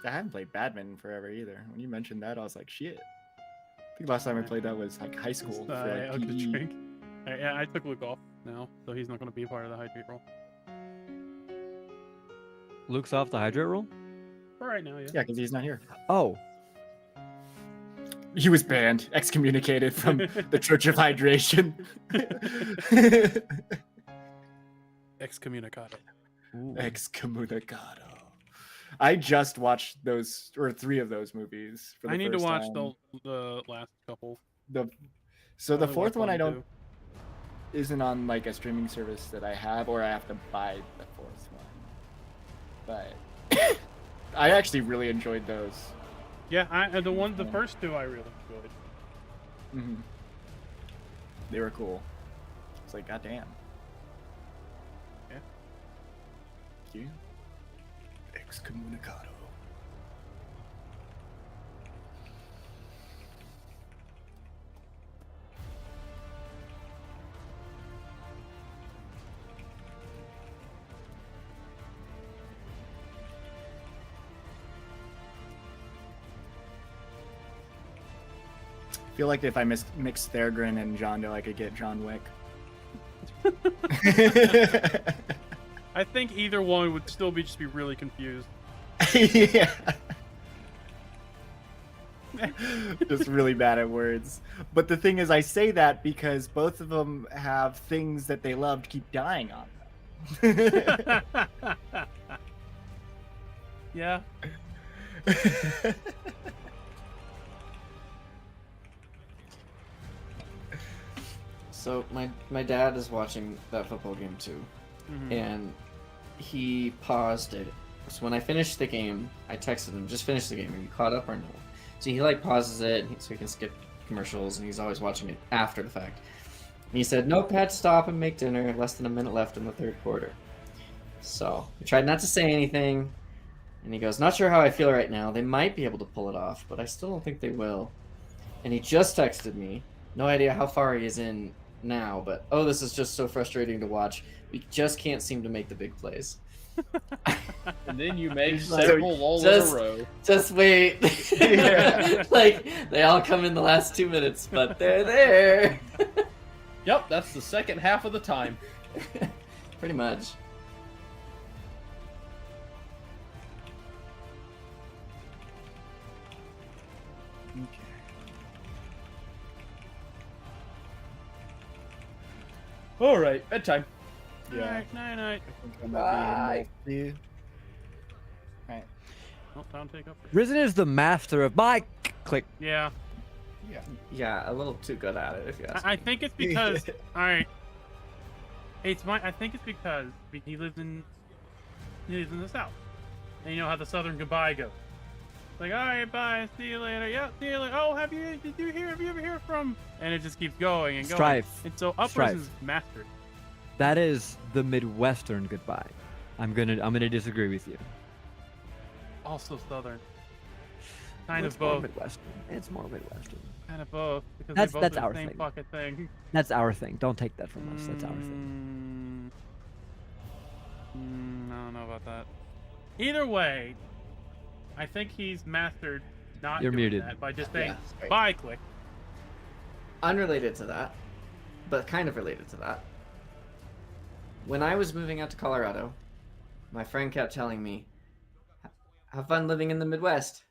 Speaker 5: I haven't played badminton forever either. When you mentioned that, I was like, shit. I think last time I played that was like high school for
Speaker 4: I
Speaker 5: like
Speaker 4: took the
Speaker 5: PE.
Speaker 4: drink. Yeah, I took Luke off now, so he's not going to be part of the hydrate roll.
Speaker 2: Luke's off the hydrate roll?
Speaker 4: For right now, yeah.
Speaker 5: Yeah, because he's not here.
Speaker 2: Oh,
Speaker 5: He was banned, excommunicated from the Church of Hydration.
Speaker 4: Excommunicado.
Speaker 5: Excommunicado. I just watched those, or 3 of those movies. For the
Speaker 4: I need to
Speaker 5: first
Speaker 4: watch
Speaker 5: time.
Speaker 4: the last couple.
Speaker 5: So the
Speaker 4: Only
Speaker 5: fourth
Speaker 4: watched
Speaker 5: one I
Speaker 4: and
Speaker 5: don't
Speaker 4: two.
Speaker 5: isn't on like a streaming service that I have, or I have to buy the 4th one. But I actually really enjoyed those.
Speaker 4: Yeah, the first 2 I really enjoyed.
Speaker 5: Hmm. They were cool. It's like, goddamn.
Speaker 4: Yeah.
Speaker 5: You. Excommunicado. I feel like if I mix Thorgrim and John Doe, I could get John Wick.
Speaker 4: I think either one would still just be really confused.
Speaker 5: Yeah. Just really bad at words. But the thing is, I say that because both of them have things that they loved keep dying on them.
Speaker 4: Yeah.
Speaker 6: So my dad is watching that football game too,
Speaker 4: Mhm.
Speaker 6: and he paused it. So when I finished the game, I texted him, "Just finish the game. Are you caught up or no?" So he like pauses it so he can skip commercials, and he's always watching it after the fact. And he said, "Nope, had to stop and make dinner. Less than a minute left in the third quarter." So I tried not to say anything, and he goes, "Not sure how I feel right now. They might be able to pull it off, but I still don't think they will." And he just texted me. No idea how far he is in now, but oh, this is just so frustrating to watch. We just can't seem to make the big plays.
Speaker 3: And then you make
Speaker 6: He's like,
Speaker 3: several lulls
Speaker 6: just-
Speaker 3: in a row.
Speaker 6: Just wait.
Speaker 5: Yeah.
Speaker 6: Like they all come in the last 2 minutes, but they're there.
Speaker 3: Yep, that's the second half of the time.
Speaker 6: Pretty much.
Speaker 3: All right, bedtime.
Speaker 5: Yeah.
Speaker 4: Night, night.
Speaker 5: Bye.
Speaker 4: Oh, time to take up.
Speaker 2: Risen is the master of my click.
Speaker 4: Yeah.
Speaker 6: Yeah, a little too good at it, if you ask
Speaker 4: I
Speaker 6: me.
Speaker 4: think it's because. All right. I think it's because he lives in the south, and you know how the Southern goodbye goes. Like, all right, bye, see you later. Yeah, see you later. Oh, have you ever hear from? And it just keeps going and going.
Speaker 2: Strife.
Speaker 4: And so Uppers
Speaker 2: Strife.
Speaker 4: is mastered.
Speaker 2: That is the Midwestern goodbye. I'm gonna disagree with you.
Speaker 4: Also Southern. Kind
Speaker 2: It's
Speaker 4: of
Speaker 2: more
Speaker 4: both.
Speaker 2: Midwestern. It's more Midwestern.
Speaker 4: Kind of both. Because
Speaker 2: That's-
Speaker 4: they both
Speaker 2: that's
Speaker 4: do the
Speaker 2: our
Speaker 4: same
Speaker 2: thing.
Speaker 4: fucking thing.
Speaker 2: That's our thing. Don't take that from us. That's our thing.
Speaker 4: I don't know about that. Either way, I think he's mastered not
Speaker 2: You're
Speaker 4: doing
Speaker 2: muted.
Speaker 4: that by just saying
Speaker 6: Yeah, right.
Speaker 4: bye, click.
Speaker 6: Unrelated to that, but kind of related to that. When I was moving out to Colorado, my friend kept telling me, "Have fun living in the Midwest."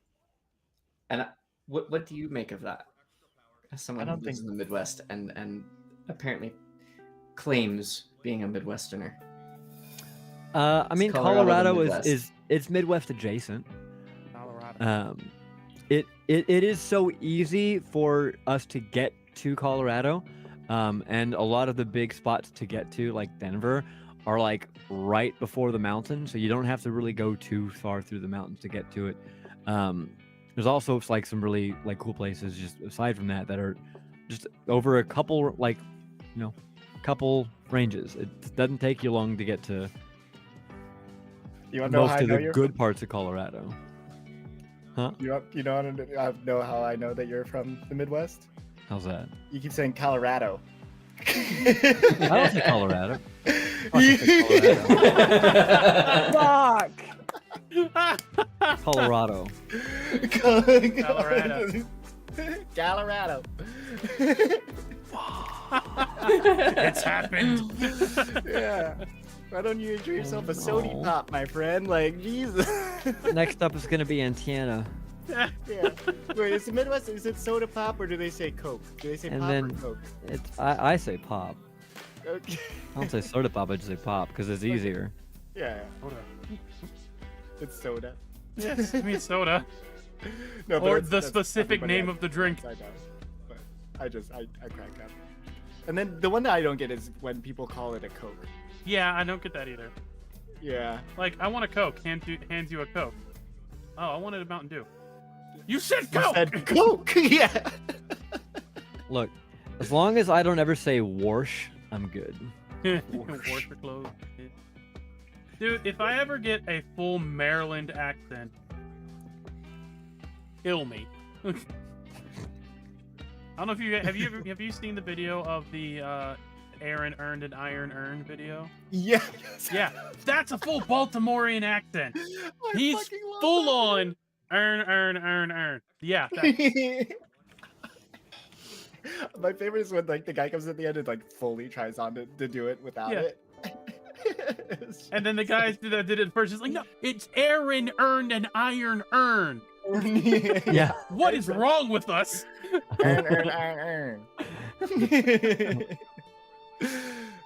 Speaker 6: And what do you make of that? As someone
Speaker 5: I
Speaker 6: who
Speaker 5: don't
Speaker 6: lives
Speaker 5: think-
Speaker 6: in the Midwest and apparently claims being a Midwesterner.
Speaker 2: I mean,
Speaker 6: Colorado the
Speaker 2: Colorado
Speaker 6: Midwest.
Speaker 2: is it's Midwest adjacent.
Speaker 4: Colorado.
Speaker 2: It is so easy for us to get to Colorado, and a lot of the big spots to get to, like Denver, are like right before the mountain, so you don't have to really go too far through the mountains to get to it. There's also like some really like cool places just aside from that that are just over a couple like couple ranges. It doesn't take you long to get to
Speaker 5: You want to know how
Speaker 2: most
Speaker 5: I
Speaker 2: of
Speaker 5: know
Speaker 2: the
Speaker 5: you're
Speaker 2: good parts of Colorado.
Speaker 5: You want to know how I know that you're from the Midwest?
Speaker 2: How's that?
Speaker 5: You keep saying Colorado.
Speaker 2: I don't say Colorado. I say Colorado. Fuck! Colorado.
Speaker 4: Colorado.
Speaker 5: Colorado.
Speaker 4: It's happened.
Speaker 5: Yeah. Why don't you enjoy yourself a sody pop, my friend? Like, Jesus.
Speaker 2: Next up is gonna be Antiana.
Speaker 5: Yeah. Wait, is the Midwest, is it soda pop or do they say Coke? Do they say
Speaker 2: And
Speaker 5: pop
Speaker 2: then
Speaker 5: or Coke?
Speaker 2: I say pop.
Speaker 5: Okay.
Speaker 2: I don't say soda pop, I just say pop because it's easier.
Speaker 5: Yeah. It's soda.
Speaker 4: Yes, I mean soda.
Speaker 5: No, but
Speaker 4: Or
Speaker 5: that's-
Speaker 4: the
Speaker 5: that's
Speaker 4: specific
Speaker 5: everybody
Speaker 4: name
Speaker 5: else.
Speaker 4: of the drink.
Speaker 5: I know. But I crack up. And then the one that I don't get is when people call it a Coke.
Speaker 4: Yeah, I don't get that either.
Speaker 5: Yeah.
Speaker 4: Like, I want a Coke. Hands you a Coke. Oh, I wanted a Mountain Dew. You said Coke!
Speaker 5: You said Coke! Yeah.
Speaker 2: Look, as long as I don't ever say Warsh, I'm good.
Speaker 4: Wash your clothes. Dude, if I ever get a full Maryland accent, kill me. I don't know if you have you seen the video of the Aaron earned an iron earned video?
Speaker 5: Yeah.
Speaker 4: Yeah, that's a full Baltimorean accent.
Speaker 5: I
Speaker 4: He's
Speaker 5: fucking love
Speaker 4: full
Speaker 5: that.
Speaker 4: on earn. Yeah, that,
Speaker 5: My favorite is when like the guy comes at the end and like fully tries on to do it without
Speaker 4: Yeah.
Speaker 5: it.
Speaker 4: and then the guys that did it first is like, no, it's Aaron earned an iron earn.
Speaker 2: Yeah.
Speaker 4: What is wrong with us?
Speaker 5: Earn.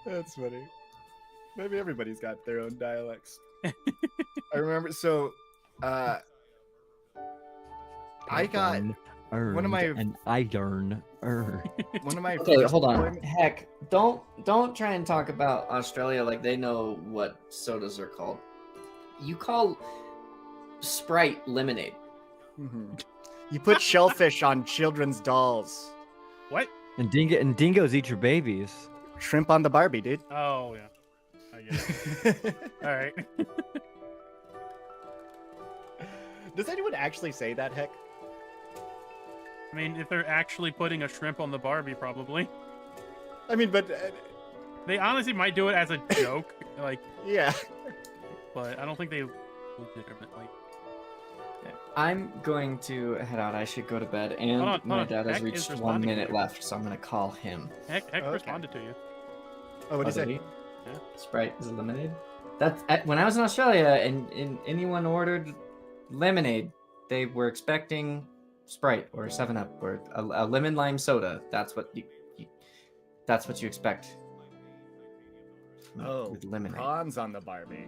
Speaker 5: That's funny. Maybe everybody's got their own dialects. I remember, so I got one of my-
Speaker 2: an iron earn.
Speaker 5: one of my
Speaker 6: Okay,
Speaker 5: first
Speaker 6: hold on.
Speaker 5: deployment-
Speaker 6: Heck, don't try and talk about Australia like they know what sodas are called. You call Sprite lemonade.
Speaker 5: Mhm. You put shellfish on children's dolls.
Speaker 4: What?
Speaker 2: And dingoes eat your babies.
Speaker 5: Shrimp on the Barbie, dude.
Speaker 4: Oh yeah, I get it. All right.
Speaker 5: Does anyone actually say that, Heck?
Speaker 4: I mean, if they're actually putting a shrimp on the Barbie, probably.
Speaker 5: I mean, but
Speaker 4: They honestly might do it as a joke, like,
Speaker 5: yeah.
Speaker 4: but I don't think they legitimately.
Speaker 6: I'm going to head out. I should go to bed, and
Speaker 4: Hold on,
Speaker 6: my
Speaker 4: hold on.
Speaker 6: dad has
Speaker 4: Heck is
Speaker 6: reached 1
Speaker 4: responding to
Speaker 6: minute
Speaker 4: you.
Speaker 6: left, so I'm gonna call him.
Speaker 4: Heck
Speaker 5: Okay.
Speaker 4: responded to you.
Speaker 5: Oh, what
Speaker 6: Oh,
Speaker 5: is it?
Speaker 6: did he? Sprite is it lemonade? That's when I was in Australia, and anyone ordered lemonade, they were expecting Sprite or 7-Up or a lemon lime soda. That's what you expect.
Speaker 5: Oh,
Speaker 6: with lemonade.
Speaker 5: prawns on the Barbie.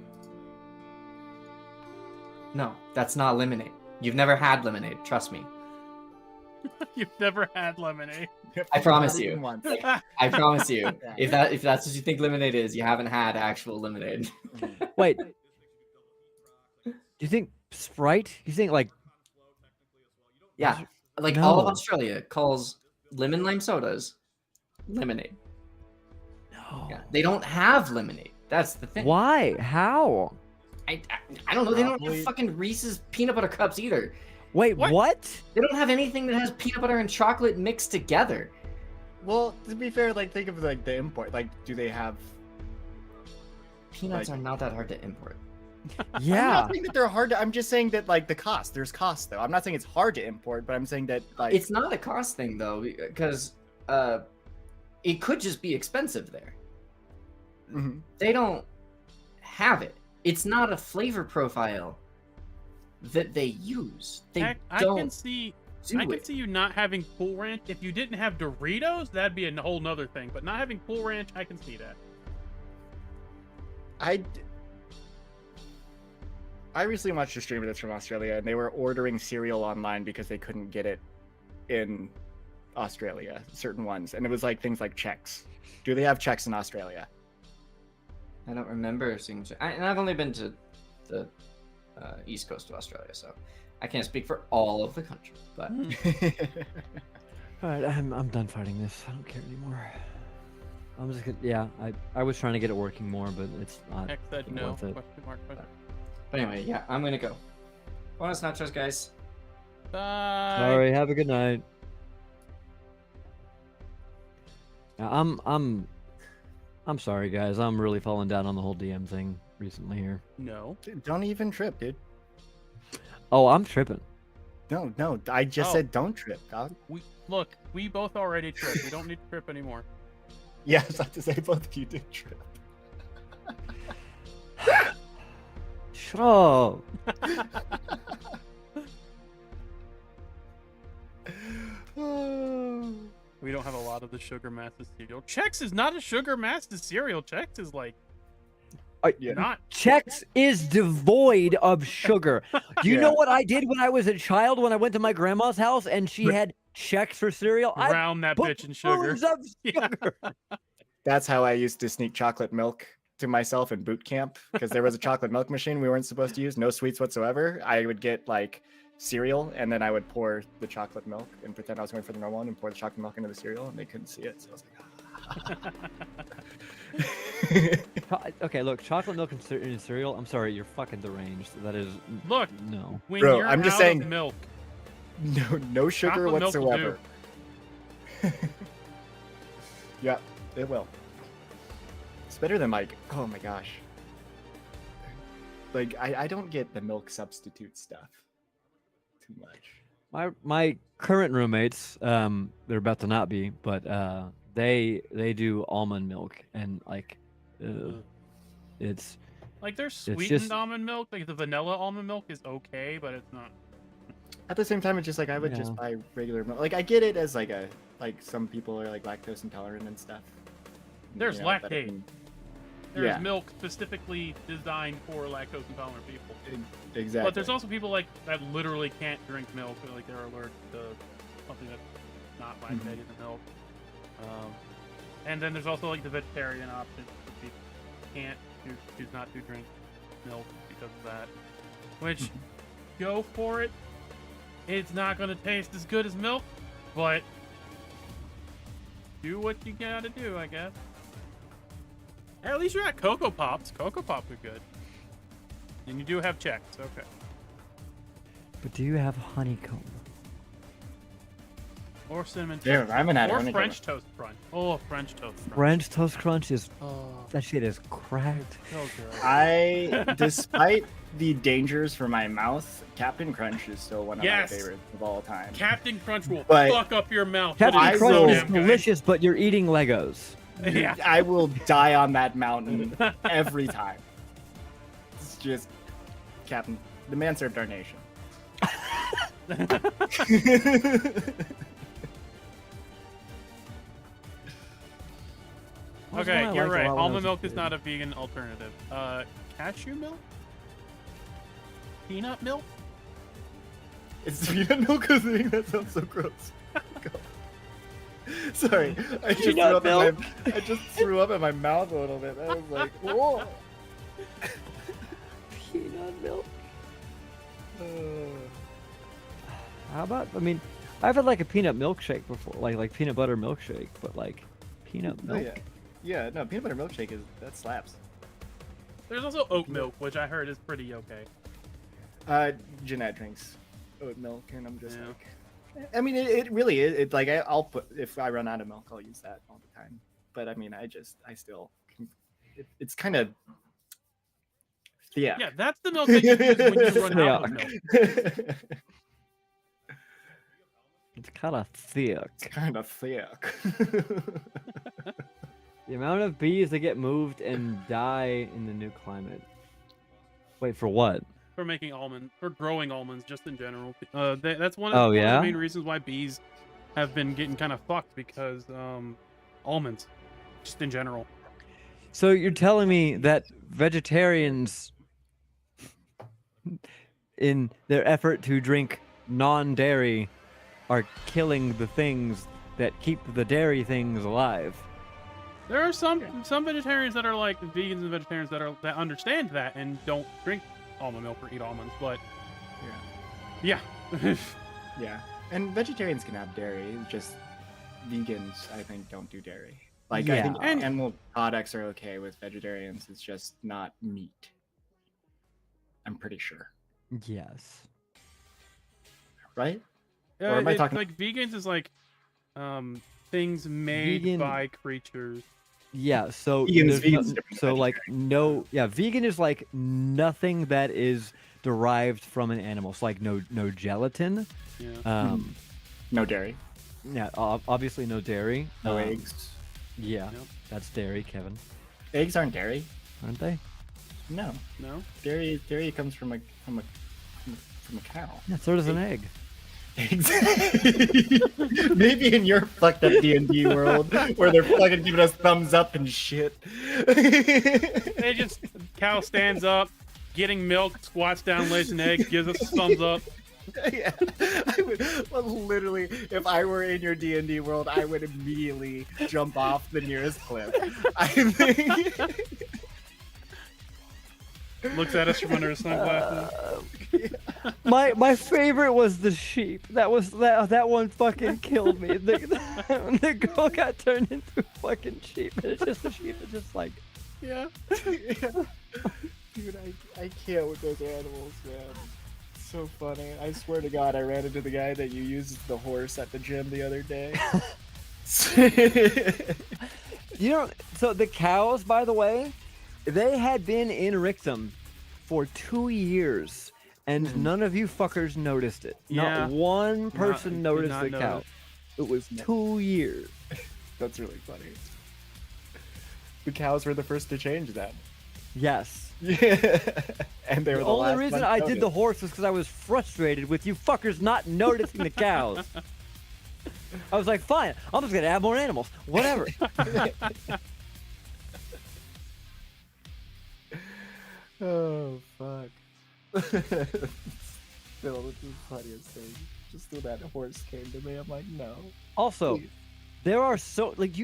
Speaker 6: No, that's not lemonade. You've never had lemonade. Trust me.
Speaker 4: You've never had lemonade.
Speaker 6: I promise
Speaker 5: Not
Speaker 6: you.
Speaker 5: even once.
Speaker 6: I promise you.
Speaker 5: Yeah.
Speaker 6: If that's what you think lemonade is, you haven't had actual lemonade.
Speaker 2: Wait. Do you think Sprite? You think like
Speaker 6: Yeah, like all of
Speaker 2: No.
Speaker 6: Australia calls lemon lime sodas lemonade.
Speaker 2: no?
Speaker 6: Yeah, they don't have lemonade. That's the thing.
Speaker 2: Why? How?
Speaker 6: I don't know. They don't
Speaker 5: Probably-
Speaker 6: have fucking Reese's peanut butter cups either.
Speaker 2: Wait,
Speaker 4: What?
Speaker 2: what?
Speaker 6: They don't have anything that has peanut butter and chocolate mixed together.
Speaker 5: Well, to be fair, like think of like the import. Like, do they have?
Speaker 6: Peanuts
Speaker 5: Like-
Speaker 6: are not that hard to import.
Speaker 5: I'm
Speaker 2: Yeah.
Speaker 5: not saying that they're hard to. I'm just saying that like the cost. There's cost though. I'm not saying it's hard to import, but I'm saying that like
Speaker 6: It's not a cost thing though, because it could just be expensive there.
Speaker 5: Mhm.
Speaker 6: They don't have it. It's not a flavor profile that they use. They
Speaker 4: Heck, I
Speaker 6: don't
Speaker 4: can see
Speaker 6: do
Speaker 4: I can
Speaker 6: it.
Speaker 4: see you not having Cool Ranch. If you didn't have Doritos, that'd be a whole nother thing. But not having Cool Ranch, I can see that.
Speaker 5: I recently watched a streamer that's from Australia, and they were ordering cereal online because they couldn't get it in Australia, certain ones, and it was like things like Chex. Do they have Chex in Australia?
Speaker 6: I don't remember seeing. And I've only been to the east coast of Australia, so I can't speak for all of the country. But
Speaker 2: All right, I'm done fighting this. I don't care anymore. I'm just gonna, yeah. I was trying to get it working more, but it's not
Speaker 4: X said no.
Speaker 2: worth it.
Speaker 4: Question mark.
Speaker 6: But anyway, yeah, I'm gonna go. Bonus nachos, guys.
Speaker 4: Bye.
Speaker 2: Sorry. Have a good night. Yeah, I'm sorry, guys. I'm really falling down on the whole DM thing recently here.
Speaker 4: No.
Speaker 5: Dude, don't even trip, dude.
Speaker 2: Oh, I'm tripping.
Speaker 5: No. I just
Speaker 4: Oh.
Speaker 5: said don't trip, dog.
Speaker 4: We both already tripped. We don't need to trip anymore.
Speaker 5: Yeah, I was about to say both of you did trip.
Speaker 2: Shut up.
Speaker 4: We don't have a lot of the sugar masses cereal. Chex is not a sugar masses cereal. Chex is like
Speaker 5: Yeah.
Speaker 4: not.
Speaker 2: Chex is devoid of sugar. Do you know
Speaker 5: Yeah.
Speaker 2: what I did when I was a child when I went to my grandma's house and she had Chex for cereal? I
Speaker 4: Drown that
Speaker 2: put
Speaker 4: bitch in sugar.
Speaker 2: spoons of
Speaker 4: Yeah.
Speaker 2: sugar.
Speaker 5: That's how I used to sneak chocolate milk to myself in boot camp because there was a chocolate milk machine we weren't supposed to use, no sweets whatsoever. I would get like cereal and then I would pour the chocolate milk and pretend I was going for the normal one and pour the chocolate milk into the cereal and they couldn't see it. So I was like,
Speaker 2: Okay, look, chocolate milk in cereal. I'm sorry, you're fucking deranged. That is
Speaker 4: Look,
Speaker 2: no.
Speaker 4: when
Speaker 5: Bro,
Speaker 4: you're
Speaker 5: I'm just
Speaker 4: out
Speaker 5: saying-
Speaker 4: of milk,
Speaker 5: no sugar
Speaker 4: Chocolate milk will
Speaker 5: whatsoever. Yeah, it will. It's better than like, oh my gosh. Like I don't get the milk substitute stuff too much.
Speaker 2: My current roommates, they're about to not be, but they do almond milk and like, it's
Speaker 4: like there's sweetened
Speaker 2: just-
Speaker 4: almond milk. Like the vanilla almond milk is okay, but it's not.
Speaker 5: At the same time, it's just like I would just
Speaker 2: Yeah.
Speaker 5: buy regular milk. Like I get it as like some people are like lactose intolerant and stuff.
Speaker 4: There's
Speaker 5: but I
Speaker 4: lactate.
Speaker 5: mean,
Speaker 4: There's
Speaker 5: Yeah.
Speaker 4: milk specifically designed for lactose intolerant people.
Speaker 5: exactly.
Speaker 4: But there's also people like that literally can't drink milk, or like they're allergic to something that's not lactated in milk. And then there's also like the vegetarian option, if you can't choose not to drink milk because of that. Which, go for it. It's not gonna taste as good as milk, but do what you gotta do, I guess. At least you're at Cocoa Pops. Cocoa Pops are good. And you do have Chex, okay.
Speaker 2: But do you have honeycomb?
Speaker 4: Or cinnamon
Speaker 5: Yeah,
Speaker 4: toast.
Speaker 5: I haven't had
Speaker 4: Or
Speaker 5: honeycomb.
Speaker 4: French toast crunch. Oh, French toast crunch.
Speaker 2: French toast crunch is
Speaker 4: Oh,
Speaker 2: that shit is cracked.
Speaker 4: so good.
Speaker 5: I, despite the dangers for my mouth, Captain Crunch is still one of
Speaker 4: Yes.
Speaker 5: my favorites of all time.
Speaker 4: Captain Crunch will
Speaker 5: But-
Speaker 4: fuck up your mouth.
Speaker 2: Captain
Speaker 5: I
Speaker 4: It
Speaker 2: Crunch
Speaker 5: will-
Speaker 2: is
Speaker 4: damn good.
Speaker 2: delicious, but you're eating Legos.
Speaker 4: Yeah.
Speaker 5: I will die on that mountain every time. It's just Captain. The man served our nation.
Speaker 2: That's one I
Speaker 4: Okay, you're
Speaker 2: liked a
Speaker 4: right.
Speaker 2: lot when I was
Speaker 4: Almond
Speaker 2: a
Speaker 4: milk is
Speaker 2: kid.
Speaker 4: not a vegan alternative. Cashew milk? Peanut milk?
Speaker 5: Is peanut milk a thing? That sounds so gross. Sorry, I just,
Speaker 2: Peanut
Speaker 5: threw up
Speaker 2: milk?
Speaker 5: I just threw up in my mouth a little bit. That was like, whoa.
Speaker 2: Peanut milk.
Speaker 5: Uh,
Speaker 2: How about? I mean, I've had like a peanut milkshake before, like peanut butter milkshake, but like peanut
Speaker 5: oh
Speaker 2: milk.
Speaker 5: yeah, yeah. No, peanut butter milkshake that slaps.
Speaker 4: There's also oat milk, which I heard is pretty okay.
Speaker 5: Jeanette drinks oat milk, and I'm just
Speaker 4: Yeah.
Speaker 5: like, I mean, it really is. It's like I'll put if I run out of milk, I'll use that all the time. But I mean, I still, it's kind of, yeah.
Speaker 4: Yeah, that's the milk that you use when you run out of milk.
Speaker 2: It's kind of thick.
Speaker 5: It's kind of thick.
Speaker 2: The amount of bees that get moved and die in the new climate. Wait, for what?
Speaker 4: For making almonds, for growing almonds, just in general. That's one
Speaker 2: Oh,
Speaker 4: of
Speaker 2: yeah?
Speaker 4: the main reasons why bees have been getting kind of fucked, because almonds, just in general.
Speaker 2: So you're telling me that vegetarians, in their effort to drink non-dairy, are killing the things that keep the dairy things alive?
Speaker 4: There are some vegetarians that are like vegans and vegetarians that understand that and don't drink almond milk or eat almonds, but yeah.
Speaker 5: Yeah, and vegetarians can have dairy. Just vegans, I think, don't do dairy. Like I think
Speaker 2: Yeah.
Speaker 4: And-
Speaker 5: animal products are okay with vegetarians. It's just not meat. I'm pretty sure,
Speaker 2: Yes.
Speaker 5: right? Or am I
Speaker 4: it-
Speaker 5: talking-
Speaker 4: like vegans is like things made
Speaker 2: Vegan-
Speaker 4: by creatures.
Speaker 2: Yeah, so
Speaker 5: Vegan's-
Speaker 2: there's no-
Speaker 5: vegan's different
Speaker 2: so
Speaker 5: than
Speaker 2: like no, yeah, vegan is like nothing that is derived from an animal. So like no gelatin.
Speaker 4: Yeah.
Speaker 5: No dairy,
Speaker 2: Yeah, obviously no dairy.
Speaker 5: no eggs.
Speaker 2: Yeah,
Speaker 4: Yep.
Speaker 2: that's dairy, Kevin,
Speaker 5: Eggs aren't dairy.
Speaker 2: aren't they?
Speaker 5: No,
Speaker 4: No.
Speaker 5: dairy comes from a cow.
Speaker 2: Yeah, so does an egg.
Speaker 5: Exactly. Maybe in your fucked up D&D world where they're fucking giving us thumbs up and shit.
Speaker 4: They just cow stands up, getting milk, squats down, lays an egg, gives us a thumbs up.
Speaker 5: Yeah, I would. Well, literally, if I were in your D&D world, I would immediately jump off the nearest cliff. I think.
Speaker 4: Looks at us from under his sunglasses.
Speaker 2: My favorite was the sheep. That one fucking killed me. The girl got turned into a fucking sheep, and it's just the sheep. It's just like,
Speaker 4: Yeah.
Speaker 5: Dude, I can't with those animals, man. It's so funny. I swear to God, I ran into the guy that you used the horse at the gym the other day.
Speaker 2: you know. So the cows, by the way, they had been in Rictum for 2 years, and none of you fuckers noticed it.
Speaker 4: Yeah.
Speaker 2: Not one
Speaker 4: Did
Speaker 2: person noticed
Speaker 4: not
Speaker 2: the cow.
Speaker 4: notice.
Speaker 2: It was 2 years.
Speaker 5: That's really funny. The cows were the first to change that.
Speaker 2: Yes.
Speaker 5: Yeah. And they were
Speaker 2: The
Speaker 5: the
Speaker 2: only
Speaker 5: last
Speaker 2: reason
Speaker 5: ones
Speaker 2: I
Speaker 5: to
Speaker 2: did the horse was because I was frustrated with you fuckers not noticing the cows. I was like, fine, I'm just gonna add more animals. Whatever.
Speaker 5: Oh, fuck. Still, it's the funniest thing. Just when that horse came to me, I'm like, no.
Speaker 2: Also,
Speaker 5: Please.
Speaker 2: there are so like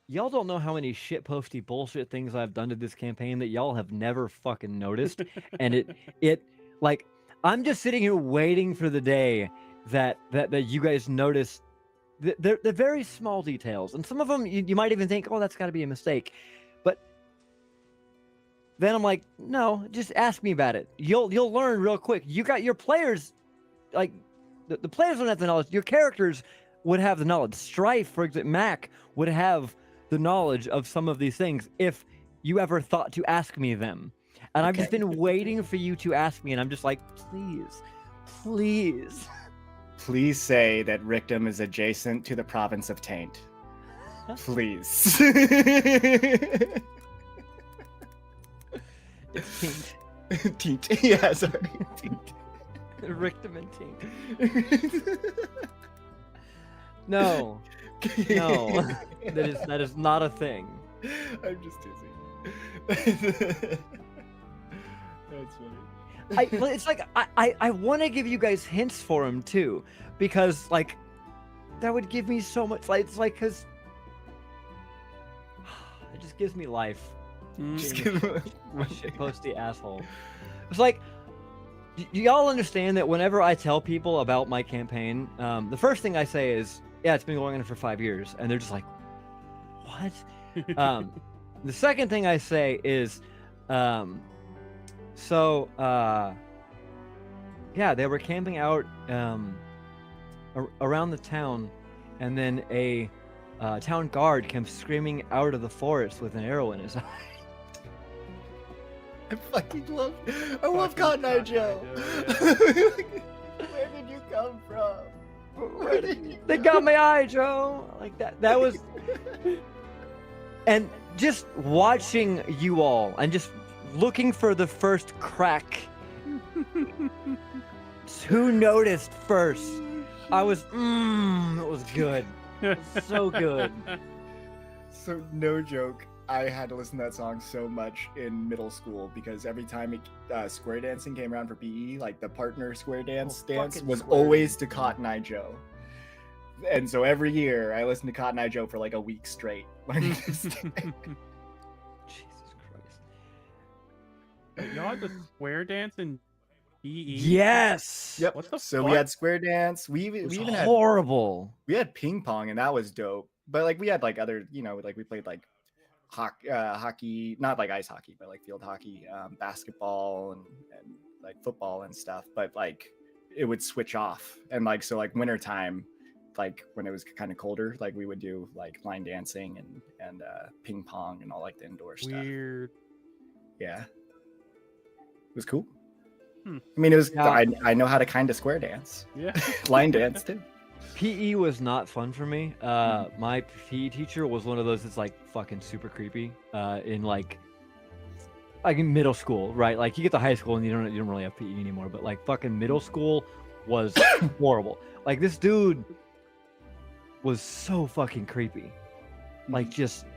Speaker 2: y'all don't know how many shitposty bullshit things I've done to this campaign that y'all have never fucking noticed. And it like I'm just sitting here waiting for the day that you guys notice the very small details. And some of them you might even think, oh, that's gotta be a mistake. But then I'm like, no, just ask me about it. You'll learn real quick. You got your players, like the players don't have the knowledge. Your characters would have the knowledge. Strife, for example, Mac would have the knowledge of some of these things if you ever thought to ask me them. And I've just been waiting for you to ask me, and I'm just like, please.
Speaker 5: Please say that Rictum is adjacent to the province of Taint. Please.
Speaker 2: It's Taint.
Speaker 5: Taint. Yeah, sorry. Taint.
Speaker 2: Rictum and Taint. No. No. That is not a thing.
Speaker 5: I'm just teasing. That's funny.
Speaker 2: It's like I want to give you guys hints for him too, because like that would give me so much. Like it's like because it just gives me life.
Speaker 5: Just
Speaker 2: Being
Speaker 5: give him
Speaker 2: a shitposty asshole. It's like, do y'all understand that whenever I tell people about my campaign, the first thing I say is, "Yeah, it's been going on for 5 years," and they're just like, "What?" The second thing I say is, yeah, they were camping out around the town, and then a town guard came screaming out of the forest with an arrow in his eye.
Speaker 5: I love Cotton Eye Joe. Where did you come from? Where did you
Speaker 2: They got my eye, Joe. Like that was, and just watching you all and just looking for the first crack. Who noticed first? I was, it was good. It was so good.
Speaker 5: So no joke, I had to listen to that song so much in middle school because every time square dancing came around for PE, like the partner square dance
Speaker 2: fucking
Speaker 5: was
Speaker 2: square
Speaker 5: always to Cotton Eye Joe. And so every year I listened to Cotton Eye Joe for like a week straight.
Speaker 2: Jesus Christ.
Speaker 4: Y'all had the square dance in PE?
Speaker 2: Yes.
Speaker 5: Yep.
Speaker 4: What the
Speaker 5: So
Speaker 4: fuck?
Speaker 5: we had square dance. We
Speaker 2: It was
Speaker 5: even had
Speaker 2: horrible.
Speaker 5: we had ping pong, and that was dope. but like we had like other, like we played like hockey, not like ice hockey, but like field hockey, basketball and like football and stuff. But like it would switch off, and like so like wintertime, like when it was kind of colder, like we would do like line dancing and ping pong and all like the indoor stuff.
Speaker 4: Weird.
Speaker 5: Yeah, it was cool.
Speaker 4: Hmm.
Speaker 5: I mean, it was.
Speaker 2: Yeah.
Speaker 5: I know how to kind of square dance,
Speaker 4: Yeah.
Speaker 5: line dance too.
Speaker 2: PE was not fun for me. My PE teacher was one of those that's like fucking super creepy. In like in middle school, right? Like you get to high school and you don't really have PE anymore, but like fucking middle school was horrible. Like this dude was so fucking creepy. Like just,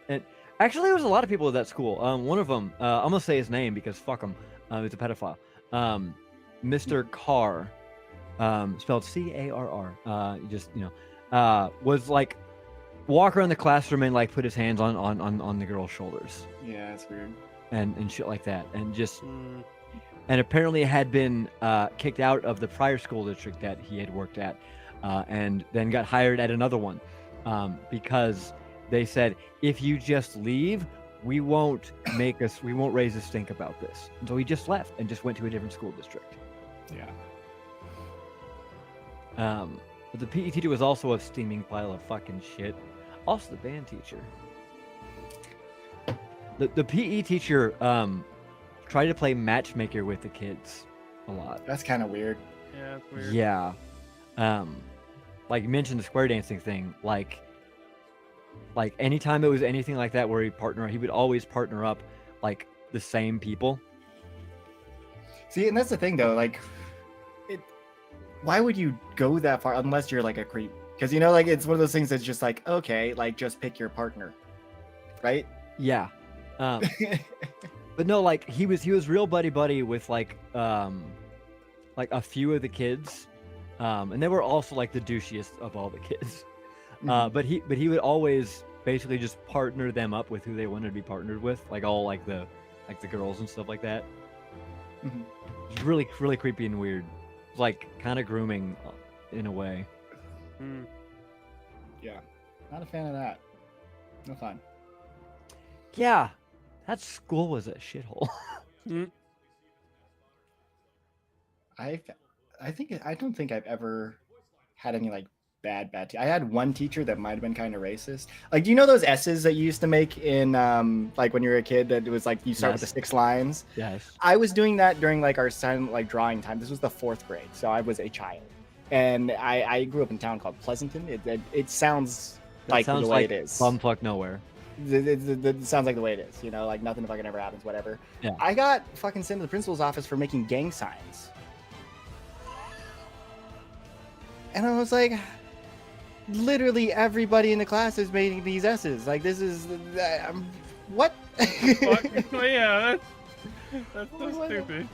Speaker 2: and actually there was a lot of people at that school. One of them, I'm gonna say his name because fuck him. He's a pedophile. Mr. Carr. Spelled Carr. Was like walk around the classroom and like put his hands on the girl's shoulders
Speaker 5: Yeah, that's weird.
Speaker 2: and shit like that, and just
Speaker 4: Mm.
Speaker 2: and apparently had been kicked out of the prior school district that he had worked at, and then got hired at another one because they said if you just leave, we won't raise a stink about this. And so he just left and just went to a different school district.
Speaker 5: Yeah.
Speaker 2: But the PE teacher was also a steaming pile of fucking shit. Also, the band teacher. The PE teacher tried to play matchmaker with the kids a lot.
Speaker 5: That's kind of weird.
Speaker 4: Yeah, it's weird.
Speaker 2: Yeah. Like you mentioned the square dancing thing. Like anytime it was anything like that where he would always partner up like the same people.
Speaker 5: See, and that's the thing though, like why would you go that far unless you're like a creep? Because like it's one of those things that's just like, okay, like just pick your partner, right?
Speaker 2: Yeah. But no, like he was real buddy with like a few of the kids, and they were also like the douchiest of all the kids. But he would always basically just partner them up with who they wanted to be partnered with, like all like the girls and stuff like that. It's really creepy and weird. It's like kind of grooming in a way.
Speaker 4: Mm.
Speaker 5: Yeah, not a fan of that. No fun.
Speaker 2: Yeah, that school was a shithole.
Speaker 5: I don't think I've ever had any like bad I had one teacher that might have been kind of racist. Like, do you know those S's that you used to make in like when you were a kid, that it was like you start with the 6 lines?
Speaker 2: Yes.
Speaker 5: I was doing that during like our silent like drawing time. This was the 4th grade, so I was a child, and I grew up in a town called Pleasanton. It sounds like the way it is.
Speaker 2: Bumfuck nowhere.
Speaker 5: It sounds like the way it is. Like nothing fucking ever happens. Whatever.
Speaker 2: Yeah.
Speaker 5: I got fucking sent to the principal's office for making gang signs, and I was like, literally everybody in the class is making these S's. Like, this is what?
Speaker 4: Yeah, that's so
Speaker 5: What?
Speaker 4: stupid.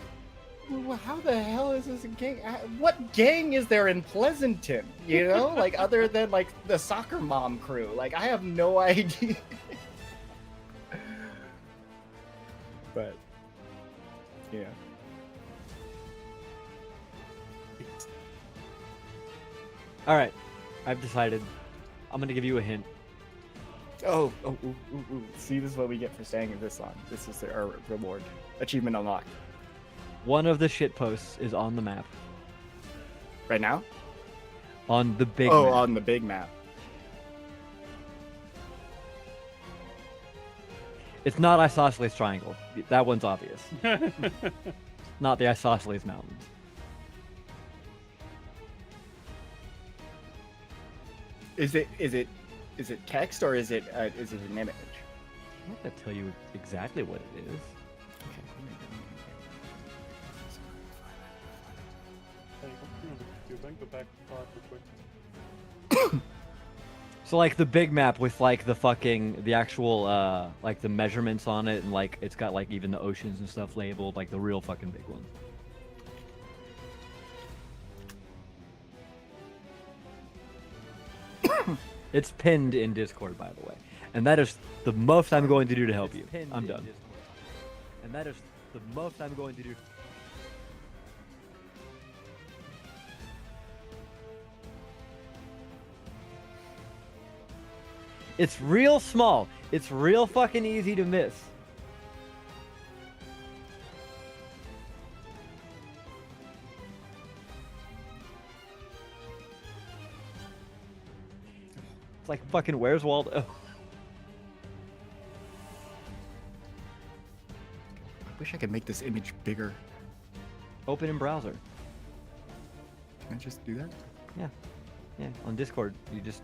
Speaker 5: How the hell is this a gang? What gang is there in Pleasanton? Like other than like the soccer mom crew. Like, I have no idea. But yeah.
Speaker 2: All right, I've decided. I'm gonna give you a hint.
Speaker 5: Oh, ooh. See, this is what we get for staying in this long. This is our reward. Achievement unlocked.
Speaker 2: One of the shit posts is on the map.
Speaker 5: Right now?
Speaker 2: On the big
Speaker 5: Oh,
Speaker 2: map.
Speaker 5: on the big map.
Speaker 2: It's not Isosceles Triangle. That one's obvious. Not the Isosceles Mountains.
Speaker 5: Is it text or is it an image?
Speaker 2: I'm not gonna tell you exactly what it is. So like the big map with like the actual like the measurements on it, and like it's got like even the oceans and stuff labeled, like the real fucking big one. It's pinned in Discord, by the way, and that is the most I'm going to do to help you. I'm done. And that is the most I'm going to do. It's real small. It's real fucking easy to miss. It's like fucking Where's Waldo?
Speaker 5: I wish I could make this image bigger.
Speaker 2: Open in browser.
Speaker 5: Can I just do that?
Speaker 2: Yeah, on Discord.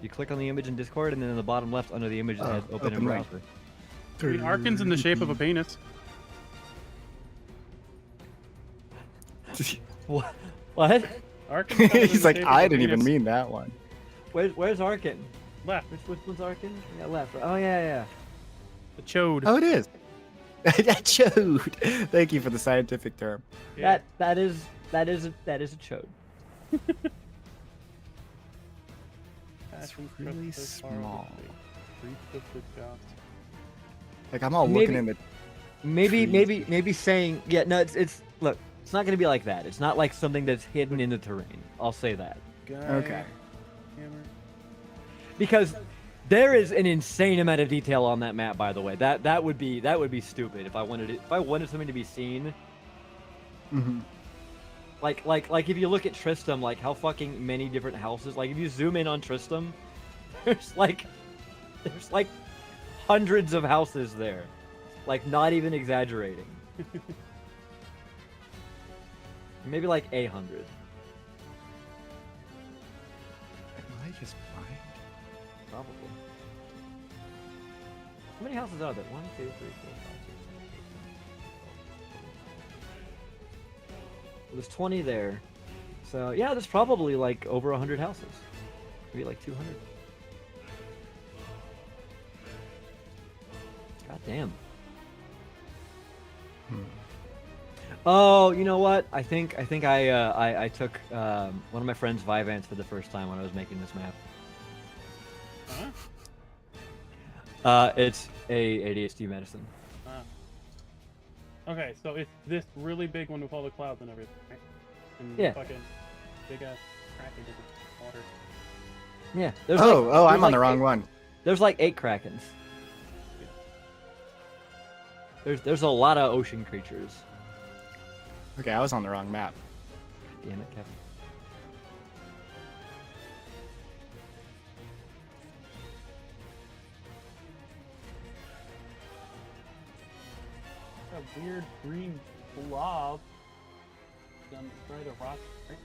Speaker 2: You click on the image in Discord, and then in the bottom left under the image it has open in
Speaker 5: open right.
Speaker 2: browser.
Speaker 4: I mean, Arkin's in the shape of a penis.
Speaker 2: What? What?
Speaker 4: Arkin's kind of in
Speaker 5: He's
Speaker 4: the
Speaker 5: like,
Speaker 4: shape of
Speaker 5: I
Speaker 4: a
Speaker 5: didn't even
Speaker 4: penis.
Speaker 5: mean that one.
Speaker 2: Where's Arkin?
Speaker 4: Left.
Speaker 2: Which one's Arkin? Yeah, left. Oh yeah.
Speaker 4: The chode.
Speaker 5: Oh, it is. Chode. Thank you for the scientific term.
Speaker 4: Yeah.
Speaker 2: That is a chode.
Speaker 4: Passion
Speaker 5: really
Speaker 4: struck so far over
Speaker 5: small.
Speaker 4: the reach of the gods.
Speaker 5: Like I'm all
Speaker 2: Maybe-
Speaker 5: looking in the.
Speaker 2: Maybe saying no. It's look. It's not gonna be like that. It's not like something that's hidden in the terrain. I'll say that
Speaker 5: Okay.
Speaker 4: Hammer.
Speaker 2: because there is an insane amount of detail on that map. By the way, that would be stupid if I wanted something to be seen.
Speaker 5: Mm-hmm.
Speaker 2: Like if you look at Tristram, like how fucking many different houses. Like if you zoom in on Tristram, there's like hundreds of houses there. Like not even exaggerating. Maybe like 800.
Speaker 5: Am I just blind?
Speaker 2: Probably. How many houses are there? 1, 2, 3, 4, 5, 6, 7, 8, 9. There's 20 there. So yeah, there's probably like over 100 houses. Maybe like 200. God damn. Oh, you know what? I think I took one of my friend's Vyvanse for the first time when I was making this map.
Speaker 4: Huh?
Speaker 2: It's a ADHD medicine.
Speaker 4: Okay, so it's this really big one with all the clouds and everything, right? And
Speaker 2: Yeah.
Speaker 4: fucking big ass kraken in the water.
Speaker 2: Yeah.
Speaker 5: I'm on the wrong one.
Speaker 2: There's like 8 krakens. There's a lot of ocean creatures.
Speaker 5: Okay, I was on the wrong map.
Speaker 2: Damn it, Kevin.
Speaker 4: A weird green blob down the side of rock. Right?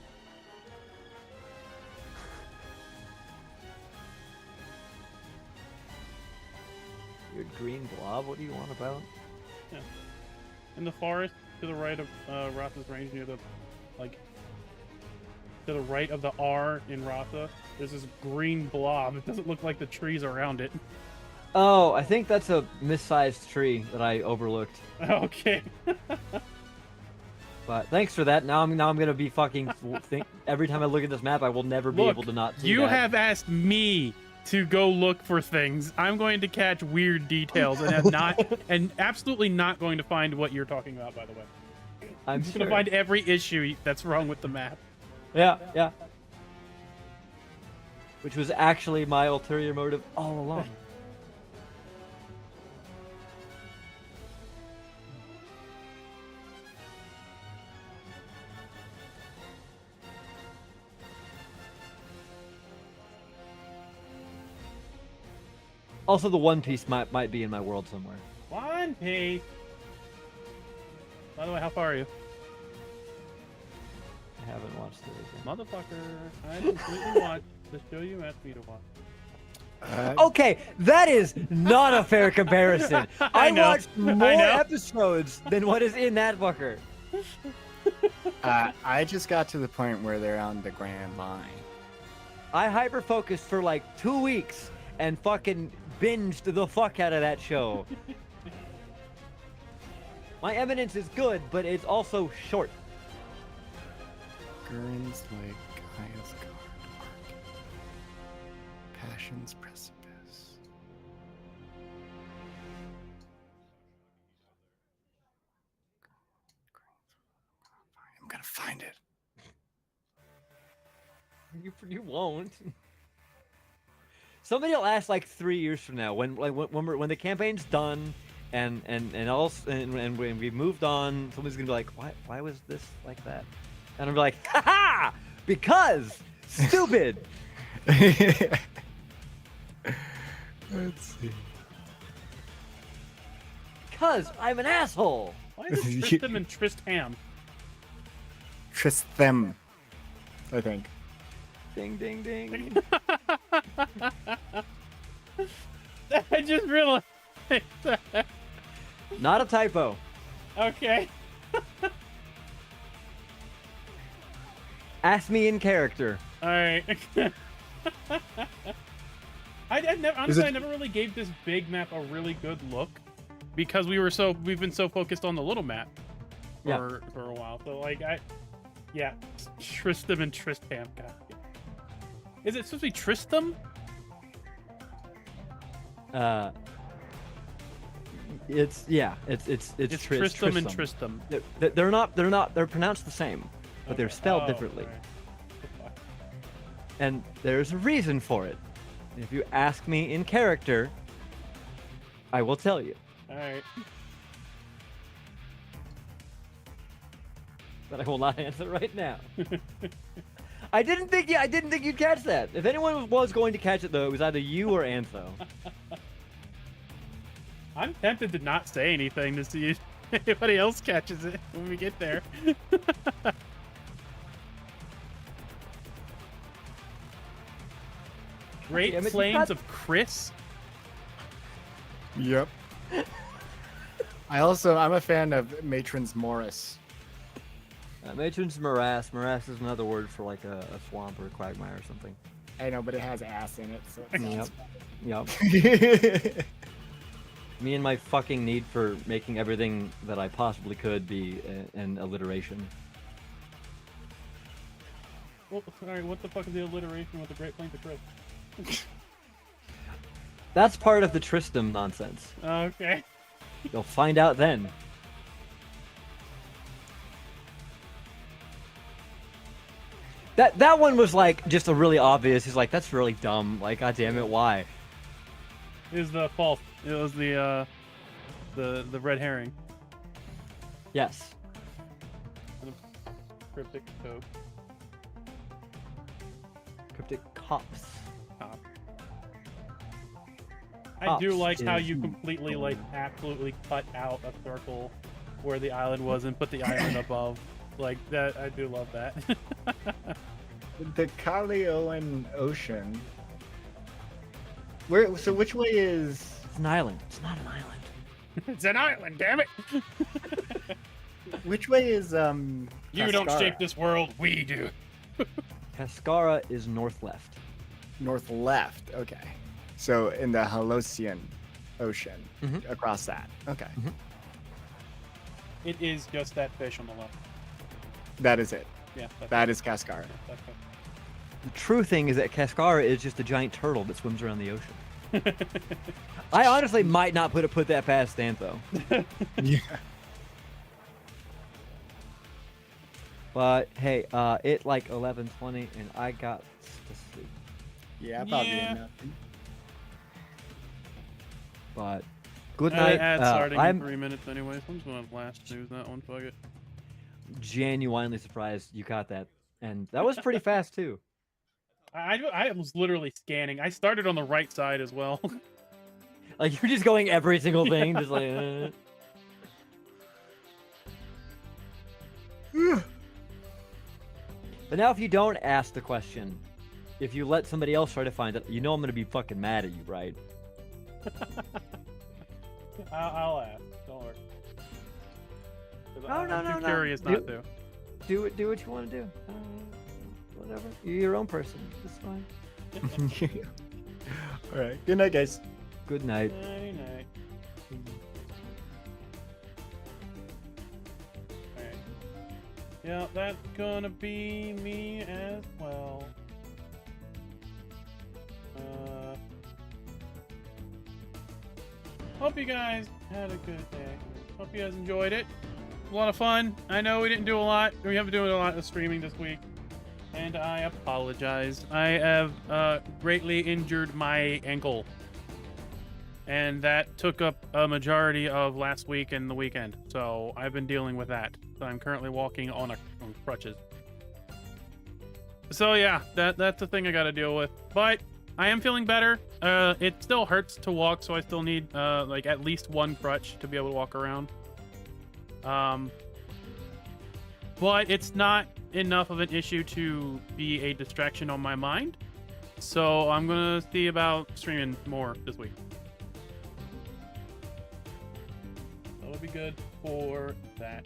Speaker 2: Weird green blob. What do you want about?
Speaker 4: In the forest to the right of Ratha's range, near the to the right of the R in Ratha, there's this green blob. It doesn't look like the trees around it.
Speaker 2: Oh, I think that's a missized tree that I overlooked.
Speaker 4: Okay.
Speaker 2: But thanks for that. Now I'm gonna be fucking think every time I look at this map, I will never be
Speaker 4: Look,
Speaker 2: able to not see
Speaker 4: You
Speaker 2: that.
Speaker 4: have asked me to go look for things. I'm going to catch weird details and have not and absolutely not going to find what you're talking about, by the way.
Speaker 2: I'm
Speaker 4: just
Speaker 2: sure.
Speaker 4: gonna find every issue that's wrong with the map.
Speaker 2: Yeah. Which was actually my ulterior motive all along. Also, the One Piece might be in my world somewhere.
Speaker 4: One Piece. By the way, how far are you?
Speaker 2: I haven't watched it again.
Speaker 4: Motherfucker, I completely watched the show you asked me to watch.
Speaker 2: Okay, that is not a fair comparison. I
Speaker 4: know,
Speaker 2: watched
Speaker 4: I
Speaker 2: more
Speaker 4: know.
Speaker 2: episodes than what is in that fucker.
Speaker 5: I just got to the point where they're on the Grand Line.
Speaker 2: I hyper focused for like 2 weeks and fucking binged the fuck out of that show. My evidence is good, but it's also short.
Speaker 5: Gurren's like Asgard Arc. Passion's Precipice. I'm gonna find it.
Speaker 2: Somebody will ask like 3 years from now when when the campaign's done and when we moved on, somebody's gonna be like, why was this like that? And I'm like, ha, because stupid.
Speaker 5: Let's see.
Speaker 2: Because I'm an asshole.
Speaker 4: Why is it Tristam and Tristam?
Speaker 5: Tristem, I think.
Speaker 2: Ding ding ding.
Speaker 4: I just realized.
Speaker 2: Not a typo.
Speaker 4: Okay.
Speaker 2: Ask me in character.
Speaker 4: All right. I never, honestly, I never really gave this big map a really good look because we've been so focused on the little map for a while. So like Tristam and Tristam. God. Is it supposed to be Tristam?
Speaker 2: It's
Speaker 4: Tristam and Tristam.
Speaker 2: They're pronounced the same, but they're spelled differently.
Speaker 4: Right.
Speaker 2: And there's a reason for it. If you ask me in character, I will tell you.
Speaker 4: All right.
Speaker 2: But I will not answer right now. I didn't think you'd catch that. If anyone was going to catch it though, it was either you or Antho.
Speaker 4: I'm tempted to not say anything to see if anybody else catches it when we get there. Great
Speaker 2: Damn it, you
Speaker 4: Flames
Speaker 2: got-
Speaker 4: of Chris.
Speaker 5: Yep. I'm a fan of Matron's Morris.
Speaker 2: Matron's morass. Morass is another word for like a swamp or a quagmire or something.
Speaker 5: I know, but it has ass in it, so
Speaker 2: Yep.
Speaker 5: it's
Speaker 2: Me and my fucking need for making everything that I possibly could be an alliteration.
Speaker 4: Well, sorry, what the fuck is the alliteration with the Great Flames of Chris?
Speaker 2: That's part of the Tristam nonsense.
Speaker 4: Okay.
Speaker 2: You'll find out then. That one was like just a really obvious. He's like, that's really dumb. Like, god damn it, why?
Speaker 4: It was the false. It was the red herring.
Speaker 2: Yes.
Speaker 4: Cryptic code.
Speaker 2: Cryptic cops.
Speaker 4: Cop. I do
Speaker 2: Cops
Speaker 4: like how
Speaker 2: is-
Speaker 4: you completely, like, absolutely cut out a circle where the island was and put the island above. Like, that, I do love that.
Speaker 5: the Kalioan Ocean. So which way is?
Speaker 2: It's an island. It's not an island.
Speaker 4: It's an island, damn it!
Speaker 5: Which way is
Speaker 4: You don't
Speaker 5: Cascara?
Speaker 4: shape this world, we do.
Speaker 2: Cascara is north left.
Speaker 5: North left. Okay. So in the Halosian Ocean,
Speaker 2: Mhm.
Speaker 5: across that. Okay.
Speaker 4: It is just that fish on the left.
Speaker 5: That is it.
Speaker 4: Yeah.
Speaker 5: That is Cascara.
Speaker 4: That's
Speaker 2: The true thing is that Cascara is just a giant turtle that swims around the ocean. I honestly might not put that past Antho.
Speaker 5: Yeah.
Speaker 2: But hey, it like 11:20 and I got to sleep.
Speaker 5: Yeah, probably
Speaker 4: Yeah.
Speaker 5: enough.
Speaker 2: But good night.
Speaker 4: Ad starting
Speaker 2: I'm
Speaker 4: in 3 minutes anyway, so I'm just gonna blast snooze that one. Fuck it.
Speaker 2: genuinely surprised you caught that, and that was pretty fast too.
Speaker 4: I was literally scanning. I started on the right side as well.
Speaker 2: Like you're just going every single thing, just like. But now, if you don't ask the question, if you let somebody else try to find it, you know I'm gonna be fucking mad at you, right?
Speaker 4: I'll ask. Don't worry. 'Cause
Speaker 2: No,
Speaker 4: I'm
Speaker 2: no,
Speaker 4: too
Speaker 2: no.
Speaker 4: curious not to.
Speaker 2: Do what you want to do. Whatever. You're your own person. It's fine.
Speaker 5: All right. Good night, guys.
Speaker 2: Good night.
Speaker 4: Nighty night. Alright. Yeah, that's gonna be me as well. Hope you guys had a good day. Hope you guys enjoyed it. A lot of fun. I know we didn't do a lot. We haven't been doing a lot of streaming this week. And I apologize. I have greatly injured my ankle. And that took up a majority of last week and the weekend. So I've been dealing with that. So I'm currently walking on crutches. So yeah, that's the thing I gotta deal with. But I am feeling better. It still hurts to walk, so I still need like at least one crutch to be able to walk around. But it's not enough of an issue to be a distraction on my mind. So I'm gonna see about streaming more this week. That'll be good for that.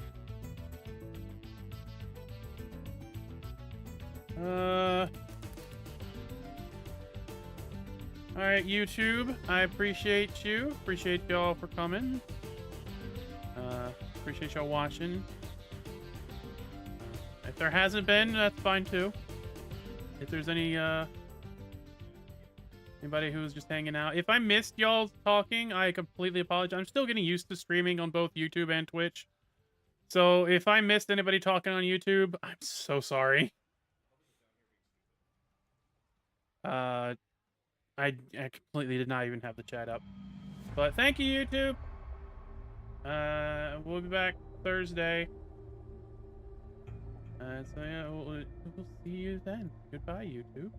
Speaker 4: Alright, YouTube. I appreciate you. Appreciate y'all for coming. Appreciate y'all watching. If there hasn't been, that's fine too. If there's any anybody who's just hanging out. If I missed y'all talking, I completely apologize. I'm still getting used to streaming on both YouTube and Twitch. So if I missed anybody talking on YouTube, I'm so sorry. I completely did not even have the chat up. But thank you, YouTube. We'll be back Thursday. So yeah, we'll see you then. Goodbye, YouTube.